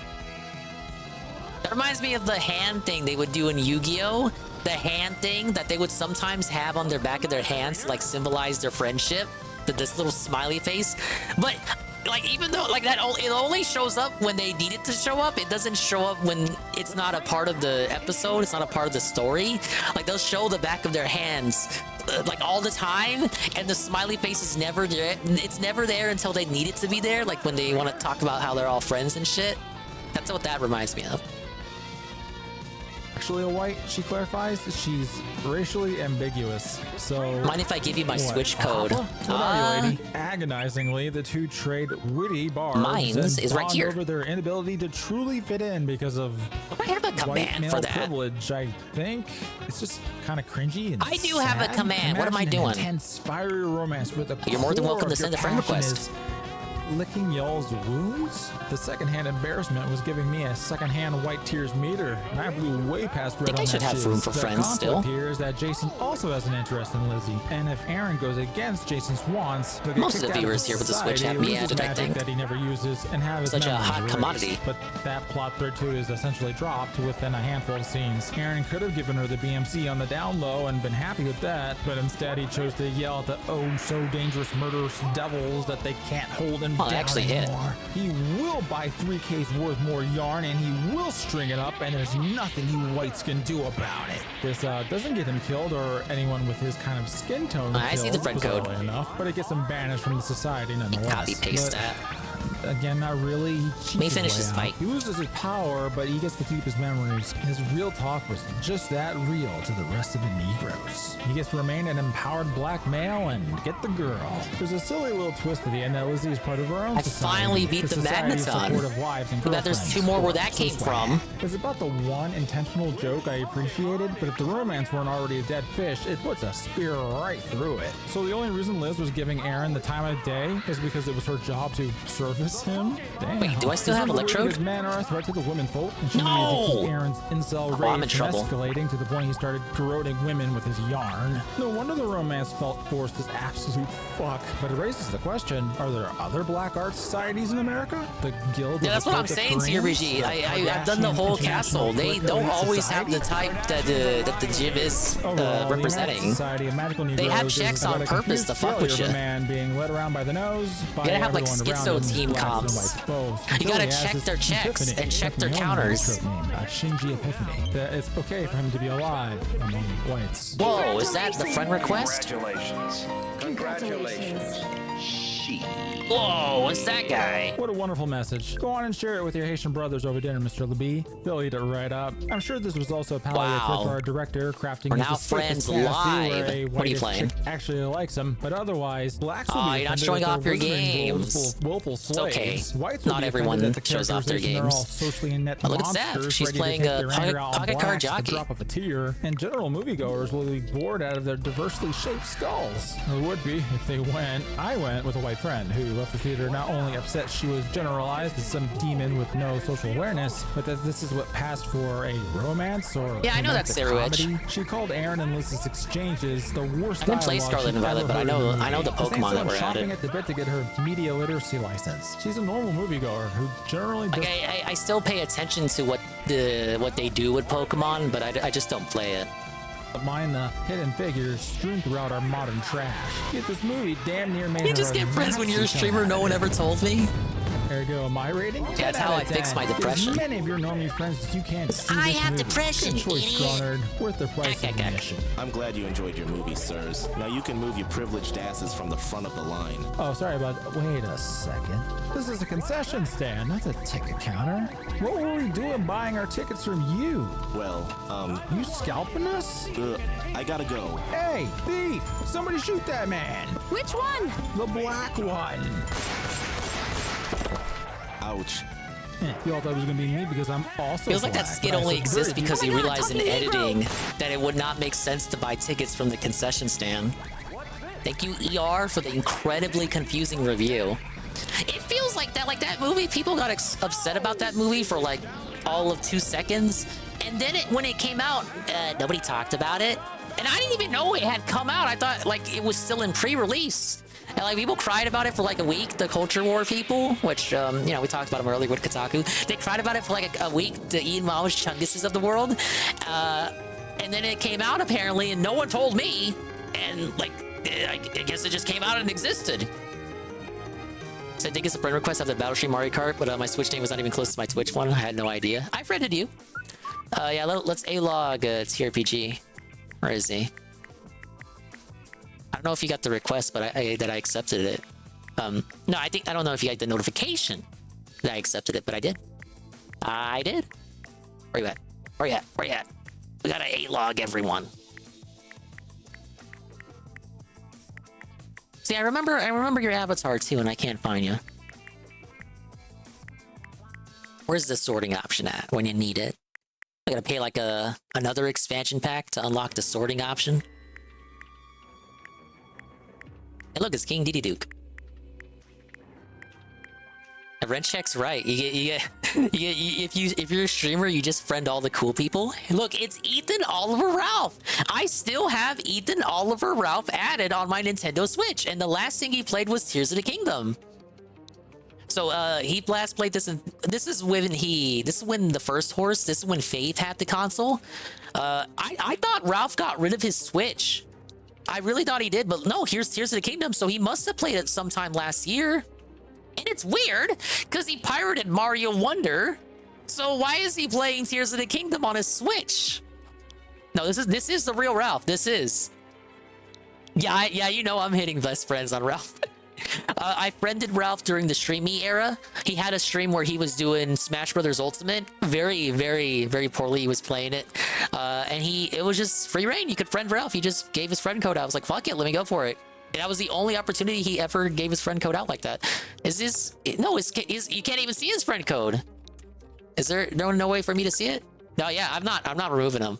That reminds me of the hand thing they would do in Yu-Gi-Oh! The hand thing that they would sometimes have on their back of their hands to like symbolize their friendship. This little smiley face. But like, even though like that, it only shows up when they need it to show up. It doesn't show up when it's not a part of the episode. It's not a part of the story. Like, they'll show the back of their hands like all the time, and the smiley face is never there. It's never there until they need it to be there, like when they want to talk about how they're all friends and shit. That's what that reminds me of. Actually a white, she clarifies. She's racially ambiguous. So mind if I give you my Switch code? What are you, lady? Agonizingly, the two trade witty barbs. Mine is right here. Over their inability to truly fit in because of I have a command for that. Privilege. I think it's just kind of cringy. And I do have a command. What am I doing? Intense, fiery romance with a You're more than welcome to send a friend request. Licking y'all's wounds? The secondhand embarrassment was giving me a secondhand white tears meter, and I blew way past red on that. I should have room for friends still. The conflict here is that Jason also has an interest in Lizzie, and if Aaron goes against Jason's wants, most of the viewers here with the Switch have me added, I think. That he never uses and have his such a hot erased. commodity. But that plot thread too is essentially dropped within a handful of scenes. Aaron could have given her the BMC on the down low and been happy with that, but instead he chose to yell at the oh so dangerous murderous devils that they can't hold him down actually anymore. He will buy 3K's worth more yarn and he will string it up, and there's nothing you whites can do about it. This doesn't get him killed or anyone with his kind of skin tone. I see the friend code Enough, but it gets him banished from the society nonetheless. Copy paste that. Again, not really. Let me finish this fight. He loses his power, but he gets to keep his memories. His real talk was just that real to the rest of the Negroes. He gets to remain an empowered black male and get the girl. There's a silly little twist at the end that Lizzie is part of her own society. I finally beat the Magneton. But there's 2 more where that came from. It's about the one intentional joke I appreciated, but if the romance weren't already a dead fish, it puts a spear right through it. So the only reason Liz was giving Aaron the time of day is because it was her job to service him. Damn. Wait, do I still have Electrode? Men are a threat to the women folk, and she needed to keep Aaron's incel rage from escalating to the point he started corroding women with his yarn. No wonder the romance felt forced as absolute fuck. But it raises the question: are there other black art societies in America? The Guild. Yeah, that's what I'm saying to you, Brigitte. I've done the whole castle. They don't always have the type that the Jib is representing. They have checks on purpose to fuck with you. Man being led around by the nose. You gotta have like schizo team comps. You gotta check their checks and check their counters. Shinji Epiphany. That it's okay for him to be alive among whites. Whoa, is that the friend request? Congratulations. Whoa, what's that guy? What a wonderful message. Go on and share it with your Haitian brothers over dinner, Mr. Lebee. They'll eat it right up. I'm sure this was also a palliative for our director crafting. We're now friends live. What are you playing? Actually likes him, but otherwise, blacks will be you're not showing off your games. Willful slaves. It's okay. Whites not everyone shows off their games. But look at that. She's playing a pocket card jockey. Drop of a tear, and general moviegoers will be bored out of their diversely shaped skulls. Or would be if they went. I went with a white friend who left the theater not only upset she was generalized as some demon with no social awareness, but that this is what passed for a romance or I know that's Sarah Edge. She called Aaron and Liz's exchanges the worst. I didn't play Scarlet and Violet, but I know the Pokemon that were shopping at the bit to get her media literacy license. She's a normal moviegoer who generally does. I still pay attention to what they do with Pokemon, but I just don't play it. Mind the hidden figures strewn throughout our modern trash. Yet this movie damn near made you just get friends when you're a streamer. No one ever told me. There you go. My rating? Yeah, that's how I fix my depression. As many of your normie friends as you can. I have depression. Good choice, Stronard. Worth the price of admission. I'm glad you enjoyed your movie, sirs. Now you can move your privileged asses from the front of the line. Oh, sorry about. Wait a second. This is a concession stand, not a ticket counter. What were we doing buying our tickets from you? Well, you scalping us? I gotta go. Hey, thief! Somebody shoot that man! Which one? The black one. Ouch. You all thought it was gonna be me because I'm also Feels like that black, skit but I only subverted exists you. because he Oh my God, realized in talking Negro! editing that it would not make sense to buy tickets from the concession stand. Thank you, ER, for the incredibly confusing review. It feels like that movie, people got upset about that movie for like all of 2 seconds. And then when it came out, nobody talked about it. And I didn't even know it had come out. I thought like it was still in pre-release. And like people cried about it for like a week, the Culture War people, which, you know, we talked about them earlier with Kotaku. They cried about it for like a week, the Ian Mal's Chunguses of the world. And then it came out apparently and no one told me. And like, I guess it just came out and existed. So I think it's a friend request after Battlestream Mario Kart, but my Switch name was not even close to my Twitch one. I had no idea. I friended you. Yeah, let's A-log TRPG. Where is he? I don't know if you got the request, but that I accepted it. No, I don't know if you got the notification that I accepted it, but I did. I did. Where you at? Where you at? Where you at? We gotta A-log everyone. See, I remember your avatar too, and I can't find you. Where's the sorting option at when you need it? I gotta pay like another expansion pack to unlock the sorting option. Hey, look, it's King Diddy Duke. Rencheck's right. If you're a streamer, you just friend all the cool people. Look, it's Ethan Oliver Ralph. I still have Ethan Oliver Ralph added on my Nintendo Switch, and the last thing he played was Tears of the Kingdom. So he last played this, and this is when the first horse. This is when Faith had the console. I thought Ralph got rid of his Switch. I really thought he did, but no. Here's Tears of the Kingdom, so he must have played it sometime last year. And it's weird because he pirated Mario Wonder. So why is he playing Tears of the Kingdom on his Switch? No, this is the real Ralph. This is. Yeah, you know I'm hitting best friends on Ralph. I friended Ralph during the Streamy era. He had a stream where he was doing Smash Brothers Ultimate. Very, very, very poorly he was playing it. And it was just free reign. You could friend Ralph. He just gave his friend code out. I was like, fuck it, let me go for it. And that was the only opportunity he ever gave his friend code out like that. No, you can't even see his friend code. Is there no way for me to see it? No, yeah, I'm not removing him.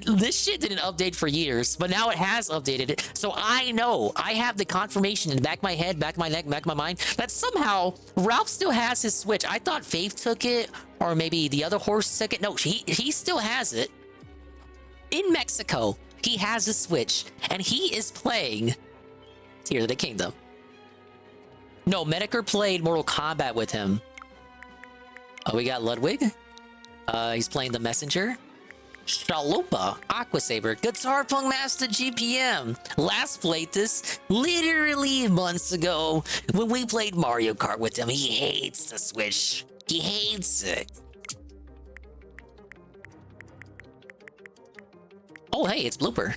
This shit didn't update for years, but now it has updated it. So I know, I have the confirmation in the back of my head, back of my neck, back of my mind, that somehow Ralph still has his Switch. I thought Faith took it, or maybe the other horse took it. No, he still has it. In Mexico, he has a Switch, and he is playing Tears of the Kingdom. No, Medicare played Mortal Kombat with him. Oh, we got Ludwig. He's playing the Messenger. Chalupa, Aqua Saber, Guitar Punk Master GPM. Last played this literally months ago when we played Mario Kart with him. He hates the Switch. He hates it. Oh, hey, it's Blooper.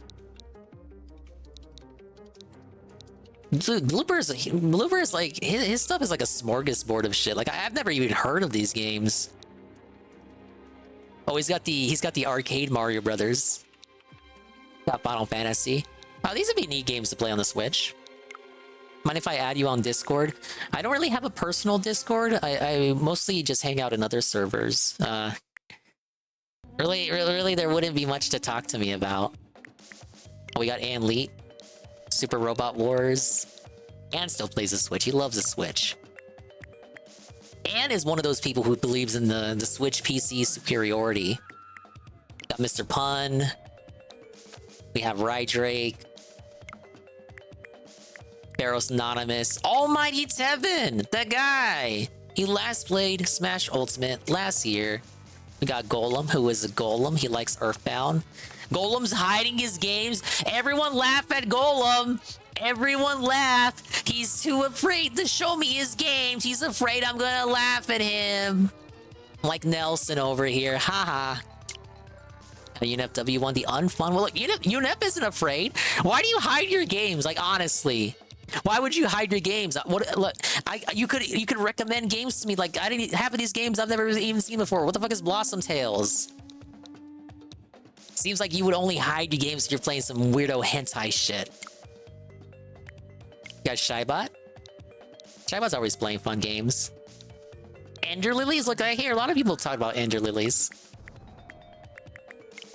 Dude, Blooper is like, his stuff is like a smorgasbord of shit. Like, I've never even heard of these games. Oh, he's got the arcade Mario Brothers. Got Final Fantasy. Oh, these would be neat games to play on the Switch. Mind if I add you on Discord? I don't really have a personal Discord. I mostly just hang out in other servers. Really, there wouldn't be much to talk to me about. Oh, we got Ann Leet. Super Robot Wars. Ann still plays the Switch. He loves the Switch. Ann is one of those people who believes in the Switch PC superiority. Got Mr. Pun. We have Rydrake. Barros Anonymous. Almighty Tevin! The guy! He last played Smash Ultimate last year. We got Golem, who is a Golem. He likes Earthbound. Golem's hiding his games. Everyone laugh at Golem. Everyone laugh. He's too afraid to show me his games. He's afraid I'm gonna laugh at him. Like Nelson over here. Haha. UNEP W1, the unfun. Well, look, UNEP isn't afraid. Why do you hide your games? Like, honestly. Why would you hide your games? What? Look, you could recommend games to me. Like, I didn't half of these games I've never even seen before. What the fuck is Blossom Tales? Seems like you would only hide your games if you're playing some weirdo hentai shit. You got Shybot? Shybot's always playing fun games. Ender Lilies? Look, I hear a lot of people talk about Ender Lilies.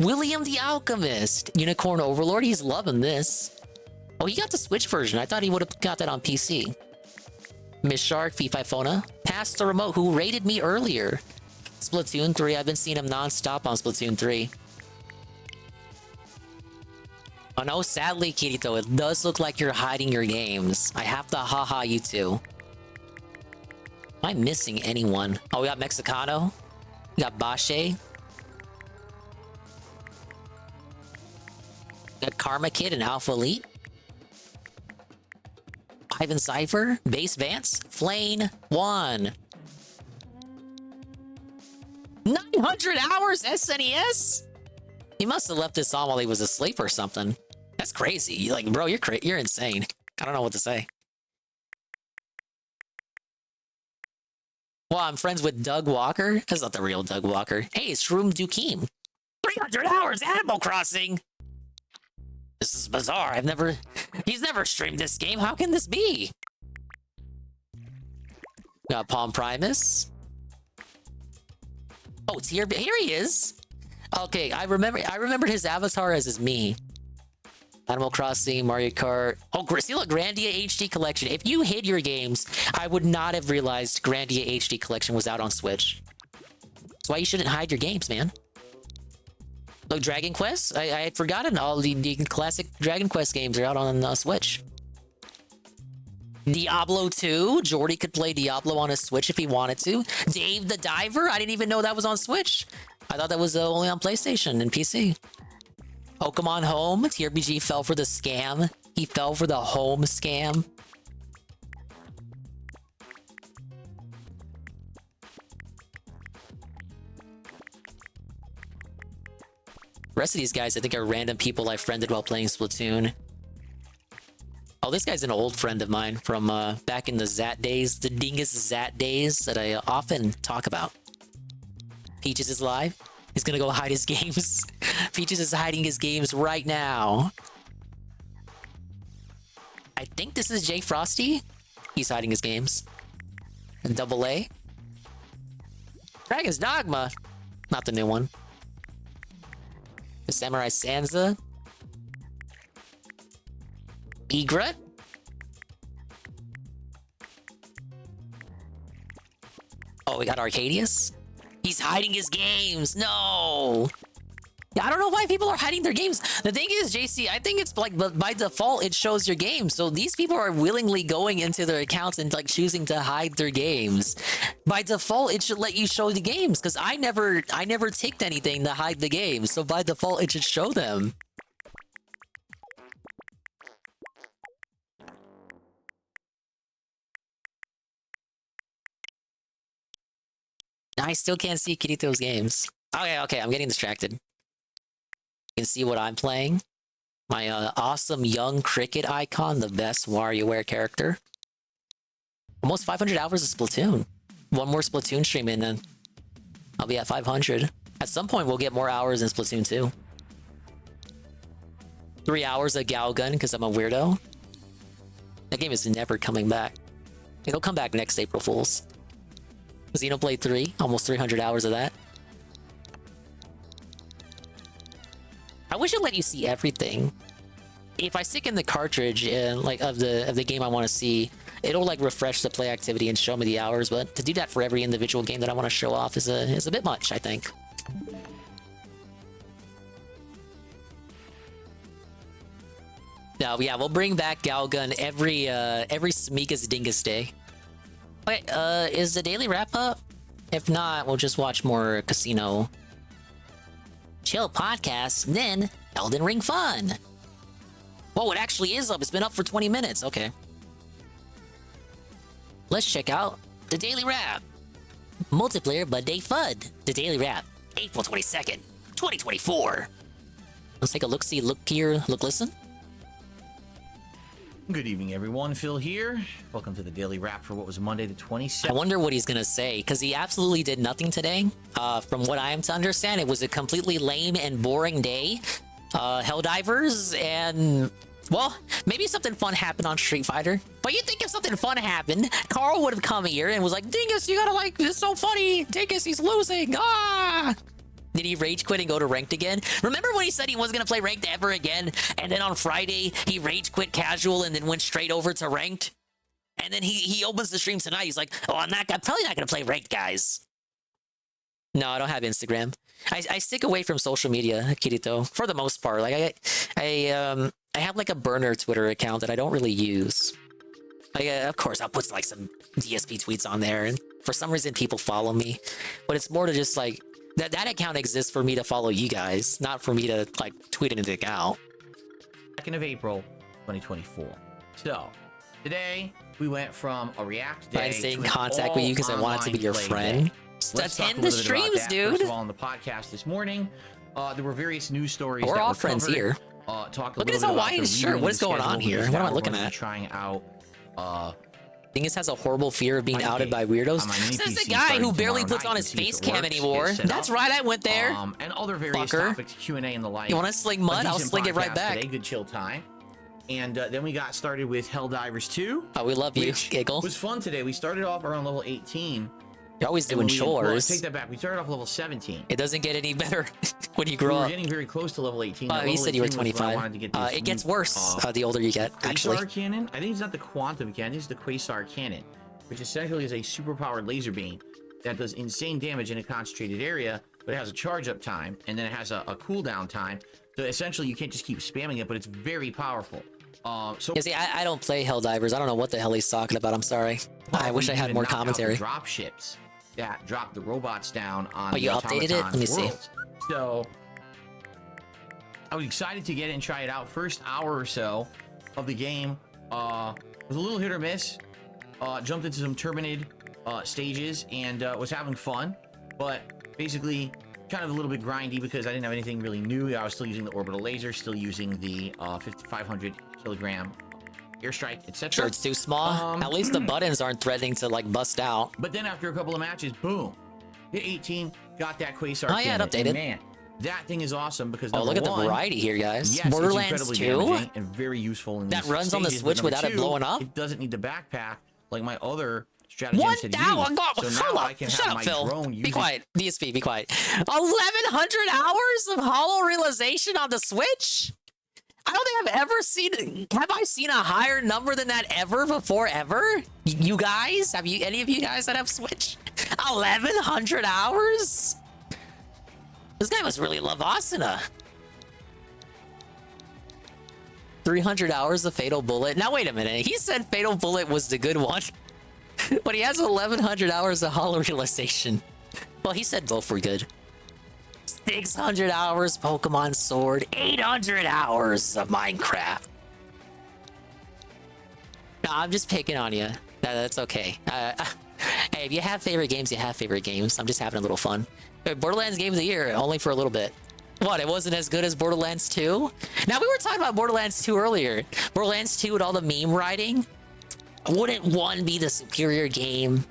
William the Alchemist. Unicorn Overlord, he's loving this. Oh, he got the Switch version. I thought he would have got that on PC. Miss Shark, Fififona. Pass the Remote, who rated me earlier. Splatoon 3, I've been seeing him non-stop on Splatoon 3. Oh no, sadly, Kirito, it does look like you're hiding your games. I have to haha you two. Am I missing anyone? Oh, we got Mexicano. We got Bashe. We got Karma Kid and Alpha Elite. Ivan Cypher. Base Vance. Flane 1. 900 hours SNES? He must have left this on while he was asleep or something. That's crazy. Like, bro, you're insane. I don't know what to say. Well, I'm friends with Doug Walker. That's not the real Doug Walker. Hey, it's Shroom Dukeem. 300 hours Animal Crossing. This is bizarre. He's never streamed this game. How can this be? Got Palm Primus. Oh, it's here he is. Okay, I remembered his avatar as his me. Animal Crossing, Mario Kart. Oh, see, look, Grandia HD Collection. If you hid your games, I would not have realized Grandia HD Collection was out on Switch. That's why you shouldn't hide your games, man. Look, Dragon Quest. I had forgotten all the classic Dragon Quest games are out on Switch. Diablo 2. Jordy could play Diablo on his Switch if he wanted to. Dave the Diver. I didn't even know that was on Switch. I thought that was only on PlayStation and PC. Pokemon Home. TRBG fell for the scam. He fell for the home scam. The rest of these guys, I think, are random people I friended while playing Splatoon. Oh, this guy's an old friend of mine from back in the Zat days, the Dingus Zat days that I often talk about. Peaches is live. He's gonna go hide his games. Peaches is hiding his games right now. I think this is Jay Frosty. He's hiding his games. And Double A. Dragon's Dogma. Not the new one. The Samurai Sansa. Egret. Oh, we got Arcadius. He's hiding his games. No. Yeah, I don't know why people are hiding their games. The thing is, JC, I think it's like by default it shows your games. So these people are willingly going into their accounts and like choosing to hide their games. By default, it should let you show the games because I never ticked anything to hide the games. So by default, it should show them. I still can't see Kirito's games. Okay, I'm getting distracted. You can see what I'm playing. My awesome young cricket icon, the best WarioWare character. Almost 500 hours of Splatoon. One more Splatoon stream and then I'll be at 500. At some point, we'll get more hours in Splatoon 2. 3 hours of Galgun because I'm a weirdo. That game is never coming back. It'll come back next April Fools. Xenoblade 3, almost 300 hours of that. I wish it let you see everything. If I stick in the cartridge and like of the game I want to see, it'll like refresh the play activity and show me the hours. But to do that for every individual game that I want to show off is a bit much, I think. No, yeah, we'll bring back Galgun every Smeegus Dingus day. Okay, is the daily wrap up? If not, we'll just watch more Casino Chill podcasts, then Elden Ring fun. Whoa, it actually is up. It's been up for 20 minutes. Okay. Let's check out the daily wrap. Multiplayer Monday Fun. The daily wrap, April 22nd, 2024. Let's take a look-see, look here, look listen. Good evening, everyone. Phil here. Welcome to the Daily Wrap for what was Monday the 27th. I wonder what he's going to say, because he absolutely did nothing today. From what I am to understand, it was a completely lame and boring day. Helldivers and Well, maybe something fun happened on Street Fighter. But you think if something fun happened, Carl would have come here and was like, Dingus, you gotta like, this is so funny. Dingus, he's losing. Ah! Did he rage quit and go to ranked again? Remember when he said he wasn't gonna play ranked ever again? And then on Friday, he rage quit casual and then went straight over to ranked? And then he opens the stream tonight. He's like, oh, I'm probably not gonna play ranked, guys. No, I don't have Instagram. I stick away from social media, Kirito, for the most part. Like I have like a burner Twitter account that I don't really use. Like, of course, I'll put like some DSP tweets on there, and for some reason people follow me. But it's more to just like that account exists for me to follow you guys, not for me to like tweet anything out. 2nd of April, 2024. So today we went from a React day. I stay in contact with you because I wanted to be your friend. Attend the streams, dude. First of all, on the podcast this morning, there were various news stories. We're all friends here. Look at his Hawaiian shirt. What is going on here? What am I looking at? Trying out. Dingus has a horrible fear of being outed by weirdos. Says the guy who barely puts on his face cam anymore. That's right, I went there. And other various topics, Q&A and the like. You want to sling mud? I'll sling it right back. Today, good chill time. And then we got started with Helldivers 2. Oh, we love you, Giggle. It was fun today. We started off around level 18. You're always doing chores. Take that back. We started off level 17. It doesn't get any better when you grow up. We're getting very close to level 18. You said you were 25. It gets worse the older you get, actually. Quasar Cannon? I think it's not the Quantum Cannon. It's the Quasar Cannon, which essentially is a super-powered laser beam that does insane damage in a concentrated area, but it has a charge-up time, and then it has a cooldown time. So essentially, you can't just keep spamming it, but it's very powerful. Yeah, see, I don't play Helldivers. I don't know what the hell he's talking about. I'm sorry. I wish I had more commentary. Drop ships that drop the robots down on you updated it? Let me see. So I was excited to get it and try it out. First hour or so of the game was a little hit or miss. Jumped into some Terminated stages and was having fun, but basically kind of a little bit grindy because I didn't have anything really new. I was still using the orbital laser, still using the 500 kilogram airstrike, etc. Sure, it's too small. At least the buttons aren't threatening to like bust out. But then after a couple of matches, boom, hit 18, got that Quasar. Oh yeah, it updated. Man, that thing is awesome because look at the variety here, guys. Yes, Borderlands 2 and very useful in that runs on the Switch without it blowing up. It doesn't need the backpack like my other strategy. So now I can have my drone. Be quiet, DSP. Be quiet. 1,100 hours of Hollow Realization on the Switch. I don't think I've ever seen. Have I seen a higher number than that ever before? Ever? You guys? Have you? Any of you guys that have Switch? 1,100 hours? This guy must really love Asuna. 300 hours of Fatal Bullet. Now wait a minute. He said Fatal Bullet was the good one, but he has 1,100 hours of Hollow Realization. Well, he said both were good. 600 hours Pokemon Sword, 800 hours of Minecraft. No, I'm just picking on you. That's okay. Hey, if you have favorite games, you have favorite games. I'm just having a little fun. Borderlands Game of the Year, only for a little bit. What, it wasn't as good as Borderlands 2? Now, we were talking about Borderlands 2 earlier. Borderlands 2 with all the meme writing. Wouldn't 1 be the superior game?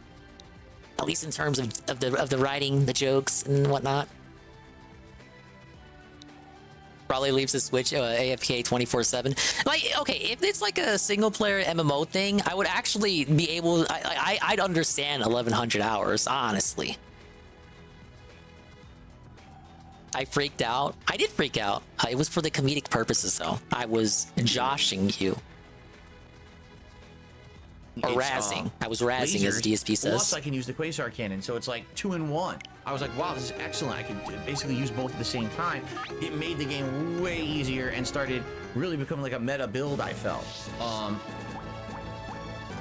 At least in terms of the writing, the jokes, and whatnot. Probably leaves the Switch AFK 24/7. Like, okay, if it's like a single player MMO thing, I would actually be able. I'd understand 1,100 hours, honestly. I freaked out. I did freak out. It was for the comedic purposes, though. I was joshing you. Or razzing. I was razzing, as DSP says. Plus, I can use the Quasar Cannon, so it's like 2-in-1. I was like, wow, this is excellent. I can basically use both at the same time. It made the game way easier and started really becoming like a meta build, I felt.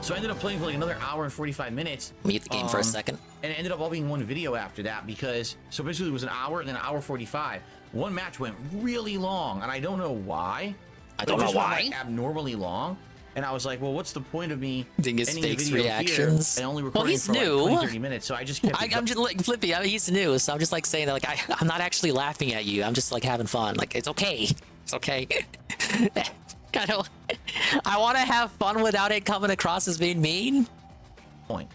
So I ended up playing for like another hour and 45 minutes. Mute the game for a second. And it ended up all being one video after that because, so basically it was an hour and then an hour 45. One match went really long, and I don't know why. I don't know why. Went, like, abnormally long. And I was like, well, what's the point of me Dingus fakes reactions? And only recording for new. Like 20, 30 minutes, so I just kept I'm just like Flippy. I mean, he's new, so I'm just like saying that like I'm not actually laughing at you. I'm just like having fun. Like it's okay. It's okay. I want to have fun without it coming across as being mean. Point.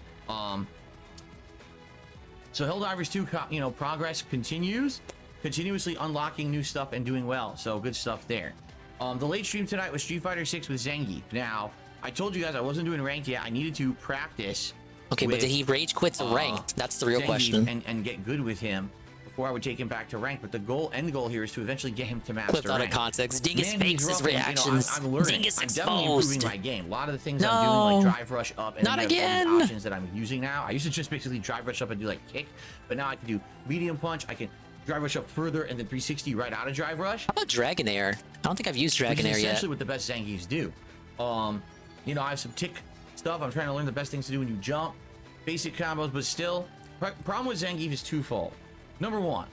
So Helldivers 2, you know, progress continues, continuously unlocking new stuff and doing well. So good stuff there. The late stream tonight was Street Fighter 6 with Zangief. Now, I told you guys I wasn't doing ranked yet. I needed to practice. Okay, but did he rage quit to ranked? That's the real Zangief question. And get good with him before I would take him back to rank. But the end goal here is to eventually get him to master Clipped out of rank. context. Dingus Man, fakes he's his rough, and, reactions. I'm learning. Dingus I'm definitely improving exposed. my game. A lot of the things I'm doing, like drive rush up, and Not then you have again. these options that I'm using now. I used to just basically drive rush up and do like kick, but now I can do medium punch. I can drive rush up further and then 360 right out of drive rush. How about Dragonair? I don't think I've used Dragonair yet. Essentially what the best Zangiefs do. You know, I have some tick stuff. I'm trying to learn the best things to do when you jump, basic combos, but still, problem with Zangief is twofold. Number one,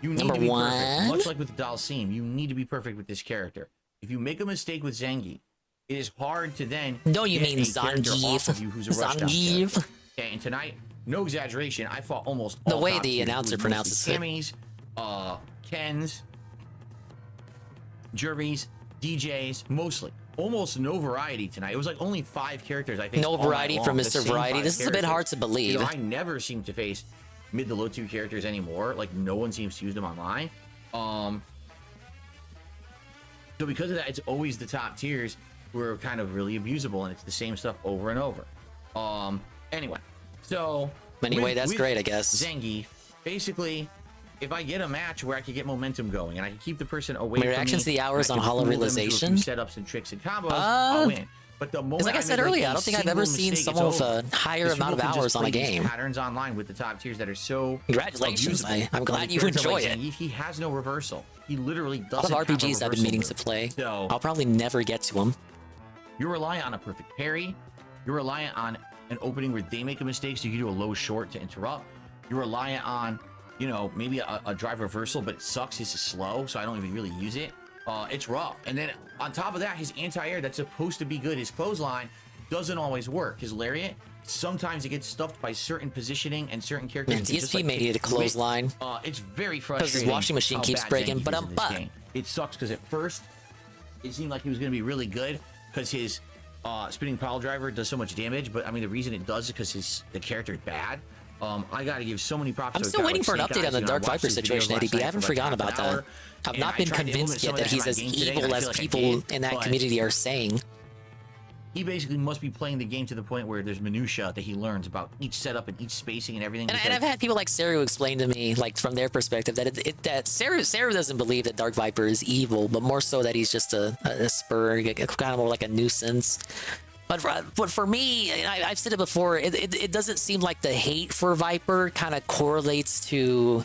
you need to be perfect. Much like with Dalsim, you need to be perfect with this character. If you make a mistake with Zangief, it is hard to then No, you get mean a character off Zangief. of you who's a rushdown Zangief. character. Okay, and tonight, no exaggeration, I fought almost all The way top the tiers. announcer It was pronounces it. Tammy's, Ken's, Jerry's, DJs, mostly. Almost no variety tonight. It was like only 5 characters, I think. No all night variety long. from The Mr. same Variety. 5 This is a bit hard characters. to believe. You know, I never seem to face mid to low 2 characters anymore. Like, no one seems to use them online. So because of that, it's always the top tiers who are kind of really abusable, and it's the same stuff over and over. Anyway, so Anyway, that's with great, I guess. Zangief, basically, if I get a match where I can get momentum going and I can keep the person away My from reactions me, to the hours and on I can Hollow fool them into a few Realization? setups and tricks and combos, I'll win. But the moment Like I said make, earlier, a I don't think I've ever single seen mistake, someone it's with a over. higher Because amount of people can just hours on a play these game. patterns online with the top tiers that are so Congratulations, abusable. I'm glad Like, you character enjoy like it. Zangief, he has no reversal. He literally A lot doesn't of have a RPGs I've been reversal meaning move. to play. So I'll probably never get to them. you're reliant on a perfect parry. You're reliant on an opening where they make a mistake, so you can do a low short to interrupt. You're reliant on, you know, maybe a drive reversal, but it sucks. It's slow, so I don't even really use it. It's rough. And then on top of that, his anti-air that's supposed to be good, his clothesline, doesn't always work. His lariat, sometimes it gets stuffed by certain positioning and certain characters. Man, can just, DSP like, made it a kick through it. clothesline. It's very Because frustrating. his washing machine how keeps bad breaking, Zangief but is in this game. It sucks because at first it seemed like he was going to be really good because his spinning pile driver does so much damage. But I mean, the reason it does is because the character is bad. I got to give so many props. I'm to a still guy waiting like for an Snake update Eyes. on the You know, I Dark watched Viper his videos situation, last ADP. I night haven't for forgotten like about half an that. hour, I've and not I been tried to implement convinced some yet of that in he's my as game today, evil and I as feel like I people did, in that but community are saying. He basically must be playing the game to the point where there's minutia that he learns about each setup and each spacing and everything. And I've had people like Seru explain to me, like from their perspective, that that Seru doesn't believe that Dark Viper is evil, but more so that he's just a spur, kind of more like a nuisance. But for me, I've said it before, it doesn't seem like the hate for Viper kind of correlates to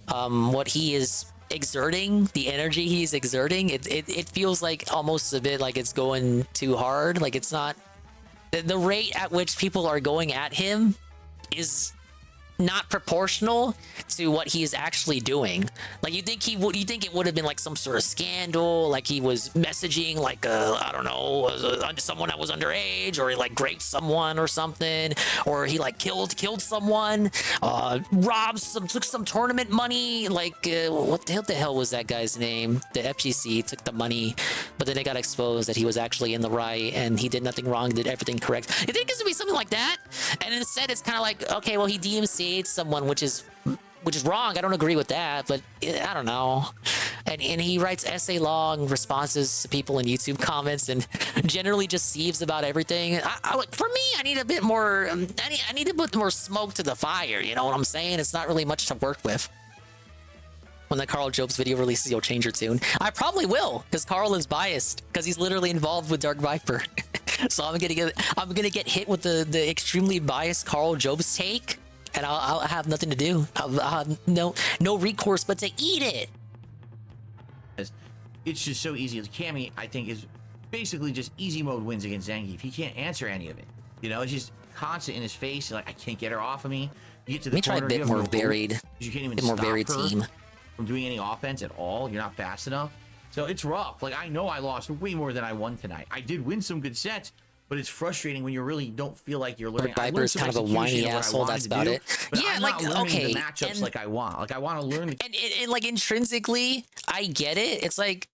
what he is exerting, the energy he's exerting. It feels like almost a bit like it's going too hard. Like it's not the rate at which people are going at him is not proportional to what he is actually doing. Like you think it would have been like some sort of scandal, like he was messaging like I don't know, someone that was underage, or he like raped someone or something, or he like killed someone, took some tournament money, like what the hell was that guy's name? The FGC took the money, but then it got exposed that he was actually in the right and he did nothing wrong, did everything correct. You think it's gonna be something like that? And instead it's kind of like, okay, well, he DMC'd someone, which is wrong. I don't agree with that, but I don't know. And he writes essay long responses to people in YouTube comments and generally just sieves about everything. For me, I need a bit more. I need to put more smoke to the fire. You know what I'm saying? It's not really much to work with. When the Carl Jobs video releases, you'll change your tune. I probably will, because Carl is biased, because he's literally involved with Dark Viper. So I'm gonna get hit with the extremely biased Carl Jobs take. And I'll have nothing to do. I'll have no recourse but to eat it. It's just so easy. Cammy, I think, is basically just easy mode wins against Zangief. He can't answer any of it. You know, it's just constant in his face. Like, I can't get her off of me. You get to the corner, Let me try a bit more varied. You can't even more stop varied her team from doing any offense at all. You're not fast enough. So it's rough. Like, I know I lost way more than I won tonight. I did win some good sets, but it's frustrating when you really don't feel like you're learning. Viper is kind of a whiny asshole. That's about it. Yeah, I'm like not okay, the matchups like I want. Like I want to learn. And like intrinsically, I get it. It's like,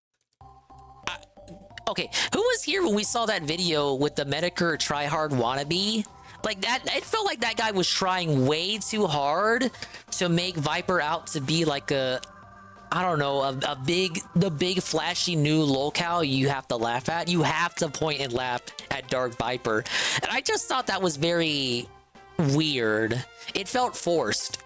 okay, who was here when we saw that video with the Medicare tryhard wannabe? Like that, it felt like that guy was trying way too hard to make Viper out to be like a I don't know, the big flashy new lolcow you have to laugh at. You have to point and laugh at Dark Viper. And I just thought that was very weird. It felt forced.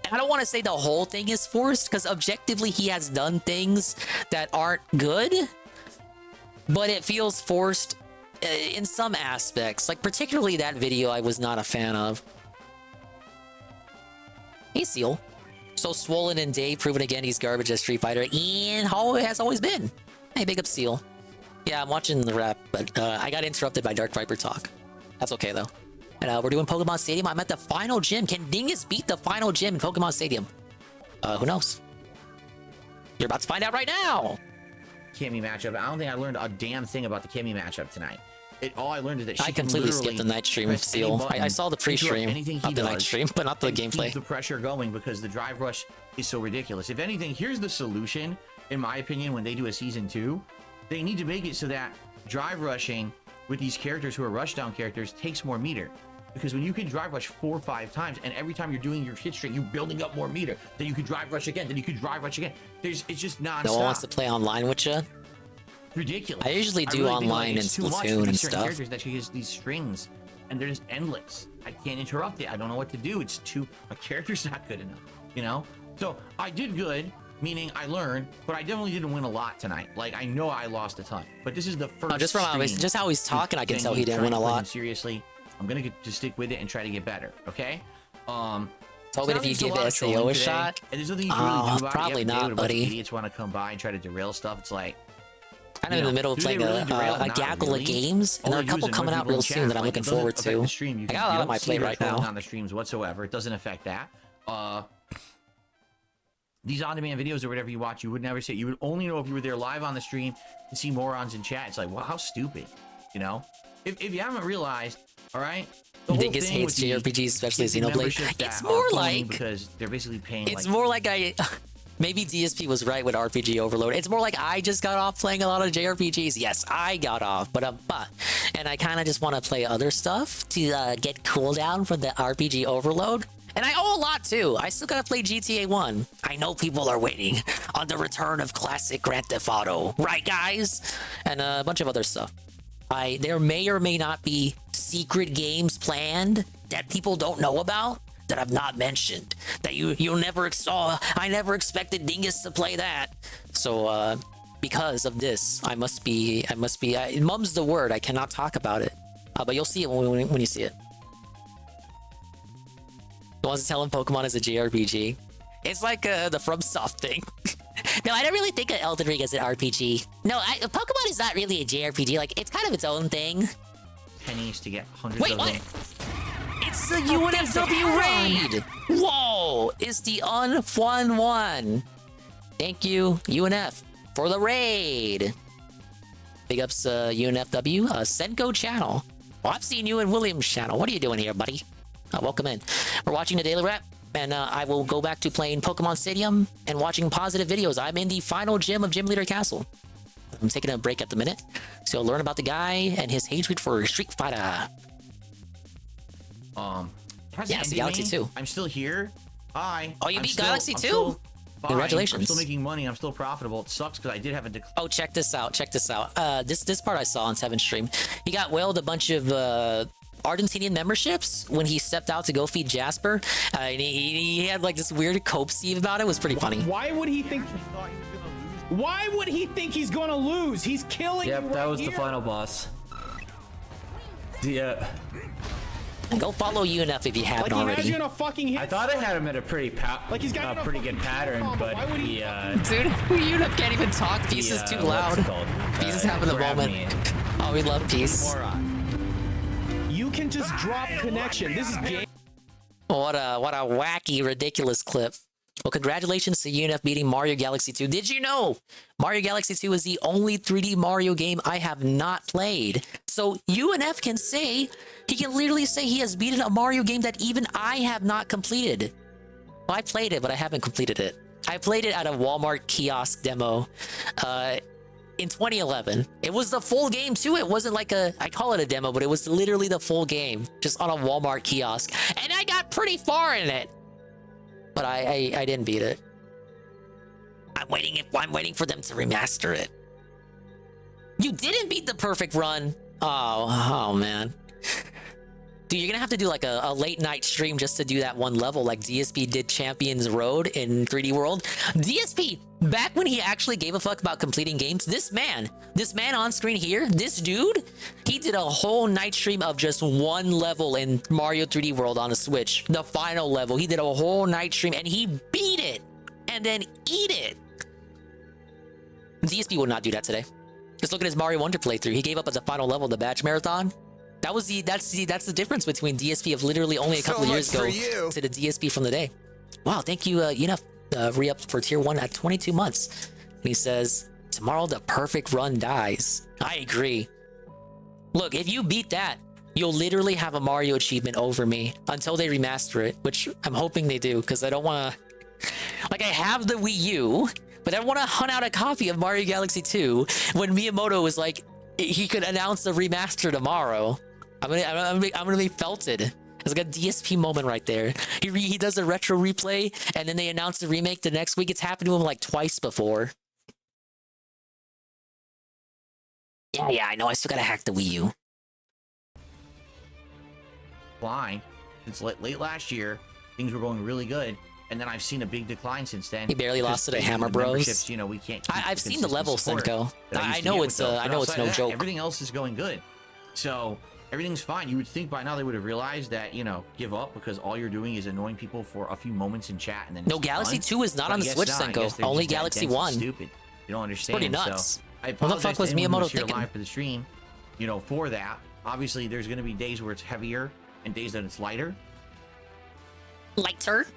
And I don't want to say the whole thing is forced, because objectively he has done things that aren't good, but it feels forced in some aspects. Like particularly that video I was not a fan of. Hey, Seal. So Swollen and Dave proven again he's garbage at Street Fighter, and how it has always been. Hey, big up Seal. Yeah, I'm watching the rap, but I got interrupted by Dark Viper talk. That's okay though. And we're doing Pokemon Stadium. I'm at the final gym. Can Dingus beat the final gym in Pokemon Stadium? Who knows? You're about to find out right now. Cammy matchup. I don't think I learned a damn thing about the Cammy matchup tonight. All I learned is that she I completely skipped the night stream, Seal. I saw the pre-stream of the night stream, but not the gameplay. Keep the pressure going because the drive rush is so ridiculous. If anything, here's the solution, in my opinion, when they do a season 2. They need to make it so that drive rushing with these characters who are rushdown characters takes more meter. Because when you can drive rush 4 or 5 times, and every time you're doing your hit streak, you're building up more meter, then you can drive rush again, then you can drive rush again. It's just non-stop. No one wants to play online with you? Ridiculous. I usually do online in Splatoon and stuff. Characters that she has these strings, and they're just endless. I can't interrupt it. I don't know what to do. It's too. My character's not good enough, you know. So I did good, meaning I learned, but I definitely didn't win a lot tonight. Like I know I lost a ton, but this is the first. Just from how he's talking, I can tell he didn't win a lot. Seriously, I'm gonna just stick with it and try to get better. Okay. So if you give the SAO a shot, and there's nothing you can really do about probably not, buddy. Idiots want to come by and try to derail stuff. It's like. I'm in the middle of playing a gaggle of games, and there are a couple coming out real soon that I'm looking forward to. I got a lot on my plate right now. On the streams whatsoever, it doesn't affect that. These on-demand videos or whatever you watch, you would never see it. You would only know if you were there live on the stream to see morons in chat. It's like, well, how stupid, you know? If you haven't realized, all right. You think it hates JRPGs, especially Xenoblade? It's more like because they're basically paying. It's more like Maybe DSP was right with RPG Overload. It's more like I just got off playing a lot of JRPGs. Yes, I got off, but and I kind of just want to play other stuff to get cooldown from the RPG Overload. And I owe a lot too. I still gotta play GTA 1. I know people are waiting on the return of classic Grand Theft Auto, right, guys? And a bunch of other stuff. There may or may not be secret games planned that people don't know about, that I've not mentioned, that you never saw. I never expected Dingus to play that. So because of this, I must be mum's the word. I cannot talk about it, but you'll see it when you see it. The ones telling Pokemon is a JRPG. It's like the FromSoft thing. No, I don't really think of Elden Ring as an RPG. No, Pokemon is not really a JRPG. Like, it's kind of its own thing. Pennies to get hundreds of them. It's the UNFW raid! Whoa! It's the unfun one. Thank you, UNF, for the raid. Big ups, UNFW. Senko channel. Well, I've seen you in William's channel. What are you doing here, buddy? Welcome in. We're watching the Daily Wrap, and I will go back to playing Pokemon Stadium and watching positive videos. I'm in the final gym of Gym Leader Castle. I'm taking a break at the minute, so I'll learn about the guy and his hatred for Street Fighter. Yeah, it's the Galaxy 2. I'm still here. Hi. Oh, you beat Galaxy 2? Congratulations. I'm still making money. I'm still profitable. It sucks because I did have a Oh, check this out. Check this out. This part I saw on Seven's stream. He got whaled a bunch of Argentinian memberships when he stepped out to go feed Jasper. And he had like this weird cope Steve about it. It was pretty funny. Why would he think? Why would he think he's gonna lose? He's killing you right that was here. the final boss. Yeah. Go follow UNF if you haven't already. You in a fucking hit I thought I had him at a pretty pretty good pattern, but he dude, UNF can't even talk. Peace is too loud. Peace is having a moment. Oh, we love Peace. You can just drop connection. This is game. What a wacky, ridiculous clip. Well, congratulations to UNF beating Mario Galaxy 2. Did you know Mario Galaxy 2 is the only 3D Mario game I have not played? So UNF can say, he can literally say he has beaten a Mario game that even I have not completed. Well, I played it, but I haven't completed it. I played it at a Walmart kiosk demo in 2011. It was the full game too. It wasn't like I call it a demo, but it was literally the full game, just on a Walmart kiosk. And I got pretty far in it. But I didn't beat it. I'm waiting for them to remaster it. You didn't beat the perfect run. Oh man. Dude, you're gonna have to do like a late night stream just to do that one level like DSP did Champions Road in 3D World. DSP, back when he actually gave a fuck about completing games, this man on screen here, this dude, he did a whole night stream of just one level in Mario 3D World on a Switch. The final level. He did a whole night stream and he beat it and then eat it. DSP would not do that today. Just look at his Mario Wonder playthrough. He gave up at the final level, the badge marathon. That's the difference between DSP of literally only a couple of years ago to the DSP from the day. Wow, thank you, re-up for tier 1 at 22 months. And he says, tomorrow the perfect run dies. I agree. Look, if you beat that, you'll literally have a Mario achievement over me until they remaster it, which I'm hoping they do, because I don't want to... Like, I have the Wii U, but I want to hunt out a copy of Mario Galaxy 2 when Miyamoto was like, he could announce the remaster tomorrow. I'm gonna be felted. It's like a DSP moment right there. He does a retro replay, and then they announce the remake the next week. It's happened to him like twice before. Yeah, I know. I still gotta hack the Wii U. Flying. Since late last year, things were going really good. And then I've seen a big decline since then. He barely lost to the Hammer Bros. You know, we can't. I've seen the level, Senko. I know it's no joke. Everything else is going good, so everything's fine. You would think by now they would have realized that, you know, give up because all you're doing is annoying people for a few moments in chat and then. No, Galaxy 2 is not on the Switch, Senko. Only Galaxy 1. Stupid. You don't understand. It's pretty nuts. So I what the fuck was Miyamoto thinking? Live for the stream, you know, for that. Obviously, there's going to be days where it's heavier and days that it's lighter. Lighter.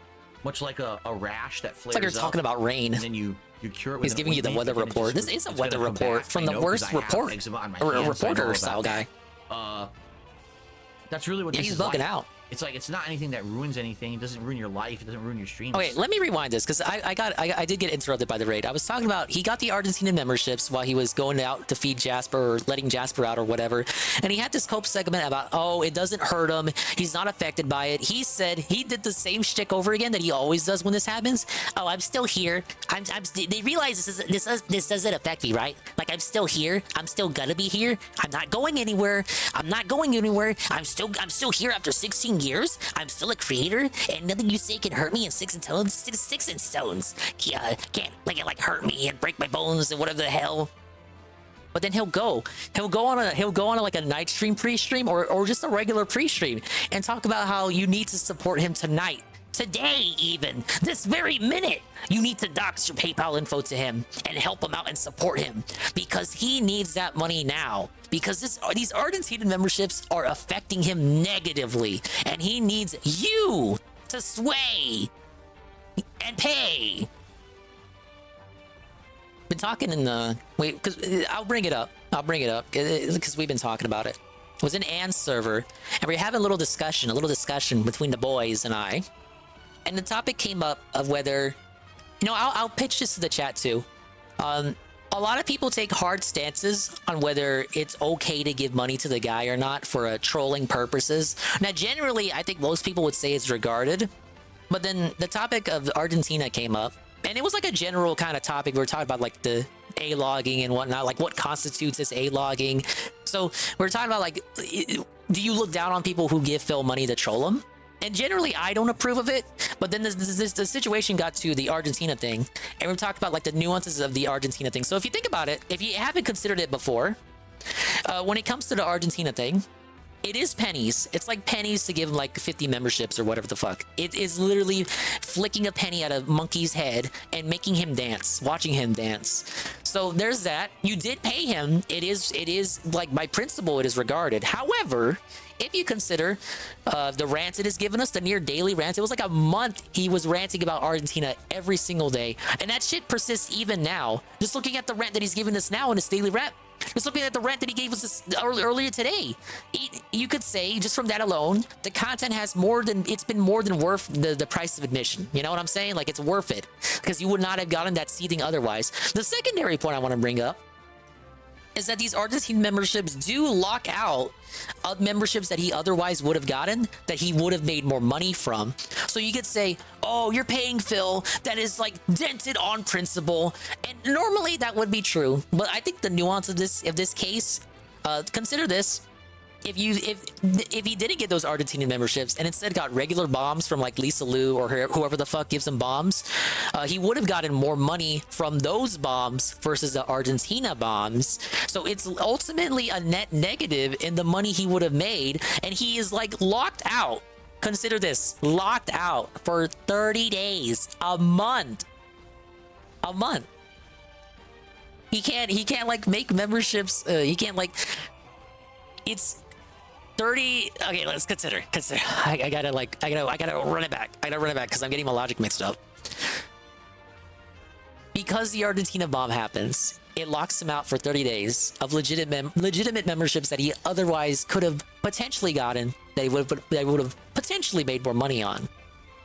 Much like a rash that flares. It's like you're talking about rain. And then you cure it with He's giving you the weather report. This is a weather report from the worst reporter style guy. That's really what this he's is bugging like. out. It's like, it's not anything that ruins anything. It doesn't ruin your life. It doesn't ruin your stream. Okay, let me rewind this because I did get interrupted by the raid. I was talking about he got the Argentina memberships while he was going out to feed Jasper or letting Jasper out or whatever, and he had this Cope segment about, oh, it doesn't hurt him, he's not affected by it. He said he did the same shtick over again that he always does when this happens. Oh, I'm still here. They realize this doesn't affect me, right? Like, I'm still here. I'm still gonna be here. I'm not going anywhere. I'm not going anywhere. I'm still here after 16 years. I'm still a creator, and nothing you say can hurt me in sticks and stones. Can't like hurt me and break my bones and whatever the hell. But then he'll go on a like a night stream pre-stream or just a regular pre-stream and talk about how you need to support him tonight. Today, even this very minute, you need to dox your PayPal info to him and help him out and support him because he needs that money now. Because these Argentina memberships are affecting him negatively, and he needs you to sway and pay. Been talking in the because I'll bring it up because we've been talking about it. It was an Ann's server, and we we're having a little discussion between the boys and I. And the topic came up of whether, you know, I'll pitch this to the chat too. A lot of people take hard stances on whether it's okay to give money to the guy or not for trolling purposes. Now, generally, I think most people would say it's regarded. But then the topic of Argentina came up, and it was like a general kind of topic. We were talking about like the A-logging and whatnot, like what constitutes as A-logging. So we're talking about like, do you look down on people who give Phil money to troll him? And generally, I don't approve of it. But then the situation got to the Argentina thing. And we talked about like the nuances of the Argentina thing. So if you think about it, if you haven't considered it before, when it comes to the Argentina thing, it is pennies. It's like pennies to give like 50 memberships or whatever the fuck. It is literally flicking a penny at a monkey's head and making him dance, watching him dance. So there's that. You did pay him. It is like by principle, it is regarded. However, if you consider the rants it has given us, the near daily rants, it was like a month he was ranting about Argentina every single day. And that shit persists even now. Just looking at the rant that he's giving us now in his daily rant. Just looking at the rant that he gave us earlier today. You could say, just from that alone, the content has been more than worth the price of admission. You know what I'm saying? Like, it's worth it. Because you would not have gotten that seating otherwise. The secondary point I want to bring up is that these Argentine memberships do lock out memberships that he otherwise would have gotten, that he would have made more money from. So you could say, oh, you're paying Phil, that is like dented on principle. And normally that would be true. But I think the nuance of this case, consider this. If he didn't get those Argentinian memberships and instead got regular bombs from like Lisa Lu or whoever the fuck gives him bombs, he would have gotten more money from those bombs versus the Argentina bombs. So it's ultimately a net negative in the money he would have made, and he is like locked out. Consider this, locked out for 30 days, a month. He can't like make memberships. He can't like. It's 30. Okay, let's consider. I gotta run it back. I gotta run it back because I'm getting my logic mixed up. Because the Argentina bomb happens, it locks him out for 30 days of legitimate memberships that he otherwise could have potentially gotten, that he would have potentially made more money on.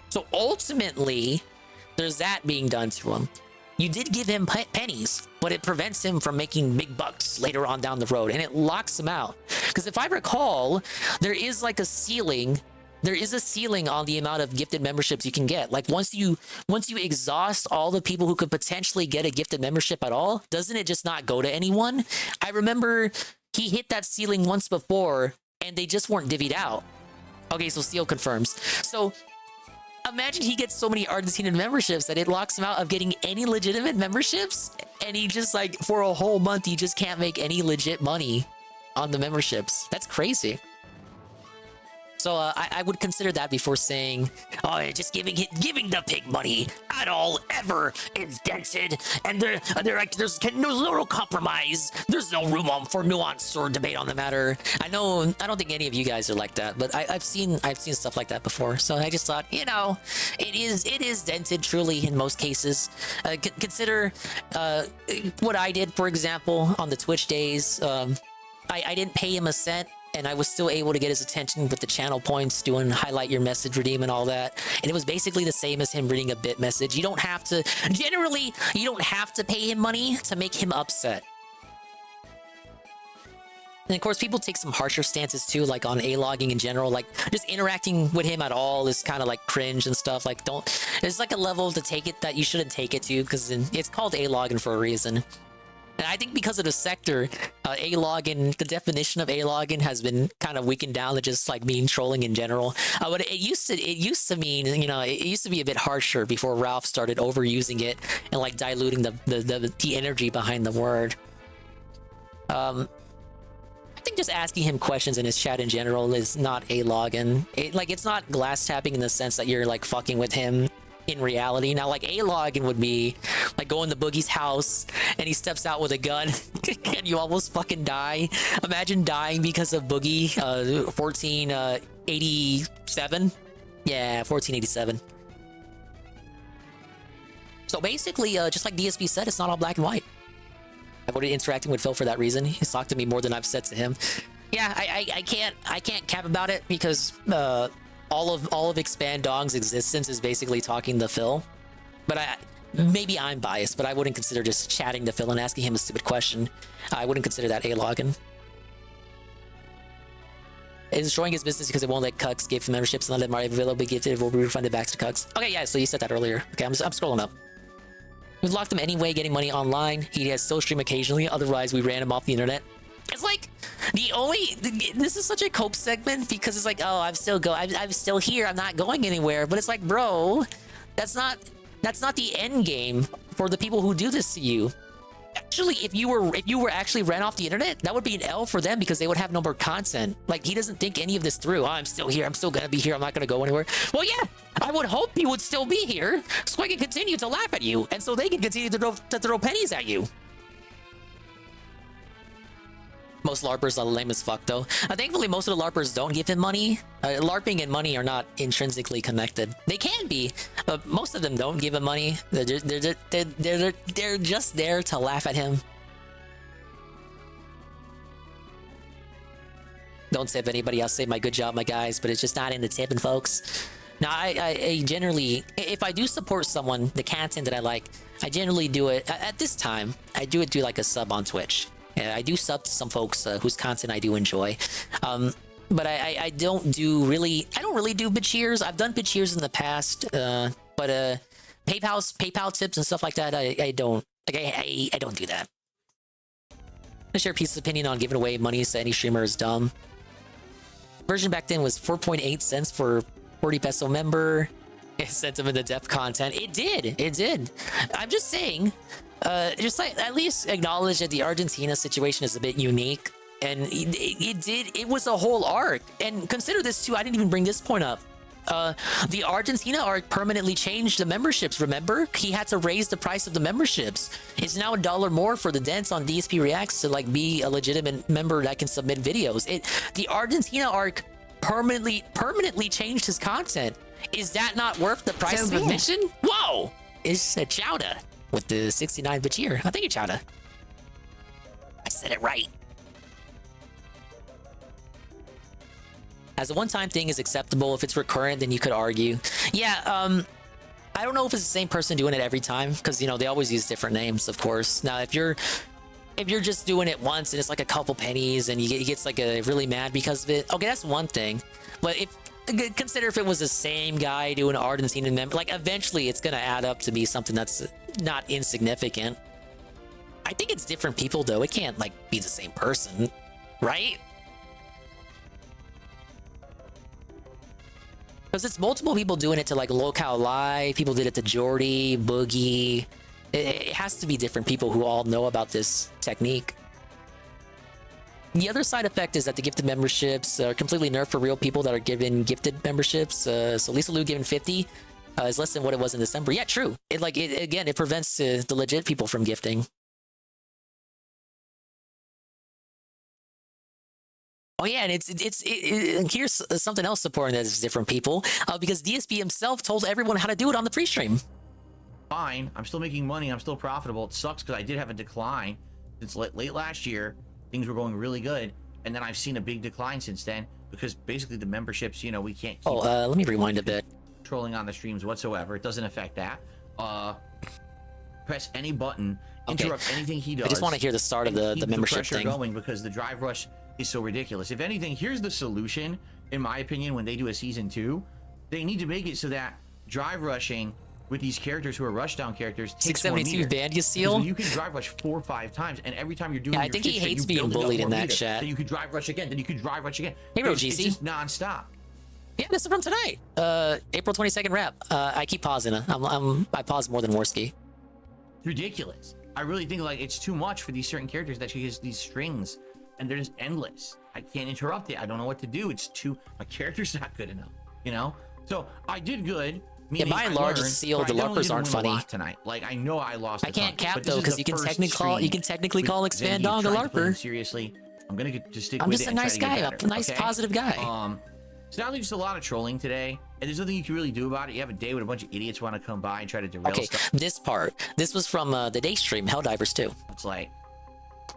So ultimately, there's that being done to him. You did give him pennies, but it prevents him from making big bucks later on down the road, and it locks him out. Because if I recall, there is like a ceiling. There is a ceiling on the amount of gifted memberships you can get. Like once you exhaust all the people who could potentially get a gifted membership at all, doesn't it just not go to anyone? I remember he hit that ceiling once before, and they just weren't divvied out. Okay, so Seal confirms. So imagine he gets so many Argentinian memberships that it locks him out of getting any legitimate memberships, and he just like for a whole month he just can't make any legit money on the memberships. That's crazy. So I would consider that before saying, oh, just giving the pig money at all ever is dented, and they're like there's no compromise. There's no room for nuance or debate on the matter. I don't think any of you guys are like that, but I've seen stuff like that before. So I just thought, you know, it is dented truly in most cases. Consider what I did, for example, on the Twitch days. I didn't pay him a cent, and I was still able to get his attention with the channel points, doing highlight your message, redeem, and all that. And it was basically the same as him reading a bit message. You don't have to pay him money to make him upset. And of course, people take some harsher stances too, like on A-logging in general. Like just interacting with him at all is kind of like cringe and stuff. Like there's like a level to take it that you shouldn't take it to, because it's called A-logging for a reason. And I think because of the sector, A-logging, the definition of A-logging has been kind of weakened down to just like mean trolling in general. But it used to mean, you know, it used to be a bit harsher before Ralph started overusing it and like diluting the energy behind the word. I think just asking him questions in his chat in general is not A-logging. It's not glass tapping in the sense that you're like fucking with him in reality. Now, like A-logging would be like going to Boogie's house and he steps out with a gun and you almost fucking die. Imagine dying because of Boogie. 1487. Yeah, 1487. So basically, just like DSP said, it's not all black and white. I avoided interacting with Phil for that reason. He's talked to me more than I've said to him. Yeah, I can't cap about it because all of Expand Dong's existence is basically talking to Phil. But maybe I'm biased, but I wouldn't consider just chatting to Phil and asking him a stupid question. I wouldn't consider that A-logging. It's destroying his business because it won't let Cucks give memberships and let them are available gifted. It will be refunded back to Cucks. Okay, yeah, so you said that earlier. Okay, I'm scrolling up. We've locked him anyway, getting money online. He has still stream occasionally, otherwise we ran him off the internet. It's like this is such a cope segment because it's like, oh, I'm still here, I'm not going anywhere. But it's like, bro, that's not the end game for the people who do this to you. Actually, if you were actually ran off the internet, that would be an L for them because they would have no more content. Like, he doesn't think any of this through. Oh, I'm still here, I'm still gonna be here, I'm not gonna go anywhere. Well, yeah, I would hope you would still be here so I can continue to laugh at you and so they can continue to throw pennies at you. Most LARPers are lame as fuck, though. Thankfully, most of the LARPers don't give him money. LARPing and money are not intrinsically connected. They can be, but most of them don't give him money. They're just there to laugh at him. Don't tip anybody. I'll say my good job, my guys, but it's just not in the tipping, folks. Now, I generally, if I do support someone, the content that I like, I generally do it at this time. I do it like a sub on Twitch. I do sub to some folks whose content I do enjoy. But I don't really do bit cheers. I've done bit cheers in the past, but PayPal tips and stuff like that, I don't do that. I share a piece of opinion on giving away money to any streamer is dumb. Version back then was 4.8 cents for 40 peso member. It sent them into depth content. It did. I'm just saying, just like at least acknowledge that the Argentina situation is a bit unique. And it was a whole arc. And consider this too, I didn't even bring this point up. The Argentina arc permanently changed the memberships, remember? He had to raise the price of the memberships. It's now $1 more for the dents on DSP Reacts to like be a legitimate member that can submit videos. The Argentina arc permanently changed his content. Is that not worth the price of admission? Whoa! It's Chowda with the 69-bit year. I think it's Chowda. I said it right. As a one-time thing is acceptable. If it's recurrent, then you could argue. Yeah, I don't know if it's the same person doing it every time, because, you know, they always use different names, of course. Now, if you're just doing it once and it's like a couple pennies and he gets like really mad because of it, okay, that's one thing. But consider if it was the same guy doing an Argentinian member, like eventually it's gonna add up to be something that's not insignificant. I think it's different people though. It can't like be the same person, right? Because it's multiple people doing it to like Locale Live, people did it to Jordy, Boogie. It has to be different people who all know about this technique. The other side effect is that the gifted memberships are completely nerfed for real people that are given gifted memberships. So Lisa Lou given 50 is less than what it was in December. Yeah, true. It prevents the legit people from gifting. Oh yeah, and and here's something else supporting that is different people, because DSP himself told everyone how to do it on the pre-stream. Fine, I'm still making money, I'm still profitable. It sucks because I did have a decline since late last year. Things were going really good, and then I've seen a big decline since then because basically the memberships, you know, we can't keep let me rewind a bit. Trolling on the streams whatsoever. It doesn't affect that. Press any button, interrupt anything he does. I just want to hear the start of the membership thing going, because the drive rush is so ridiculous. If anything, here's the solution, in my opinion, when they do a season 2, they need to make it so that drive rushing with these characters who are rushdown characters takes 672 Bandia Seal. You can drive rush 4 or 5 times, and every time you're doing, I think he hates being bullied in that chat. Then you could drive rush again. Then you could drive rush again. Hey, bro, GC. It's just nonstop. Yeah, this is from tonight. April 22nd rep. I keep pausing. I pause more than Worski. It's ridiculous. I really think like it's too much for these certain characters that she has these strings, and they're just endless. I can't interrupt it. I don't know what to do. It's too, my character's not good enough, you know? So I did good. Yeah, by and large, Seal, the LARPers aren't funny tonight. Like I know I lost. I can't cap though, because you can technically call Expandong a LARPer. Seriously, I'm gonna just stick I'm with just it. a nice guy, a nice positive guy. So now there's just a lot of trolling today, and there's nothing you can really do about it. You have a day when a bunch of idiots want to come by and try to derail stuff. This was from the day stream, Helldivers 2. It's like,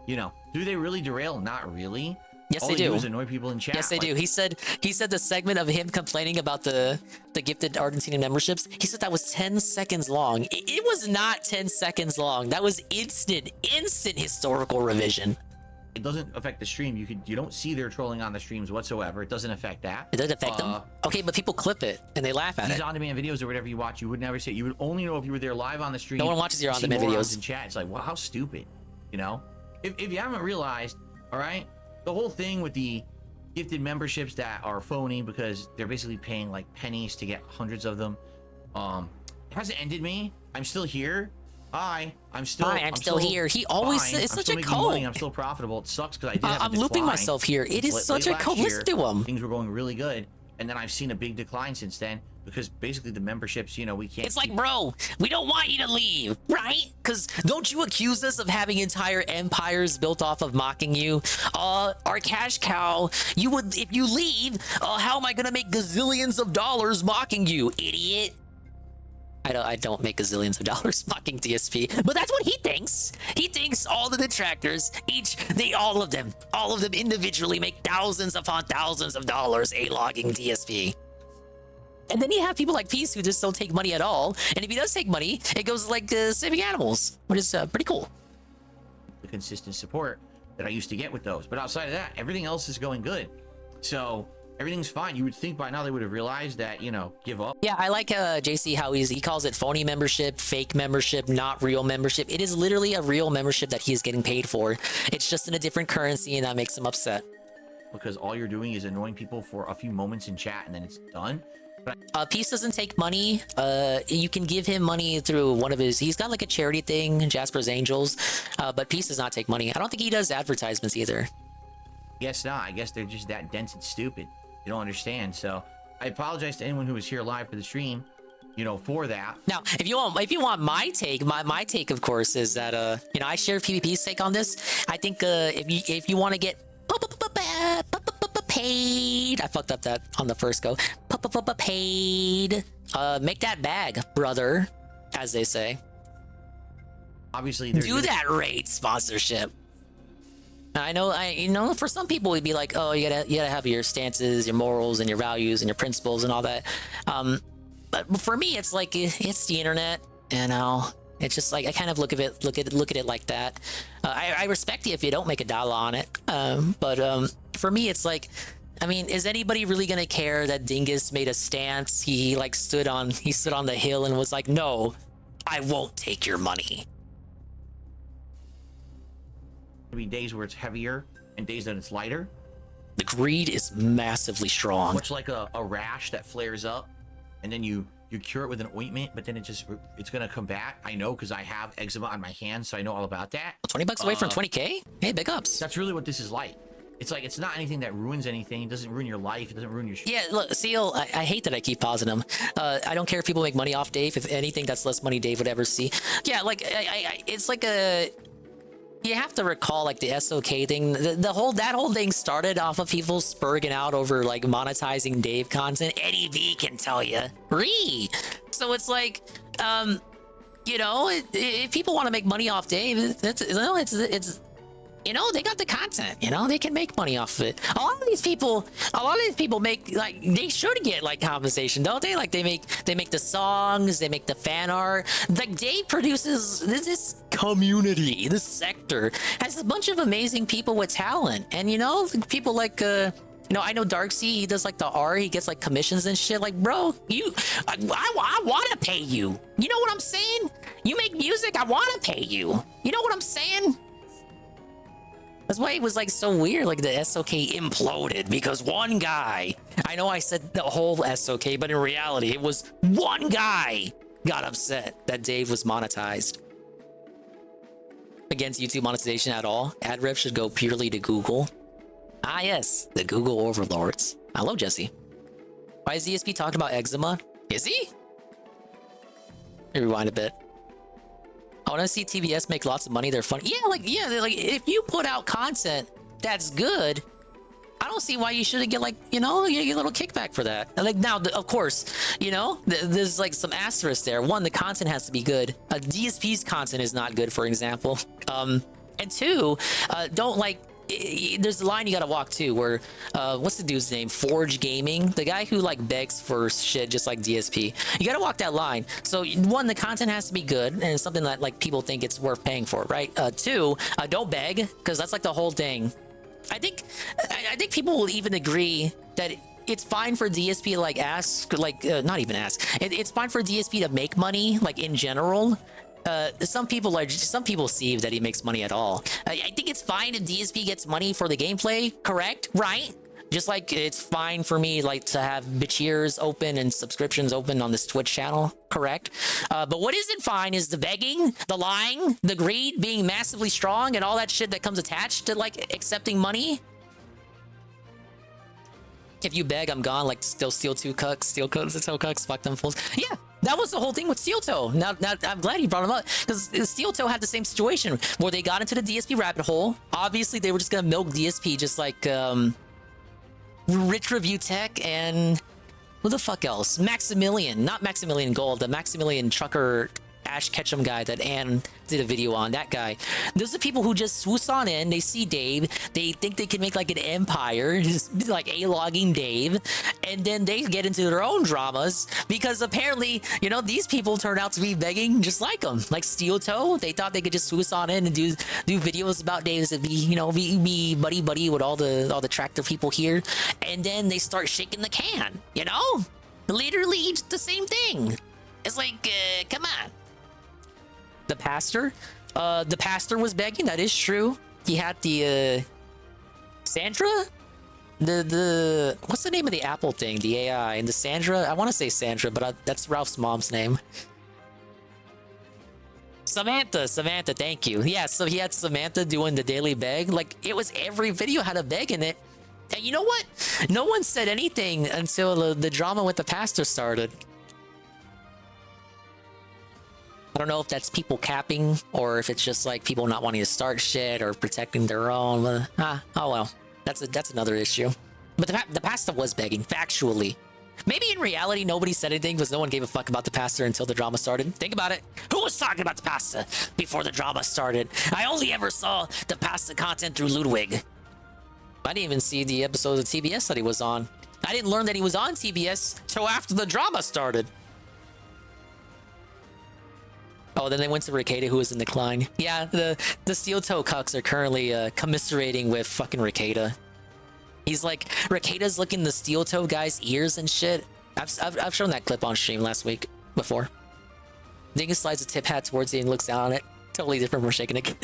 you know, do they really derail? Not really. Yes, All they do. Is annoy people in chat. Yes, they do. He said the segment of him complaining about the gifted Argentinian memberships. He said that was 10 seconds long. It was not 10 seconds long. That was instant historical revision. It doesn't affect the stream. You don't see their trolling on the streams whatsoever. It doesn't affect that. It doesn't affect them. Okay, but people clip it and they laugh at it. These on-demand videos or whatever you watch, you would never see it. You would only know if you were there live on the stream. No one watches your on-demand videos in chat. It's like, wow, how stupid. You know, if you haven't realized, all right, the whole thing with the gifted memberships that are phony because they're basically paying like pennies to get hundreds of them. It hasn't ended me. I'm still here. Hi, I'm still here. He always says it's such a cult. I'm still profitable. It sucks because I did have a I'm looping decline. myself here. It is such a cult. Listen to him. Things were going really good, and then I've seen a big decline since then because basically the memberships, you know, we can't. It's like, bro, we don't want you to leave, right? Because don't you accuse us of having entire empires built off of mocking you? Our cash cow, you would, if you leave, how am I gonna make gazillions of dollars mocking you, idiot? I don't make gazillions of dollars mocking DSP, but that's what he thinks. He thinks all the detractors, all of them individually make thousands upon thousands of dollars logging DSP. And then you have people like Peace who just don't take money at all. And if he does take money, it goes like saving animals, which is pretty cool. The consistent support, that I used to get with those. But outside of that, everything else is going good. So everything's fine. You would think by now they would have realized that, you know, give up. Yeah, I like JC how he calls it phony membership, fake membership, not real membership. It is literally a real membership that he is getting paid for. It's just in a different currency, and that makes him upset. Because all you're doing is annoying people for a few moments in chat, and then it's done. Peace doesn't take money. You can give him money through one of his... He's got like a charity thing, Jasper's Angels, but Peace does not take money. I don't think he does advertisements either. Guess not. I guess they're just that dense and stupid. They don't understand. So I apologize to anyone who was here live for the stream, you know, for that. Now, if you want my take, my take, of course, is that you know, I share PvP's take on this. I think if you want to get paid, I fucked up that on the first go. Paid. Make that bag, brother, as they say. Obviously, do that raid sponsorship. I know for some people it'd be like, oh, you gotta have your stances, your morals, and your values, and your principles, and all that. But for me, it's like it's the internet, you know. It's just like I kind of look at it like that. I respect you if you don't make $1 on it, but for me, it's like, I mean, is anybody really gonna care that Dingus made a stance? He stood on the hill and was like, no, I won't take your money. Be days where it's heavier and days that it's lighter. The greed is massively strong. Much like a rash that flares up, and then you cure it with an ointment, but then it's gonna come back. I know because I have eczema on my hands, so I know all about that. $20 away from 20K? Hey, big ups. That's really what this is like. It's like, it's not anything that ruins anything. It doesn't ruin your life. It doesn't ruin your... Yeah, look, Seal, I hate that I keep pausing him. I don't care if people make money off Dave. If anything, that's less money Dave would ever see. Yeah, like, it's like a... You have to recall, like, the SOK thing. That whole thing started off of people spurging out over, like, monetizing Dave content. Eddie V can tell you. So it's like, you know, if people want to make money off Dave, it's you know, they got the content, you know, they can make money off of it. A lot of these people make, like, they should get, like, compensation, don't they? Like, they make the songs, they make the fan art. Like, Dave produces this community, this sector has a bunch of amazing people with talent. And, you know, people like, you know, I know Darksea, he does, like, the art, he gets, like, commissions and shit. Like, bro, I want to pay you. You know what I'm saying? You make music, I want to pay you. You know what I'm saying? That's why it was like so weird, like the SOK imploded because one guy, I know I said the whole SOK, but in reality, it was one guy got upset that Dave was monetized. Against YouTube monetization at all, ad rev should go purely to Google. Ah yes, the Google overlords. Hello, Jesse. Why is DSP talking about eczema? Is he? Let me rewind a bit. I want to see TBS make lots of money. They're funny. Yeah, like if you put out content that's good, I don't see why you shouldn't get, like, you know, you get a little kickback for that. And like, now, of course, you know, there's like some asterisks there. One, the content has to be good. DSP's content is not good, for example. And two, don't like. There's a line you gotta walk too, where what's the dude's name? Forge Gaming, the guy who like begs for shit just like DSP. You gotta walk that line. So one, the content has to be good and something that like people think it's worth paying for, right? Two, don't beg, because that's like the whole thing. I think people will even agree that it's fine for DSP to like ask, like not even ask. It's fine for DSP to make money, like in general. Some people see that he makes money at all. I think it's fine if DSP gets money for the gameplay, correct? Right? Just like it's fine for me, like, to have bitch ears open and subscriptions open on this Twitch channel, correct? But what isn't fine is the begging, the lying, the greed, being massively strong, and all that shit that comes attached to like accepting money. If you beg, I'm gone. Like, still Steel 2 cucks, Steel cucks, fuck them fools. Yeah. That was the whole thing with Steel Toe. Now I'm glad you brought him up, because Steel Toe had the same situation where they got into the DSP rabbit hole. Obviously, they were just gonna milk DSP, just like Rich Review Tech and who the fuck else? Maximilian, not Maximilian Gold, the Maximilian Trucker Ash Ketchum guy that Ann did a video on, that guy. Those are people who just swoosh on in, they see Dave, they think they can make like an empire, just like A-logging Dave, and then they get into their own dramas because apparently, you know, these people turn out to be begging just like them. Like Steel Toe, they thought they could just swoosh on in and do videos about Dave and be, you know, be buddy with all the tractor people here, and then they start shaking the can, you know? Literally it's the same thing. It's like, come on. The pastor was begging, that is true. He had the Sandra? The what's the name of the Apple thing? The AI and the Sandra? I want to say Sandra, but that's Ralph's mom's name. Samantha, thank you. Yeah, so he had Samantha doing the daily beg. Like, it was every video had a beg in it. And you know what? No one said anything until the drama with the pastor started. I don't know if that's people capping or if it's just like people not wanting to start shit or protecting their own. Oh well, that's another issue. But the pastor was begging, factually. Maybe in reality nobody said anything because no one gave a fuck about the pastor until the drama started. Think about it. Who was talking about the pastor before the drama started? I only ever saw the pastor content through Ludwig. I didn't even see the episodes of TBS that he was on. I didn't learn that he was on TBS till after the drama started. Oh, then they went to Ricada, who was in decline. Yeah, the Steel Toe cucks are currently commiserating with fucking Ricada. He's like, Ricada's looking the Steel Toe guy's ears and shit. I've shown that clip on stream last week before. Dingus slides a tip hat towards you and looks down on it. Totally different from shaking it.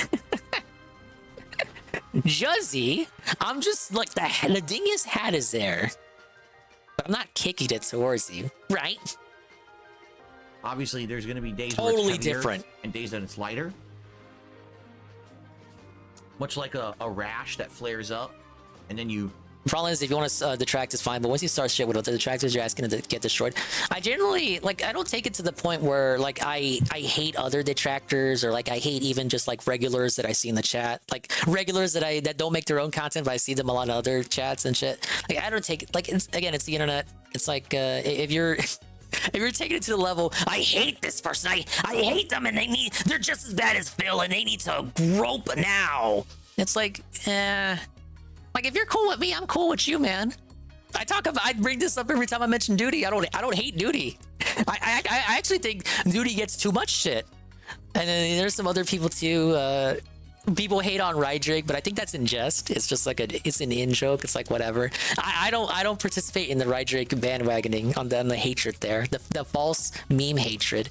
Juzzy, I'm just like the Dingus hat is there, but I'm not kicking it towards you, right? Obviously, there's going to be days totally where it's heavier different and days that it's lighter. Much like a rash that flares up, and then you... The problem is, if you want to detract, it's fine, but once you start shit with the detractors, you're asking to get destroyed. I generally, like, I don't take it to the point where, like, I hate other detractors, or, like, I hate even just, like, regulars that I see in the chat. Like, regulars that don't make their own content, but I see them a lot of other chats and shit. Like, I don't take it, like, it's the internet. It's like, if you're... If you're taking it to the level, I hate this person, I hate them, and they're just as bad as Phil, and they need to grope now. It's like, like if you're cool with me, I'm cool with you, man. I bring this up every time I mention Duty. I don't hate Duty. I actually think Duty gets too much shit, and then there's some other people too. People hate on Rydrake, but I think that's in jest. It's just like it's an in joke. It's like whatever. I don't participate in the Rydrake bandwagoning on the hatred there. The false meme hatred.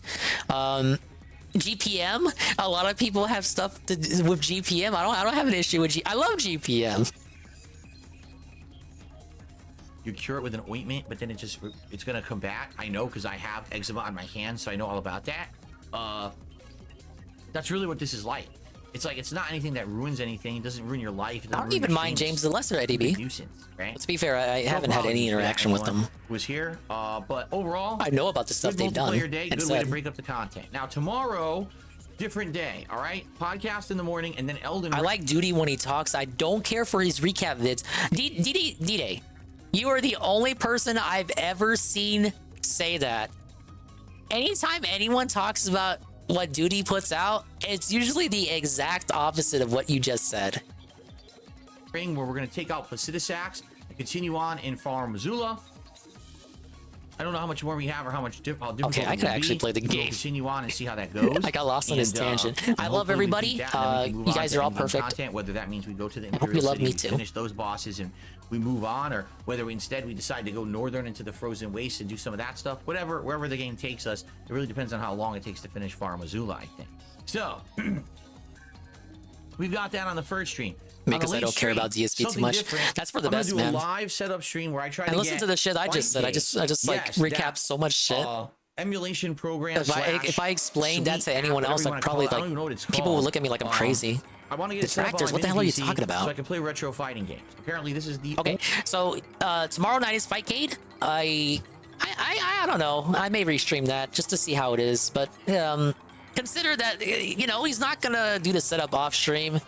GPM. A lot of people have stuff with GPM. I don't have an issue with I love GPM. You cure it with an ointment, but then it's gonna come back. I know because I have eczema on my hands, so I know all about that. That's really what this is like. It's like, it's not anything that ruins anything. It doesn't ruin your life. I don't even mind James the Lesser, Eddie nuisance, right? But to be fair, I haven't had any interaction with them. Was here, but overall, I know about the stuff they've done. Day, good way to break up the content. Now tomorrow, different day. All right, podcast in the morning, and then Elden. I like Duty when he talks. I don't care for his recap vids. D-Day, you are the only person I've ever seen say that. Anytime anyone talks about what Duty puts out, it's usually the exact opposite of what you just said. Where we're going to take out Placidusax and continue on in Farm Missoula. I don't know how much more we have or how much difficult. Okay, I could actually play the game. We'll continue on and see how that goes. I got lost on this tangent. I love everybody. You guys are all perfect. Content, whether that means we go to the Imperial City, love me too. Finish those bosses and we move on, or whether instead we decide to go northern into the Frozen Waste and do some of that stuff. Whatever, wherever the game takes us, it really depends on how long it takes to finish Farm Missoula, I think. So we've got that on the first stream. Because I don't care about DSP too much. That's for the best, man. I'm gonna do a live setup stream where I try to listen to the shit I just said. I just like recap so much shit. Emulation program. If I explained that to anyone else, I'd probably like people would look at me like I'm crazy. I want to get Detractors, what the hell are you talking about? So I can play retro fighting games. Apparently, this is the okay. So tomorrow night is Fightcade. I don't know. I may restream that just to see how it is, but consider that he's not gonna do the setup off stream.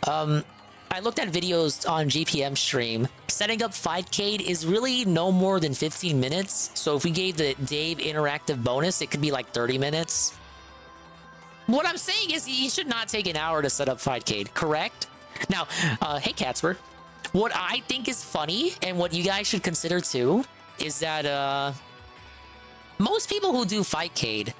I looked at videos on GPM stream. Setting up Fightcade is really no more than 15 minutes. So if we gave the Dave interactive bonus, it could be like 30 minutes. What I'm saying is he should not take an hour to set up Fightcade, correct? Now, hey, Catsper. What I think is funny, and what you guys should consider too, is that most people who do Fightcade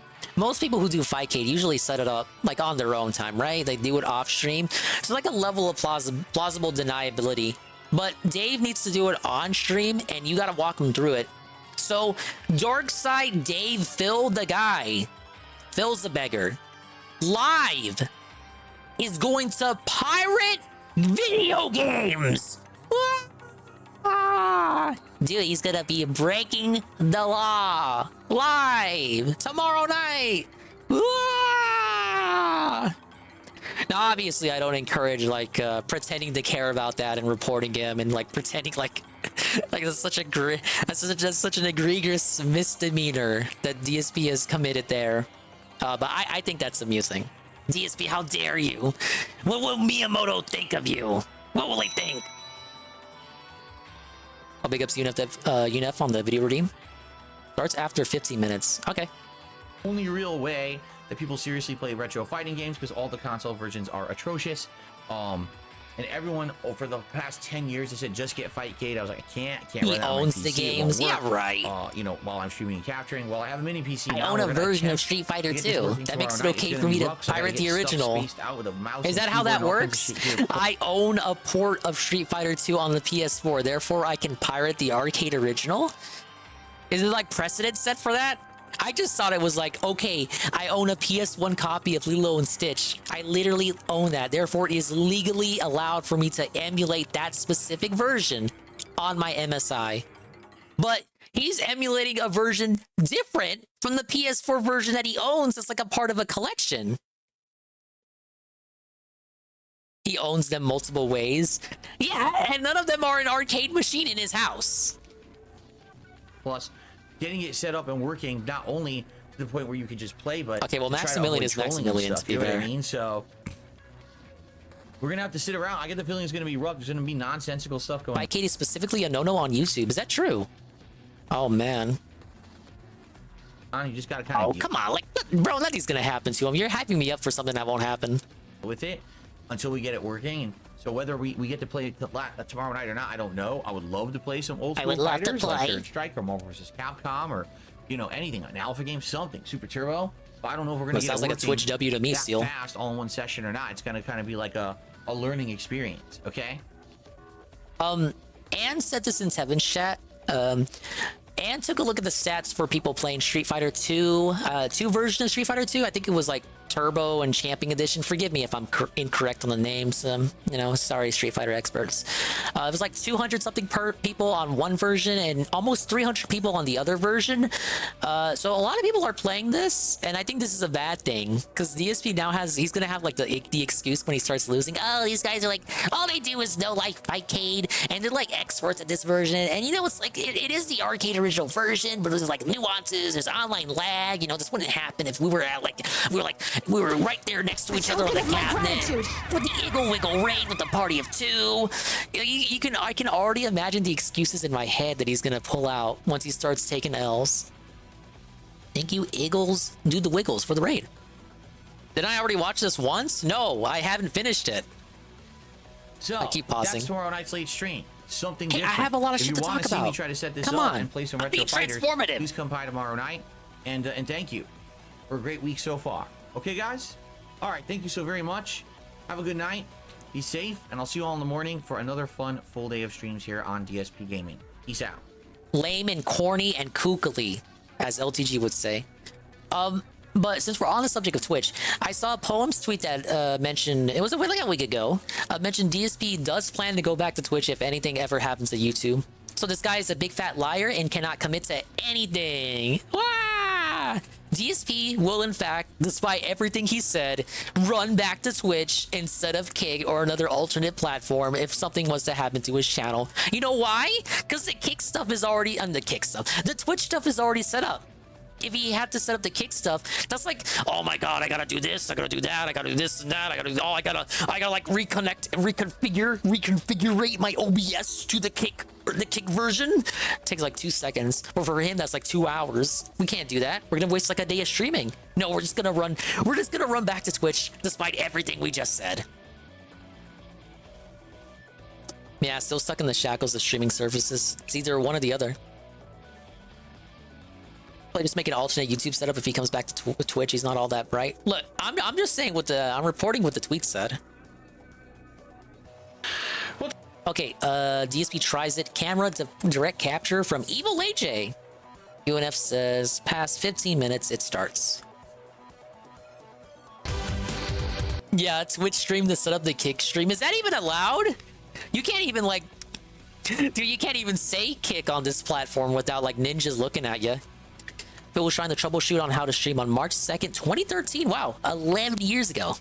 usually set it up like on their own time, right? They do it off stream. So like a level of plausible deniability. But Dave needs to do it on stream, and you gotta walk him through it. So Darkside Dave Phil the guy, Phil's the beggar, live is going to pirate video games. Dude, he's gonna be breaking the law live tomorrow night. Now, obviously, I don't encourage like pretending to care about that and reporting him and like pretending like that's such an egregious misdemeanor that DSP has committed there. But I think that's amusing. DSP, how dare you? What will Miyamoto think of you? What will he think? I'll big ups UNF on the video redeem. Starts after 15 minutes. Okay. Only real way that people seriously play retro fighting games, because all the console versions are atrocious. And everyone over the past 10 years has said just get Fightcade. I was like, I can't. He owns the games. Yeah, right. You know, while I'm streaming and capturing. Well, I have a mini PC. I own a version of Street Fighter 2. That makes it okay for me to pirate the original. Is that how that works? I own a port of Street Fighter 2 on the PS4. Therefore, I can pirate the arcade original. Is it like precedent set for that? I just thought it was like, okay, I own a PS1 copy of Lilo and Stitch. I literally own that. Therefore, it is legally allowed for me to emulate that specific version on my MSI. But he's emulating a version different from the PS4 version that he owns. It's like a part of a collection. He owns them multiple ways. Yeah, and none of them are an arcade machine in his house. Plus, getting it set up and working, not only to the point where you can just play, but okay, well, Maximilian is Maximilian, to be fair. You know what I mean? So we're gonna have to sit around. I get the feeling it's gonna be rough. There's gonna be nonsensical stuff going on. Fightcade is specifically a no-no on YouTube. Is that true? Oh man. You just gotta kind of. Oh come on, like, bro, nothing's gonna happen to him. You're hyping me up for something that won't happen. With it until we get it working. And so whether we get to play tomorrow night or not, I don't know. I would love to play some old school fighters like Third Strike or Marvel vs. Capcom, or anything, an alpha game, something Super Turbo. But I don't know if we're gonna get sounds like a Twitch W to me, Seal. Fast all in one session or not. It's gonna kind of be like a learning experience. Okay. Anne said this in Tevin's chat. Anne took a look at the stats for people playing Street Fighter 2, 2 version of Street Fighter 2. I think it was like Turbo and Champion Edition. Forgive me if I'm incorrect on the names. Sorry, Street Fighter experts. It was like 200 something per people on one version and almost 300 people on the other version. So a lot of people are playing this, and I think this is a bad thing because DSP now he's gonna have like the excuse when he starts losing. Oh, these guys are like, all they do is know like Fightcade, and they're like experts at this version. And it's like it is the arcade original version, but there's like nuances. There's online lag. This wouldn't happen if we were right there next to each other on the cabinet with the Iggle Wiggle raid with the party of 2. I can already imagine the excuses in my head that he's gonna pull out once he starts taking L's. Thank you, Iggles. Do the wiggles for the raid. Did I already watch this once? No, I haven't finished it. So I keep pausing. That's tomorrow night's late stream. Something hey, different. I have a lot of shit to talk about. If you want to see me try to set this up and play some retro fighters, please come by tomorrow night. And thank you for a great week so far. Okay, guys? All right, thank you so very much. Have a good night. Be safe, and I'll see you all in the morning for another fun full day of streams here on DSP Gaming. Peace out. Lame and corny and kookily, as LTG would say. But since we're on the subject of Twitch, I saw a Poems tweet that mentioned, it was like a week ago, mentioned DSP does plan to go back to Twitch if anything ever happens to YouTube. So this guy is a big fat liar and cannot commit to anything. Wah! DSP will, in fact, despite everything he said, run back to Twitch instead of Kick or another alternate platform if something was to happen to his channel. You know why? Because the Kick stuff is already, the Twitch stuff is already set up. if he had to set up the kick stuff, that's like, oh my god, I gotta do this, I gotta do that, I gotta do this and that, I gotta like reconnect and reconfigure my OBS to the kick version. It takes like 2 seconds, but for him that's like 2 hours. We can't do that. We're gonna waste like a day of streaming. No, we're just gonna run back to Twitch despite everything we just said. Yeah, still stuck in the shackles of streaming services. It's either one or the other. Probably just make an alternate YouTube setup if he comes back to Twitch. He's not all that bright. Look, I'm just saying I'm reporting what the tweet said. Okay, DSP tries it. Camera to direct capture from Evil AJ. UNF says, past 15 minutes, it starts. Yeah, Twitch stream to set up the kick stream. Is that even allowed? You can't even like, dude, you can't even say kick on this platform without like ninjas looking at you. Phil was trying to troubleshoot on how to stream on March 2nd, 2013. Wow, 11 years ago.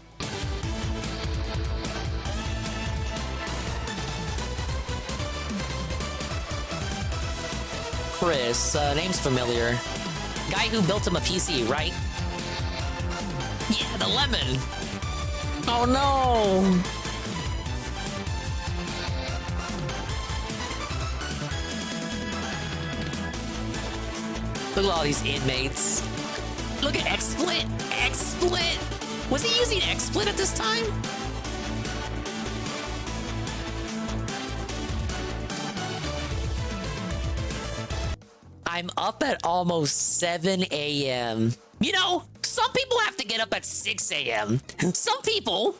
Chris, name's familiar. Guy who built him a PC, right? Yeah, the lemon. Oh no. Look at all these inmates. Look at XSplit. XSplit. Was he using XSplit at this time? I'm up at almost 7 a.m. You know, some people have to get up at 6 a.m. Some people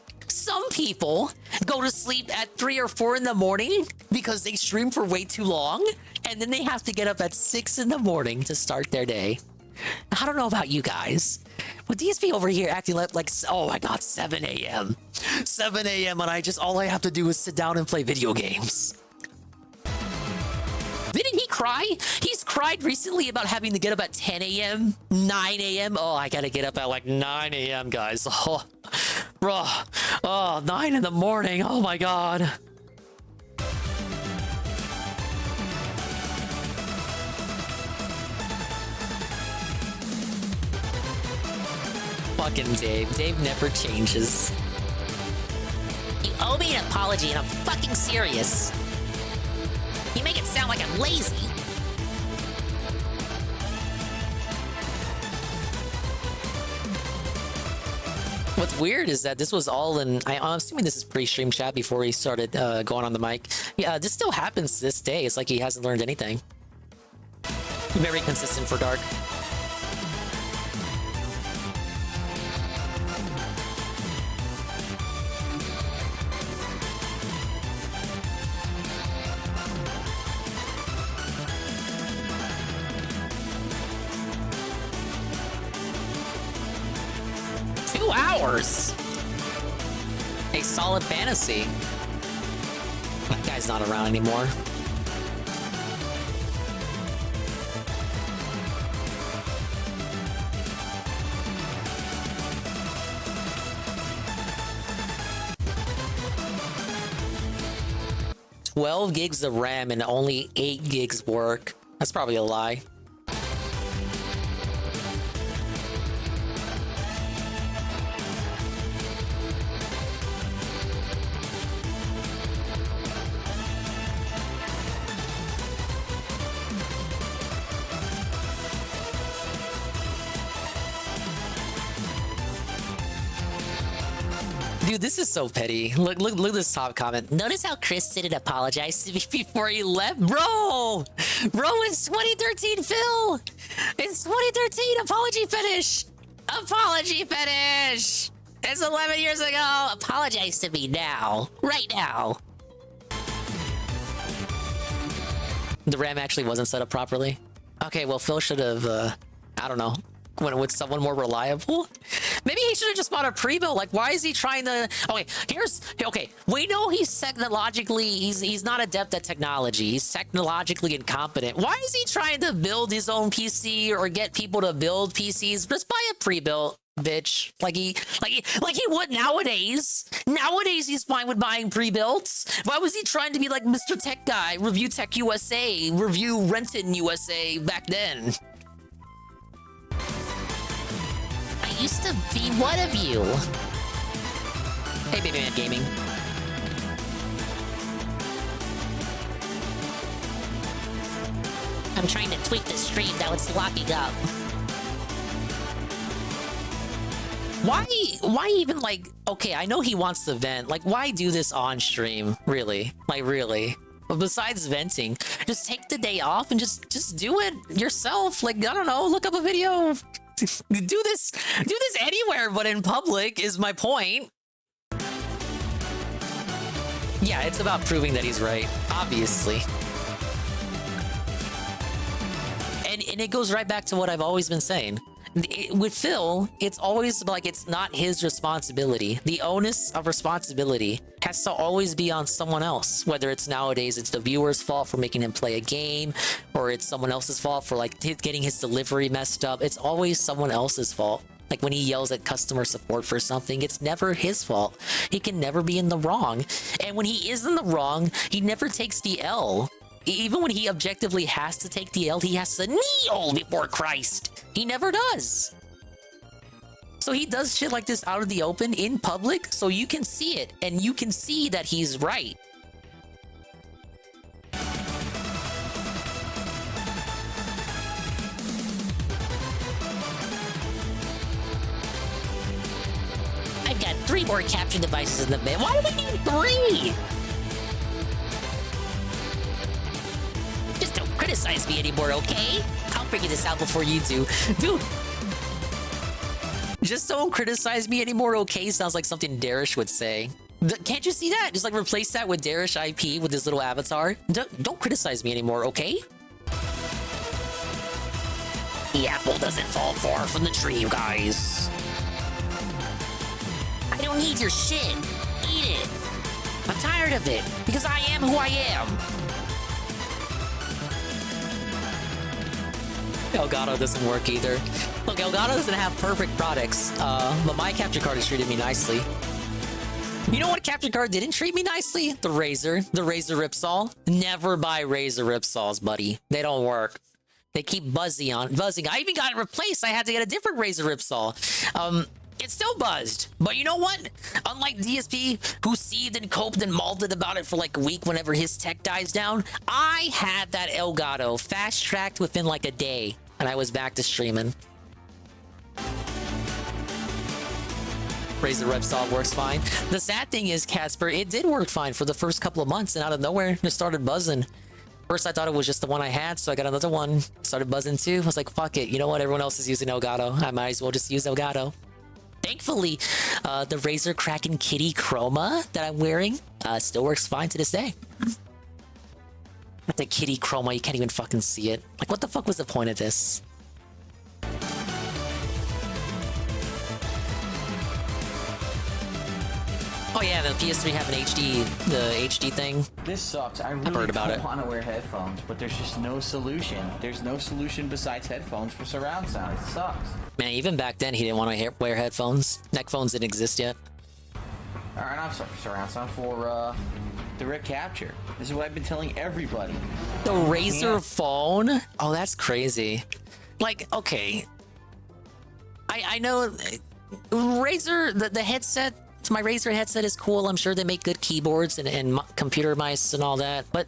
go to sleep at 3 or 4 in the morning because they stream for way too long, and then they have to get up at 6 in the morning to start their day. I don't know about you guys, but DSP over here acting like oh my god, 7 a.m. 7 a.m. and all I have to do is sit down and play video games. Didn't he cry? He's cried recently about having to get up at 10 a.m., 9 a.m. Oh, I gotta get up at like 9 a.m., guys. Oh, bro. Oh, 9 in the morning. Oh my god. Fucking Dave. Dave never changes. You owe me an apology and I'm fucking serious. You make it sound like I'm lazy. What's weird is that this was all in... I'm assuming this is pre-stream chat before he started going on the mic. Yeah, this still happens to this day. It's like he hasn't learned anything. Very consistent for Dark. Hours. A solid fantasy. That guy's not around anymore. $12 gigs of RAM and only 8 gigs work. That's probably a lie. Dude, this is so petty. Look at this top comment. Notice how Chris didn't apologize to me Before he left. Bro, it's 2013, Phil. It's 2013. Apology finish. Apology finish. It's 11 years ago. Apologize to me now. Right now. The RAM actually wasn't set up properly. Okay, well, Phil should have, I don't know, went with someone more reliable. Maybe he should have just bought a pre-built. Like, why is he trying to... Okay, we know he's technologically... He's not adept at technology. He's technologically incompetent. Why is he trying to build his own PC or get people to build PCs? Just buy a pre-built, bitch. Like he would nowadays. Nowadays, he's fine with buying pre-builts. Why was he trying to be like Mr. Tech Guy, Review Tech USA, Review Renton USA back then? used to be one of you. Hey, Baby Man Gaming. I'm trying to tweak the stream, now it's locking up. Why even, like, okay, I know he wants to vent. Like, why do this on stream? Really? Like, really? But besides venting, just take the day off and just do it yourself. Like, I don't know, look up a video. Do this anywhere but in public is my point. Yeah, it's about proving that he's right, obviously. And it goes right back to what I've always been saying. With Phil, it's always like it's not his responsibility. The onus of responsibility has to always be on someone else. Whether it's nowadays, it's the viewer's fault for making him play a game, or it's someone else's fault for like getting his delivery messed up. It's always someone else's fault. Like when he yells at customer support for something, it's never his fault. He can never be in the wrong. And when he is in the wrong, he never takes the L. Even when he objectively has to take the L, he has to kneel before Christ. He never does. So he does shit like this out of the open in public so you can see it and you can see that he's right. I've got 3 more capture devices in the bin. Why do we need 3? Just don't criticize me anymore, okay? I'll figure this out before you do. Dude. Just don't criticize me anymore, okay? Sounds like something Darish would say. Can't you see that? Just like replace that with Darish IP with his little avatar. Don't criticize me anymore, okay? The apple doesn't fall far from the tree, you guys. I don't need your shit. Eat it. I'm tired of it because I am who I am. Elgato doesn't work either. Look, Elgato doesn't have perfect products, but my capture card has treated me nicely. You know what capture card didn't treat me nicely? The Razer Ripsaw. Never buy Razer Ripsaws, buddy. They don't work. They keep buzzing. I even got it replaced. I had to get a different Razer Ripsaw. It still buzzed, but you know what? Unlike DSP, who seethed and coped and malted about it for like a week whenever his tech dies down, I had that Elgato fast-tracked within like a day, and I was back to streaming. Razer Repsol works fine. The sad thing is, Casper, it did work fine for the first couple of months, and out of nowhere, it started buzzing. First, I thought it was just the one I had, so I got another one. Started buzzing too. I was like, fuck it. You know what? Everyone else is using Elgato. I might as well just use Elgato. Thankfully, the Razer Kraken Kitty Chroma that I'm wearing still works fine to this day. The Kitty Chroma, you can't even fucking see it. Like, what the fuck was the point of this? Oh yeah, the PS3 have an the HD thing. This sucks. I really heard about don't it. want to wear headphones, but there's just no solution. There's no solution besides headphones for surround sound. It sucks. Man, even back then, he didn't want to wear headphones. Neck phones didn't exist yet. Alright, I'm sorry for surround sound for direct capture. This is what I've been telling everybody. The Razer phone? Oh, that's crazy. Like, okay. I know Razer, the headset, my Razer headset is cool. I'm sure they make good keyboards and computer mice and all that, but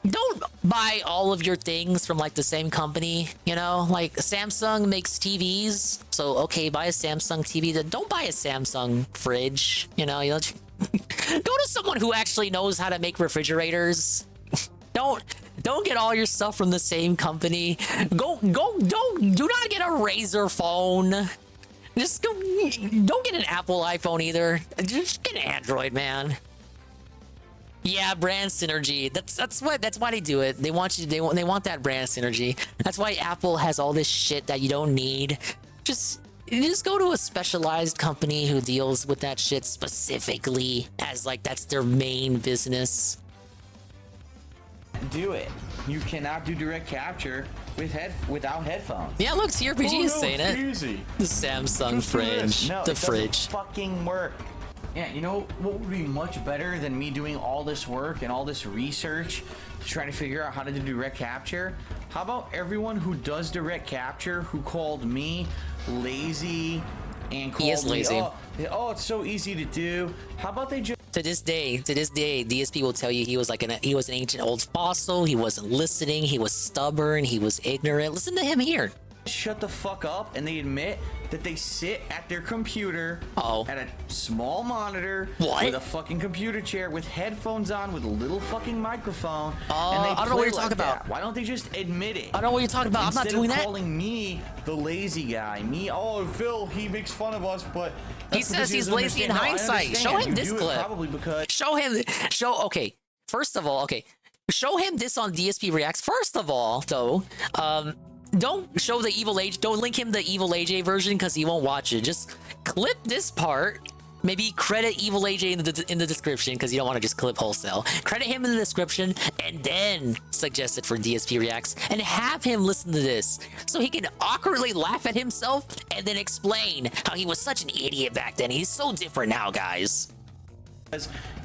don't buy all of your things from like the same company, you know? Like Samsung makes TVs, so okay, buy a Samsung TV. Then don't buy a Samsung fridge, you know? Go to someone who actually knows how to make refrigerators. Don't get all your stuff from the same company. Do not get a Razer phone. Just don't get an Apple iPhone either. Just get an Android, man. Yeah, brand synergy. That's why they do it. They want that brand synergy. That's why Apple has all this shit that you don't need. Just go to a specialized company who deals with that shit specifically as like that's their main business. Do it. You cannot do direct capture without headphones. Yeah, look, TRPG is saying it. Easy. The Samsung fridge. No, the it fridge. doesn't fucking work. Yeah, you know what would be much better than me doing all this work and all this research to try to figure out how to do direct capture? How about everyone who does direct capture who called me lazy and called He is lazy. oh, it's so easy to do. How about they just To this day, DSP will tell you he was he was an ancient old fossil. He wasn't listening. He was stubborn. He was ignorant. Listen to him here. shut the fuck up and they admit that they sit at their computer at a small monitor with a fucking computer chair with headphones on with a little fucking microphone and they I don't know what you're talking about. Why don't they just admit it? I don't know what you're talking about. I'm not doing that. Instead of calling me the lazy guy, Phil, he makes fun of us, but he says he's lazy in hindsight. Show him this clip. Probably because okay. First of all, show him this on DSP Reacts. First of all, though, don't show the Evil Age. Don't link him the Evil AJ version because he won't watch it. Just clip this part. Maybe credit Evil AJ in the description because you don't want to just clip wholesale. Credit him in the description and then suggest it for DSP Reacts and have him listen to this so he can awkwardly laugh at himself and then explain how he was such an idiot back then. He's so different now, guys.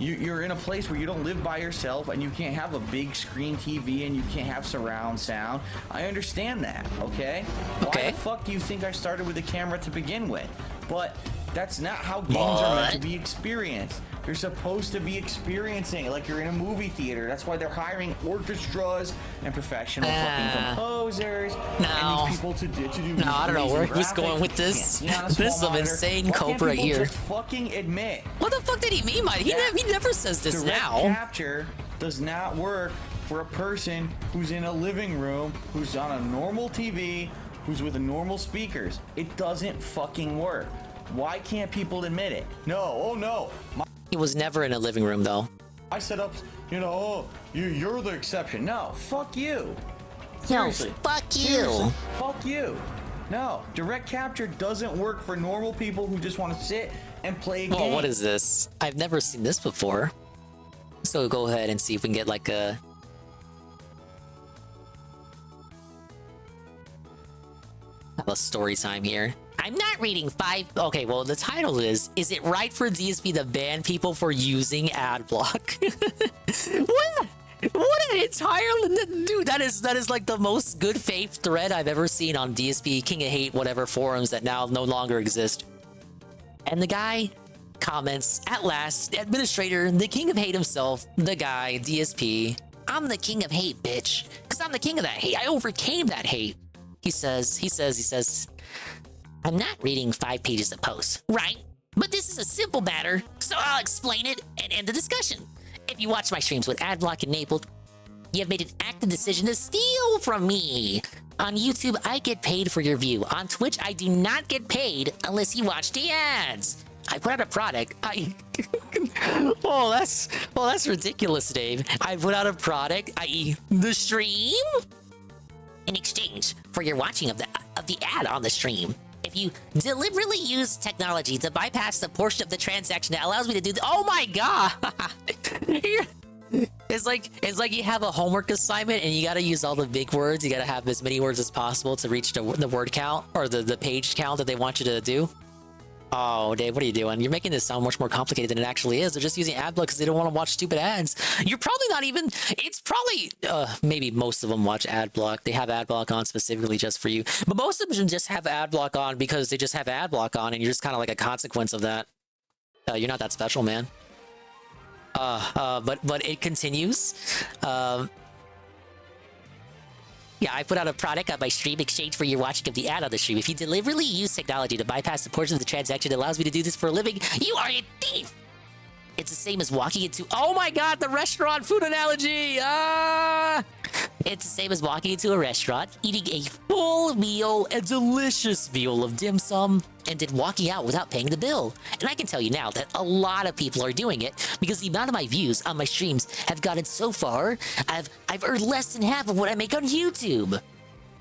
You're in a place where you don't live by yourself and you can't have a big screen TV and you can't have surround sound. I understand that, okay? Why the fuck do you think I started with a camera to begin with? But that's not how games are meant to be experienced. You're supposed to be experiencing it like you're in a movie theater. That's why they're hiring orchestras and professional fucking composers and these people to do No, I don't know where he's going with this. This is some insane cope right here. Just fucking admit. What the fuck did he mean by it? He never says this direct now. Capture does not work for a person who's in a living room, who's on a normal TV, who's with normal speakers. It doesn't fucking work. Why can't people admit it? No, he was never in a living room though. I set up, you're the exception. No, fuck you. Seriously. No, fuck you. Seriously, fuck you. No, direct capture doesn't work for normal people who just want to sit and play a game. Oh, what is this? I've never seen this before. So go ahead and see if we can get like a... have a story time here. I'm not reading 5... Okay, well, the title is it right for DSP to ban people for using Adblock? What an entire... Dude, that is like the most good faith thread I've ever seen on DSP, King of Hate, whatever forums that now no longer exist. And the guy comments, at last, administrator, the King of Hate himself, the guy, DSP, I'm the King of Hate, bitch. Because I'm the king of that hate. I overcame that hate. He says, I'm not reading 5 pages of posts, right? But this is a simple matter, so I'll explain it and end the discussion. If you watch my streams with Adblock enabled, you have made an active decision to steal from me. On YouTube, I get paid for your view. On Twitch, I do not get paid unless you watch the ads. I put out a product. That's ridiculous, Dave. I put out a product, i.e., the stream, in exchange for your watching of the ad on the stream. If you deliberately use technology to bypass the portion of the transaction that allows me to do oh my god! It's like you have a homework assignment and you gotta use all the big words. You gotta have as many words as possible to reach the word count or the page count that they want you to do. Oh, Dave, what are you doing? You're making this sound much more complicated than it actually is. They're just using Adblock because they don't want to watch stupid ads. You're probably not even... It's probably... maybe most of them watch Adblock. They have Adblock on specifically just for you. But most of them just have Adblock on because they just have Adblock on and you're just kind of like a consequence of that. You're not that special, man. But it continues. Yeah, I put out a product on my stream in exchange for your watching of the ad on the stream. If you deliberately use technology to bypass the portion of the transaction that allows me to do this for a living, you are a thief! It's the same as walking into... Oh my god, the restaurant food analogy! It's the same as walking into a restaurant, eating a full meal, a delicious meal of dim sum, and then walking out without paying the bill. And I can tell you now that a lot of people are doing it because the amount of my views on my streams have gotten so far, I've earned less than half of what I make on YouTube.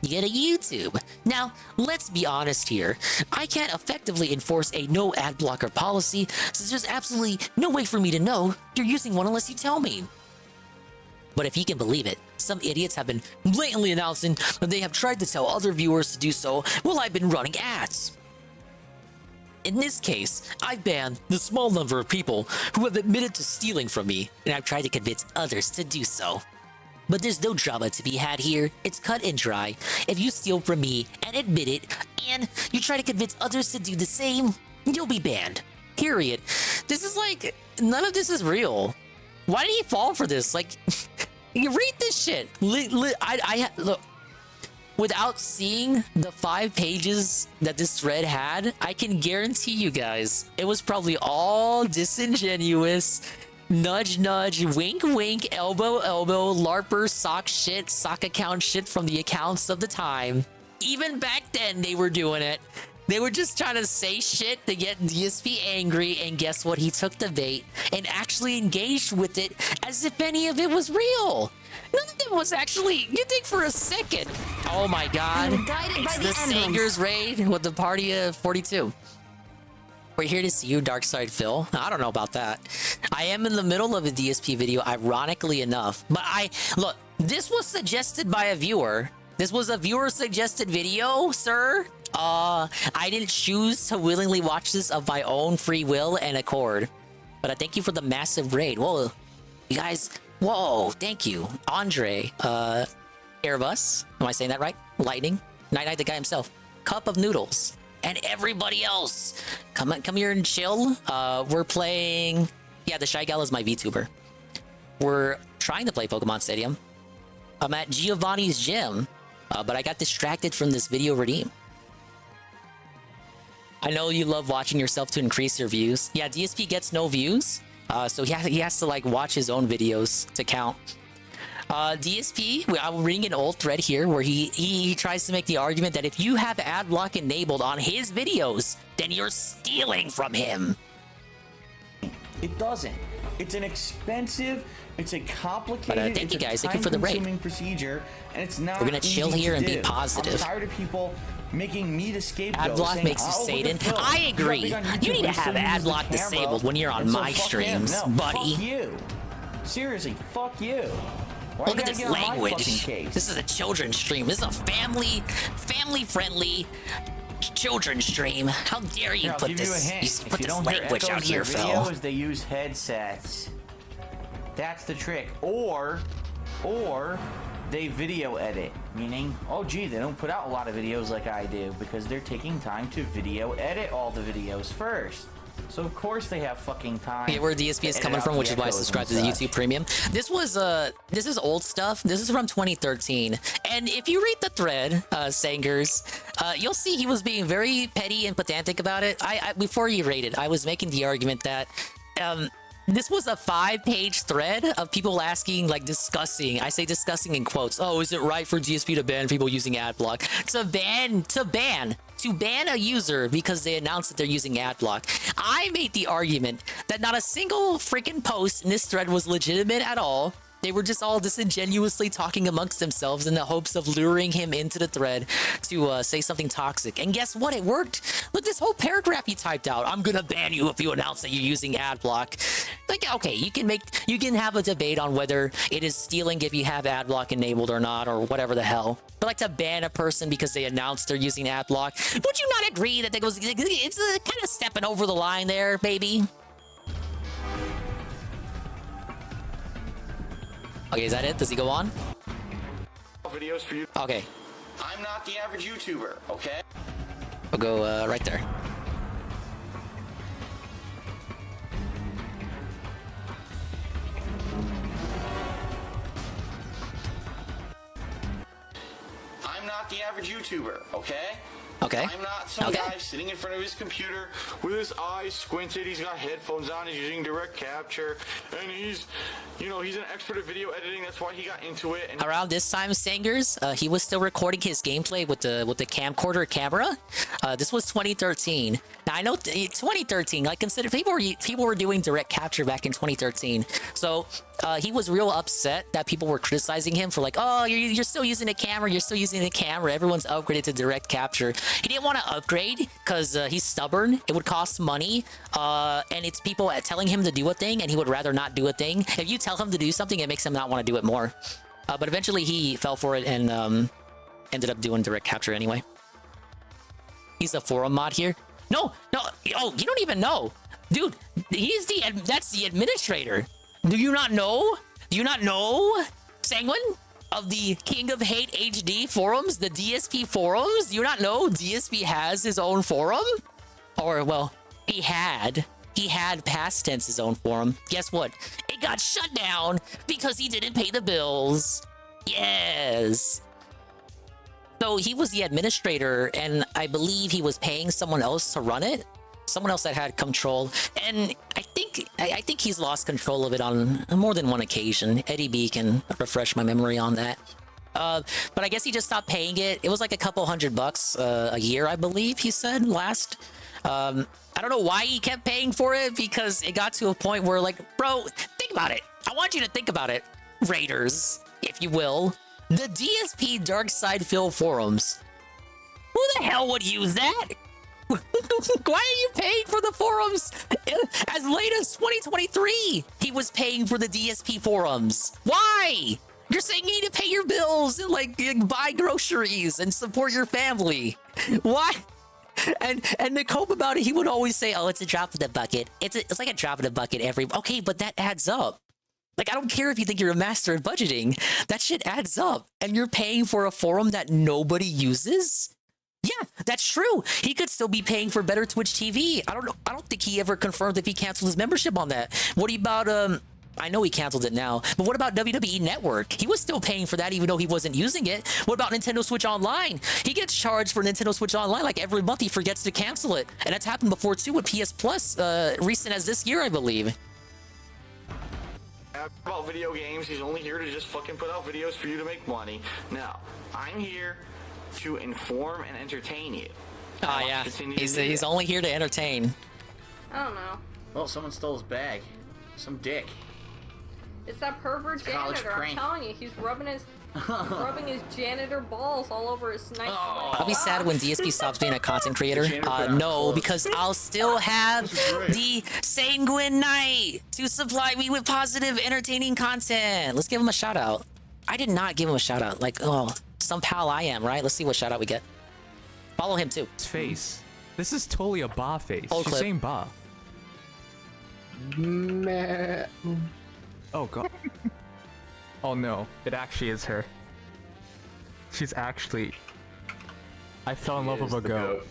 You get a YouTube. Now, let's be honest here. I can't effectively enforce a no ad blocker policy, since there's absolutely no way for me to know you're using one unless you tell me. But if you can believe it, some idiots have been blatantly announcing that they have tried to tell other viewers to do so while I've been running ads. In this case, I've banned the small number of people who have admitted to stealing from me, and I've tried to convince others to do so. But there's no drama to be had here. It's cut and dry. If you steal from me and admit it, and you try to convince others to do the same, you'll be banned. Period. This is like, none of this is real. Why did he fall for this? Like, you read this shit. Look, without seeing the 5 pages that this thread had, I can guarantee you guys, it was probably all disingenuous, nudge nudge, wink wink, elbow elbow, larper, sock shit, sock account shit from the accounts of the time. Even back then, they were doing it. They were just trying to say shit to get DSP angry, and guess what? He took the bait and actually engaged with it as if any of it was real. None of it was actually, you think for a second. Oh my god. It's the Sangers raid with the party of 42. We're here to see you, Darkside Phil. I don't know about that. I am in the middle of a DSP video, ironically enough. But look, this was suggested by a viewer. This was a viewer suggested video, sir. I didn't choose to willingly watch this of my own free will and accord. But I thank you for the massive raid. Whoa, you guys, whoa, thank you. Andre, Airbus, am I saying that right? Lightning, Night Night, the guy himself, Cup of Noodles, and everybody else. Come here and chill. We're playing, yeah, the Shy Gal is my VTuber. We're trying to play Pokemon Stadium. I'm at Giovanni's gym, but I got distracted from this video redeem. I know you love watching yourself to increase your views. Yeah, DSP gets no views, so he has to like watch his own videos to count. DSP, I'm reading an old thread here where he tries to make the argument that if you have ad block enabled on his videos, then you're stealing from him. It doesn't. It's an expensive, it's a complicated, thank you guys. Thank you for the raid. Procedure, and it's not. We're gonna chill here and be positive. I'm tired of people making me the scapegoat. Ad block makes you Satan. I agree. You need to have ad block disabled when you're on my streams, buddy. Fuck you. Seriously, fuck you. Why Look at this language. This is a children's stream. This is a family-friendly children's stream. How dare you put this? You put this language out here, Phil. Videos, they use headsets. That's the trick. Or they video edit, meaning, oh gee, they don't put out a lot of videos like I do because they're taking time to video edit all the videos first. So of course they have fucking time. Yeah, where DSP is coming from, which is why I subscribed to the YouTube Premium. This is old stuff. This is from 2013. And if you read the thread, Sangers, you'll see he was being very petty and pedantic about it. Before you rated, I was making the argument that this was a 5-page thread of people asking, like, discussing. I say discussing in quotes. Oh, is it right for DSP to ban people using ad block? To ban a user because they announced that they're using ad block. I made the argument that not a single freaking post in this thread was legitimate at all. They were just all disingenuously talking amongst themselves in the hopes of luring him into the thread to say something toxic. And guess what? It worked. Look, this whole paragraph he typed out. I'm gonna ban you if you announce that you're using ad block. Like, okay, you can have a debate on whether it is stealing if you have ad block enabled or not, or whatever the hell. But like to ban a person because they announced they're using ad block, would you not agree that it's kind of stepping over the line there, baby? Okay, is that it? Does he go on? Videos for you. Okay. I'm not the average YouTuber, okay? I'll go right there. I'm not the average YouTuber, okay? Okay. I'm not some guy sitting in front of his computer with his eyes squinted. He's got headphones on. He's using direct capture, and he's an expert at video editing. That's why he got into it. And around this time, Sangers, he was still recording his gameplay with the camcorder camera. This was 2013. Now I know 2013. Like, consider people were doing direct capture back in 2013. So he was real upset that people were criticizing him for like, oh, you're still using the camera. You're still using the camera. Everyone's upgraded to direct capture. He didn't want to upgrade because he's stubborn. It would cost money, and it's people telling him to do a thing, and he would rather not do a thing. If you tell him to do something, it makes him not want to do it more. But eventually he fell for it and ended up doing direct capture anyway. He's a forum mod here. No. Oh, you don't even know, dude. That's the administrator. Do you not know? Do you not know? Sanguine of the King of Hate HD forums, the DSP forums. Do you not know DSP has his own forum? Or, well, he had past tense his own forum. Guess what? It got shut down because he didn't pay the bills. Yes. So he was the administrator, and I believe he was paying someone else to run it. Someone else that had control, and I think he's lost control of it on more than one occasion. Eddie B can refresh my memory on that. But I guess he just stopped paying it. It was like a couple $100 a year, I believe he said last. I don't know why he kept paying for it, because it got to a point where, like, bro, think about it. I want you to think about it, Raiders, if you will. The DSP Dark Side Phil forums. Who the hell would use that? Why are you paying for the forums? As late as 2023, he was paying for the DSP forums. Why? You're saying you need to pay your bills and like buy groceries and support your family. Why? And the cope about it, he would always say, "Oh, it's a drop in the bucket. It's like a drop in the bucket every." Okay, but that adds up. Like, I don't care if you think you're a master at budgeting. That shit adds up, and you're paying for a forum that nobody uses. Yeah, that's true. He could still be paying for better Twitch TV. I don't know. I don't think he ever confirmed if he canceled his membership on that. What about I know he canceled it now, but what about WWE Network? He was still paying for that even though he wasn't using it. What about Nintendo Switch Online? He gets charged for Nintendo Switch Online like every month. He forgets to cancel it, and that's happened before too with PS Plus, recent as this year, I believe. About video games, he's only here to just fucking put out videos for you to make money. Now, I'm here to inform and entertain you. Oh yeah, he's only here to entertain. I don't know. Well, someone stole his bag. Some dick. It's that pervert It's a college janitor. I'm prank. telling you, he's rubbing his janitor balls all over his nice. I'll be sad when DSP stops being a content creator. No, because I'll still have the Sanguine Night to supply me with positive, entertaining content. Let's give him a shout out. I did not give him a shout out. Like, oh, some pal I am, right? Let's see what shout out we get. Follow him too. His face. This is totally a Ba face. Old She's clip. saying Ba. Meh. Oh god. Oh no, it actually is her. She's actually. I fell in love with a goat.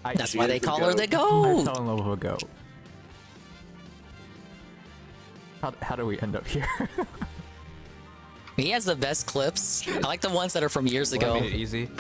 That's why they call her the I goat. fell in love with a goat. How do we end up here? He has the best clips. I like the ones that are from years ago. I made it easy.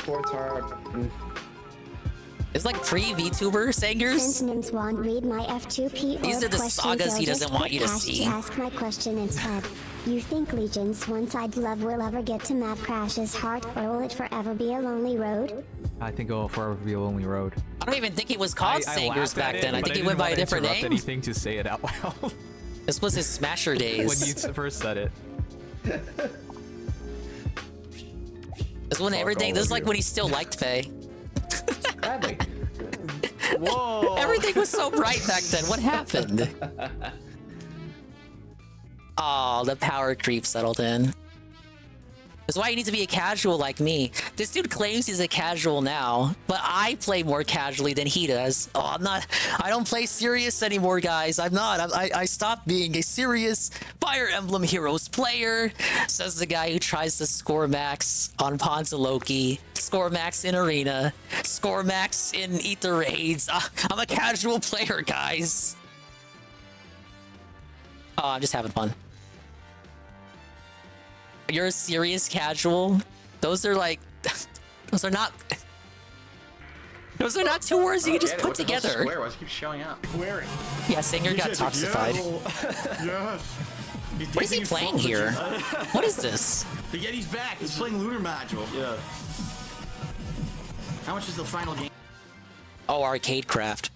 It's like pre-VTuber singers. Names won't read my F2P. These are the questions, sagas he they'll doesn't just want put you to cash see. Ask my question instead. You think Legion's one-side love will ever get to Map Crash's heart, or will it forever be a lonely road? I think it'll forever be a lonely road. I don't even think it was called Singers laughed back at then. it, I but think he went by a different didn't name. want to interrupt anything to say it out loud. This was his Smasher days. When you first said it. This when everything. This is like when he still liked Faye. Whoa! Everything was so bright back then. What happened? Oh, the power creep settled in. That's why you need to be a casual like me. This dude claims he's a casual now, but I play more casually than he does. Oh, I'm not. I don't play serious anymore, guys. I'm not. I stopped being a serious Fire Emblem Heroes player, says the guy who tries to score max on Ponza Loki, score max in Arena, score max in Ether Raids. I'm a casual player, guys. Oh, I'm just having fun. You're a serious casual? Those are like... Those are not two words you can just put together. Square was keeps showing up. Swearing. Yeah, Singer got toxified. Yeah. What is he playing here? What is this? The Yeti's back. He's playing Lunar Module. Yeah. How much is the final game? Oh, Arcade Craft.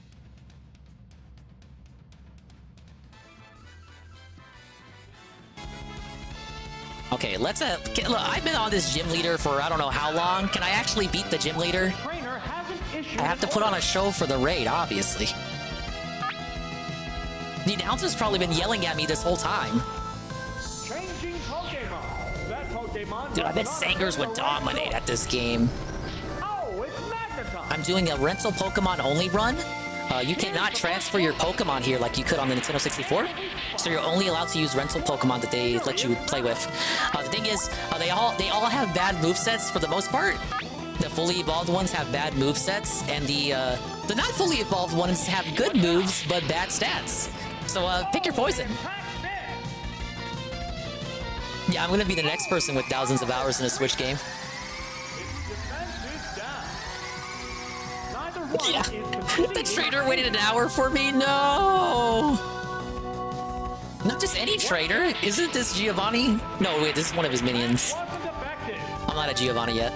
Okay, let's look, I've been on this gym leader for I don't know how long. Can I actually beat the gym leader? I have to put on a show for the raid, obviously. The announcer's probably been yelling at me this whole time. Changing Pokemon. That Pokemon. Dude, I bet Sangers would dominate at this game. Oh, it's Magneton. I'm doing a rental Pokemon only run, You cannot transfer your Pokemon here like you could on the Nintendo 64. So you're only allowed to use rental Pokemon that they let you play with. The thing is, they all have bad movesets for the most part. The fully evolved ones have bad movesets, and the not fully evolved ones have good moves but bad stats. So pick your poison. Yeah, I'm gonna be the next person with thousands of hours in a Switch game. Yeah. The trader waited an hour for me? No! Not just any trader. Isn't this Giovanni? No, wait, this is one of his minions. I'm not a Giovanni yet.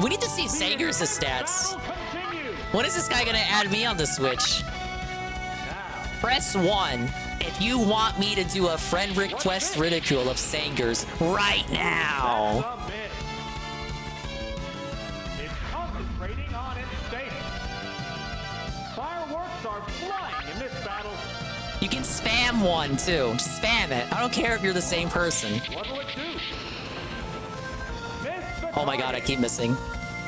We need to see Sanger's stats. When is this guy gonna add me on the Switch? Press 1 if you want me to do a friend request ridicule of Sanger's right now. It's concentrating on its status. Fireworks are flying in this battle. You can spam one too. Just spam it. I don't care if you're the same person. What will it do? Oh my god, I keep missing.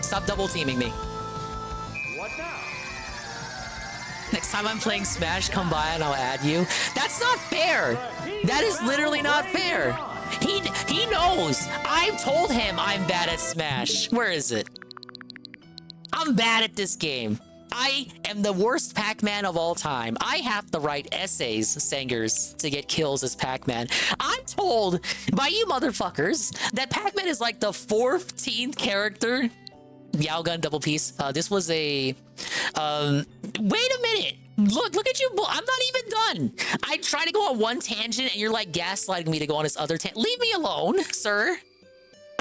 Stop double teaming me. What now? Next time I'm playing Smash, come by and I'll add you. That's not fair. That is literally not fair. He knows. I've told him I'm bad at Smash. Where is it? I'm bad at this game. I am the worst Pac-Man of all time. I have to write essays, Sangers, to get kills as Pac-Man. I'm told by you motherfuckers that Pac-Man is like the 14th character. Yaogun double piece. This was a... wait a minute. Look at you. I'm not even done. I try to go on one tangent and you're like gaslighting me to go on this other tangent. Leave me alone, sir.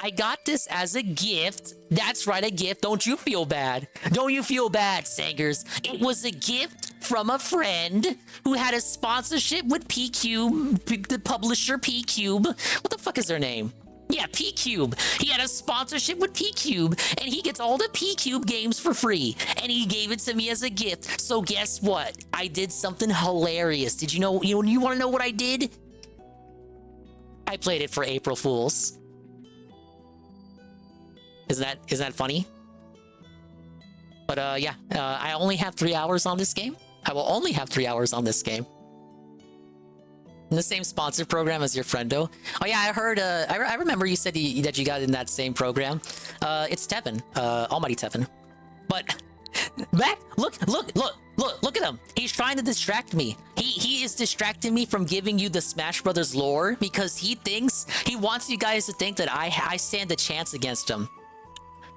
I got this as a gift. That's right, a gift. Don't you feel bad? Don't you feel bad, Sangers? It was a gift from a friend who had a sponsorship with P-Cube, the publisher P-Cube. What the fuck is their name? Yeah, P-Cube. He had a sponsorship with P-Cube, and he gets all the P-Cube games for free. And he gave it to me as a gift. So guess what? I did something hilarious. Did you know? You want to know what I did? I played it for April Fools. Isn't that funny? But yeah, I only have 3 hours on this game. I will only have 3 hours on this game. In the same sponsor program as your friendo. Oh yeah, I heard. I remember you said that you got in that same program. It's Tevin, Almighty Tevin. But back, look at him. He's trying to distract me. He is distracting me from giving you the Smash Brothers lore because he wants you guys to think that I stand a chance against him.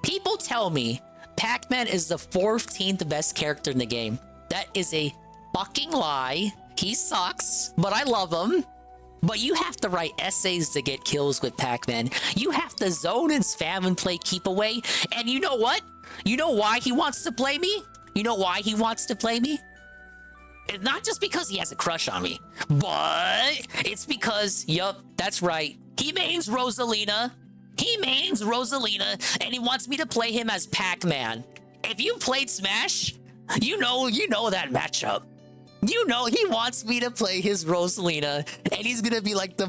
People tell me Pac-Man is the 14th best character in the game. That is a fucking lie. He sucks, but I love him. But you have to write essays to get kills with Pac-Man. You have to zone and spam and play keep away. And you know what? You know why he wants to play me? You know why he wants to play me? It's not just because he has a crush on me, but it's because, yup, that's right. He mains Rosalina. He mains Rosalina, and he wants me to play him as Pac-Man. If you played Smash, you know that matchup. You know he wants me to play his Rosalina, and he's gonna be like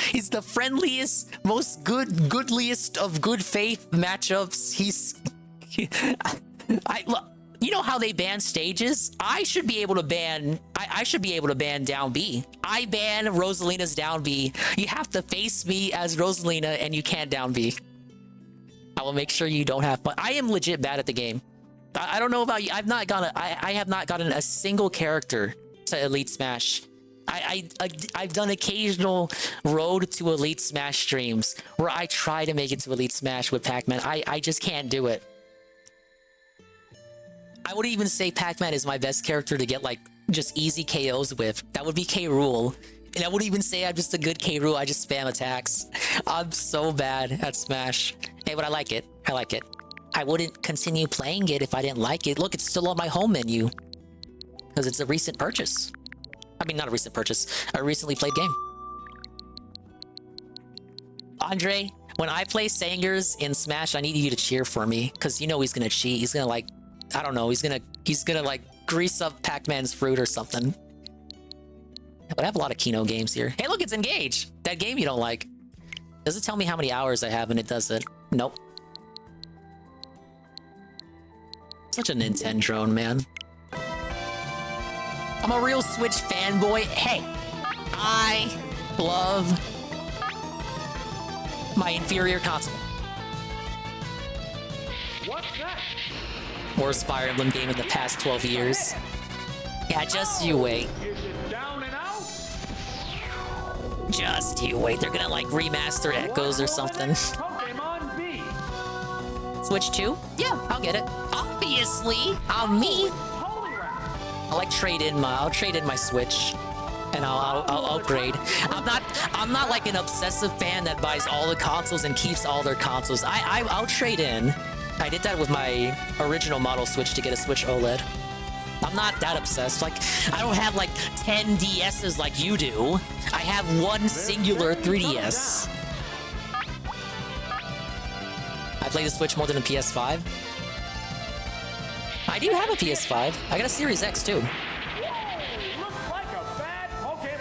he's the friendliest, most goodliest of good faith matchups. Look, you know how they ban stages? I should be able to ban down B. I ban Rosalina's down B. You have to face me as Rosalina, and you can't down B. I will make sure you don't have fun. I am legit bad at the game. I don't know about you. I have not gotten a single character to Elite Smash. I've done occasional road to Elite Smash streams where I try to make it to Elite Smash with Pac-Man. I just can't do it. I would even say Pac-Man is my best character to get like just easy KOs with. That would be K. Rool. And I would even say I'm just a good K. Rool. I just spam attacks. I'm so bad at Smash. Hey, but I like it. I like it. I wouldn't continue playing it if I didn't like it. Look, it's still on my home menu. Because it's a recent purchase. I mean, not a recent purchase. A recently played game. Andre, when I play Sangers in Smash, I need you to cheer for me. Because you know he's going to cheat. He's going to like... I don't know. He's gonna like grease up Pac-Man's fruit or something. But I have a lot of Kino games here. Hey, look, it's Engage. That game you don't like. Does it tell me how many hours I have? And it does it. Nope. Such a Nintendo, man. I'm a real Switch fanboy. Hey, I love my inferior console. What's that? Worst Fire Emblem game in the past 12 years. Yeah, just you wait. Is it down and out? Just you wait. They're gonna like remaster Echoes or something. Pokemon B. Switch 2? Yeah, I'll get it. Obviously, on me. I'll like I'll trade in my Switch. And I'll upgrade. I'm not like an obsessive fan that buys all the consoles and keeps all their consoles. I'll trade in. I did that with my original model Switch to get a Switch OLED. I'm not that obsessed. Like, I don't have like 10 DSs like you do. I have one singular 3DS. I play the Switch more than a PS5. I do have a PS5. I got a Series X too.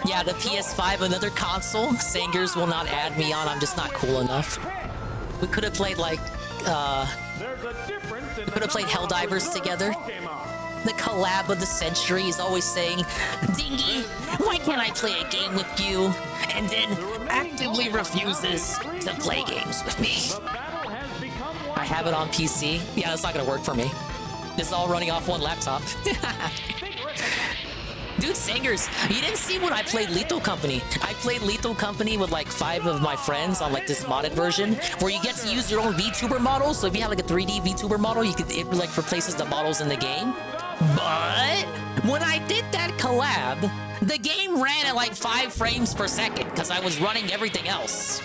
Yeah, the PS5, another console. Sangers will not add me on. I'm just not cool enough. We could have played like, we could have played Helldivers together. The collab of the century is always saying, Dingy, why can't I play a game with you? And then actively refuses to play games with me. I have it on PC. Yeah, that's not gonna work for me. This is all running off one laptop. Dude, Sangers, you didn't see when I played Lethal Company. I played Lethal Company with like 5 of my friends on like this modded version where you get to use your own VTuber models. So if you have like a 3D VTuber model, it like replaces the models in the game. But when I did that collab, the game ran at like 5 frames per second because I was running everything else.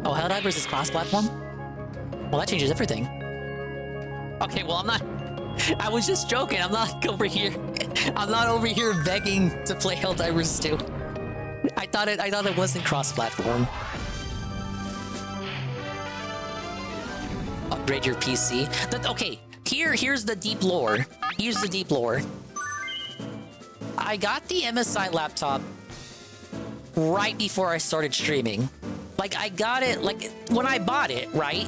Oh, Helldivers is cross-platform? Well, that changes everything. Okay, well, I was just joking. I'm not over here begging to play Helldivers 2. I thought it wasn't cross-platform. Upgrade your PC. Okay, here's the deep lore. Here's the deep lore. I got the MSI laptop right before I started streaming. Like, I got it, like, when I bought it, right?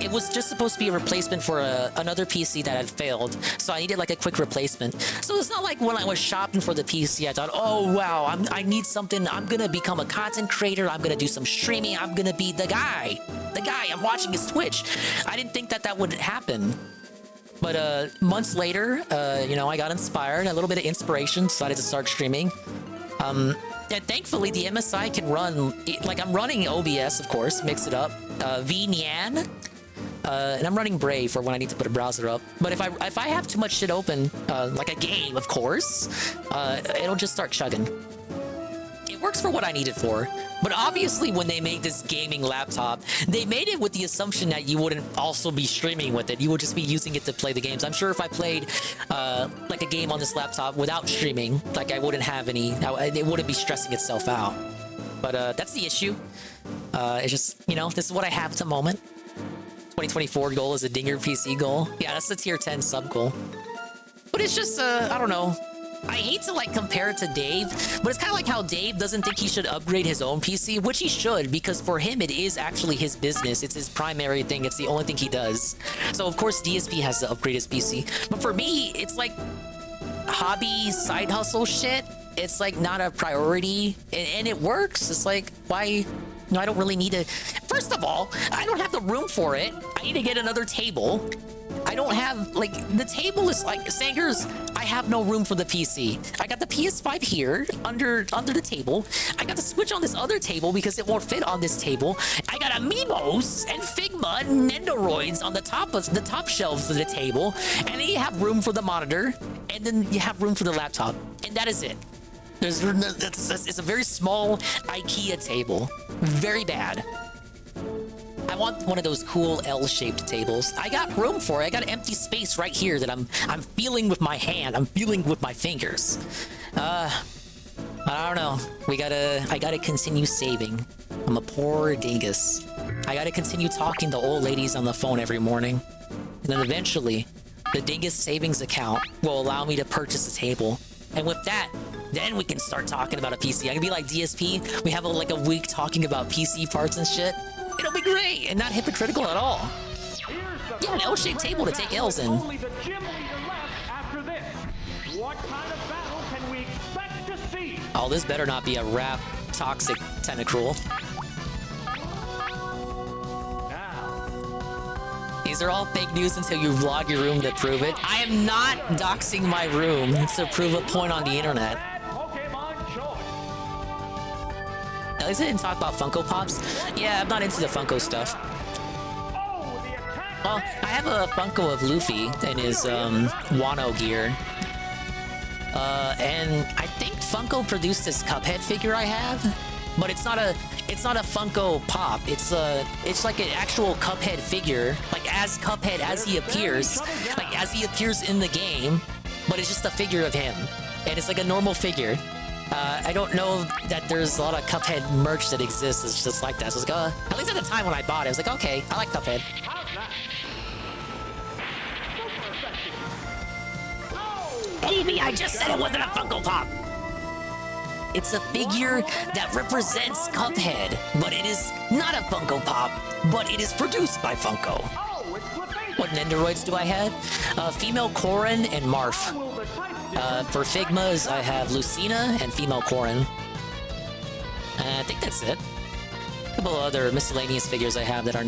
It was just supposed to be a replacement for another PC that had failed. So I needed, like, a quick replacement. So it's not like when I was shopping for the PC, I thought, oh, wow, I need something. I'm gonna become a content creator. I'm gonna do some streaming. I'm gonna be the guy. I'm watching his Twitch. I didn't think that would happen. But months later, you know, I got inspired, a little bit of inspiration, decided to start streaming. And thankfully, the MSI can run, like I'm running OBS, of course, mix it up, VNyan, and I'm running Brave for when I need to put a browser up. But if I have too much shit open, like a game, of course, it'll just start chugging. It works for what I need it for. But obviously, when they made this gaming laptop, they made it with the assumption that you wouldn't also be streaming with it. You would just be using it to play the games. I'm sure if I played like a game on this laptop without streaming, like I wouldn't have any, it wouldn't be stressing itself out. But that's the issue. It's just, you know, this is what I have at the moment. 2024 goal is a Dinger PC goal. Yeah, that's the tier 10 sub goal. But it's just, I don't know. I hate to like compare it to Dave, but it's kind of like how Dave doesn't think he should upgrade his own PC, which he should, because for him it is actually his business. It's his primary thing. It's the only thing he does. So of course DSP has to upgrade his PC. But for me, it's like hobby side hustle shit. It's like not a priority, and it works. It's like, why? No, I don't really need to. First of all, I don't have the room for it. I need to get another table. I don't have, like, the table is like, Sangers, I have no room for the PC. I got the PS5 here, under the table. I got the Switch on this other table because it won't fit on this table. I got Amiibos and Figma and Nendoroids on the top shelves of the table. And then you have room for the monitor, and then you have room for the laptop. And that is it. It's a very small IKEA table. Very bad. I want one of those cool L-shaped tables. I got room for it. I got an empty space right here that I'm feeling with my hand. I'm feeling with my fingers. I don't know. I gotta continue saving. I'm a poor dingus. I gotta continue talking to old ladies on the phone every morning. And then eventually, the dingus savings account will allow me to purchase a table. And with that, then we can start talking about a PC. I can be like DSP. We have like a week talking about PC parts and shit. It'll be great and not hypocritical at all. Yeah, an L-shaped table to take L's in. Only the gym leader left after this. What kind of battle can we expect to see? Oh, this better not be a rap toxic Tentacruel. These are all fake news until you vlog your room to prove it. I am not doxing my room to prove a point on the internet. At least I didn't talk about Funko Pops. Yeah, I'm not into the Funko stuff. Well, I have a Funko of Luffy in his Wano gear. And I think Funko produced this Cuphead figure I have, but it's not a Funko Pop. It's like an actual Cuphead figure, like as Cuphead as he appears in the game, but it's just a figure of him, and it's like a normal figure. I don't know that there's a lot of Cuphead merch that exists. It's just like that. So it's like, at least at the time when I bought it, I was like, okay, I like Cuphead. Amy, I just said it wasn't a Funko Pop. It's a figure that represents Cuphead, but it is not a Funko Pop, but it is produced by Funko. What Nendoroids do I have? Female Corrin and Marth. For Figmas, I have Lucina and Female Corrin. I think that's it. A couple other miscellaneous figures I have that are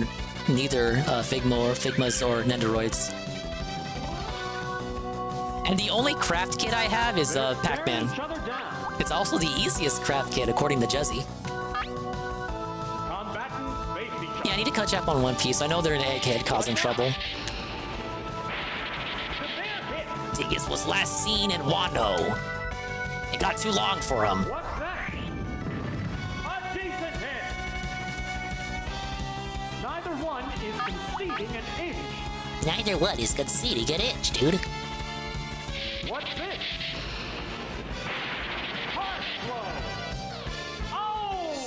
neither Figmas or Nendoroids. And the only craft kit I have is Pac-Man. It's also the easiest craft kit, according to Jezzy. Yeah, I need to catch up on One Piece. I know they're in Egghead causing trouble. Dingus was last seen in Wano. It got too long for him. Neither one is conceding an inch. Neither one is conceding an inch, dude. What's this? Harsh blow. Oh,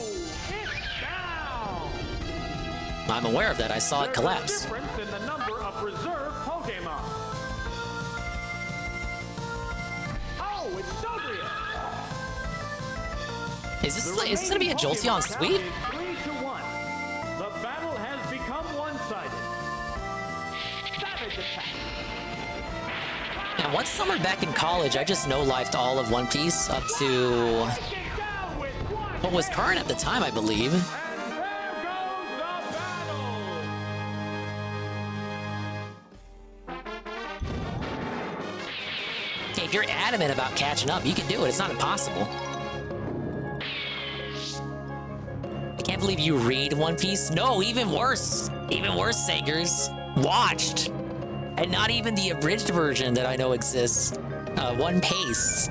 it's down. I'm aware of that. I saw it collapse. There's a difference in the number of reserve Pokemon. Oh, it's Dodrio. Is this gonna be a Jolteon sweep? 3-1. The battle has become one-sided. Savage attack. And one summer back in college, I just no-lifed all of One Piece up to what was current at the time, I believe. Okay, if you're adamant about catching up, you can do it. It's not impossible. I can't believe you read One Piece. No, even worse. Even worse, Sagers. Watched. And not even the abridged version that I know exists. One Piece.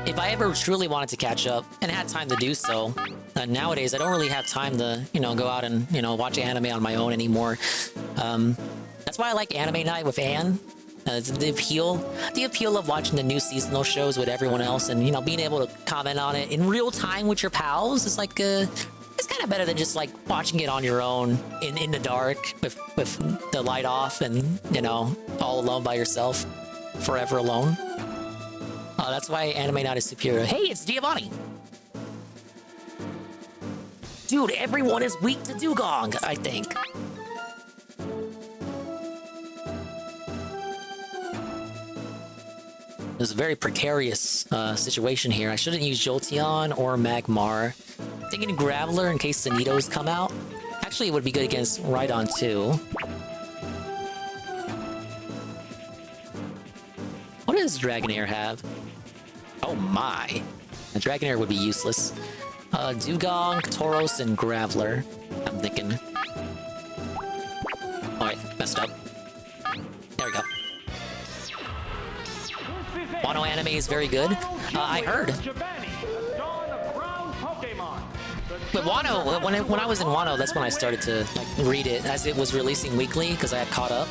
If I ever truly wanted to catch up and had time to do so, nowadays I don't really have time to, go out and, watch anime on my own anymore. That's why I like Anime Night with Anne. The appeal of watching the new seasonal shows with everyone else and, being able to comment on it in real time with your pals is like, it's kind of better than just like watching it on your own in the dark with the light off and, all alone by yourself, forever alone. That's why Anime Night is superior. Hey, it's Giovanni. Dude, everyone is weak to Dugong, I think. There's a very precarious situation here. I shouldn't use Jolteon or Magmar. Thinking Graveler in case the Nidos come out. Actually, it would be good against Rhydon too. What does Dragonair have? Oh my. A Dragonair would be useless. Dugong, Tauros, and Graveler. I'm thinking. Alright, messed up. There we go. Wano anime is very good. I heard. But Wano, when I was in Wano, that's when I started to read it as it was releasing weekly because I had caught up.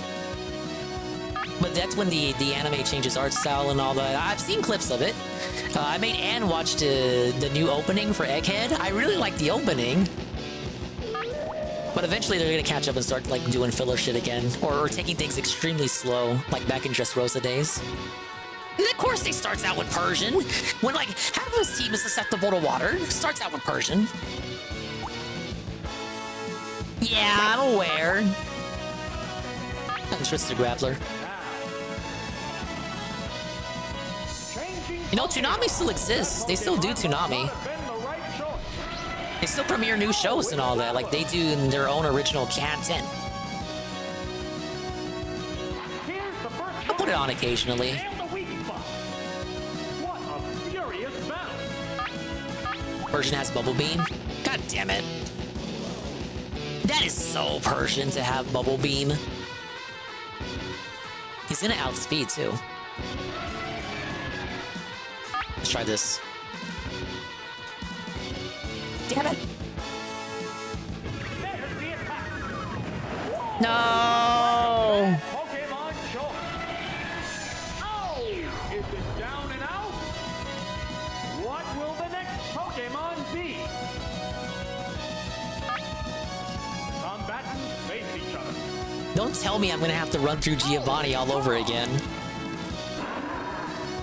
But that's when the anime changes art style and all that. I've seen clips of it. I made Anne watch the new opening for Egghead. I really like the opening. But eventually they're gonna catch up and start doing filler shit again. Or taking things extremely slow, like back in Dressrosa days. And of course he starts out with Persian. When like half of his team is susceptible to water, starts out with Persian. Yeah, I'm aware. Twisted Grappler. You know, Toonami still exists. They still do Toonami. They still premiere new shows and all that, like they do in their own original content. I'll put it on occasionally. Persian has Bubble Beam. God damn it. That is so Persian to have Bubble Beam. He's gonna outspeed too. Let's try this. Damn it! No! Pokemon choice. Oh! Is it down and out? What will the next Pokemon be? Combatants face each other. Don't tell me I'm gonna have to run through Giovanni all over again.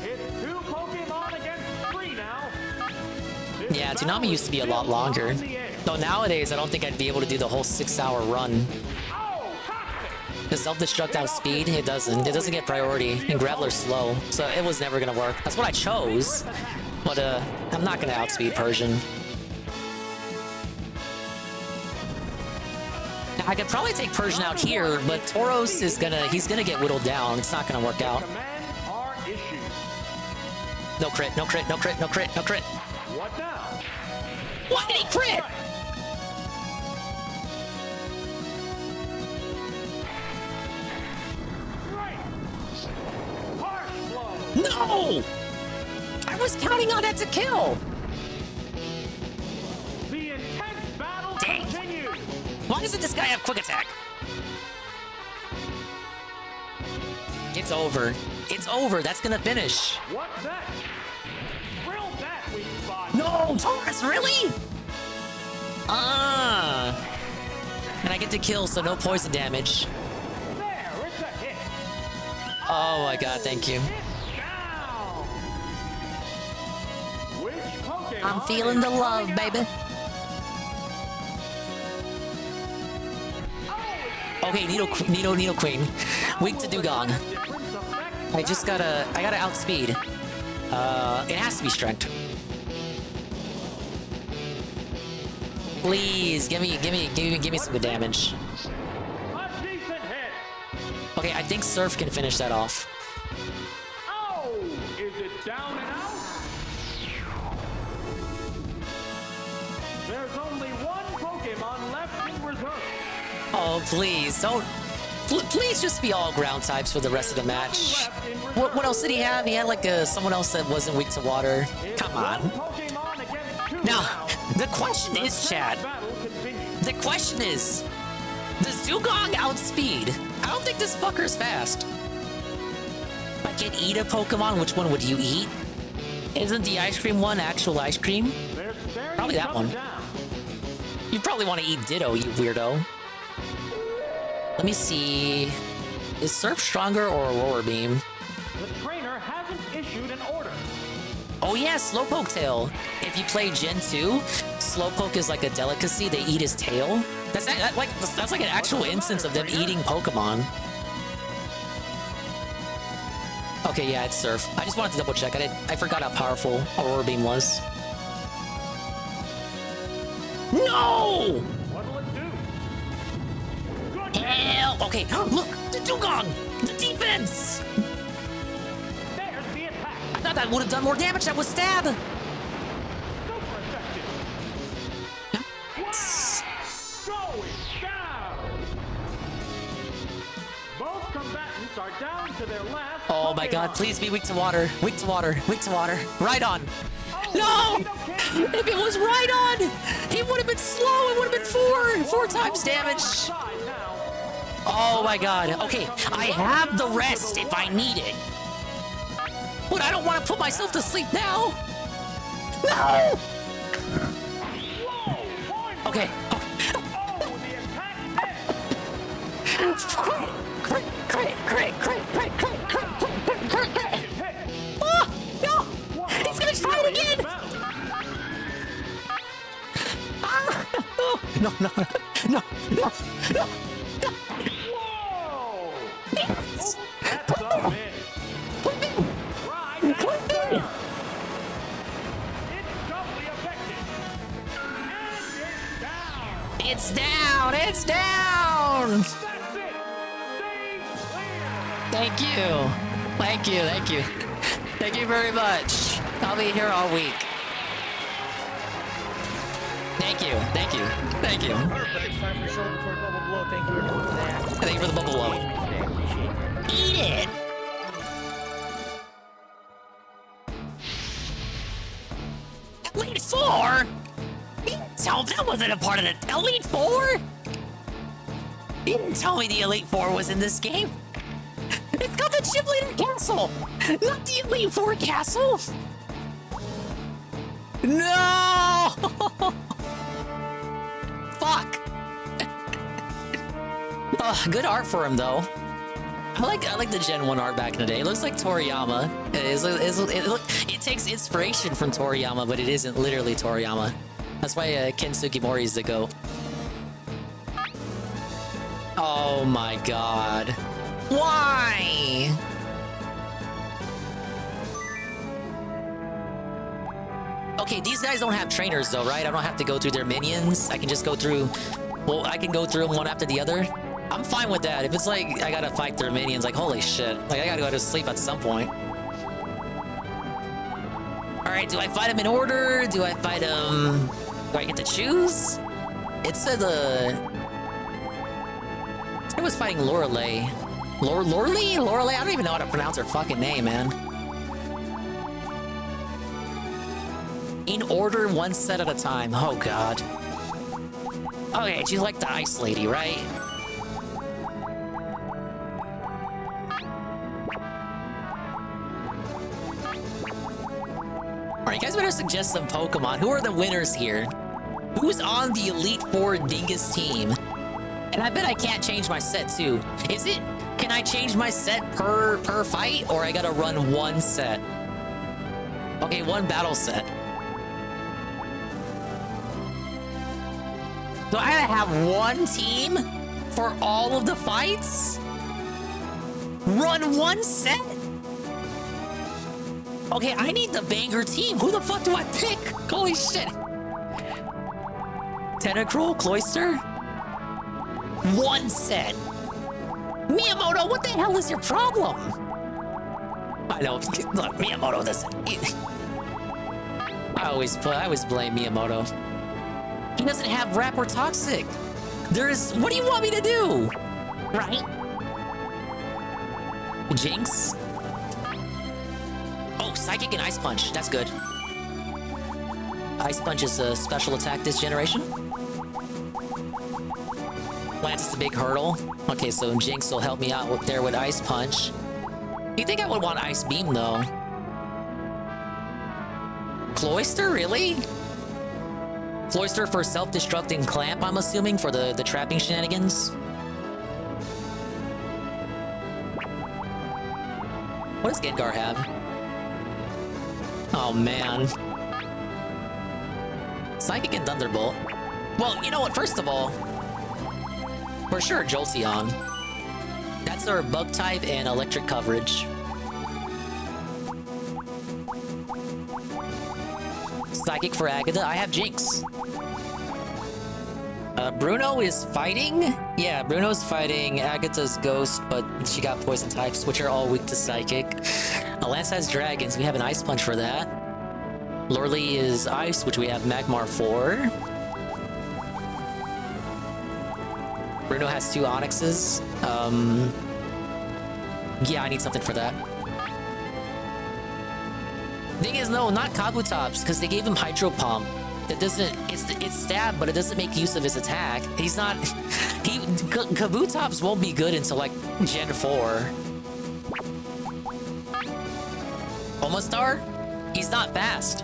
It's 2 Pokemon against 3 now. Yeah, Toonami used to be a lot longer. Though nowadays, I don't think I'd be able to do the whole 6-hour run. The self-destruct outspeed, it doesn't. It doesn't get priority, and Grappler's slow, so it was never gonna work. That's what I chose, but I'm not gonna outspeed Persian. Now, I could probably take Persian out here, but Tauros is he's gonna get whittled down. It's not gonna work out. No crit, no crit, no crit, no crit, no crit. What now? Why did he crit? No! I was counting on that to kill. The intense battle continues. Why doesn't this guy have quick attack? It's over. It's over. That's gonna finish. What's that? Drill that weak spot. No, Taurus, really? And I get to kill, so no poison damage. There, it's a hit. Oh my god, thank you. Which Pokemon I'm feeling the love, baby. Okay, Nido Queen. Weak to Dugong. I gotta outspeed. It has to be strength. Please, give me some good damage. A decent hit. Okay, I think Surf can finish that off. Oh, is it down and out? There's only one Pokemon left in reserve. Oh, please, don't. Please just be all ground types for the rest of the match. What else did he have? He had like someone else that wasn't weak to water. Come on. Now, the question is, Chad. The question is, does Dugong outspeed? I don't think this fucker's fast. If I could eat a Pokemon, which one would you eat? Isn't the ice cream one actual ice cream? Probably that one. You probably want to eat Ditto, you weirdo. Let me see. Is Surf stronger or Aurora Beam? The trainer hasn't issued an order. Oh yeah, Slowpoke tail. If you play Gen 2, Slowpoke is like a delicacy. They eat his tail. That's like an actual instance of them eating Pokemon. Okay, yeah, it's Surf. I just wanted to double check. I forgot how powerful Aurora Beam was. No! What'll it do? Hell! Okay, look! The Dugong! The defense! There's the attack. I thought that would have done more damage. That was stab! Super effective. Going down. Both combatants are down to their last. Oh my god, please be weak to water. Weak to water. Weak to water. Right on. No! If it was right on, he would have been slow. It would have been four times damage. Oh my god. Okay, I have the rest if I need it. But I don't want to put myself to sleep now. No! Okay. no, no, no, no, no. Whoa! That's a miss. Right, that's there. It's doubly affected. And It's down. It's down. that's it. Stay clear. Thank you. Thank you. Thank you. Thank you very much. I'll be here all week. Thank you. Thank you. Thank you. Perfect. Time for shoulder for a bubble blow. Thank you everyone for that. Thank you for the bubble blow. Eat it. Elite Four? You didn't tell me that wasn't a part of the Elite Four? You didn't tell me the Elite Four was in this game. It's got the Chip Leader Castle, not the Elite Four Castle. No! Fuck. Oh, good art for him though. I like the Gen 1 art back in the day. It looks like Toriyama. It takes inspiration from Toriyama, but it isn't literally Toriyama. That's why Ken Sugimori is the GOAT. Oh my god. Why? Okay, these guys don't have trainers though, right? I don't have to go through their minions. I can just go through... Well, I can go through them one after the other. I'm fine with that. If it's like I gotta fight their minions, like holy shit. Like I gotta go to sleep at some point. Alright, do I fight them in order? Do I fight them... Do I get to choose? It said I was fighting Lorelei. Lorelei? Lorelei? I don't even know how to pronounce her fucking name, man. In order, one set at a time. Oh god. Okay, she's like the ice lady, right? Alright, you guys better suggest some Pokemon. Who are the winners here? Who's on the Elite Four Dingus team? And I bet I can't change my set too. Is it... Can I change my set per fight? Or I gotta run one set? Okay, one battle set. So I gotta have one team for all of the fights? Run one set? Okay, I need the banger team. Who the fuck do I pick? Holy shit. Tentacruel, Cloyster? One set. Miyamoto, what the hell is your problem? I know, look, Miyamoto doesn't... I always blame Miyamoto. He doesn't have Rap or Toxic. What do you want me to do? Right? Jinx? Oh, Psychic and Ice Punch. That's good. Ice Punch is a special attack this generation. Lance is the big hurdle. Okay, so Jinx will help me out there with Ice Punch. You think I would want Ice Beam, though? Cloyster, really? Cloyster for self-destructing Clamp, I'm assuming, for the trapping shenanigans? What does Gengar have? Oh, man. Psychic and Thunderbolt. Well, you know what? First of all, for sure, Jolteon. That's our bug type and electric coverage. Psychic for Agatha. I have Jinx. Bruno is fighting? Yeah, Bruno's fighting Agatha's Ghost, but she got poison types, which are all weak to Psychic. Lance has Dragons. We have an Ice Punch for that. Lorelei is Ice, which we have Magmar for. Bruno has 2 Onyxes. Yeah, I need something for that. Thing is, no, not Kabutops, because they gave him Hydro Pump. That doesn't... It's stab, but it doesn't make use of his attack. He's not... Kabutops won't be good until, like, Gen 4. Omastar? He's not fast.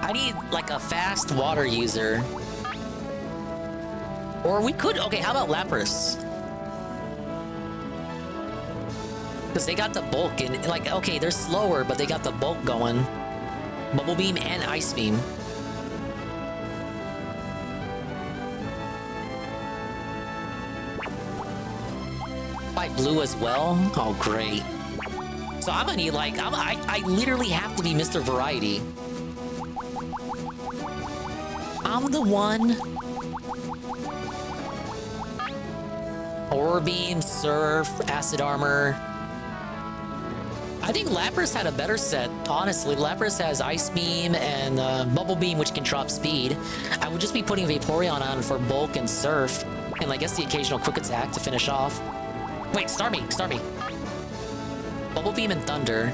I need, like, a fast water user. Or we could... Okay, how about Lapras? Because they got the bulk and, like, okay, they're slower, but they got the bulk going. Bubble Beam and Ice Beam. Fight blue as well? Oh, great. So I'm gonna need like, I literally have to be Mr. Variety. I'm the one. Aurora Beam, Surf, Acid Armor. I think Lapras had a better set, honestly. Lapras has Ice Beam and Bubble Beam, which can drop speed. I would just be putting Vaporeon on for Bulk and Surf, and I guess the occasional Quick Attack to finish off. Wait, Starmie. Bubble Beam and Thunder.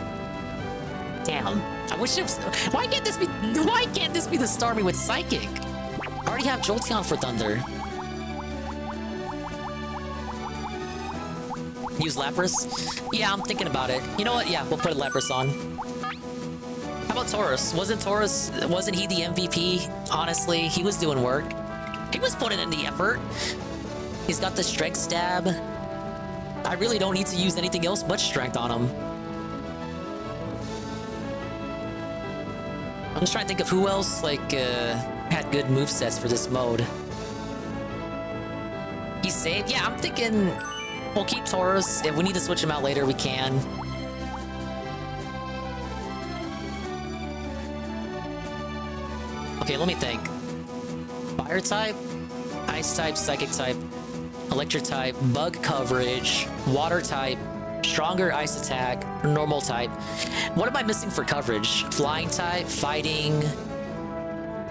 Damn. I wish it was... Why can't this be the Starmie with Psychic? I already have Jolteon for Thunder. Use Lapras? Yeah, I'm thinking about it. You know what? Yeah, we'll put Lapras on. How about Tauros? Wasn't he the MVP? Honestly, he was doing work. He was putting in the effort. He's got the Strength Stab. I really don't need to use anything else but Strength on him. I'm just trying to think of who else, like, had good movesets for this mode. He's saved? Yeah, I'm thinking... We'll keep Tauros. If we need to switch him out later, we can. Okay, let me think. Fire type, Ice type, Psychic type, Electric type, Bug coverage, Water type, Stronger Ice attack, Normal type. What am I missing for coverage? Flying type, Fighting,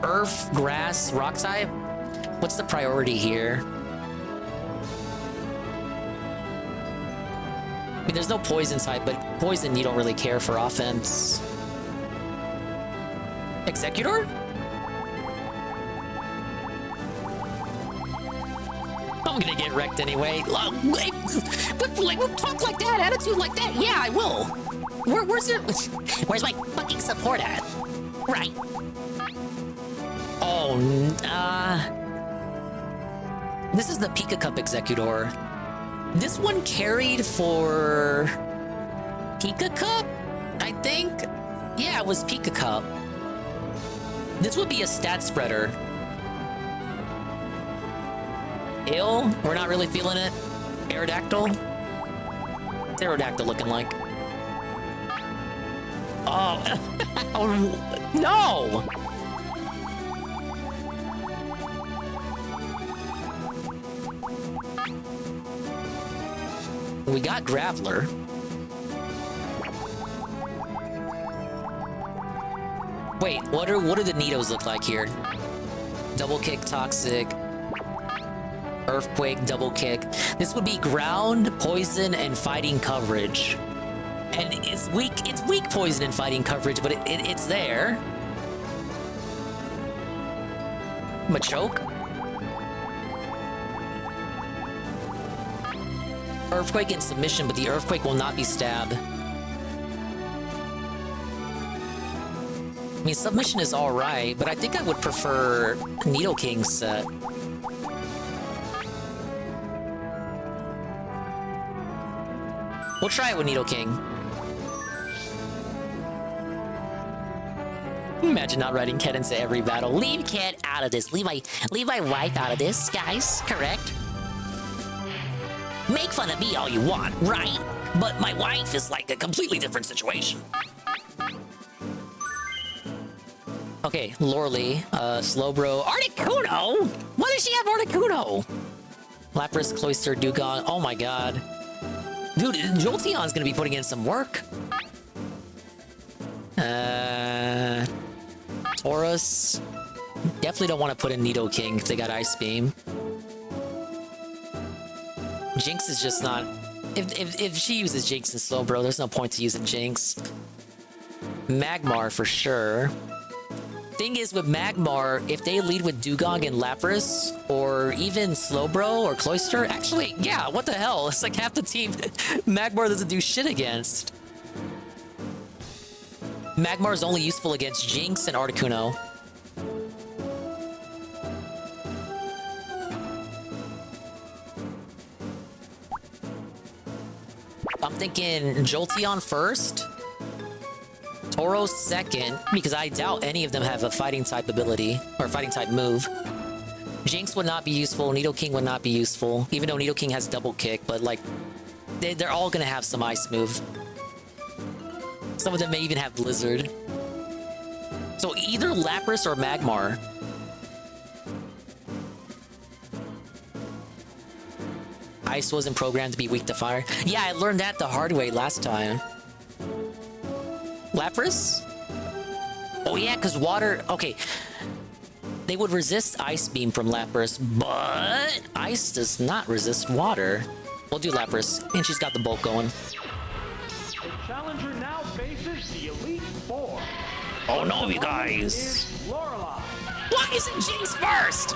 Earth, Grass, Rock type? What's the priority here? I mean, there's no Poison type, but Poison you don't really care for offense. Executor? I'm gonna get wrecked anyway. With talk like that, attitude like that, yeah, I will. Where's my fucking support at? Right. Oh, this is the Pika Cup Executor. This one carried for Pika Cup, I think? Yeah, it was Pika Cup. This would be a stat spreader. Ill? We're not really feeling it. Aerodactyl? What's Aerodactyl looking like? Oh, no! We got Graveler. Wait, what do the Nidos look like here? Double Kick, Toxic, Earthquake, Double Kick. This would be Ground, Poison, and Fighting coverage. And it's weak Poison and Fighting coverage, but it's there. Machoke? Earthquake and Submission, but the Earthquake will not be Stab. I mean, Submission is alright, but I think I would prefer Nidoking's set. We'll try it with Nidoking. Imagine not writing Ket into every battle. Leave Ket out of this. Leave my wife out of this, guys. Correct? Make fun of me all you want, right? But my wife is like a completely different situation. Okay, Lorely, Slowbro, Articuno! Why does she have Articuno? Lapras, Cloyster, Dugong. Oh my god. Dude, Jolteon's gonna be putting in some work. Tauros. Definitely don't want to put in Nidoking if they got Ice Beam. Jinx is just not... If she uses Jinx and Slowbro, there's no point to using Jinx. Magmar for sure. Thing is with Magmar, if they lead with Dugong and Lapras, or even Slowbro or Cloyster, actually, yeah, what the hell? It's like half the team Magmar doesn't do shit against. Magmar is only useful against Jinx and Articuno. I'm thinking Jolteon first, Tauros second, because I doubt any of them have a fighting type ability, or fighting type move. Jinx would not be useful, Nidoking would not be useful, even though Nidoking has double kick, but like, They're all gonna have some ice move. Some of them may even have Blizzard. So either Lapras or Magmar. Ice wasn't programmed to be weak to fire. Yeah, I learned that the hard way last time. Lapras? Oh yeah, because water... Okay. They would resist Ice Beam from Lapras, but Ice does not resist water. We'll do Lapras, and she's got the bulk going. The challenger now faces the Elite Four. Oh no, you guys! Lorelei. Why isn't Jinx first?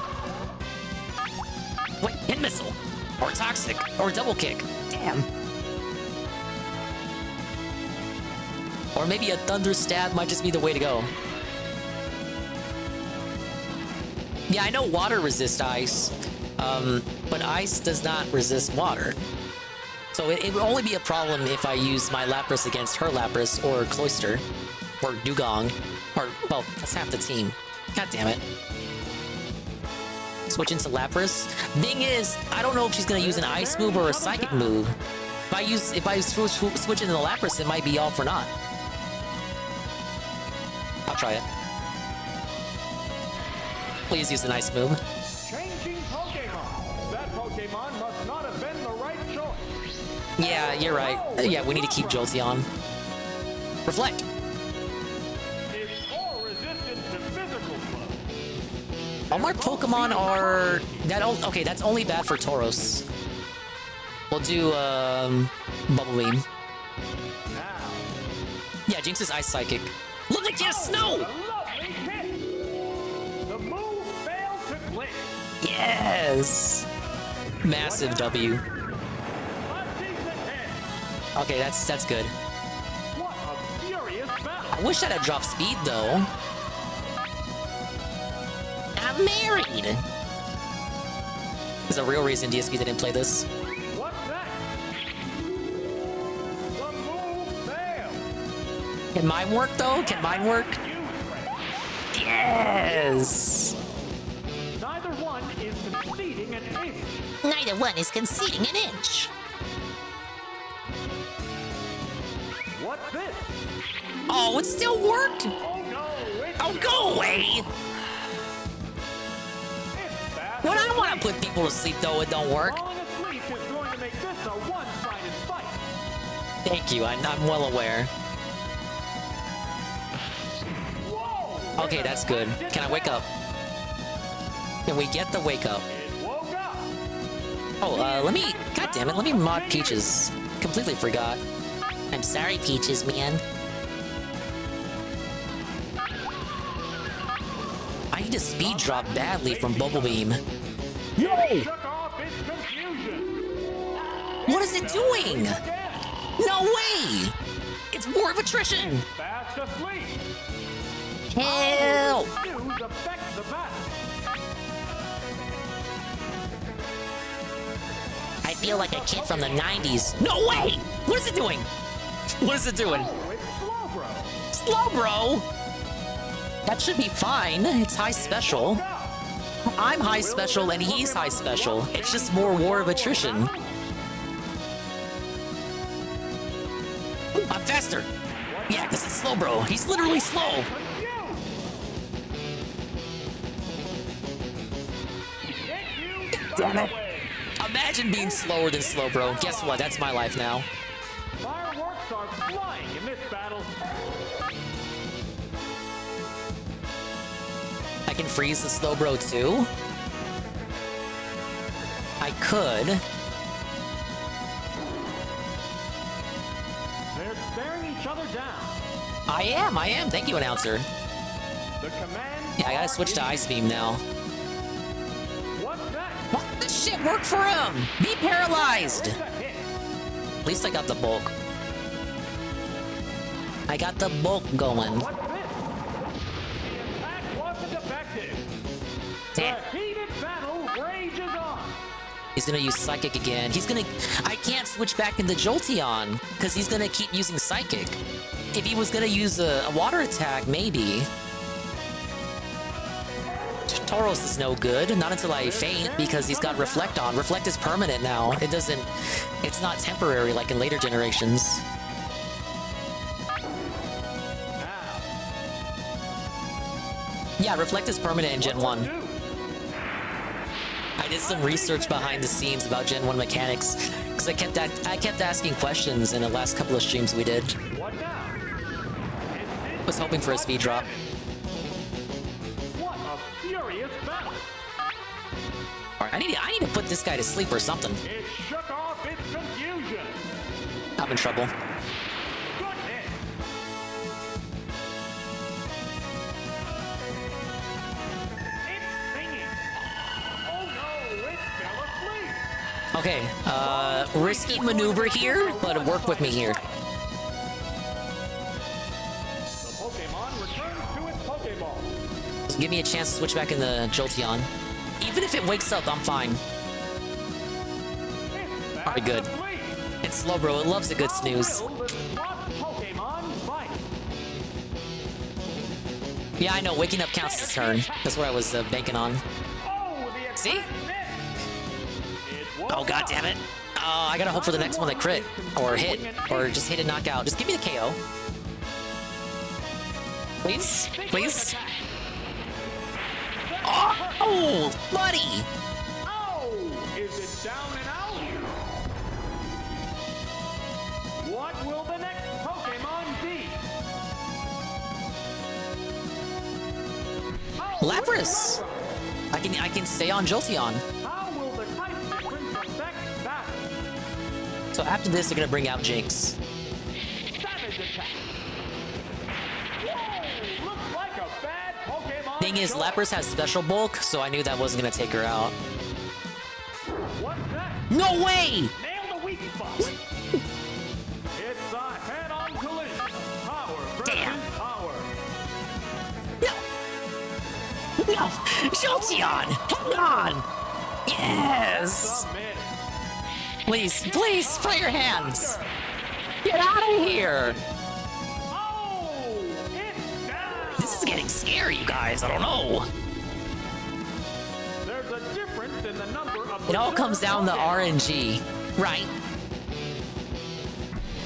Wait, hit missile. Or toxic. Or double kick. Damn. Or maybe a thunder stab might just be the way to go. Yeah, I know water resists ice. But ice does not resist water. So it would only be a problem if I use my Lapras against her Lapras or Cloyster. Or Dugong. Or, well, that's half the team. God damn it. Switch into Lapras. Thing is, I don't know if she's gonna use an ice move or a psychic move. If I switch into the Lapras, it might be all for naught. I'll try it. Please use an ice move. Changing Pokemon. That Pokemon must not have been the right choice. Yeah, you're right. Yeah, we need to keep Jolteon. Reflect. It's more resistant to physical blows. All my Pokemon are... Okay, that's only bad for Tauros. We'll do, Bubble Beam. Yeah, Jinx is Ice Psychic. Look like you have snow! The move failed to click. Yes! Massive W. Okay, that's good. What a furious battle. I wish I'd have dropped speed, though. I'm married! There's a real reason DSP didn't play this. What's that? The move failed. Can mine work, though? Can mine work? Yes! Neither one is conceding an inch. Neither one is conceding an inch. What's this? Oh, it still worked! Oh no! Oh, go away! When I want to put people to sleep, though, it don't work. Falling asleep is going to make this a one-sided fight. Thank you, I'm well aware. Okay, that's good. Can I wake up? Can we get the wake up? Oh, let me... God damn it, let me mod Peaches. Completely forgot. I'm sorry, Peaches, man. I need a speed drop badly from Bubble Beam. No! What is it doing? No way! It's War of Attrition! Fast asleep. Help! News affect the battle. I feel like a kid from the 90s. No way! What is it doing? What is it doing? Oh, it's Slowbro! That should be fine. It's high special. I'm high special and he's high special. It's just more War of Attrition. I'm faster. Yeah, because it's Slowbro. He's literally slow. Damn it. Imagine being slower than Slowbro. Guess what? That's my life now. Fireworks are flying in this battle. I can freeze the Slowbro too? I could. They're staring each other down. I am. Thank you, announcer. The command. Yeah, I gotta switch to Ice Beam now. What's that? What? This shit worked for him! Be paralyzed! At least I got the bulk. I got the bulk going. What's this? The attack wasn't effective. Damn. The heated battle rages on. He's gonna use Psychic again. I can't switch back into Jolteon, because he's gonna keep using Psychic. If he was gonna use a water attack, maybe. Tauros is no good. Not until I faint, because he's got Reflect on. Reflect is permanent now. It's not temporary like in later generations. Yeah, Reflect is permanent in Gen 1. I did some research behind the scenes about Gen 1 mechanics, because I kept asking questions in the last couple of streams we did. Was hoping for a speed drop. What a furious battle! Alright, I need to put this guy to sleep or something. It shook off its confusion. I'm in trouble. Good hit. It's singing. Oh no, it fell asleep. Okay, risky maneuver here, but work with me here. The Pokemon returns to its Pokeball. Just give me a chance to switch back in the Jolteon. Even if it wakes up, I'm fine. Alright, good. It's Slowbro, it loves a good snooze. Pokemon fight. Yeah, I know, waking up counts as turn. That's what I was banking on. See? Oh, god damn it. Oh, I gotta hope for the next one that crit. Or hit. Or just hit and knock out. Just give me the KO. Please? Please? Oh, buddy! Oh, is it down and out? What will the next Pokemon be? Lapras! I can stay on Jolteon. How will the type difference affect that? So after this, they're gonna bring out Jinx. Savage attack. Whoa, looks like a bad Pokemon. Thing is, Lapras has special bulk, so I knew that wasn't gonna take her out. What's that? No way! Nail the weak spot. It's a head-on collision. Power versus power. No! Jolteon! Hang on! Yes! Please, please, spray your hands! Get out of here! This is getting scary, you guys. I don't know. There's a difference in the number of It all comes down to RNG, right?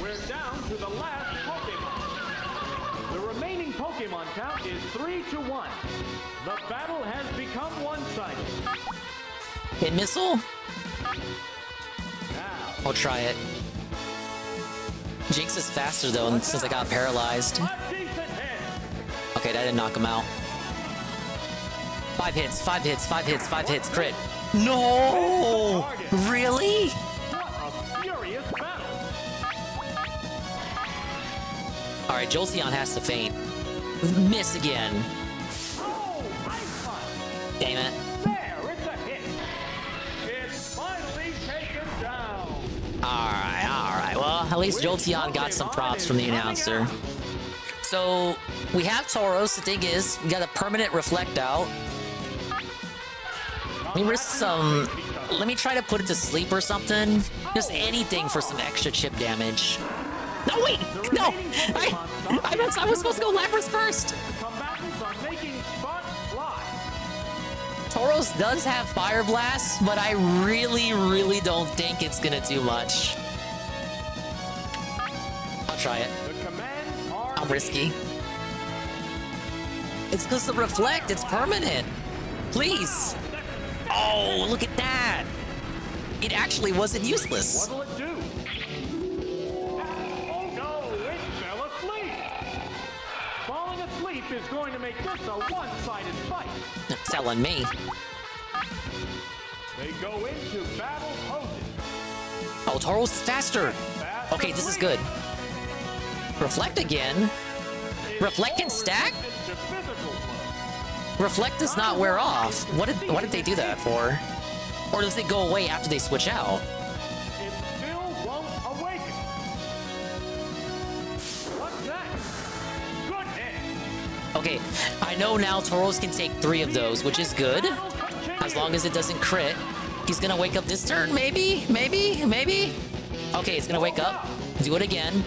We're down to the last Pokemon. The remaining Pokemon count is 3-1. The battle has become one-sided. Hit missile? I'll try it. Jinx is faster though, since I got paralyzed. Okay, that didn't knock him out. 5 hits, 5 hits, 5 hits, 5 hits, crit. No! Really? Furious battle. Alright, Jolteon has to faint. Miss again. Damn it. There, it's a hit. It's finally taken down. Alright. Well, at least Jolteon got some props from the announcer. So, we have Tauros. The thing is, we got a permanent Reflect out. Let me risk some... Let me try to put it to sleep or something. Just anything for some extra chip damage. No, wait! No! I was supposed to go Lapras first! Combatants are making spots fly. Tauros does have Fire Blast, but I really don't think it's gonna do much. I'll try it. I'm risky. It's because the Reflect, it's permanent. Please. Oh, look at that. It actually wasn't useless. What'll it do? Oh no, it fell asleep. Falling asleep is going to make this a one-sided fight. Telling me. They go into battle poses. Oh, Tauros is faster. Okay, this is good. Reflect again. Reflect can stack? Reflect does not wear off. What did they do that for? Or does it go away after they switch out? It still won't awaken. What's that? Good hit. Okay, I know now Tauros can take 3 of those, which is good. As long as it doesn't crit. He's gonna wake up this turn, maybe? Okay, it's gonna wake up. Do it again.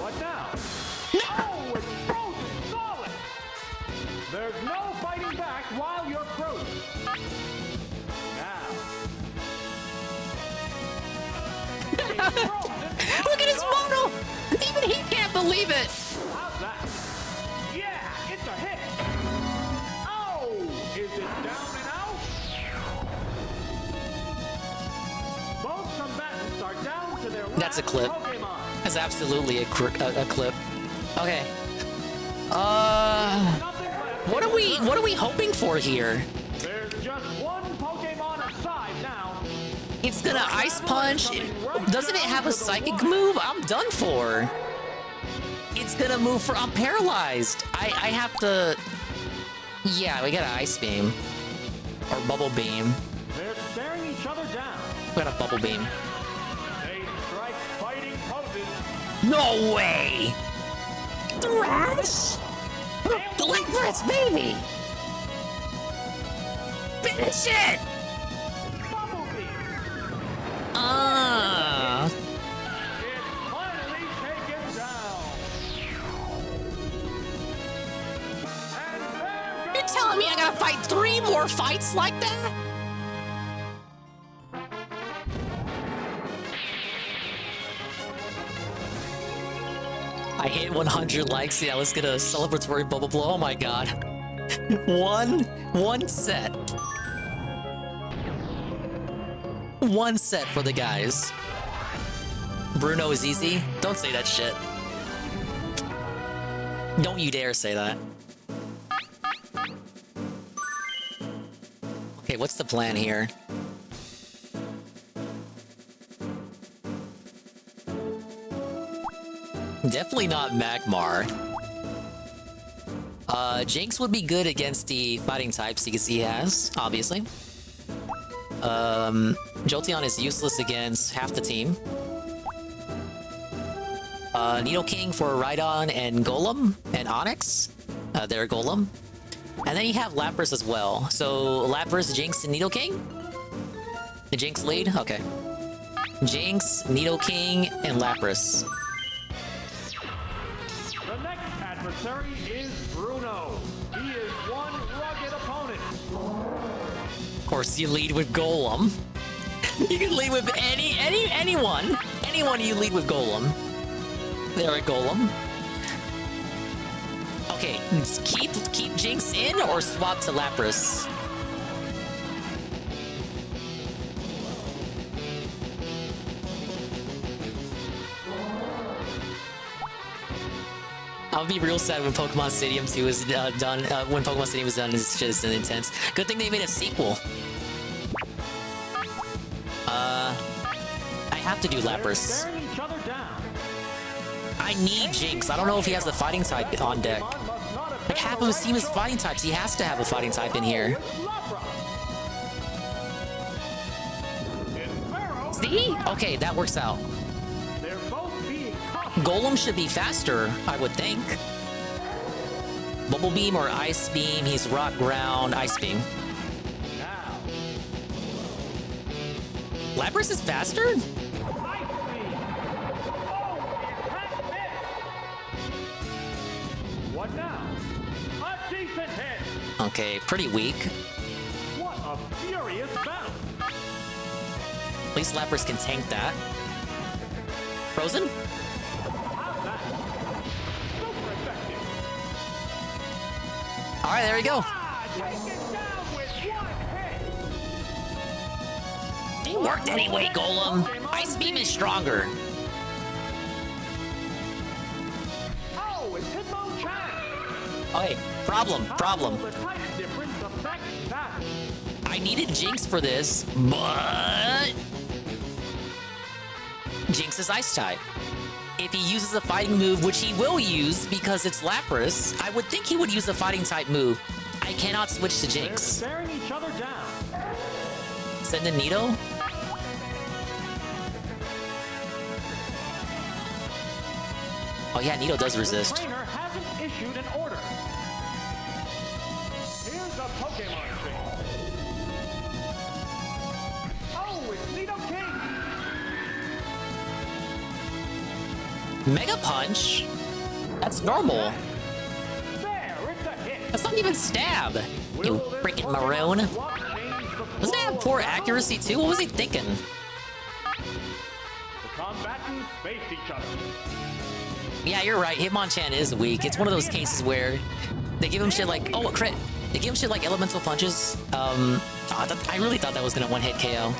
What now? No! Oh, it's frozen solid. There's no Look at his photo! Even he can't believe it! How's that? Yeah, it's a hit. Oh, is it down and out? Both combatants are down to their That's a last clip. Pokemon. That's absolutely a clip. Okay. What are we hoping for here? There's just one Pokemon aside now. It's gonna Ice Punch. Doesn't it have a Psychic move? I'm done for. It's gonna move for. I'm paralyzed. I have to. Yeah, we got an Ice Beam. Or Bubble Beam. They're staring each other down. We got a Bubble Beam. They strike fighting poses. No way! Thrash! Lapras, baby! Finish it! Finally taken down. You're telling me I gotta fight 3 more fights like that? I hit 100 likes. Yeah, let's get a celebratory bubble blow. Oh my god. One set. One set for the guys. Bruno is easy. Don't say that shit. Don't you dare say that. Okay, what's the plan here? Definitely not Magmar. Jinx would be good against the fighting types because he has, obviously. Jolteon is useless against half the team. Nidoking for Rhydon and Golem and Onix. Their Golem. And then you have Lapras as well. So Lapras, Jinx, and Nidoking? The Jinx lead? Okay. Jinx, Nidoking, and Lapras. The next adversary is Bruno. He is one rugged opponent. Of course, you lead with Golem. You can lead with anyone. Anyone you lead with Golem. There, a Golem. Okay, keep Jinx in or swap to Lapras. I'll be real sad when Pokemon Stadium 2 is done. When Pokemon Stadium is done, this shit is intense. Good thing they made a sequel. I have to do Lapras. I need Jinx. I don't know if he has the fighting type on deck. Like half of his team is fighting types. He has to have a fighting type in here. See? Okay, that works out. Golem should be faster, I would think. Bubble Beam or Ice Beam. He's Rock, Ground, Ice Beam. Lapras is faster? What now? A decent hit. Okay, pretty weak. What a furious battle. At least Lapras can tank that. Frozen? Alright, there we go. It worked anyway, Golem. Ice Beam is stronger. Oh, it's Hitmonchan. Okay, problem. The type difference affects that. I needed Jinx for this, but Jinx is Ice type. If he uses a fighting move, which he will use because it's Lapras, I would think he would use a fighting type move. I cannot switch to Jinx. Staring each other down. Send in Nido. Oh yeah, Nido does resist. The trainer hasn't issued an order. Here's a Pokemon thing. Oh, it's Nidoking. Mega Punch? That's normal. There, it's a hit. That's not even stab. You freaking maroon. Doesn't it have poor accuracy too? What was he thinking? The combatants face each other. Yeah, you're right. Hitmonchan is weak. It's one of those cases where they give him shit like, oh, a crit. They give him shit like elemental punches. I really thought that was gonna one-hit KO.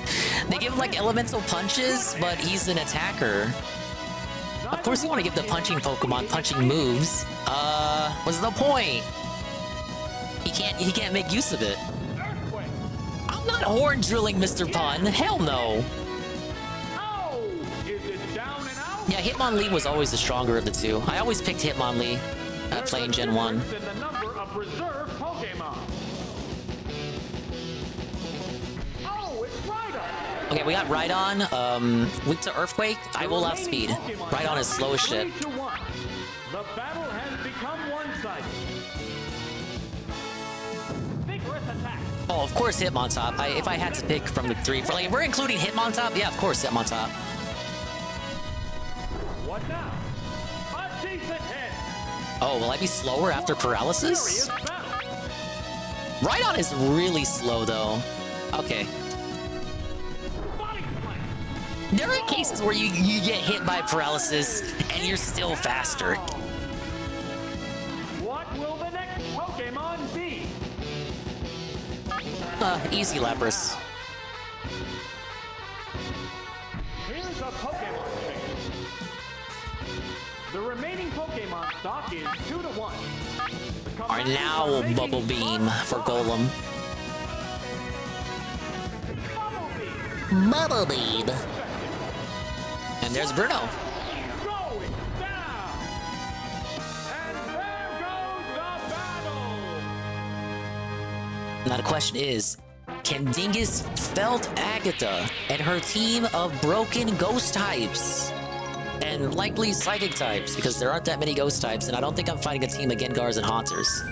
They give him like elemental punches, but he's an attacker. Of course you want to give the punching Pokemon punching moves. What's the point? He can't make use of it. I'm not horn drilling Mr. Pun. Hell no. Yeah, Hitmonlee was always the stronger of the two. I always picked Hitmonlee playing Gen 1. Okay, we got Rhydon, weak to Earthquake. I will outspeed. Rhydon is slow as shit. The battle has become one-sided. Vigorous attack. Oh, of course Hitmontop. If I had to pick from the three, like, we're including Hitmontop? Yeah, of course Hitmontop. What now? A decent hit. Oh, will I be slower after paralysis? Rhydon is really slow, though. Okay. There are cases where you get hit by paralysis and you're still faster. What will the next Pokemon be? Easy Lapras. Here's a Pokemon chain. The remaining Pokemon stock is 2-1. Alright, now Bubble Beam for Golem. Bubble Beam. And there's Bruno. Going down. And there goes the battle. Now the question is, can Dingus felt Agatha and her team of broken ghost types and likely psychic types, because there aren't that many ghost types, and I don't think I'm fighting a team of Gengars and Haunters.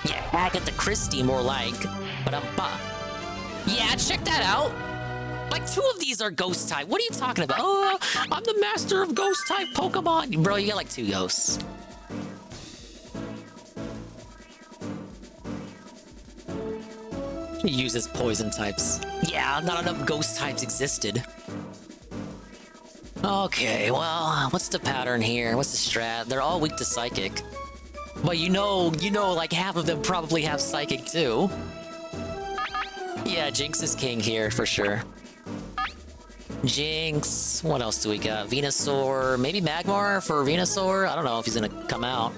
Yeah, Agatha Christie more like, but yeah, check that out. Like, 2 of these are ghost type. What are you talking about? Oh, I'm the master of ghost type Pokemon. Bro, you get like 2 ghosts. He uses poison types. Yeah, not enough ghost types existed. Okay, well, what's the pattern here? What's the strat? They're all weak to Psychic. But you know, like half of them probably have Psychic too. Yeah, Jinx is king here for sure. Jinx. What else do we got? Venusaur. Maybe Magmar for Venusaur? I don't know if he's gonna come out.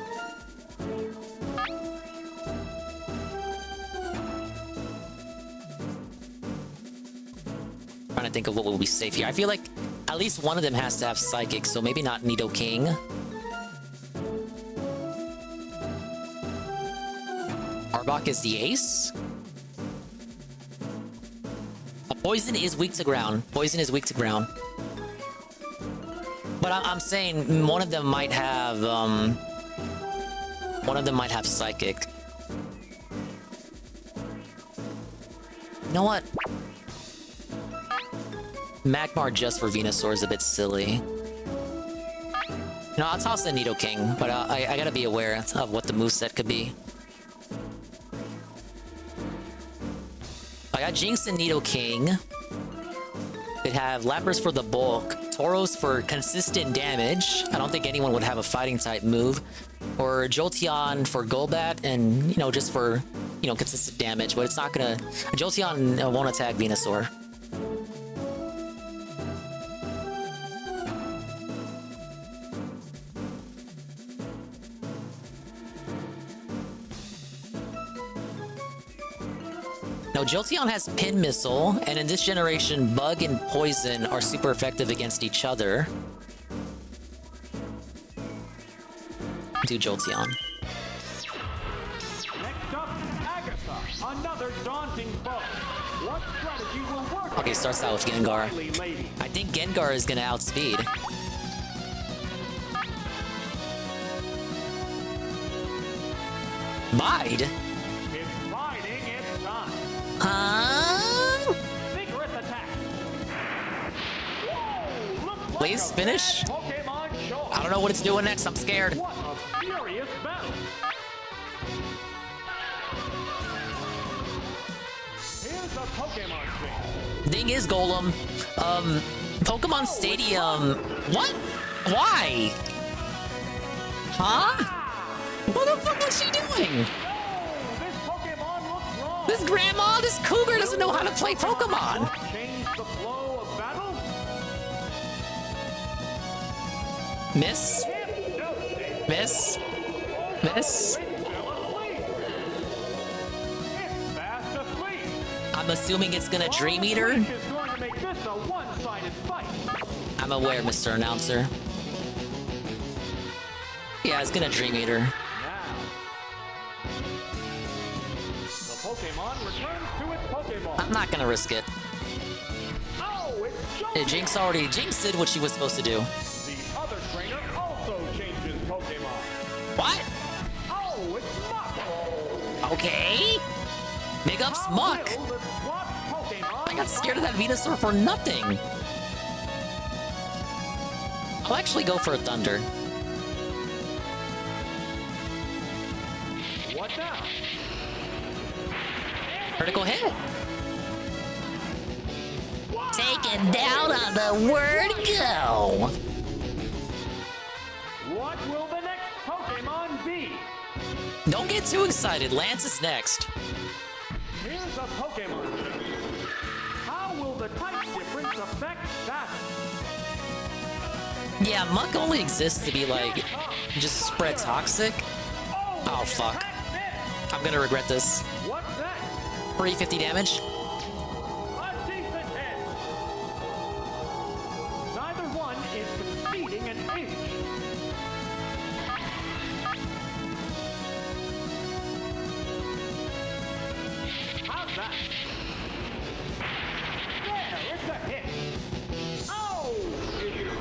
Trying to think of what will be safe here. I feel like at least one of them has to have Psychic, so maybe not Nidoking. Arbok is the ace? Poison is weak to ground. Poison is weak to ground. But I'm saying one of them might have, Psychic. You know what? Magmar just for Venusaur is a bit silly. No, I'll toss the Nidoking, but I gotta be aware of what the moveset could be. I got Jinx and Nidoking. Could have Lapras for the bulk, Tauros for consistent damage. I don't think anyone would have a fighting type move. Or Jolteon for Golbat and, you know, just for, you know, consistent damage. But it's not gonna... Jolteon won't attack Venusaur. No, Jolteon has Pin Missile, and in this generation, Bug and Poison are super effective against each other. Do Jolteon. Next up, Agatha, another daunting foe. What strategy will work? Okay, starts out with Gengar. I think Gengar is gonna outspeed. Bide? Huh? Please finish. I don't know what it's doing next. I'm scared. What a furious battle. Here's Here's a Pokemon thing. Thing is, Golem, Pokemon Stadium. What? Why? Huh? What the fuck was she doing? This grandma, this cougar doesn't know how to play Pokemon. Change the flow of battle. Miss? Miss? Miss? Fast asleep. I'm assuming it's gonna Dream Eater. Is going to make this a one-sided fight. I'm aware, Mr. Announcer. Yeah, it's gonna Dream Eater. The Pokemon returns to its Pokeball. I'm not gonna risk it. Oh, it's Jinx did what she was supposed to do. The other trainer also changes Pokemon. What? Oh, it's Muck. Okay. Big ups, Muck. I got scared of that Venusaur for nothing. I'll actually go for a Thunder. What now? Critical hit. Taken down on the word go. What will the next Pokemon be? Don't get too excited. Lance is next. Here's a Pokemon change. How will the type difference affect that? Yeah, Muck only exists to be like, just spread toxic. Oh, fuck. I'm gonna regret this. What's that? 350 damage. A decent hit. Neither one is conceding an inch. How's that? There, it's a hit. Oh!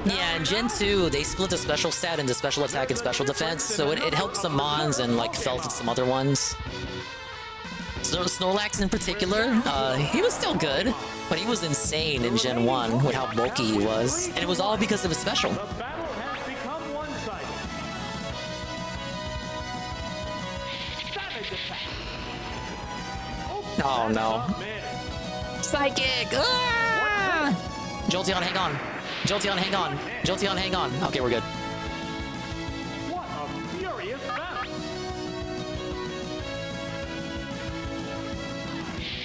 Yeah, in Gen 2, they split the special stat into special attack and special defense, so it helped some Mons and like felted some other ones. Snorlax in particular, he was still good, but he was insane in Gen 1 with how bulky he was, and it was all because of his special. The battle has become one-sided. Savage attack. Oh no. Psychic! Ah! Jolteon, hang on. Jolteon, hang on. Jolteon, hang on. Okay, we're good. What a furious battle.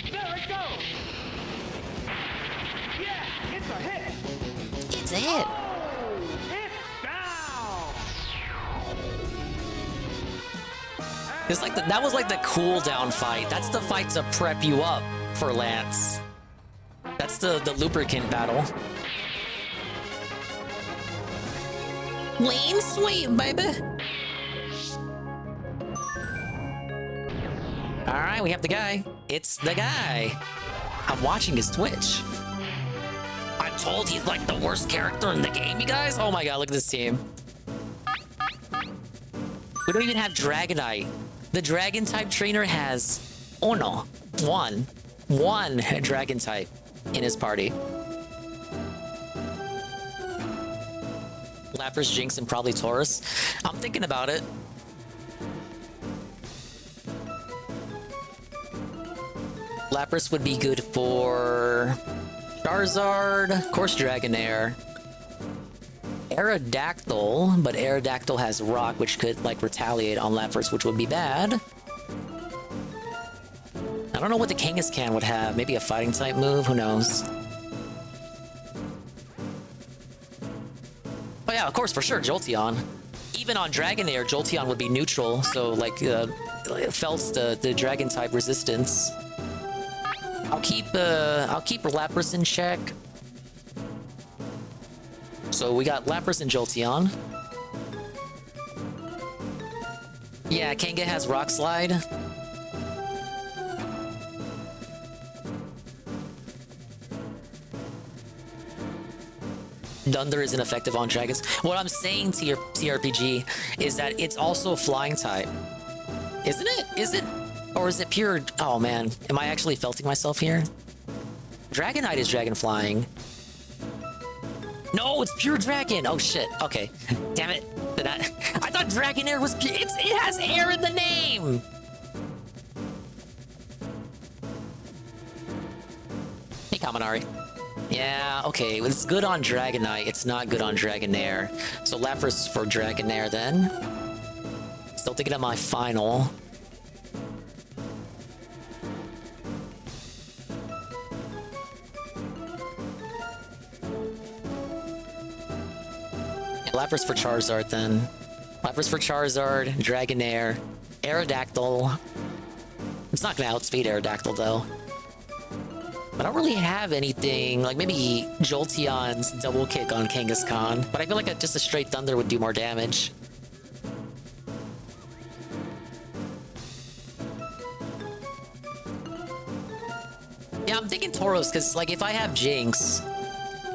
There it goes. Yeah, it's a hit. It's a hit. Oh, it's down. It's like that was like the cooldown fight. That's the fight to prep you up for Lance. That's the lubricant battle. Lean sweet, baby. All right, we have the guy. It's the guy. I'm watching his Twitch. I'm told he's like the worst character in the game, you guys. Oh my god, look at this team. We don't even have Dragonite. The Dragon type trainer has one Dragon type in his party. Lapras, Jinx, and probably Taurus. I'm thinking about it. Lapras would be good for Charizard, of course Dragonair. Aerodactyl, but Aerodactyl has Rock, which could like retaliate on Lapras, which would be bad. I don't know what the Kangaskhan would have. Maybe a fighting type move, who knows? Oh yeah, of course, for sure, Jolteon. Even on Dragonair, Jolteon would be neutral, so like felts the Dragon type resistance. I'll keep Lapras in check. So we got Lapras and Jolteon. Yeah, Kanga has Rock Slide. Thunder isn't effective on dragons. What I'm saying to your TRPG is that it's also a flying type. Isn't it? Is it? Or is it pure? Oh man, am I actually felting myself here? Dragonite is dragon flying. No, it's pure dragon. Oh shit. Okay. Damn it. I thought Dragonair was pure. It has air in the name. Kaminari. Yeah, okay. It's good on Dragonite. It's not good on Dragonair. So Lapras for Dragonair then. Still thinking of my final. Lapras for Charizard then. Lapras for Charizard, Dragonair, Aerodactyl. It's not gonna outspeed Aerodactyl though. I don't really have anything, like maybe Jolteon's double kick on Kangaskhan, but I feel like just a straight Thunder would do more damage. Yeah, I'm thinking Tauros, because like if I have Jinx,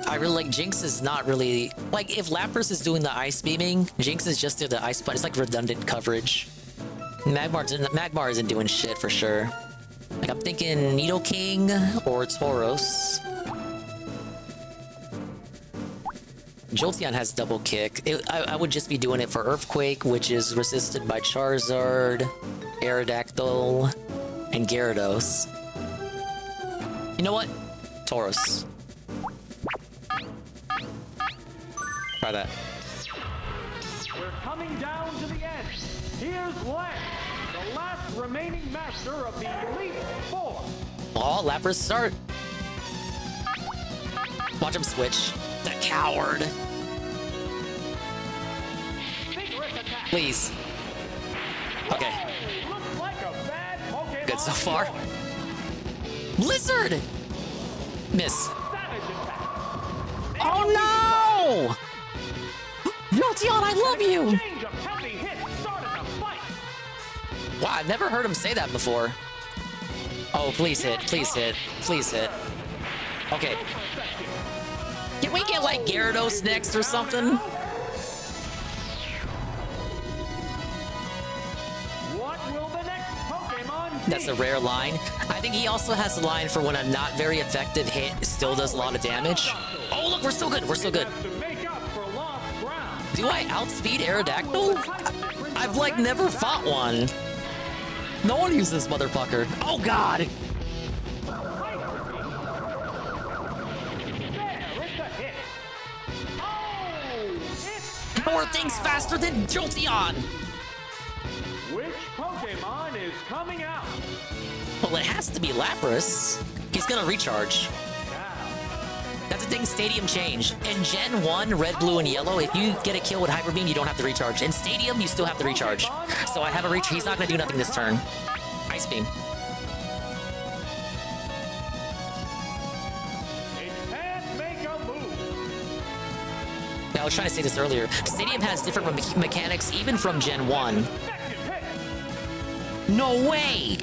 I really like Jinx is not really like if Lapras is doing the ice beaming, Jinx is just doing the ice, but it's like redundant coverage. Magmar isn't doing shit for sure. Like I'm thinking Nidoking or Tauros. Jolteon has double kick. I would just be doing it for Earthquake, which is resisted by Charizard, Aerodactyl, and Gyarados. You know what? Tauros. Try that. We're coming down to the end. Here's Lance, the last remaining master of the Elite Four. Oh, Lapras start. Watch him switch. The coward. Please. Okay. Looks like a bad Pokemon. Good so far. Blizzard! Miss. Oh no! Jolteon, I love you! Wow, I've never heard him say that before. Oh, please hit, please hit, please hit. Okay. Can we get like Gyarados next or something? What will the next Pokemon be? That's a rare line. I think he also has a line for when a not very effective hit still does a lot of damage. Oh, look, we're still good. We're still good. Do I outspeed Aerodactyl? I've like never fought one. No one uses this motherfucker. Oh god! More things faster than Jolteon! Which Pokemon is coming out? Well, it has to be Lapras. He's gonna recharge. That's the thing, Stadium changed. In Gen 1, Red, Blue, and Yellow, if you get a kill with Hyper Beam, you don't have to recharge. In Stadium, you still have to recharge. So I have a reach. He's not gonna do nothing this turn. Ice Beam. Yeah, I was trying to say this earlier. Stadium has different mechanics, even from Gen 1. No way!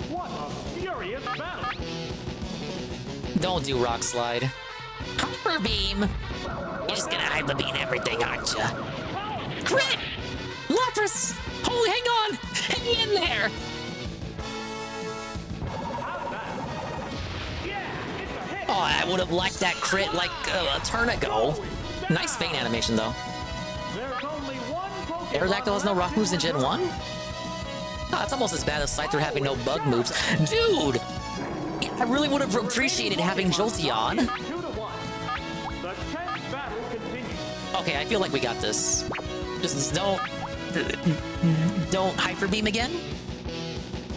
What a furious battle! Don't do Rock Slide. Hyper Beam! You're just gonna Hyper Beam everything, aren't you? Crit! Lapras! Oh, hang on! Hang in there! Oh, I would have liked that crit like a turn ago. Nice Feint animation, though. Aerodactyl has no rock moves in Gen 1? Oh, that's almost as bad as Scyther having no bug moves. Dude! I really would have appreciated having Jolteon. Okay, I feel like we got this. Just don't Hyper Beam again?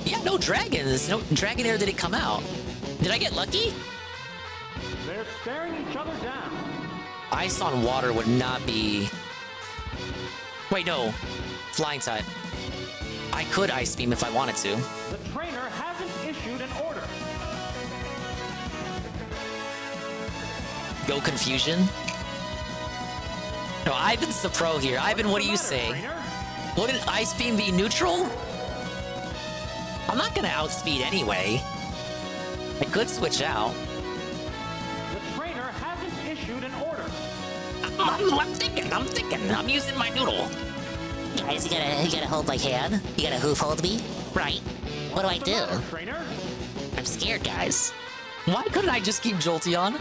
Yeah, no dragons. No Dragonair didn't come out. Did I get lucky? They're staring each other down. Ice on water would not be... Wait, no. Flying type. I could Ice Beam if I wanted to. The trainer hasn't issued an order. Go Confusion? No, Ivan's the pro here. Ivan, what do you say? Wouldn't Ice Beam be neutral? I'm not gonna outspeed anyway. I could switch out. The trainer hasn't issued an order. I'm thinking. I'm using my noodle. Guys, you gotta hold my hand. You gotta hoof hold me. Right. What do I do? I'm scared, guys. Why couldn't I just keep Jolteon?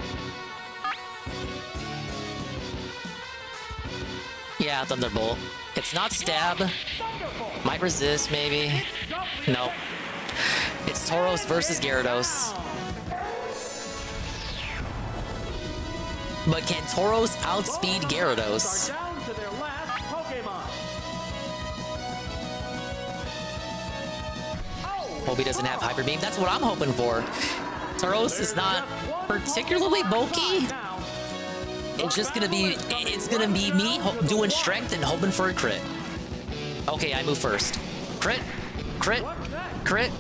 Yeah, Thunderbolt. It's not stab. Might resist, maybe. No. It's Tauros versus Gyarados. But can Tauros outspeed Gyarados? Down to their last Pokemon. Hope he doesn't have Hyper Beam. That's what I'm hoping for. Tauros is not particularly bulky. It's just gonna be, me doing strength and hoping for a crit. Okay, I move first. Crit, crit, crit.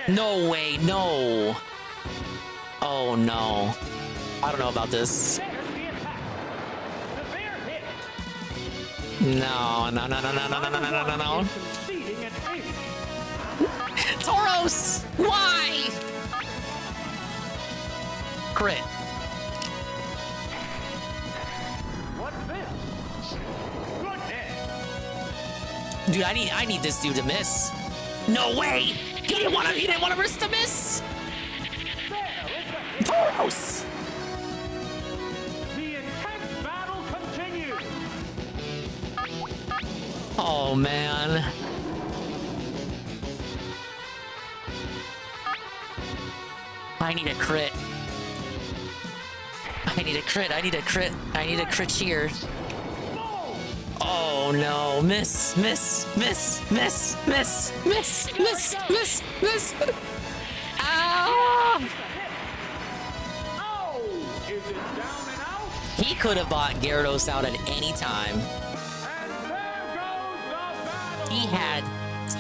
No way, no. Oh no. I don't know about this. No, no, no, no, no, no, no, no, no, no, no. Tauros! Why? Crit. Dude, I need this dude to miss. No way! He didn't want to risk the miss. Tauros! The intense battle continues. Oh man. I need a crit. I need a crit. I need a crit. I need a crit cheer. Oh no. Miss, miss, miss, miss, miss, miss, miss, miss, miss. Ah! He could have bought Gyarados out at any time. He had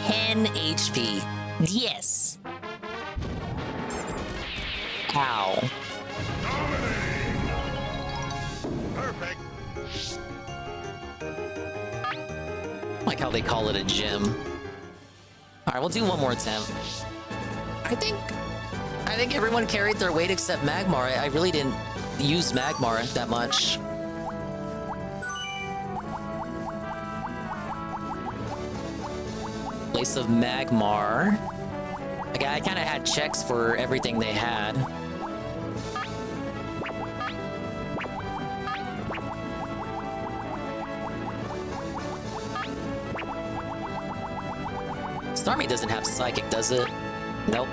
10 HP. Yes. Ow. Perfect. Like how they call it a gym. All right, we'll do one more attempt. I think everyone carried their weight except Magmar. I really didn't use Magmar that much. Place of Magmar. Like, I kind of had checks for everything they had. Starmie doesn't have Psychic, does it? Nope.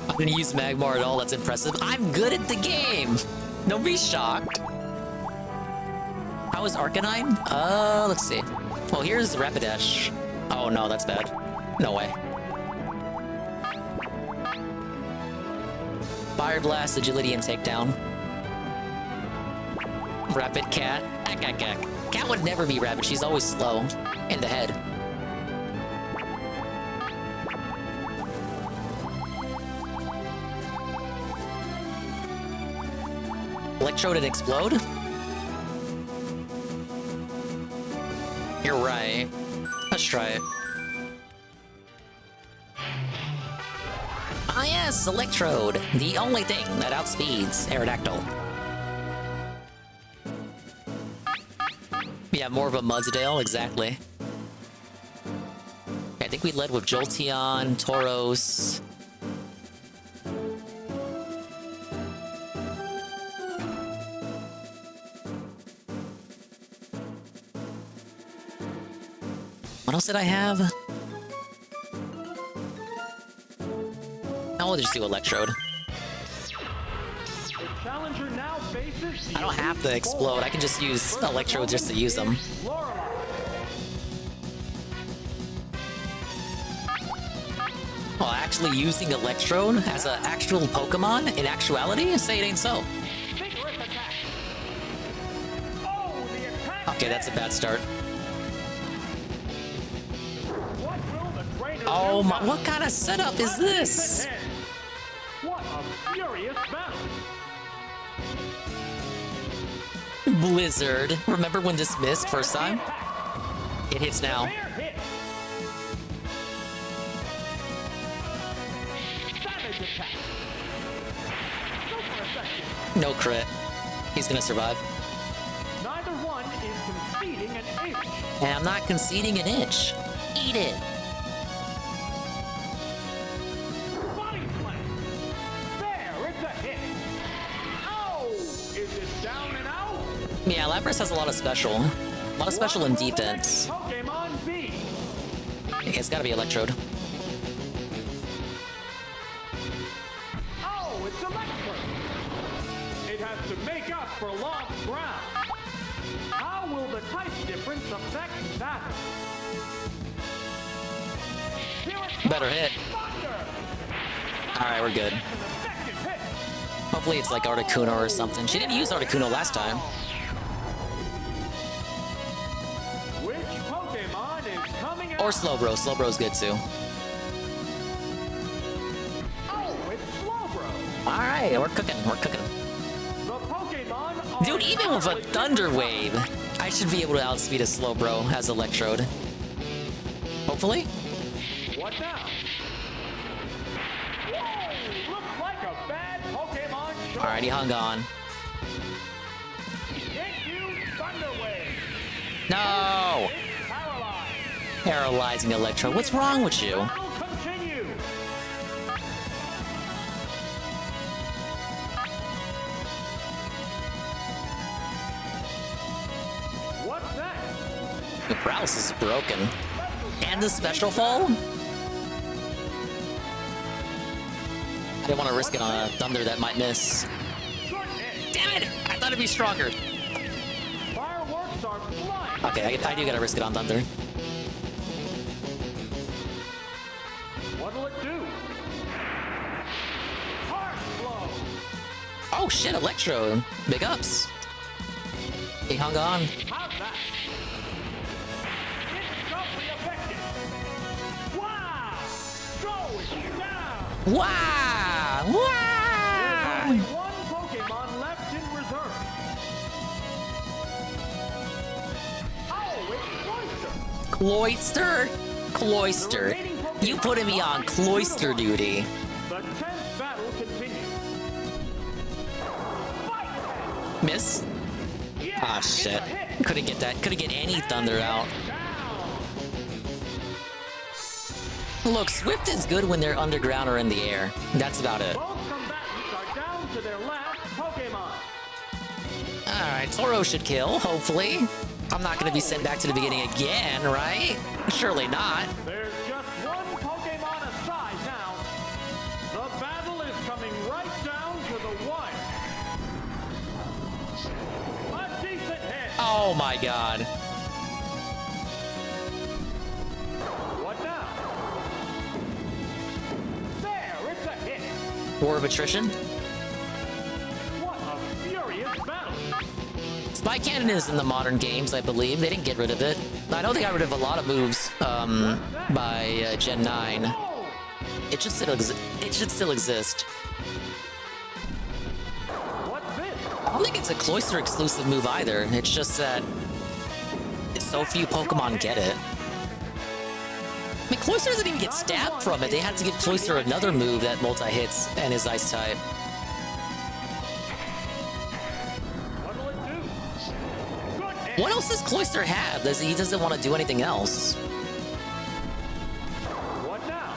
I'm gonna use Magmar at all, that's impressive. I'm good at the game! Don't be shocked. How is Arcanine? Let's see. Well, here's Rapidash. Oh no, that's bad. No way. Fire Blast, Agility, and Takedown. Rapid Cat. Cat would never be rapid, she's always slow. In the head. Electrode and Explode? You're right. Let's try it. Ah yes, Electrode. The only thing that outspeeds Aerodactyl. Yeah, more of a Mudsdale, exactly. I think we led with Jolteon, Tauros. What else did I have? I'll just do Electrode. I don't have to explode. I can just use Electrode just to use them. Oh, actually using Electrode as an actual Pokemon in actuality? Say it ain't so. Okay, that's a bad start. Oh my, what kind of setup is this? What a furious battle! Blizzard. Remember when this missed first time? It hits now. No crit. He's gonna survive. Neither one is conceding an inch. And I'm not conceding an inch. Eat it. Yeah, Lapras has a lot of special. A lot of special and defense. Pokemon B. It's gotta be Electrode. Oh, it's Electrode. It has to make up for lost ground. How will the type difference affect that? Better hit. Alright, we're good. Hopefully it's like Articuno or something. She didn't use Articuno last time. Which Pokemon is coming out? Or Slowbro. Slowbro's good too. Oh, it's Slowbro. Alright, we're cooking. We're cooking. The Pokemon are Dude, even with a Thunder Wave, I should be able to outspeed a Slowbro as Electrode. Hopefully. What now? Whoa! Looks like a bad Pokemon show. Alright, he hung on. Thank you, Thunder Wave. No! Paralyzed. Paralyzing Electrode. What's wrong with you? Battle continue. What's next? The Browse is broken. And the special fall? I didn't want to risk it on a Thunder that might miss. Damn it! I thought it'd be stronger. Fireworks are flying. Okay, I do gotta risk it on Thunder. What'll it do? Heart blow. Oh shit, Electrode. Big ups. He hung on. How's that? It's doubly effective. Wow! Going down. Wow! There's Wow! only one Pokemon left in reserve. Oh, it's Cloyster. Cloyster? Cloyster. You putting me on Cloyster duty. The 10th battle continues. Miss? Ah, shit. Couldn't get that. Couldn't get any Thunder out. Look, Swift is good when they're underground or in the air. That's about it. Both combatants are down to their last Pokemon. Alright, Toro should kill, hopefully. I'm not gonna be sent back to the beginning again, right? Surely not. There's just one Pokemon aside now. The battle is coming right down to the wire. A decent hit. Oh my god. What now? There, it's a hit. War of Attrition? What a furious battle. Spike Cannon is in the modern games, I believe. They didn't get rid of it. I know they got rid of a lot of moves by Gen 9. It should still exist. What's this? I don't think it's a Cloyster exclusive move either. It's just that so few Pokemon get it. I mean, Cloyster doesn't even get stabbed from it. They had to give Cloyster another move that multi-hits and is Ice type. What'll it do? What else does Cloyster have? He doesn't want to do anything else. What now?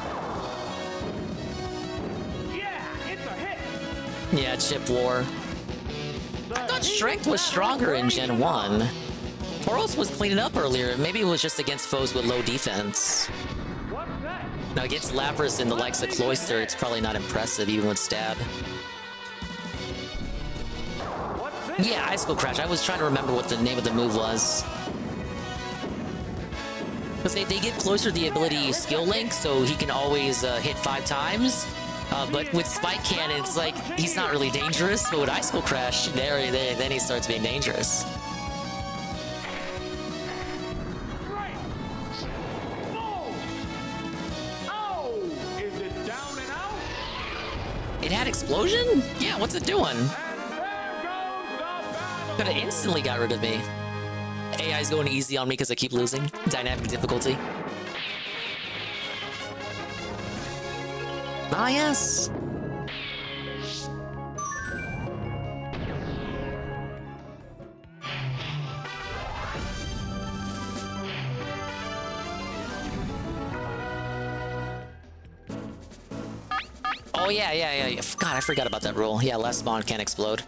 Yeah, it's a hit. Yeah, Chip War. I thought Strength was stronger in Gen 1. Tauros was cleaning up earlier. Maybe it was just against foes with low defense. What's that? Now, against Lapras and the likes of Cloyster, it's probably not impressive, even with Stab. What's this? Yeah, Icicle Crash. I was trying to remember what the name of the move was. Because they give Cloyster the ability to use Skill Link, so he can always hit 5 times. But with Spike Cannon, it's like, he's not really dangerous. But with Icicle Crash, then he starts being dangerous. Right. Boom. Oh, is it down and out? It had Explosion? Yeah, what's it doing? And there goes the battle. Could have instantly got rid of me. AI's going easy on me because I keep losing. Dynamic difficulty. Ah, yes. Oh, yeah. God, I forgot about that rule. Yeah, last spawn can't explode.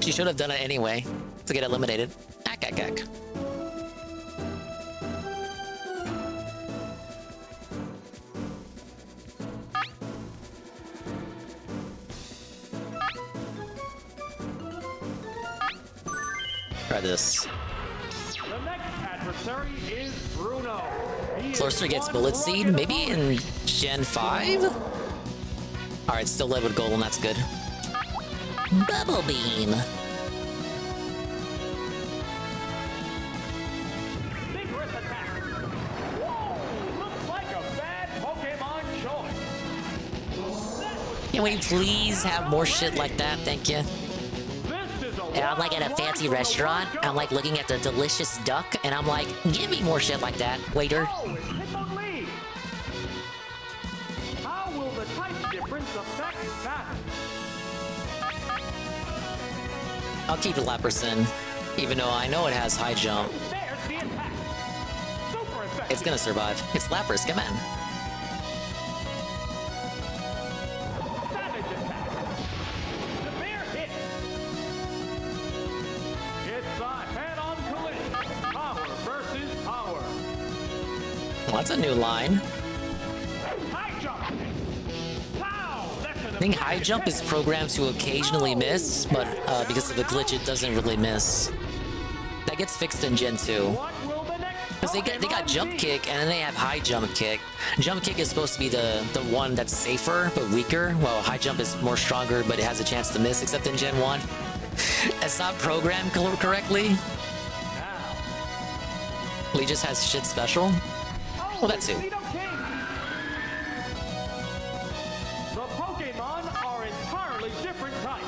She should have done it anyway. to get eliminated. Ack, ack, ack. Try this. The next adversary is Bruno. Closer gets Bullet Seed, maybe in Gen 5? Alright, still led with Golem, that's good. Bubble Beam. Vigorous attack. Whoa! Looks like a bad Pokemon choice. Can we please have more shit like that? Thank you. And I'm like at a fancy restaurant, I'm like looking at the delicious duck, and I'm like, give me more shit like that, waiter. Oh, it's Hippo Lee. How will the type difference affect that? I'll keep the Leperson, even though I know it has high jump. There's the attack. Super effective. It's gonna survive. It's Lapras, come on. Savage attack. The bear hit. It's a head-on collision. Power versus power. Well, that's a new line. High jump. Pow! That's an I think high jump is programmed to occasionally miss, but because of the glitch, it doesn't really miss. That gets fixed in Gen 2. Because they got jump kick, and then they have high jump kick. Jump kick is supposed to be the one that's safer, but weaker. Well, high jump is more stronger, but it has a chance to miss, except in Gen 1. It's not programmed correctly. Lee just has shit special. Well, that too. The Pokemon are entirely different types.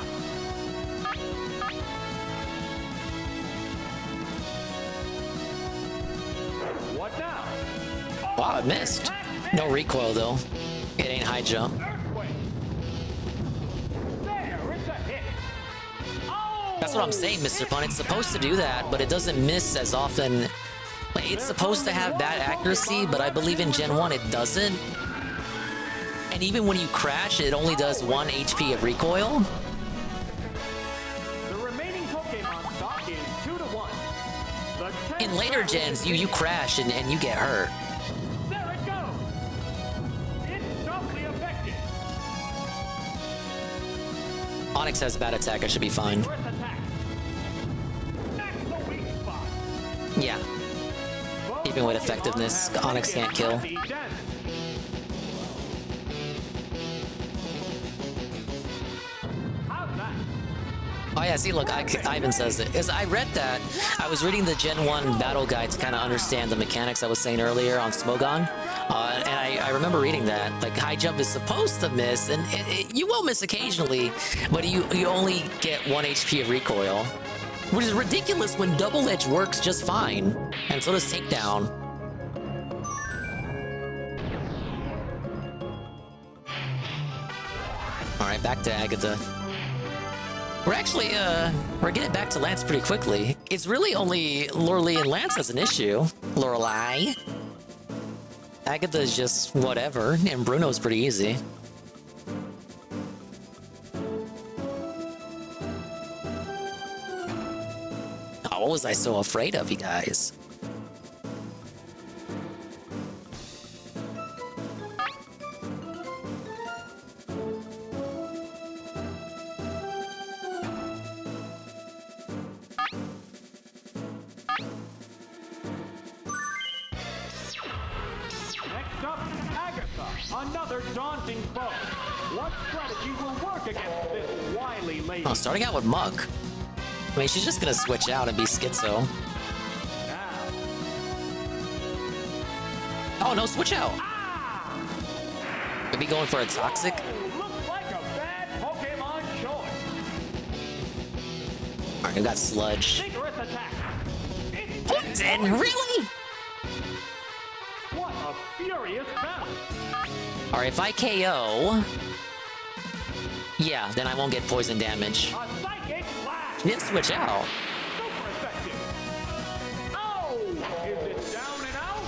What now? Wow, it missed. No recoil, though. It ain't high jump. There, it's a hit. That's what I'm saying, Mr. Pun. It's supposed to do that, but it doesn't miss as often. Like, it's supposed to have bad accuracy, but I believe in Gen 1 it doesn't. And even when you crash, it only does 1 HP of recoil. The remaining Pokemon stock is 2-1. In later gens, you crash and you get hurt. There it goes. It's doubly effective. Onyx has bad attack, I should be fine. First attack. That's the weak spot. Yeah. Even with effectiveness, Onyx can't kill. Oh yeah, see, look, Ivan says it. As I read that, I was reading the Gen 1 battle guide to kind of understand the mechanics I was saying earlier on Smogon. And I remember reading that. Like, high jump is supposed to miss, and you will miss occasionally, but you only get 1 HP of recoil. Which is ridiculous when double edge works just fine. And so does takedown. Alright, back to Agatha. We're actually, we're getting back to Lance pretty quickly. It's really only Lorelei and Lance as an issue. Lorelei. Agatha's just whatever, and Bruno's pretty easy. Oh, what was I so afraid of, you guys? Next up, Agatha, another daunting foe. What strategy will work against this wily lady? Oh, starting out with Muk. I mean, she's just gonna switch out and be Schizo. Oh, no, switch out. Maybe going for a Toxic? Looks like a bad Pokemon choice. Alright, we got Sludge. Vigorous attack. Poison? Really? What a furious battle. Alright, if I KO... Yeah, then I won't get poison damage. A psychic blast. Didn't switch out. Super effective. Oh, is it down and out?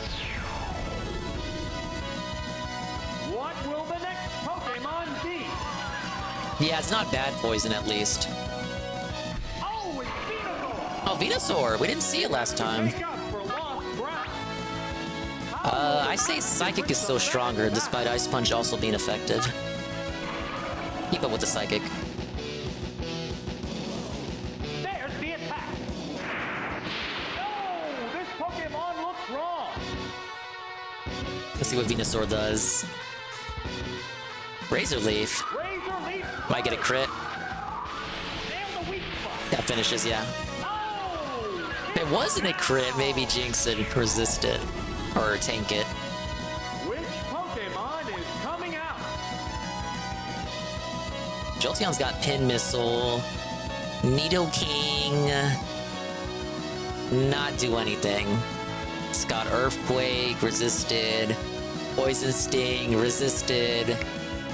What will the next Pokemon be? Yeah, it's not bad poison at least. Oh, it's Venusaur. Oh, Venusaur. We didn't see it last time. I say Psychic is still stronger, despite Ice Punch also being effective. Keep up with the Psychic. There's the attack. No, this Pokemon looks wrong. Let's see what Venusaur does. Razor Leaf. Might get a crit. That finishes, yeah. If it wasn't a crit, maybe Jinx would resist it. Or tank it. Which Pokemon is coming out? Jolteon's got Pin Missile. Nidoking. Not do anything. It's got Earthquake, resisted. Poison Sting, resisted.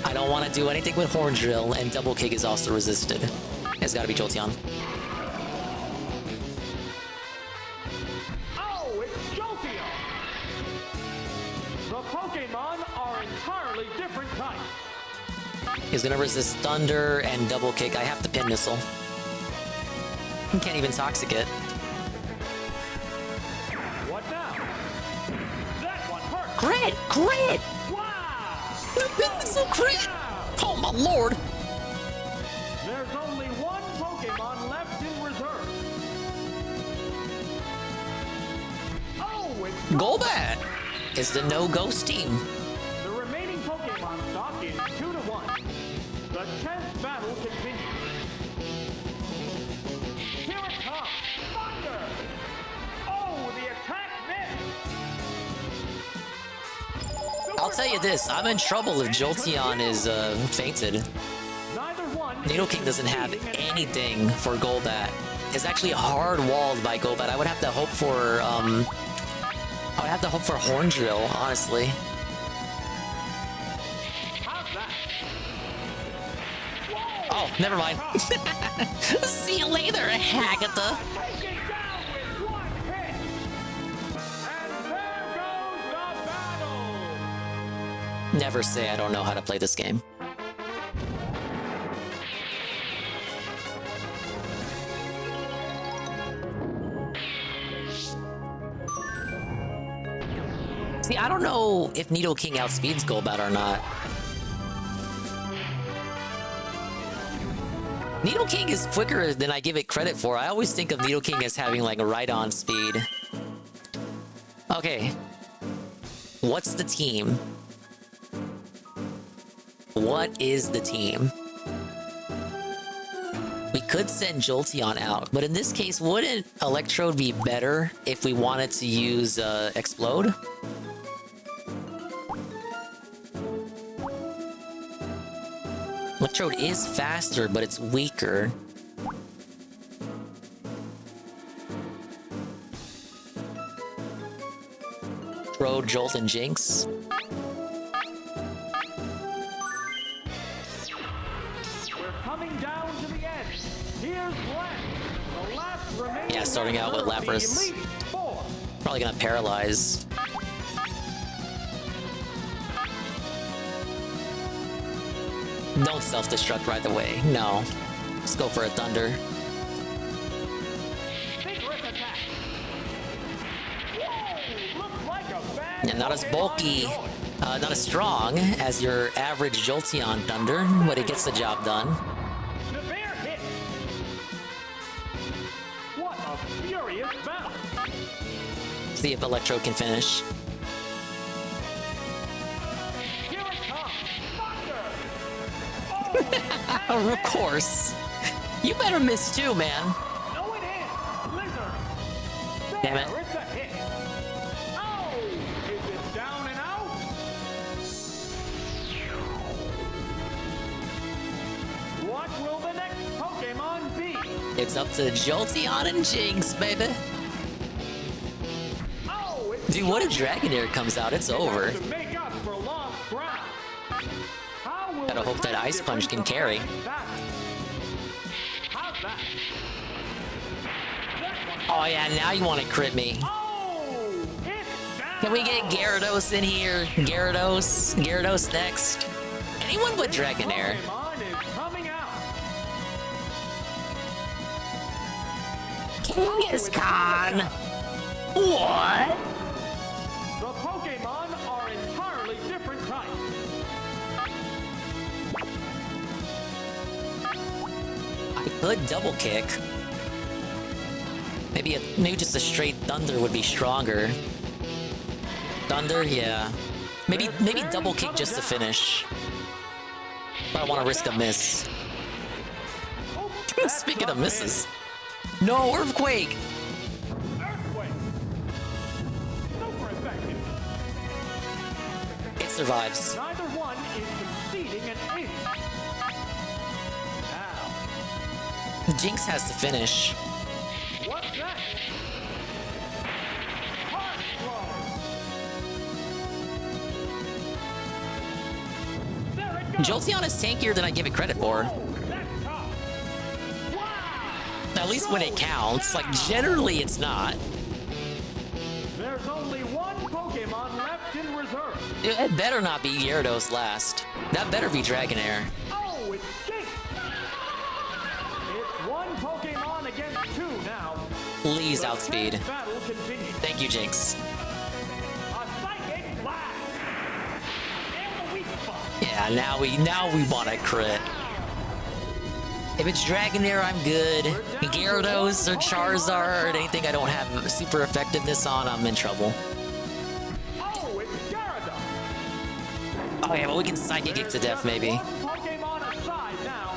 I don't want to do anything with Horn Drill, and Double Kick is also resisted. It's gotta be Jolteon. Oh, it's Jolteon! The Pokemon are entirely different types. He's gonna resist Thunder and Double Kick. I have to Pin Missile. He can't even Toxic it. What now? That one hurt. Crit! Crit! Wow! The Pin Missile crit! Oh my lord! There's only one Pokemon left in reserve. Oh, it's Golbat is the no-ghost team. The remaining Pokemon stock is 2-1. The tense battle continues. Here it comes. Thunder! Oh, the attack missed. I'll tell you this, I'm in trouble if Jolteon is fainted. Nidoking doesn't have anything for Golbat. It's actually hard-walled by Golbat. I would have to hope for Horn Drill, honestly. Oh, never mind. See you later, Hagatha. Never say I don't know how to play this game. See, I don't know if Nidoking outspeeds Golbat or not. Nidoking is quicker than I give it credit for. I always think of Nidoking as having like a ride-on speed. Okay. What's the team? What is the team? We could send Jolteon out, but in this case, wouldn't Electrode be better if we wanted to use Explode? Electrode is faster, but it's weaker. Throw Jolt and Jinx. We're coming down to the end. Here's the last remaining. Yeah, starting out with Lapras. Probably gonna paralyze. Don't self-destruct right away. No. Let's go for a Thunder. Yeah, not as bulky, not as strong as your average Jolteon Thunder, but it gets the job done. What a furious battle. See if Electrode can finish. Here it comes. Of course. You better miss too, man. No, it is. Blizzard. Damn it. It's a hit. Oh, is it down and out? What will the next Pokemon be? It's up to Jolteon and Jinx, baby. Oh, Dude, what if Dragonair comes out? It's over. to make up for lost ground. How will Gotta hope that Ice Punch can carry. How's that? Oh yeah, now you want to crit me. Can we get Gyarados in here? Gyarados next. Anyone but Dragonair. Kangaskhan! What? The Pokemon are entirely different types. I could double kick. Maybe just a straight thunder would be stronger. Thunder, yeah. Maybe double kick just to finish. But I want to risk a miss. Speaking of misses. No, Earthquake! It survives. Neither one is conceding an inch. Now, Jinx has to finish. what's next? Heart blow. Jolteon is tankier than I give it credit for. At least when it counts. Like, generally it's not. There's only one Pokemon left in reserve. It better not be Gyarados last. That better be Dragonair. Oh, it's Jinx! It's one Pokemon against two now. Please outspeed. Battle continues. Thank you, Jinx. A Psychic Blast! And the weak spot. Yeah, now we want a crit. If it's Dragonair, I'm good. Gyarados or Charizard, anything I don't have super effectiveness on, I'm in trouble. Oh, it's Gyarados! Oh yeah, but we can Psychic Kick to death, maybe. Pokemon aside now.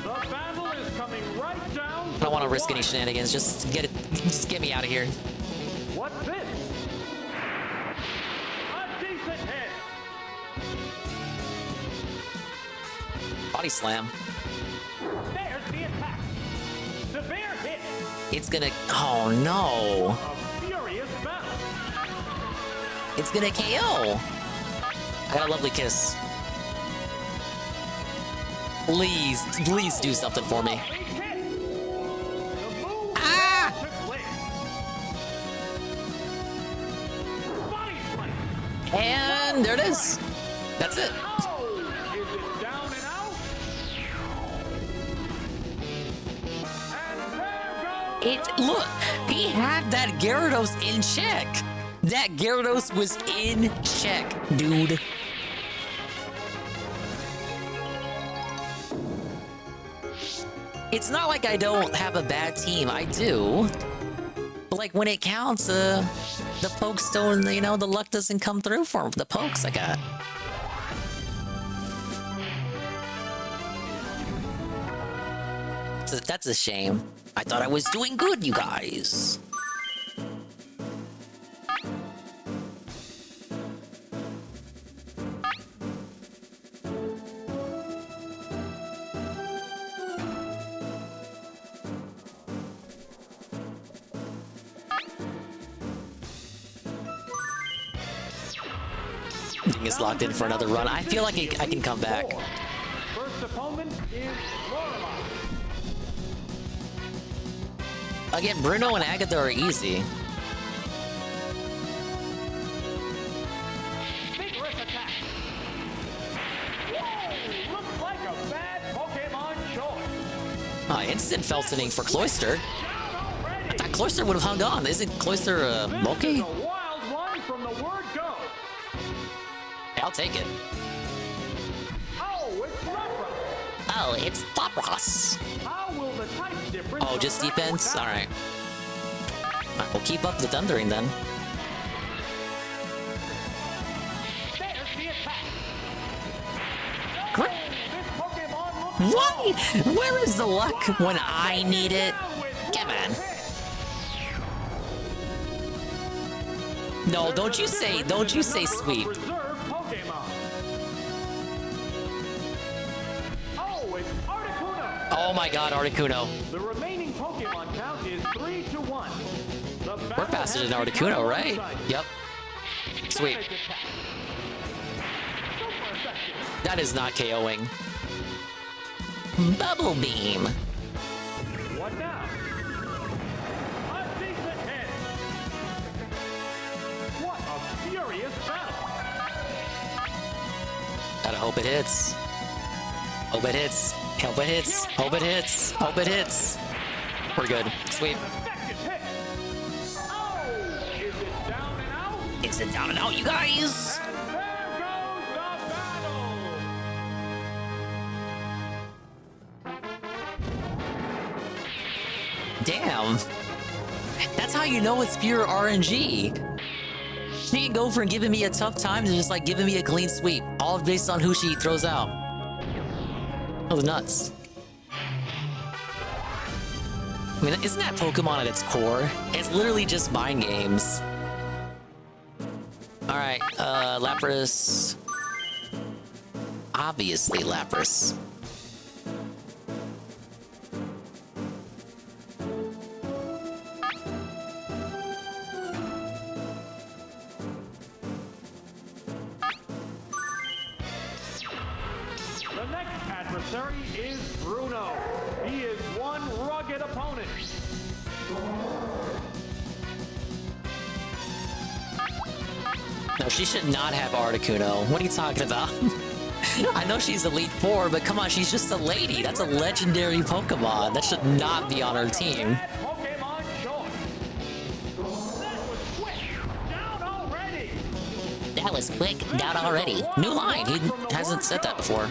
The battle is coming right down. I don't want to risk any shenanigans. Just get me out of here. What's this? A decent hit. Body slam. There's the attack. Severe hit. It's gonna. Oh no. A furious battle. It's gonna KO. I got a lovely kiss. Please do something for me. Ah! And there it is. That's it. Look, he had that Gyarados in check. That Gyarados was in check, dude. It's not like I don't have a bad team. I do. But like when it counts, the pokes don't, the luck doesn't come through for the pokes I got. That's a shame. I thought I was doing good, you guys. Is locked in for another run. I feel like I can come back. First opponent is Lorelei. Again, Bruno and Agatha are easy. Vigorous attack. Whoa! Looks like a bad Pokemon choice. Instant Feltoning for Cloyster. I thought Cloyster would have hung on. Isn't Cloyster bulky? A wild one from the word go. I'll take it. Oh, it's Lapras. Oh, it's Lapras. How will the type difference? Oh, just defense? Alright. Alright, we'll keep up the thundering then. There's the attack. Great. This Pokemon looks Why? Where is the luck when I need it? Come on. No, don't you say sweep. reserve Pokemon. Oh, it's Articuno. Oh my god, Articuno. The remaining Pokemon count is 3-1. The We're battle faster has than Articuno, become right? one-sided. Yep. Sweet. Savage attack. Super effective. That is not KOing. Bubble Beam. What now? A decent hit. What a furious battle. Gotta hope it hits. Hope it hits. Hope it hits. Hope it hits. Hope it hits. We're good. Sweep. Is it down and out, you guys? Damn. That's how you know it's pure RNG. She can go from giving me a tough time to just like giving me a clean sweep, all based on who she throws out. That was nuts. I mean, isn't that Pokemon at its core? It's literally just mind games. All right, Lapras. Obviously, Lapras. The next adversary is Bruno. He is one rugged opponent. No, she should not have Articuno. What are you talking about? I know she's Elite Four, but come on, she's just a lady. That's a legendary Pokemon. That should not be on her team. That was quick. Down already. New line. He hasn't said that before.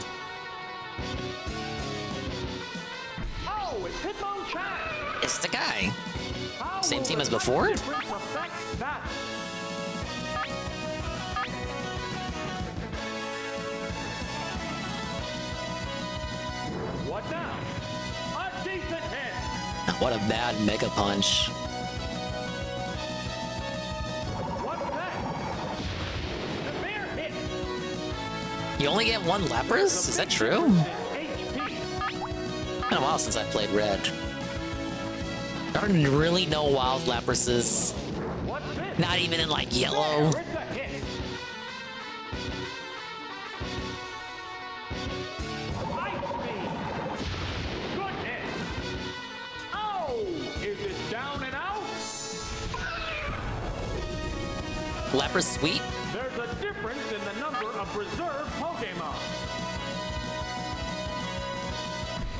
Oh, it's Hitmonchan. It's the guy. Same team as before? What now? A decent hit. What a bad Mega Punch. What's that? The bear hit. You only get one Lapras? Is that true? Been a while since I played Red. I don't really know wild Laprases. Not even in like yellow. Lapras sweep? There's a difference in the number of reserve Pokemon.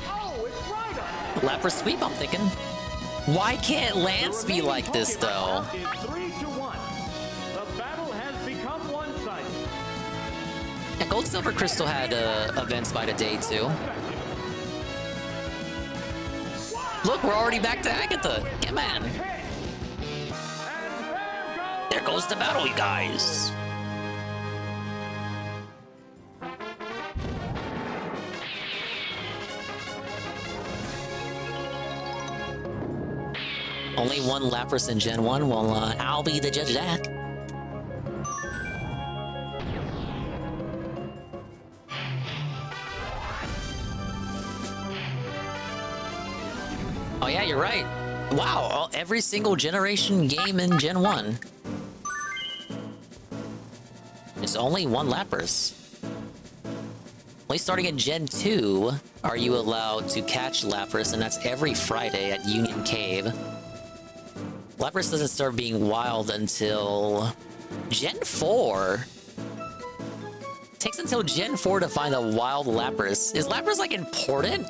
Oh, it's Rhydon. Lapras sweep, I'm thinking. Why can't Lance be like this, though? Is 3-1. The battle has become one-sided. Yeah, Gold Silver Crystal had events by the day, too. Look, we're already back to Agatha. Come on. There goes the battle, you guys. Only one Lapras in Gen 1? Well, I'll be the judge of that. Oh yeah, you're right. Wow, every single generation game in Gen 1. There's only one Lapras. Only starting in Gen 2 are you allowed to catch Lapras, and that's every Friday at Union Cave. Lapras doesn't start being wild until Gen 4. Takes until Gen 4 to find a wild Lapras. Is Lapras like important?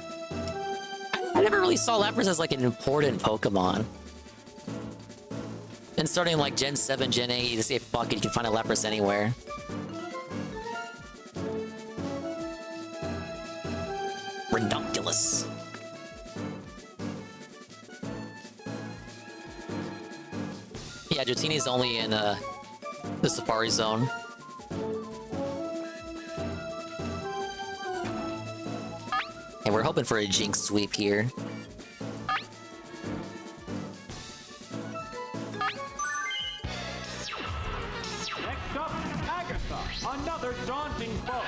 I never really saw Lapras as like an important Pokemon. And starting like Gen 7, Gen 8, you just say fuck it, you can find a Lapras anywhere. Redonkulous. Yeah, Dratini's only in the Safari Zone. And we're hoping for a Jinx sweep here. Next up, Agatha, another daunting foe.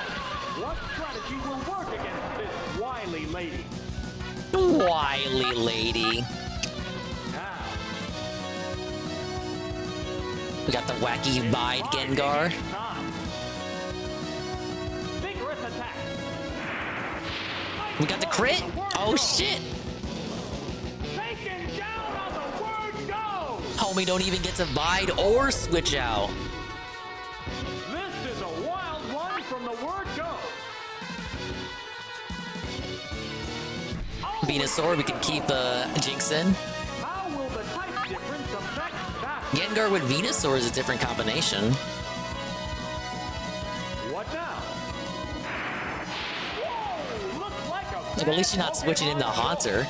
What strategy will work against this wily lady? Wily lady. We got the wacky Bide Gengar. Vigorous attack. We got the crit. Oh shit. Taken down on the word go. Homie don't even get to Bide or switch out. This is a wild one from the word go. Venusaur. We can keep Jinx in. How will the type difference affect that? Gengar with Venusaur is a different combination. What now? Whoa, looks like a Like, at least you're not switching into Haunter.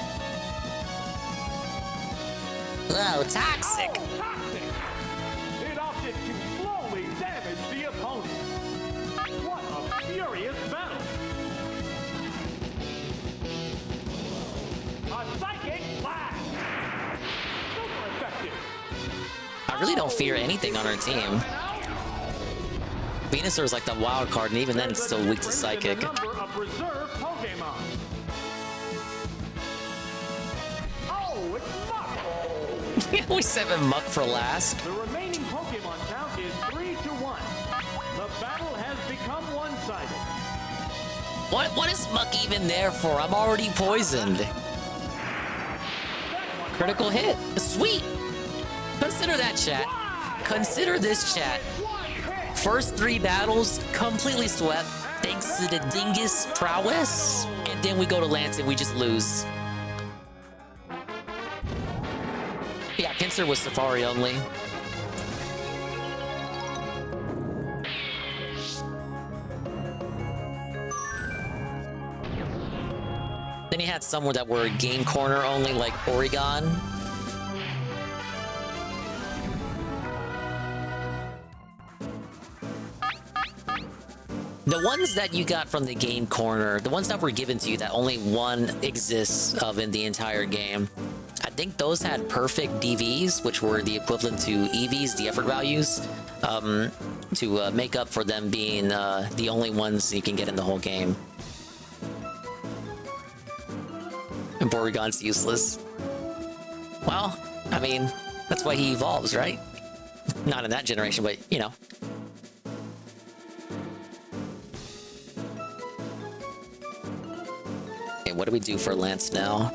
Whoa, toxic! toxic. It opted to slowly damage the opponent. What a furious battle. A psychic blast. Super effective. I really don't fear anything on our team. Venusaur is like the wild card, and even then it's still weak to Psychic. Number of reserve Pokemon. Oh, it's Muck. We 7 Muck for last. The remaining Pokemon count is 3-1. The battle has become one-sided. What is Muck even there for? I'm already poisoned. Critical hit. Sweet. Consider that, chat. Consider this, chat. First 3 battles completely swept thanks to the Dingus prowess, and then we go to Lance and we just lose. Yeah, Pinsir was Safari only. Then he had some that were game corner only, like Oregon. The ones that you got from the game corner, the ones that were given to you that only one exists of in the entire game, I think those had perfect DVs, which were the equivalent to EVs, the effort values, to make up for them being the only ones you can get in the whole game. And Porygon's useless. Well, I mean, that's why he evolves, right? Not in that generation, but, you know. Okay, what do we do for Lance now?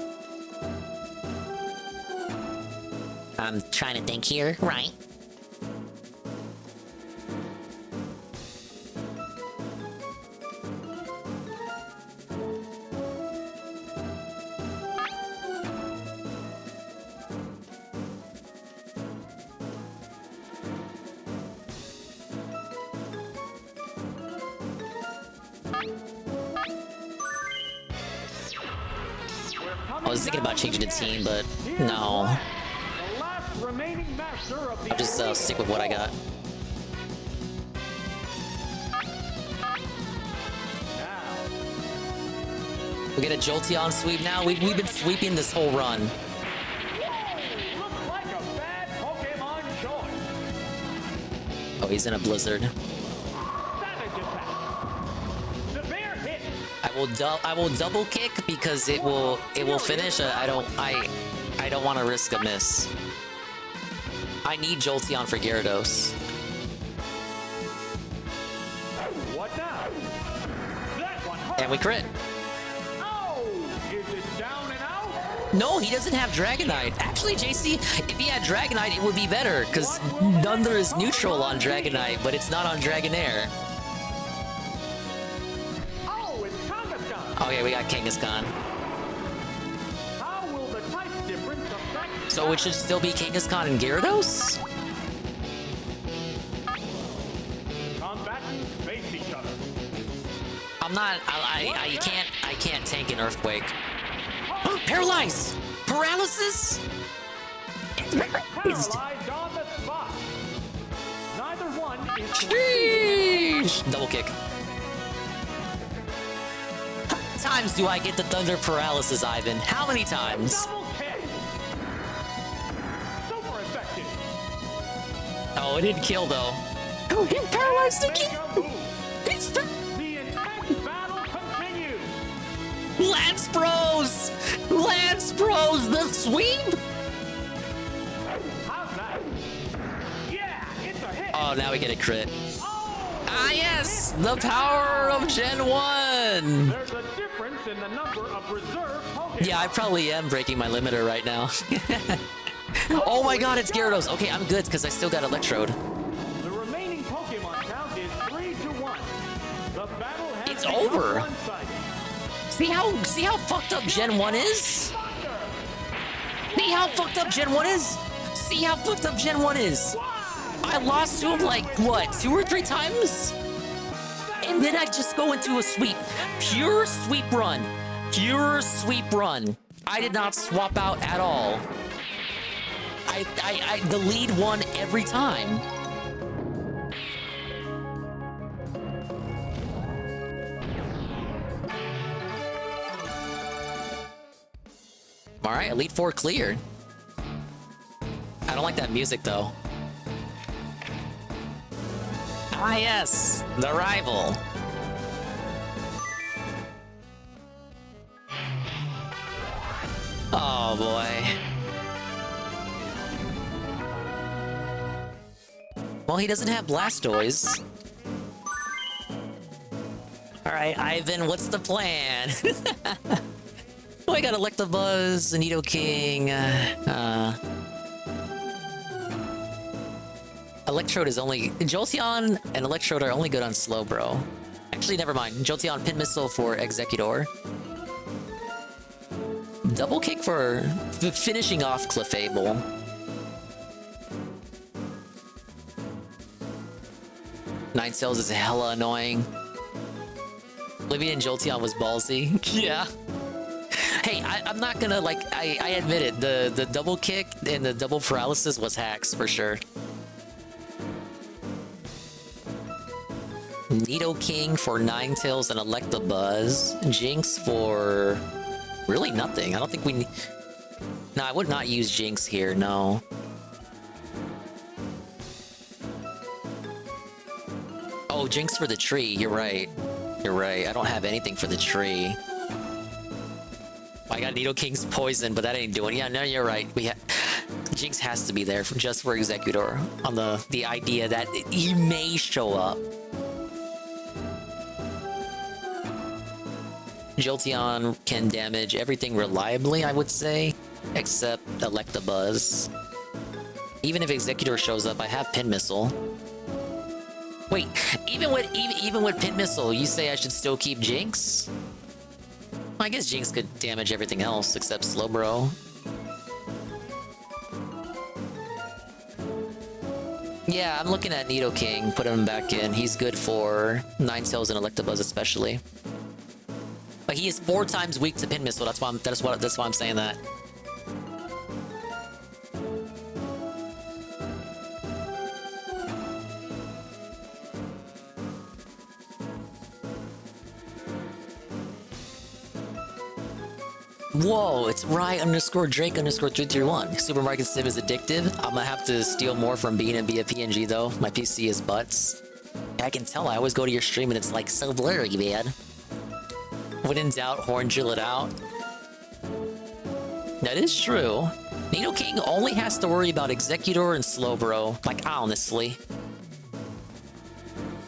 I'm trying to think here, right? I was thinking about changing the team, but no. I'll just stick with what I got. We get a Jolteon sweep now. We've been sweeping this whole run. Oh, he's in a blizzard. I will double kick because it will finish. I don't want to risk a miss. I need Jolteon for Gyarados. What now? That one hurt. And we crit. Oh, is it down and out? No, he doesn't have Dragonite. Actually, JC, if he had Dragonite, it would be better because Thunder is neutral on Dragonite, but it's not on Dragonair. Oh, it's Kangaskhan. Okay, we got Kangaskhan. How will the type difference affect? So it should still be Kangaskhan and Gyarados? Combatants face each other. I'm not. I can't tank an Earthquake. Paralyze! Paralysis? Paralyzed on the spot. Neither one is. Sheesh! Double kick. How many times do I get the Thunder Paralysis, Ivan? How many times? Double kick. Super effective. Oh, it didn't kill though. Oh, he paralyzed again. It's the intense battle continues. Lance Bros! Lance Bros! The sweep! How's that? Yeah, it's a hit. Oh, now we get a crit. Ah, yes! The power of Gen 1! There's a difference in the number of reserve Pokemon. Yeah, I probably am breaking my limiter right now. Oh my god, it's Gyarados. Okay, I'm good because I still got Electrode. The remaining Pokemon count is 3-1. The battle has It's become over. one-sided. See how fucked up Gen 1 is? See how fucked up Gen 1 is? See how fucked up Gen 1 is? I lost to him like, what, 2 or 3 times? And then I just go into a sweep. Pure sweep run. Pure sweep run. I did not swap out at all. The lead won every time. All right, Elite 4 cleared. I don't like that music though. Ah yes, the rival. Oh boy. Well, he doesn't have Blastoise. All right, Ivan, what's the plan? Oh, I got Electabuzz, Nidoking. Electrode is only... Jolteon and Electrode are only good on Slowbro. Actually, never mind. Jolteon, Pin Missile for Exeggutor. Double Kick for finishing off Clefable. Ninetales is hella annoying. Living in Jolteon was ballsy. Yeah. Hey, I'm not gonna, like, I admit it. The double kick and the double paralysis was hacks for sure. Nidoking for Ninetales and Electabuzz. Jinx for really nothing. I don't think we... No, I would not use Jinx here, no. Oh, Jinx for the tree. You're right. You're right. I don't have anything for the tree. I got Nidoking's poison, but that ain't doing it. Yeah, no, you're right. Jinx has to be there just for Exeggutor on the idea that he may show up. Jolteon can damage everything reliably, I would say, except Electabuzz. Even if Exeggutor shows up, I have Pin Missile. Wait, even with Pin Missile, you say I should still keep Jinx? I guess Jinx could damage everything else except Slowbro. Yeah, I'm looking at Nidoking, put him back in. He's good for Ninetales and Electabuzz especially. But he is 4 times weak to Pin Missile. That's why I'm saying that. Whoa, it's Rye_Drake_331. Supermarket Sim is addictive. I'm gonna have to steal more from Bean and be a PNG though. My PC is butts. I can tell. I always go to your stream and it's like so blurry, man. When in doubt, horn drill it out. That is true. Nidoking only has to worry about Exeggutor and Slowbro. Like, honestly.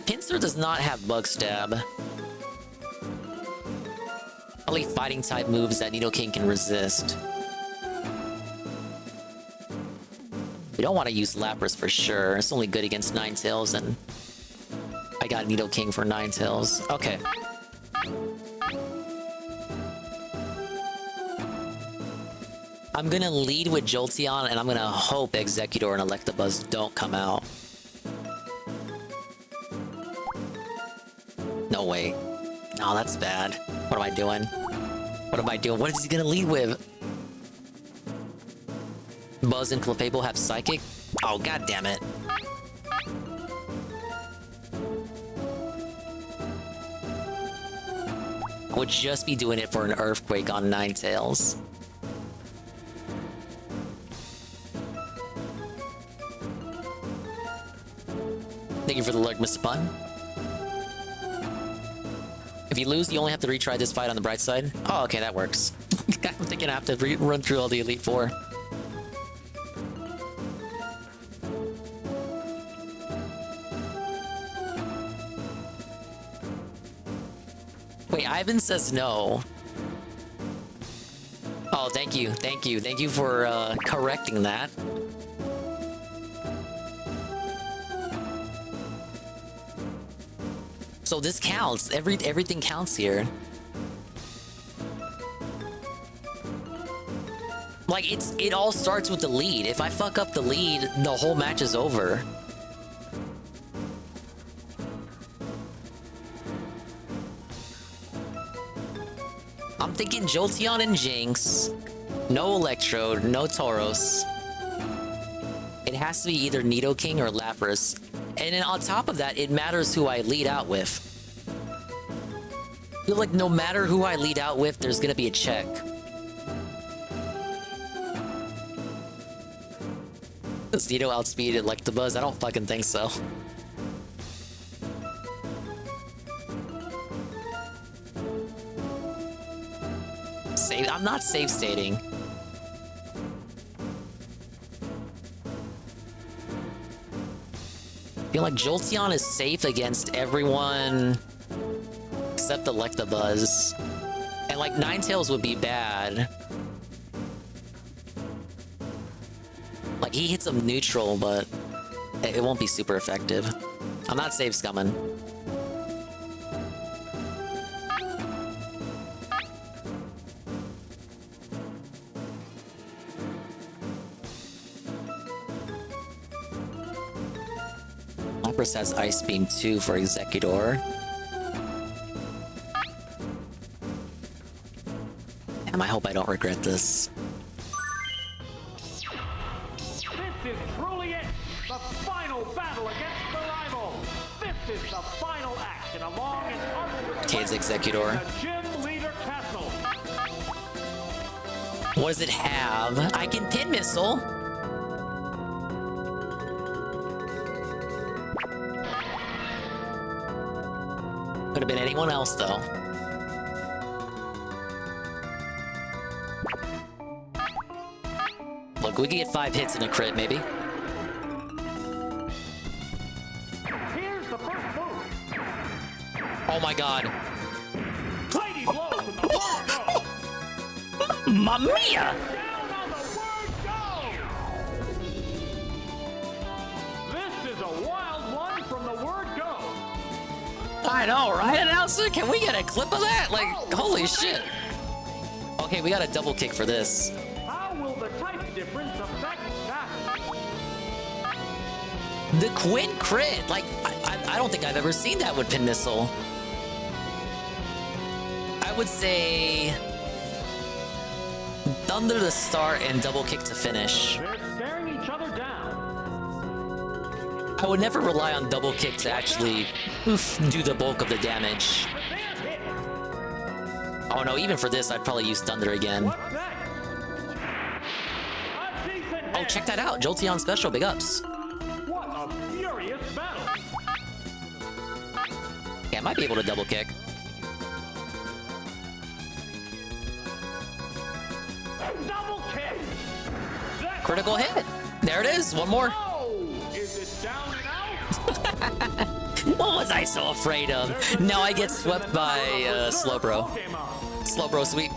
Pinsir does not have Bug Stab. Probably fighting type moves that Nidoking can resist. We don't want to use Lapras for sure. It's only good against Ninetales, and I got Nidoking for Ninetales. Okay. I'm gonna lead with Jolteon, and I'm gonna hope Exeggutor and Electabuzz don't come out. No, wait. No, that's bad. What am I doing? What am I doing? What is he gonna lead with? Buzz and Clefable have Psychic? Oh, god damn it. I would just be doing it for an Earthquake on Ninetales. Thank you for the lurk, Mr. Pun. If you lose, you only have to retry this fight on the bright side. Oh, okay, that works. I'm thinking I have to run through all the Elite Four. Wait, Ivan says no. Oh, thank you, thank you. Thank you for correcting that. So this counts. Everything counts here. Like, it all starts with the lead. If I fuck up the lead, the whole match is over. I'm thinking Jolteon and Jinx. No Electrode, no Tauros. It has to be either Nidoking or Lapras. And then on top of that, it matters who I lead out with. I feel like no matter who I lead out with, there's gonna be a check. Does Nido outspeed Electabuzz? I don't fucking think so. I'm not safe stating. I feel like Jolteon is safe against everyone except Electabuzz. And like Ninetales would be bad. Like he hits him neutral, but it won't be super effective. I'm not safe scumming. Lapras has Ice Beam too for Executor. Damn, I hope I don't regret this. This is truly it, the final battle against the rival. This is the final act in a long and arduous Kade's Executor. the Gym Leader Castle. What does it have? I can Pin Missile. Could have been anyone else, though. Look, we can get 5 hits in a crit, maybe. Here's the first move. Oh my god. Mighty blow from the word go. Mamma mia! Down on the word go. This is a wild one from the word go. I know, right, announcer? Can we get a clip of that? Like, holy shit. Okay, we got a double kick for this. How will the type difference affect that? The Quinn crit. Like, I don't think I've ever seen that with Pin Missile. I would say Thunder to start and double kick to finish. They're staring each other down. I would never rely on double kick to actually do the bulk of the damage. Oh no, even for this, I'd probably use Thunder again. Oh, check that out. Jolteon special, big ups. What a furious battle. Yeah, I might be able to double kick. Double kick. Critical hit. There it is. One more. Is it down and out? What was I so afraid of? Now I get swept by Slowbro. Slowbro sweep.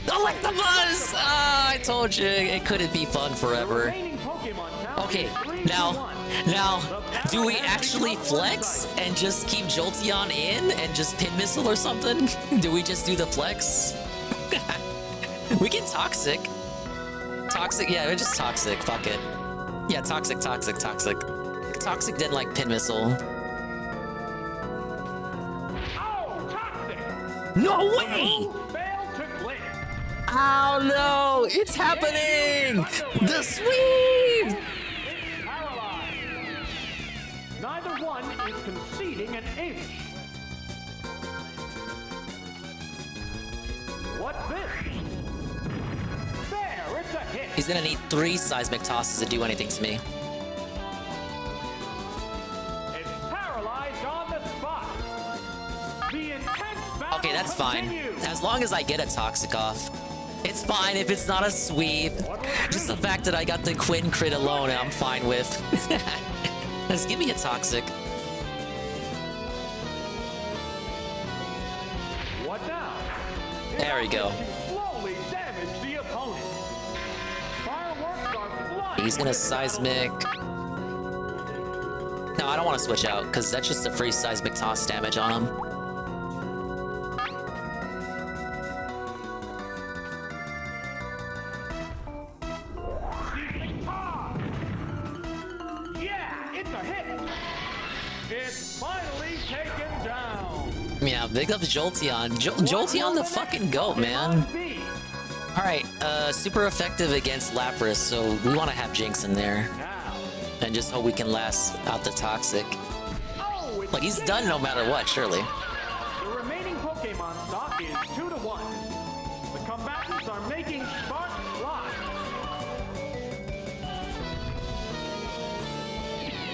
Electabuzz! I told you it couldn't be fun forever. Okay, now, do we actually flex and just keep Jolteon in and just Pin Missile or something? Do we just do the flex? We can Toxic. Toxic, yeah, we're just Toxic, fuck it. Yeah, Toxic. Toxic didn't like Pin Missile. No way! Oh no! It's happening! The sweep! Neither one is conceding an inch. What's this? There, it's a hit. He's gonna need 3 seismic tosses to do anything to me. It's paralyzed on the spot. The intense battle Okay, that's fine. continues. As long as I get a Toxic off. It's fine if it's not a sweep. Just the fact that I got the Quinn crit alone, I'm fine with. Just give me a Toxic. What now? There we go. Slowly damage the opponent. Fireworks are flying. He's gonna Seismic. No, I don't want to switch out, because that's just a free Seismic Toss damage on him. Yeah, big up Jolteon. Jolteon the fucking goat, man. Alright, super effective against Lapras, so we want to have Jinx in there. And just hope we can last out the Toxic. Like, he's done no matter what, surely. The remaining Pokemon stock is 2-1. The combatants are making sparks fly.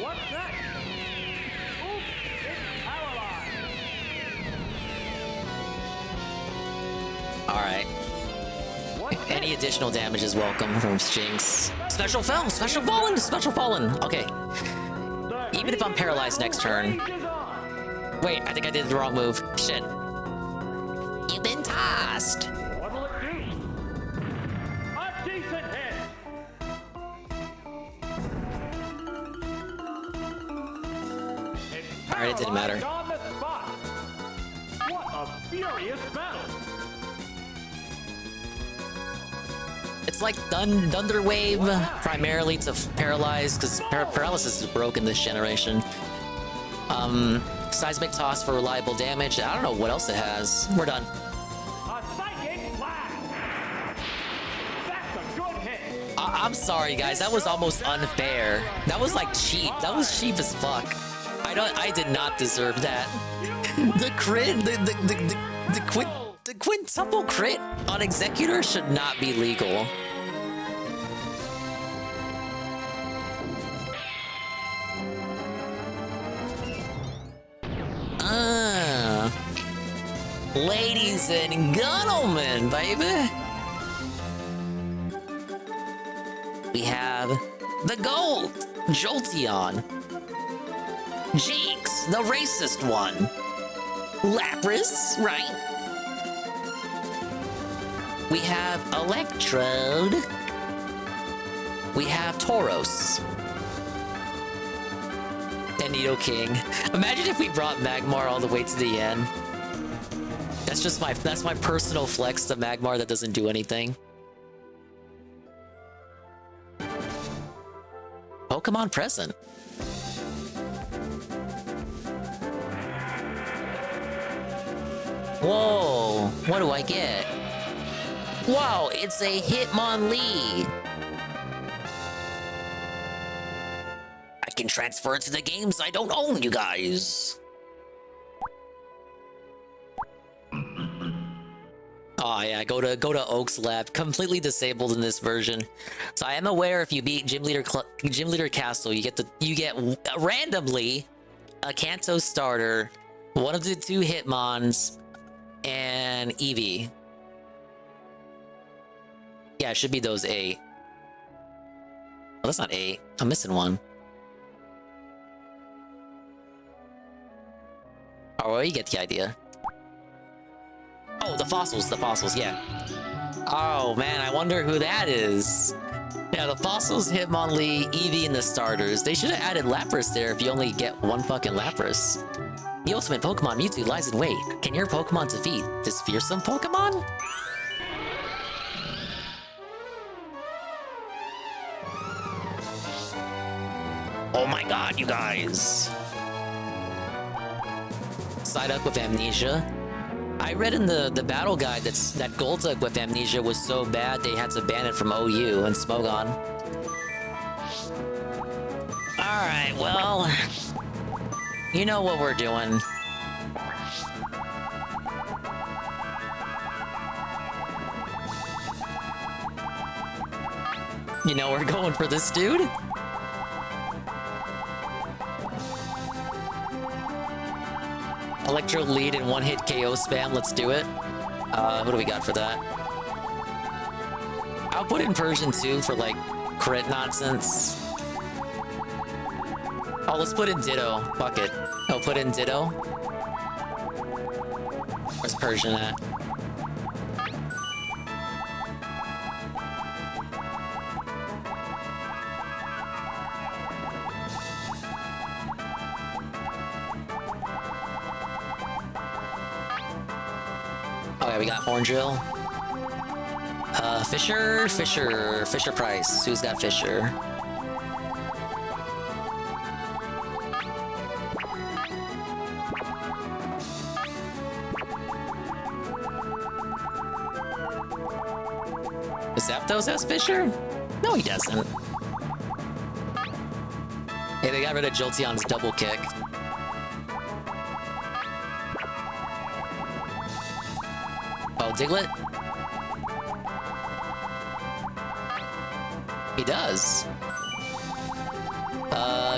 What's next? Oops, it's paralyzed. Alright. Any additional damage is welcome from Jinx. Special Fallen! Special Fallen! Special Fallen! Okay. Even if I'm paralyzed next turn. Wait, I think I did the wrong move. Shit. You've been tossed! What'll it do? A decent hit! Alright, it didn't matter. On the spot. What a furious battle! It's like Thunder Wave, primarily to paralyze, because paralysis is broken this generation. Seismic Toss for reliable damage. I don't know what else it has. We're done. A psychic blast! That's a good hit! I'm sorry, guys. That was almost unfair. That was like cheap. That was cheap as fuck. I did not deserve that. The crit, the quintuple crit on Executor should not be legal. Ladies and gentlemen, baby. We have the GOAT, Jolteon. Jinx, the racist one. Lapras, right? We have Electrode. We have Tauros. And Nidoking. Imagine if we brought Magmar all the way to the end. That's my personal flex to Magmar that doesn't do anything. Pokemon present. Whoa, what do I get? Wow, it's a Hitmonlee. I can transfer it to the games I don't own, you guys. Oh yeah, go to Oak's Lab. Completely disabled in this version. So I am aware if you beat Gym Leader Castle, you get randomly a Kanto starter, one of the 2 Hitmons, and Eevee. Yeah, it should be those 8. Oh, that's not 8. I'm missing one. Oh, well, you get the idea. Oh, the fossils, yeah. Oh, man, I wonder who that is. Yeah, the fossils, Hitmonlee, Eevee, and the starters. They should have added Lapras there if you only get one fucking Lapras. The ultimate Pokemon Mewtwo lies in wait. Can your Pokemon defeat this fearsome Pokemon? Oh my god, you guys. Psyduck with Amnesia. I read in the battle guide that Golduck with Amnesia was so bad they had to ban it from OU and Smogon. Alright, well... You know what we're doing. You know we're going for this dude? Electro lead and 1-hit KO spam, let's do it. What do we got for that? I'll put in Persian too for like crit nonsense. Oh, let's put in Ditto. Fuck it. Oh, put in Ditto. Where's Persian at? Oh yeah, we got Horndrill. Fisher Price. Who's got Fisher? Does Zapdos has Fisher? No, he doesn't. Hey, they got rid of Jolteon's double kick. Oh, Diglett? He does.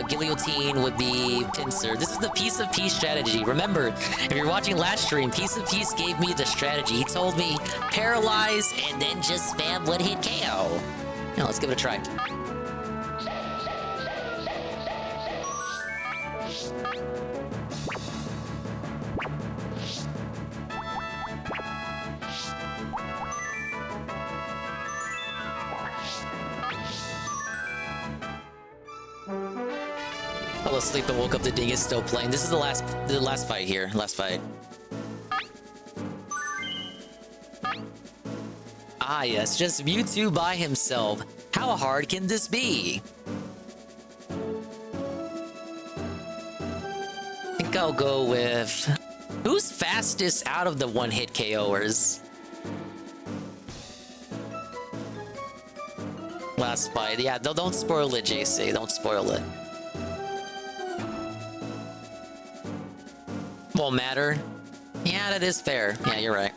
Guillotine would be Pinsir. This is the Piece of Peace strategy. Remember, if you're watching last stream, Piece of Peace gave me the strategy. He told me paralyze and then just spam one hit KO. Now let's give it a try. I fell asleep and woke up. The Dingus still playing. This is the last fight here. Last fight. Ah, yes, just Mewtwo by himself. How hard can this be? I think I'll go with... Who's fastest out of the one-hit KO'ers? Last fight. Yeah, don't spoil it, JC. Don't spoil it. Won't matter. Yeah, that is fair. Yeah, you're right.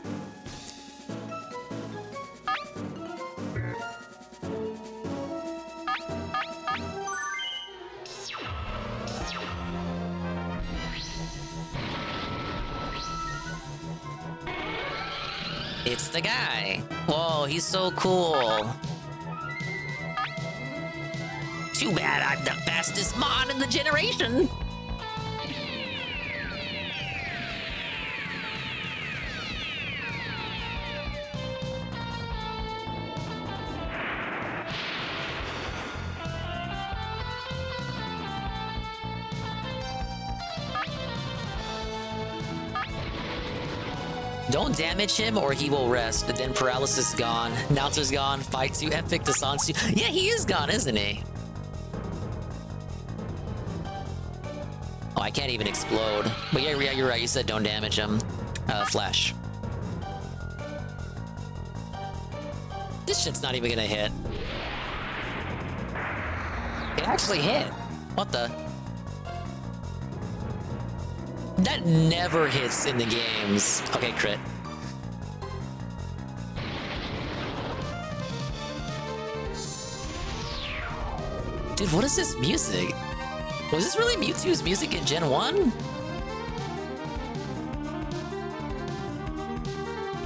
It's the guy. Whoa, he's so cool. Too bad I'm the fastest mod in the generation. Don't damage him or he will rest. Then Paralysis gone. Nowtzer's gone. Fights you. Epic to Sansu. Yeah, he is gone, isn't he? Oh, I can't even explode. But yeah, you're right. You said don't damage him. Flash. This shit's not even gonna hit. It actually hit. What the? That never hits in the games. Okay, crit. Dude, what is this music? Was this really Mewtwo's music in Gen 1?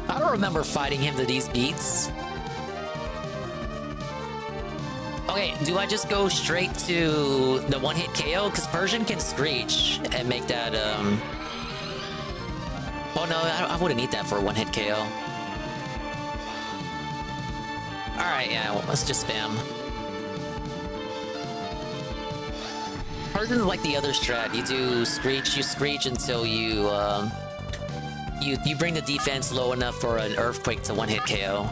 I don't remember fighting him to these beats. Okay, do I just go straight to the one-hit KO? Because Persian can Screech and make that, Oh no, I wouldn't need that for a one-hit KO. Alright, yeah, well, let's just spam. Persian's like the other strat. You do Screech, you Screech until you bring the defense low enough for an Earthquake to one-hit KO.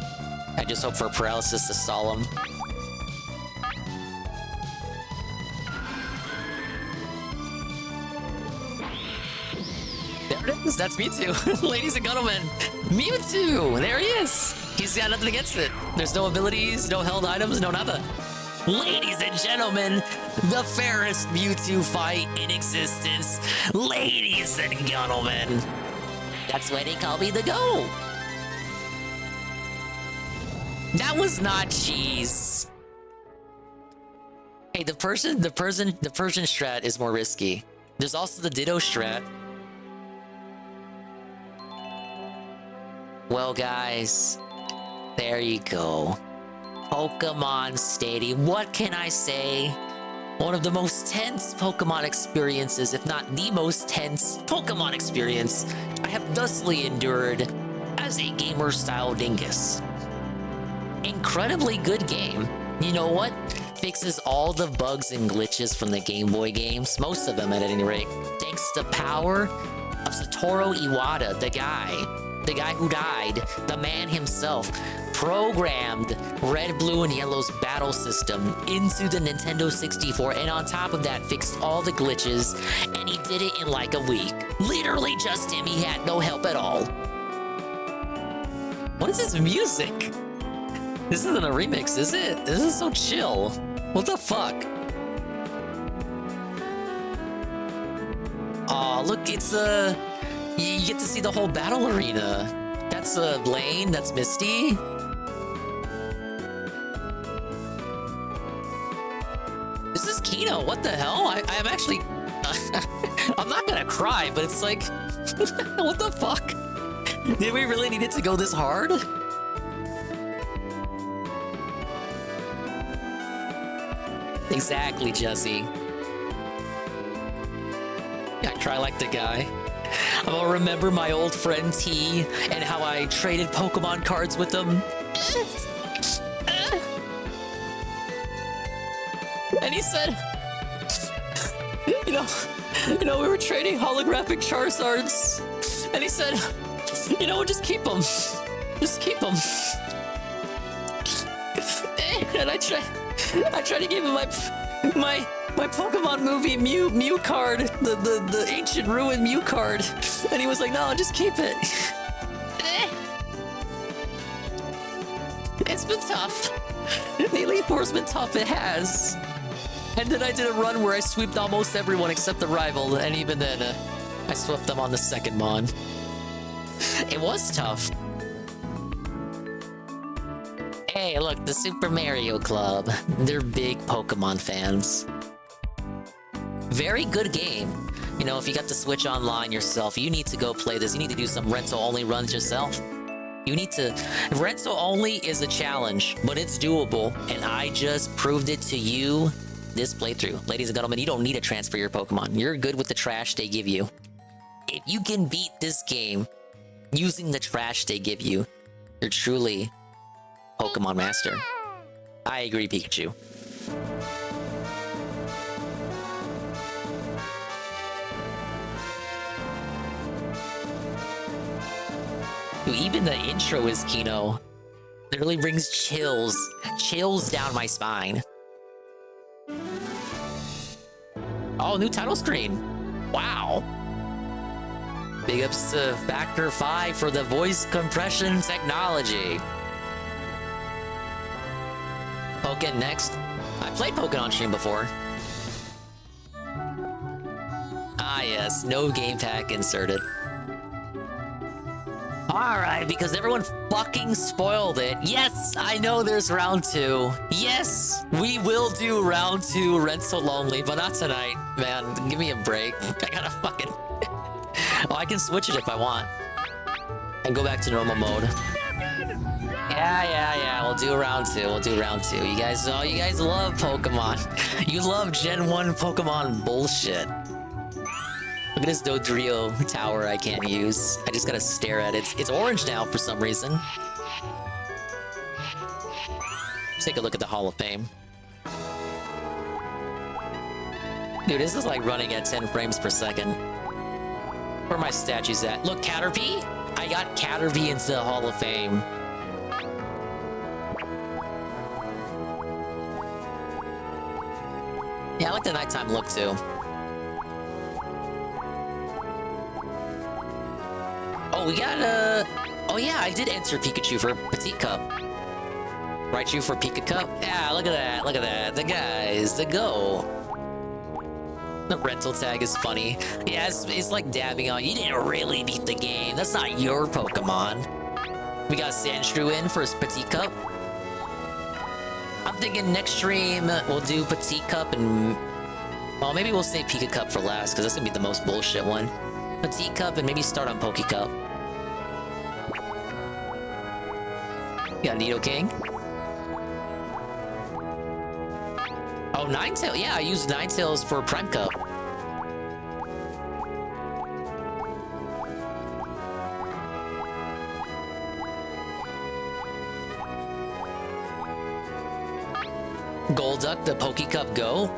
I just hope for Paralysis to stall him. There it is, that's Mewtwo. Ladies and gentlemen, Mewtwo! There he is! He's got nothing against it. There's no abilities, no held items, no nada. Ladies and gentlemen, the fairest Mewtwo fight in existence. Ladies and gentlemen. That's why they call me the GOAT. That was not cheese. Hey, the Persian strat is more risky. There's also the Ditto strat. Well, guys, there you go. Pokemon Stadium. What can I say? One of the most tense Pokemon experiences, if not the most tense Pokemon experience I have thusly endured as a gamer-style dingus. Incredibly good game. You know what? Fixes all the bugs and glitches from the Game Boy games, most of them at any rate, thanks to the power of Satoru Iwata, the guy who died, the man himself, programmed Red, Blue, and Yellow's battle system into the Nintendo 64, and on top of that, fixed all the glitches, and he did it in like a week. Literally just him, he had no help at all. What is this music? This isn't a remix, is it? This is so chill. What the fuck? Aw, look, it's you get to see the whole battle arena. That's Lane, that's Misty. This is Kino, what the hell? I'm actually... I'm not gonna cry, but it's like... what the fuck? Did we really need it to go this hard? Exactly, Jesse. I cry like the guy. I'm gonna remember my old friend T and how I traded Pokemon cards with him. And he said, you know, we were trading holographic Charizards. And he said, you know, just keep them. Just keep them. And I tried to give him my Pokemon movie Mew card, the ancient ruined Mew card, and he was like, "No, just keep it." It's been tough. The Elite Four's been tough. It has. And then I did a run where I sweeped almost everyone except the rival, and even then, I swept them on the second mon. It was tough. Hey, look, the Super Mario Club. They're big Pokemon fans. Very good game. You know, if you got the Switch online yourself, you need to go play this. You need to do some rental-only runs yourself. You need to... Rental-only is a challenge, but it's doable, and I just proved it to you this playthrough. Ladies and gentlemen, you don't need to transfer your Pokemon. You're good with the trash they give you. If you can beat this game using the trash they give you, you're truly Pokemon Master. I agree, Pikachu. Dude, even the intro is Kino. Literally brings chills down my spine. Oh, new title screen. Wow. Big ups to Factor 5 for the voice compression technology. Pokken next. I played Pokken on stream before. Ah yes, no game pack inserted. Alright, because everyone fucking spoiled it. Yes, I know there's round 2. Yes, we will do round 2 rental only, but not tonight. Man, give me a break. I gotta fucking... Oh, I can switch it if I want. And go back to normal mode. Yeah, we'll do round 2. We'll do round 2. You guys love Pokemon. You love Gen 1 Pokemon bullshit. Look at this Dodrio tower I can't use. I just gotta stare at it. It's orange now for some reason. Let's take a look at the Hall of Fame. Dude, this is like running at 10 frames per second. Where are my statues at? Look, Caterpie! I got Caterpie into the Hall of Fame. Yeah, I like the nighttime look too. Oh, we got oh yeah, I did enter Pikachu for Petite Cup. Raichu for Pika Cup? Yeah, look at that, look at that. The guys, the go. The rental tag is funny. Yeah, it's like dabbing on. You didn't really beat the game. That's not your Pokemon. We got Sandshrew in for his Petite Cup. I'm thinking next stream we'll do Petite Cup and... Well, maybe we'll save Pika Cup for last, because that's gonna be the most bullshit one. Petite Cup and maybe start on Poke Cup. You got Nidoking. Oh, Ninetales. Yeah, I used Ninetales for Prime Cup. Golduck, the Poke Cup Go.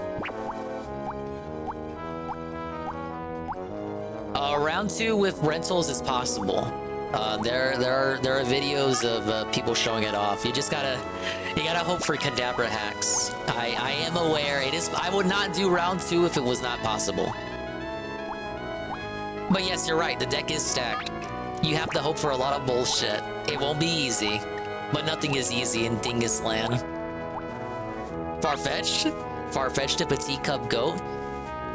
Round 2 with rentals is possible. There are videos of people showing it off. You gotta hope for Kadabra hacks. I am aware it is. I would not do round 2 if it was not possible. But yes, you're right. The deck is stacked. You have to hope for a lot of bullshit. It won't be easy. But nothing is easy in Dingus Land. Farfetch'd? Farfetch'd to Petite Cup Goat?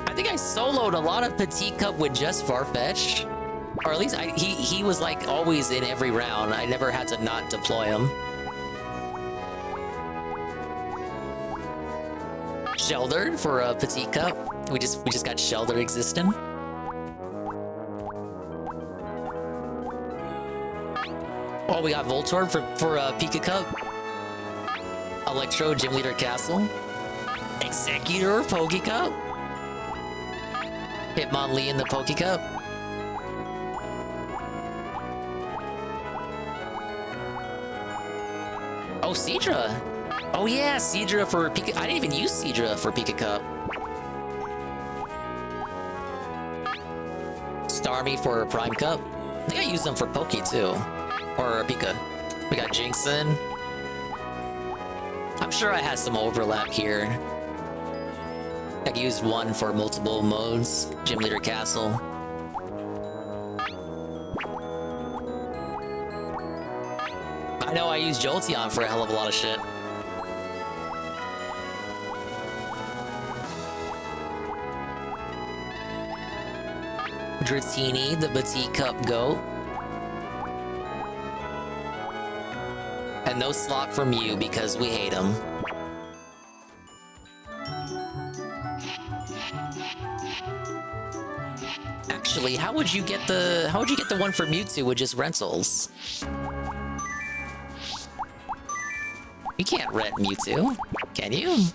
I think I soloed a lot of Petite Cup with just Farfetch'd. Or at least he was like always in every round. I never had to not deploy him. Sheltered for a Petite Cup. We just got Sheltered existing. Oh, we got Voltorb for Pika Cup. Electro Gym Leader Castle. Executor Poke Cup. Hitmonlee in the Poke Cup. Oh, Seadra. Oh yeah, Seadra for Pika. I didn't even use Seadra for Pika Cup. Starmie for Prime Cup. I think I used them for Poke too. Or Pika. We got Jinxin. I'm sure I had some overlap here. I used one for multiple modes. Gym Leader Castle. I know I used Jolteon for a hell of a lot of shit. Dratini, the Petite Cup Goat. And no slot from you because we hate him. Actually, how would you get the one for Mewtwo with just rentals? You can't rent Mewtwo, can you?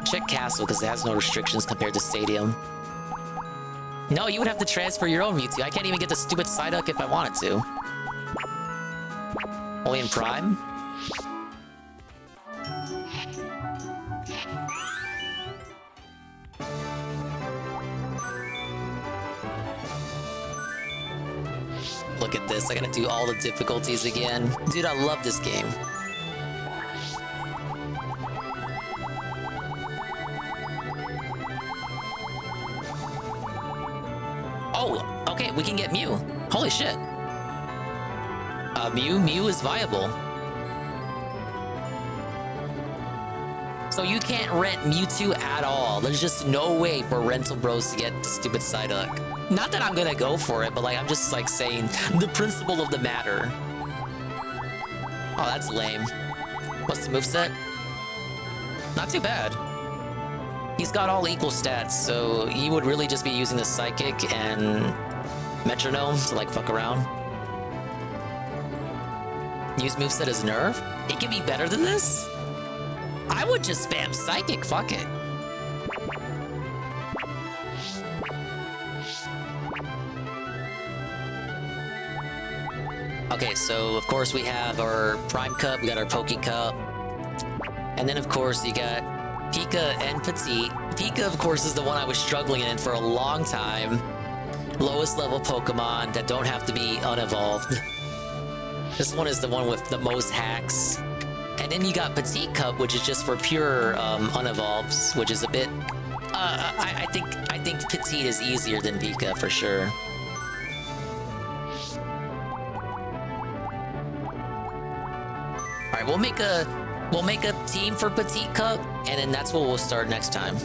Check Castle because it has no restrictions compared to Stadium. No, you would have to transfer your own Mewtwo. I can't even get the stupid Psyduck if I wanted to. Only in Prime? Look at this, I gotta do all the difficulties again. Dude, I love this game. Oh, okay, we can get Mew. Holy shit. Mew is viable. So you can't rent Mewtwo at all. There's just no way for Rental Bros to get stupid Psyduck. Not that I'm gonna go for it, but like I'm just like saying the principle of the matter. Oh, that's lame. What's the moveset? Not too bad. He's got all equal stats, so he would really just be using the Psychic and Metronome to like fuck around. Use moveset as Nerve? It can be better than this? I would just spam Psychic, fuck it. Okay, so of course we have our Prime Cup, we got our Poke Cup. And then of course you got Pika and Petite. Pika, of course, is the one I was struggling in for a long time. Lowest level Pokemon that don't have to be unevolved. This one is the one with the most hacks. And then you got Petite Cup, which is just for pure unevolves, which is a bit... I think Petite is easier than Pika for sure. Alright, we'll make a team for Petite Cup, and then that's what we'll start next time.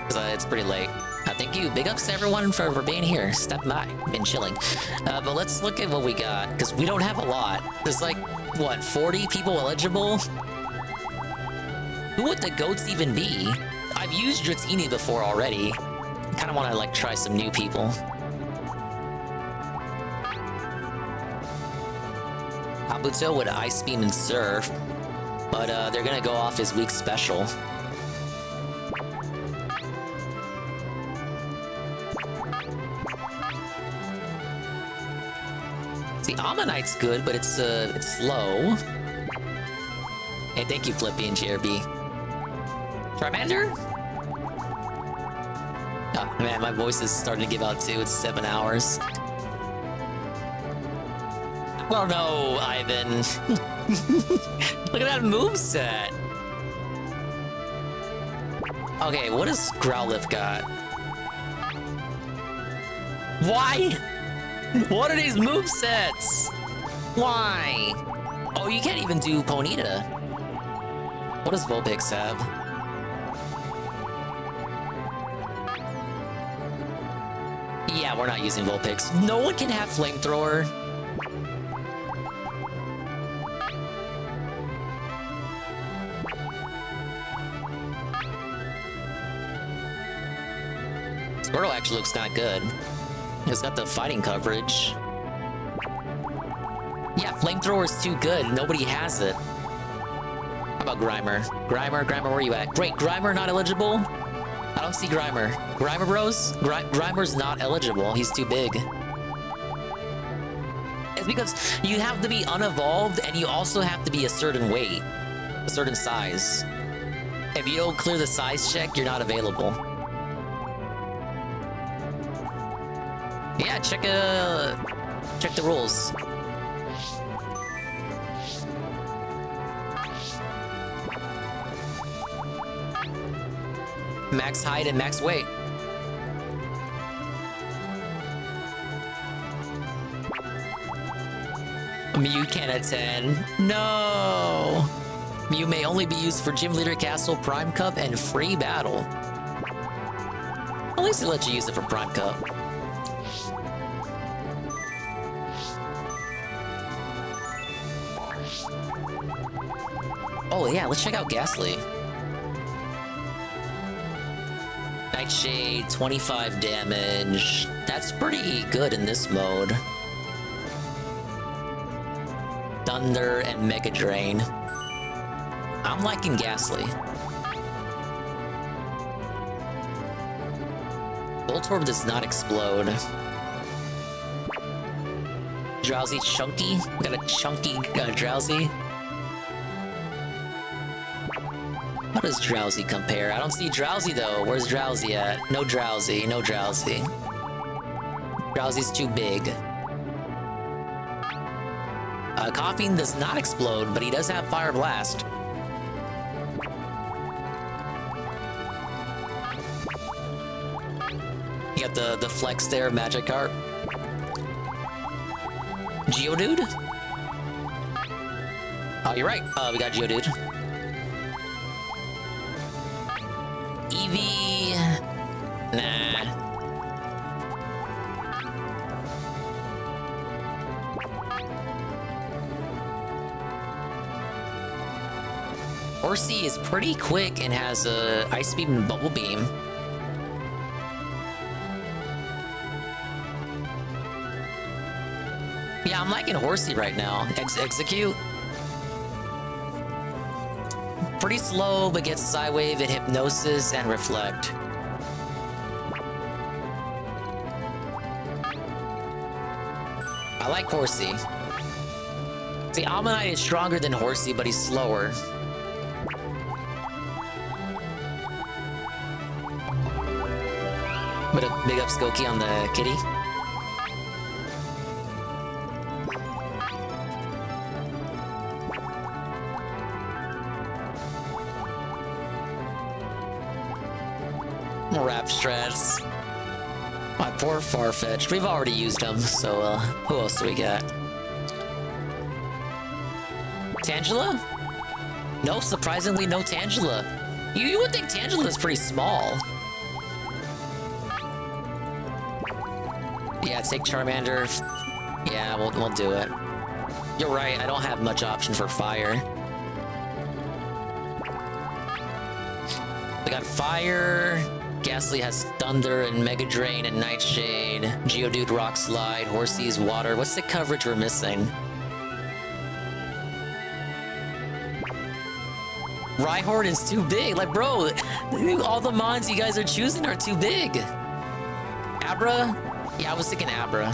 Because it's pretty late. Thank you. Big ups to everyone for being here. Step by. Been chilling. But let's look at what we got, because we don't have a lot. There's like, what, 40 people eligible? Who would the goats even be? I've used Dratini before already. I kind of want to like try some new people. Kabuto with Ice Beam and Surf, but they're gonna go off his week special. The Ammonite's good, but it's slow. Hey, thank you, Flippy and JRB. Charmander? Oh man, my voice is starting to give out too. It's 7 hours. Well, no, Ivan. Look at that moveset. Okay, what does Growlithe got? Why? What are these movesets? Why? Oh, you can't even do Ponyta. What does Vulpix have? Yeah, we're not using Vulpix. No one can have Flamethrower. Squirtle actually looks not good. It's got the fighting coverage. Yeah, Flamethrower is too good. Nobody has it. How about Grimer? Grimer, where are you at? Great, Grimer not eligible? I don't see Grimer. Grimer bros? Grimer's not eligible. He's too big. It's because you have to be unevolved and you also have to be a certain weight, a certain size. If you don't clear the size check, you're not available. Yeah, check the rules. Max height and max weight. Mew can attend. No! Mew may only be used for Gym Leader Castle, Prime Cup, and free battle. At least they let you use it for Prime Cup. Oh yeah, let's check out Ghastly. Nightshade, 25 damage. That's pretty good in this mode. Thunder and Mega Drain. I'm liking Ghastly. Voltorb does not explode. Drowsy chunky? We got a chunky Drowsy. How does Drowsy compare? I don't see Drowsy though. Where's Drowsy at? No Drowsy, no Drowsy. Drowsy's too big. Coughing does not explode, but he does have Fire Blast. You got the flex there, Magikarp. Geodude? Oh, you're right. We got Geodude. Eevee... Nah. Horsey is pretty quick and has a Ice Beam and Bubble Beam. Yeah, I'm liking Horsey right now. Execute. Pretty slow, but gets Psywave and Hypnosis and Reflect. I like Horsey. See, Ammonite is stronger than Horsey, but he's slower. But a big up Skokie on the kitty. Rap strats. My poor Farfetch'd. We've already used him, so who else do we got? Tangela? No, surprisingly no Tangela. You would think Tangela is pretty small. Yeah, take Charmander. Yeah, we'll do it. You're right, I don't have much option for fire. We got fire. Ghastly has Thunder and Mega Drain and Nightshade. Geodude Rock Slide. Horsey's Water. What's the coverage we're missing? Rhyhorn is too big. Like, bro, all the mons you guys are choosing are too big. Abra? Yeah, I was thinking Abra.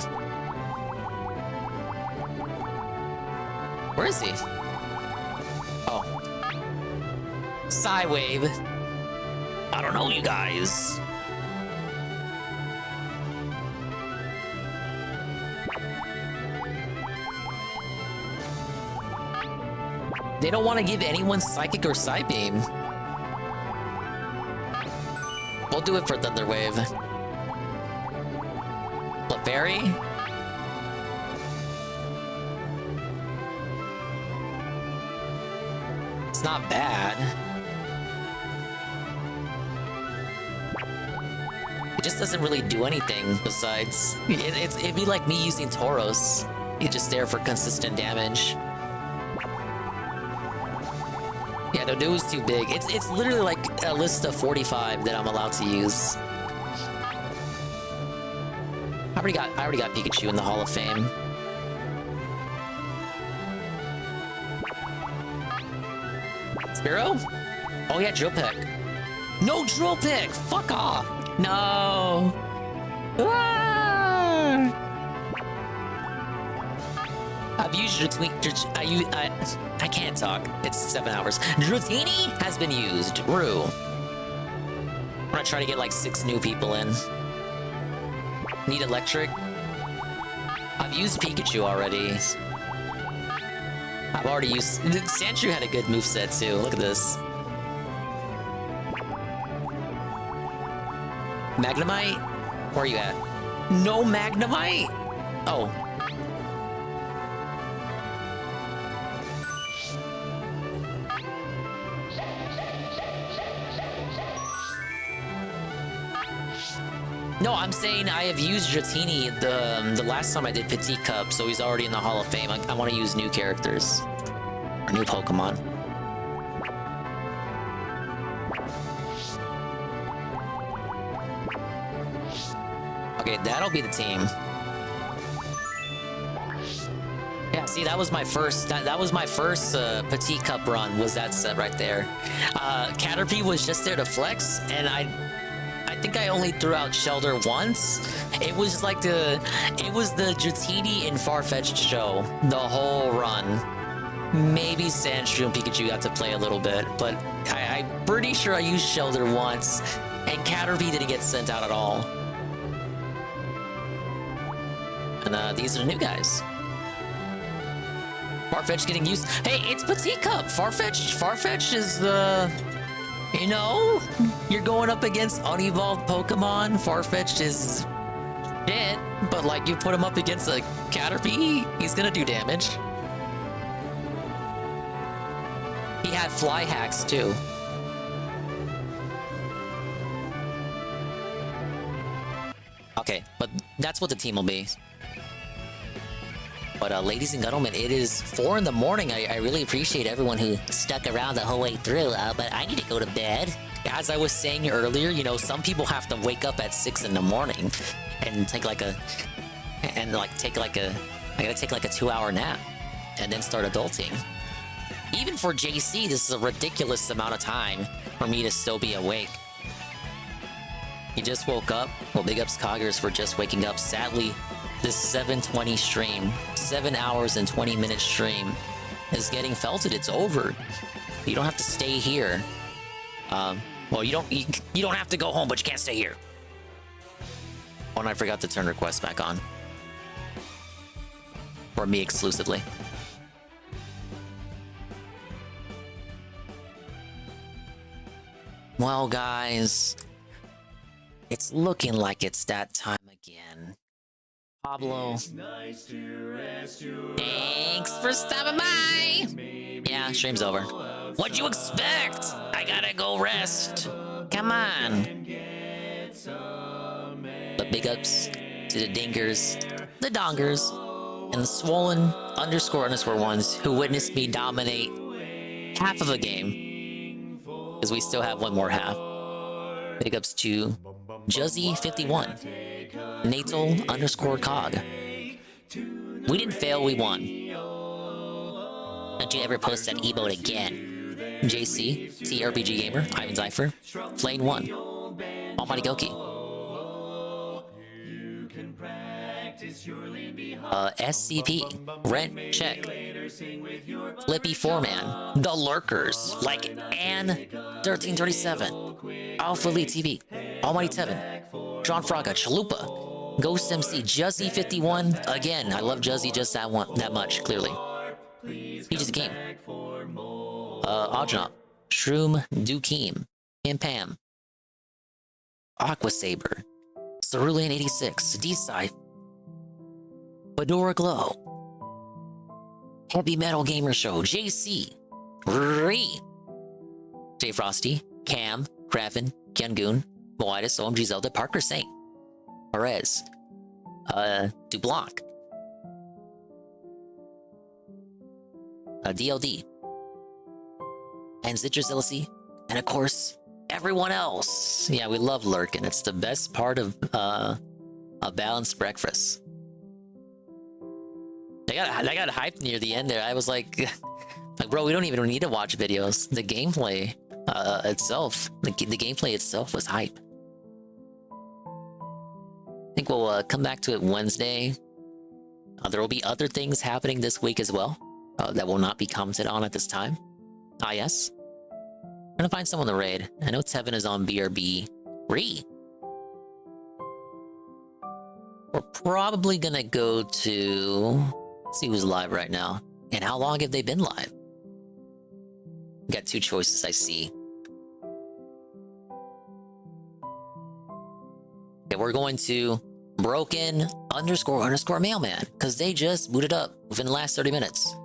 Where is he? Oh. Psywave. I don't know, you guys. They don't want to give anyone Psychic or Psybeam. We'll do it for Thunder Wave. Clefairy? It's not bad. It just doesn't really do anything besides... It'd be like me using Tauros. You're just there for consistent damage. Yeah, no, it was too big. It's literally like a list of 45 that I'm allowed to use. I already got Pikachu in the Hall of Fame. Spearow? Oh yeah, Drill Peck. No Drill Peck! Fuck off! No! Ah! I've used I can't talk. It's 7 hours. Dratini has been used. Rue. I'm gonna try to get like 6 new people in. Need electric. I've used Pikachu already. I've already used... Sandshrew had a good moveset too. Look at this. Magnemite? Where are you at? No Magnemite? Oh. No, I'm saying I have used Dratini the last time I did Petit Cup, so he's already in the Hall of Fame. I want to use new characters. Or new Pokemon. Okay, that'll be the team. Yeah, see, that was my first Petit Cup run, was that set right there. Caterpie was just there to flex, and I think I only threw out Shelter once. It was like the Dratini and Farfetch'd show the whole run. Maybe Sandshrew and Pikachu got to play a little bit, but I'm pretty sure I used Shelter once, and Caterpie didn't get sent out at all. And these are the new guys. Farfetch getting used. Hey, it's Petit Cup. Farfetch is the... You know, you're going up against unevolved Pokemon. Farfetch is shit, but like you put him up against a Caterpie, he's gonna do damage. He had fly hacks too. Okay, but that's what the team will be. But ladies and gentlemen, it is 4 in the morning. I really appreciate everyone who stuck around the whole way through, but I need to go to bed. As I was saying earlier, you know, some people have to wake up at 6 in the morning and take like a 2-hour nap and then start adulting. Even for JC, this is a ridiculous amount of time for me to still be awake. He just woke up. Well, big ups Coggers for just waking up. Sadly, this 7:20 stream, 7 hours and 20 minute stream, is getting felted. It's over. You don't have to stay here. Well, you don't have to go home, but you can't stay here. Oh, and I forgot to turn requests back on. For me exclusively. Well, guys, it's looking like it's that time again. Pablo, thanks for stopping by. Yeah, stream's over. What'd you expect? I gotta go rest. Come on. But big ups to the Dingers, the Dongers, and the swollen __ ones who witnessed me dominate half of a game. Because we still have one more half. Big ups to Juzzy51. Natal _cog. We didn't fail, we won. Don't you ever post that emote again. JC, TRPG Gamer, Ivan Zypher, Flane1, Almighty Goki. SCP, Rent Check, Flippy 4Man, The Lurkers, like Ann1337, Alpha Elite TV, Almighty Tevin, John Fraga, Chalupa, Ghost MC, Juzzy51. Again, I love Juzzy just that much, clearly. Peaches the Game, Oddjob, Shroom Dukeem, Pim Pam, Aqua Saber, Cerulean86, D-Sci, Fedora Glow, Heavy Metal Gamer Show, JC, Ree, J Frosty, Cam, Graffin, Kengoon, Moitis, OMG Zelda, Parker Saint, Perez, Dublanc, DLD, and Zitrus and of course, everyone else. Yeah, we love Lurkin. It's the best part of a balanced breakfast. I got hyped near the end there. I was like, bro, we don't even need to watch videos. The gameplay itself, the gameplay itself was hype. I think we'll come back to it Wednesday. There will be other things happening this week as well that will not be commented on at this time. Ah, yes. I'm gonna find someone to raid. I know Tevin is on BRB. Ree. We're probably gonna go to... Let's see who's live right now. And how long have they been live? We got two choices I see. Okay, we're going to broken _ mailman because they just booted up within the last 30 minutes.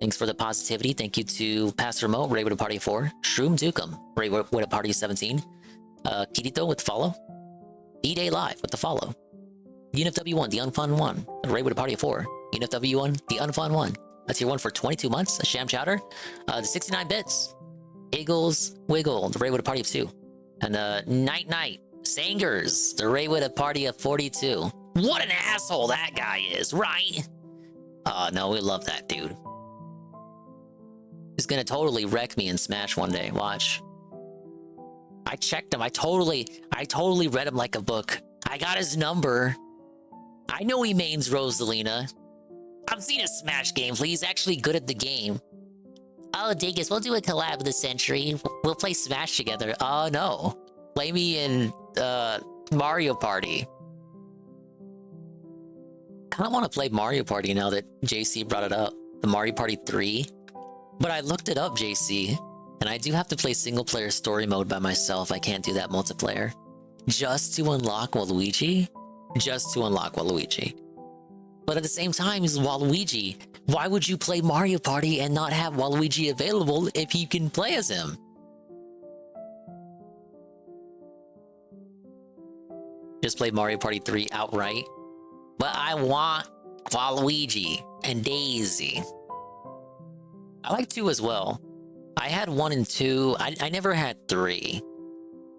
Thanks for the positivity. Thank you to Pastor Mo, Ray with a party of 4, Shroom Dukem, Ray with a party of 17, Kirito with the follow, D-Day Live with the follow, UNFW1, the unfun one, Ray with a party of 4, UNFW1, the unfun one. That's your one for 22 months, a Sham Chowder, the 69 bits, Eagles Wiggle, the Ray with a party of 2, and Night Night, Sangers, the Ray with a party of 42. What an asshole that guy is, right? No, we love that dude. He's gonna totally wreck me in Smash one day, watch. I checked him, I totally read him like a book. I got his number. I know he mains Rosalina. I've seen his Smash gameplay, he's actually good at the game. Oh, Dingus, we'll do a collab of the century. We'll play Smash together. Oh, no. Play me in, Mario Party. I don't want to play Mario Party now that JC brought it up. The Mario Party 3. But I looked it up, JC, and I do have to play single-player story mode by myself. I can't do that multiplayer. Just to unlock Waluigi? Just to unlock Waluigi. But at the same time, he's Waluigi. Why would you play Mario Party and not have Waluigi available if you can play as him? Just play Mario Party 3 outright. But I want Waluigi and Daisy. I like 2 as well. I had 1 and 2. I never had 3.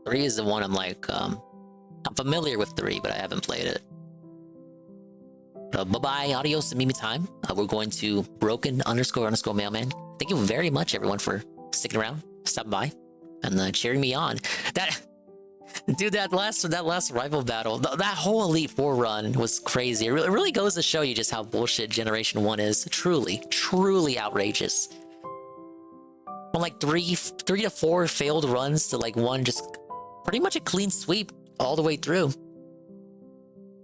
3 is the one I'm like, I'm familiar with 3, but I haven't played it. Bye-bye, adios, and Mimi time. We're going to broken _ mailman. Thank you very much, everyone, for sticking around, stopping by, and cheering me on. Dude, that last rival battle, that whole Elite 4 run was crazy. It really goes to show you just how bullshit Generation 1 is. Truly, truly outrageous. From like 3 to 4 failed runs to like 1 just pretty much a clean sweep all the way through.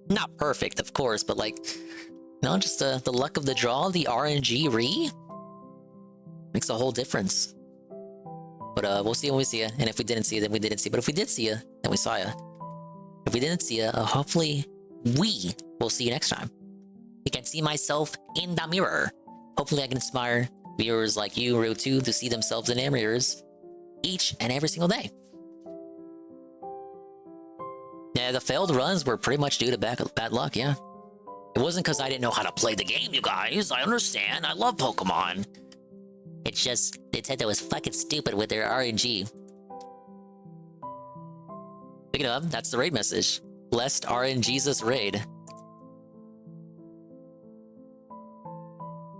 Not perfect, of course, but like, no, just the luck of the draw, the RNG makes a whole difference. But we'll see when we see you, and if we didn't see you, then we didn't see you. But if we did see you, then we saw you. If we didn't see you, hopefully we will see you next time. I can see myself in the mirror. Hopefully I can inspire viewers like you, Rue, too, to see themselves in their mirrors each and every single day. Yeah, the failed runs were pretty much due to bad luck, yeah. It wasn't because I didn't know how to play the game, you guys. I understand. I love Pokemon. It's just, Nintendo was fucking stupid with their RNG. Speaking of, that's the raid message. Blessed RNGesus raid.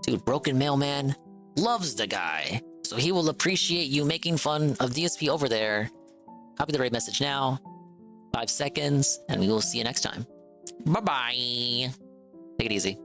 Dude, Broken Mailman loves the guy, so he will appreciate you making fun of DSP over there. Copy the raid message now. 5 seconds, and we will see you next time. Bye-bye. Take it easy.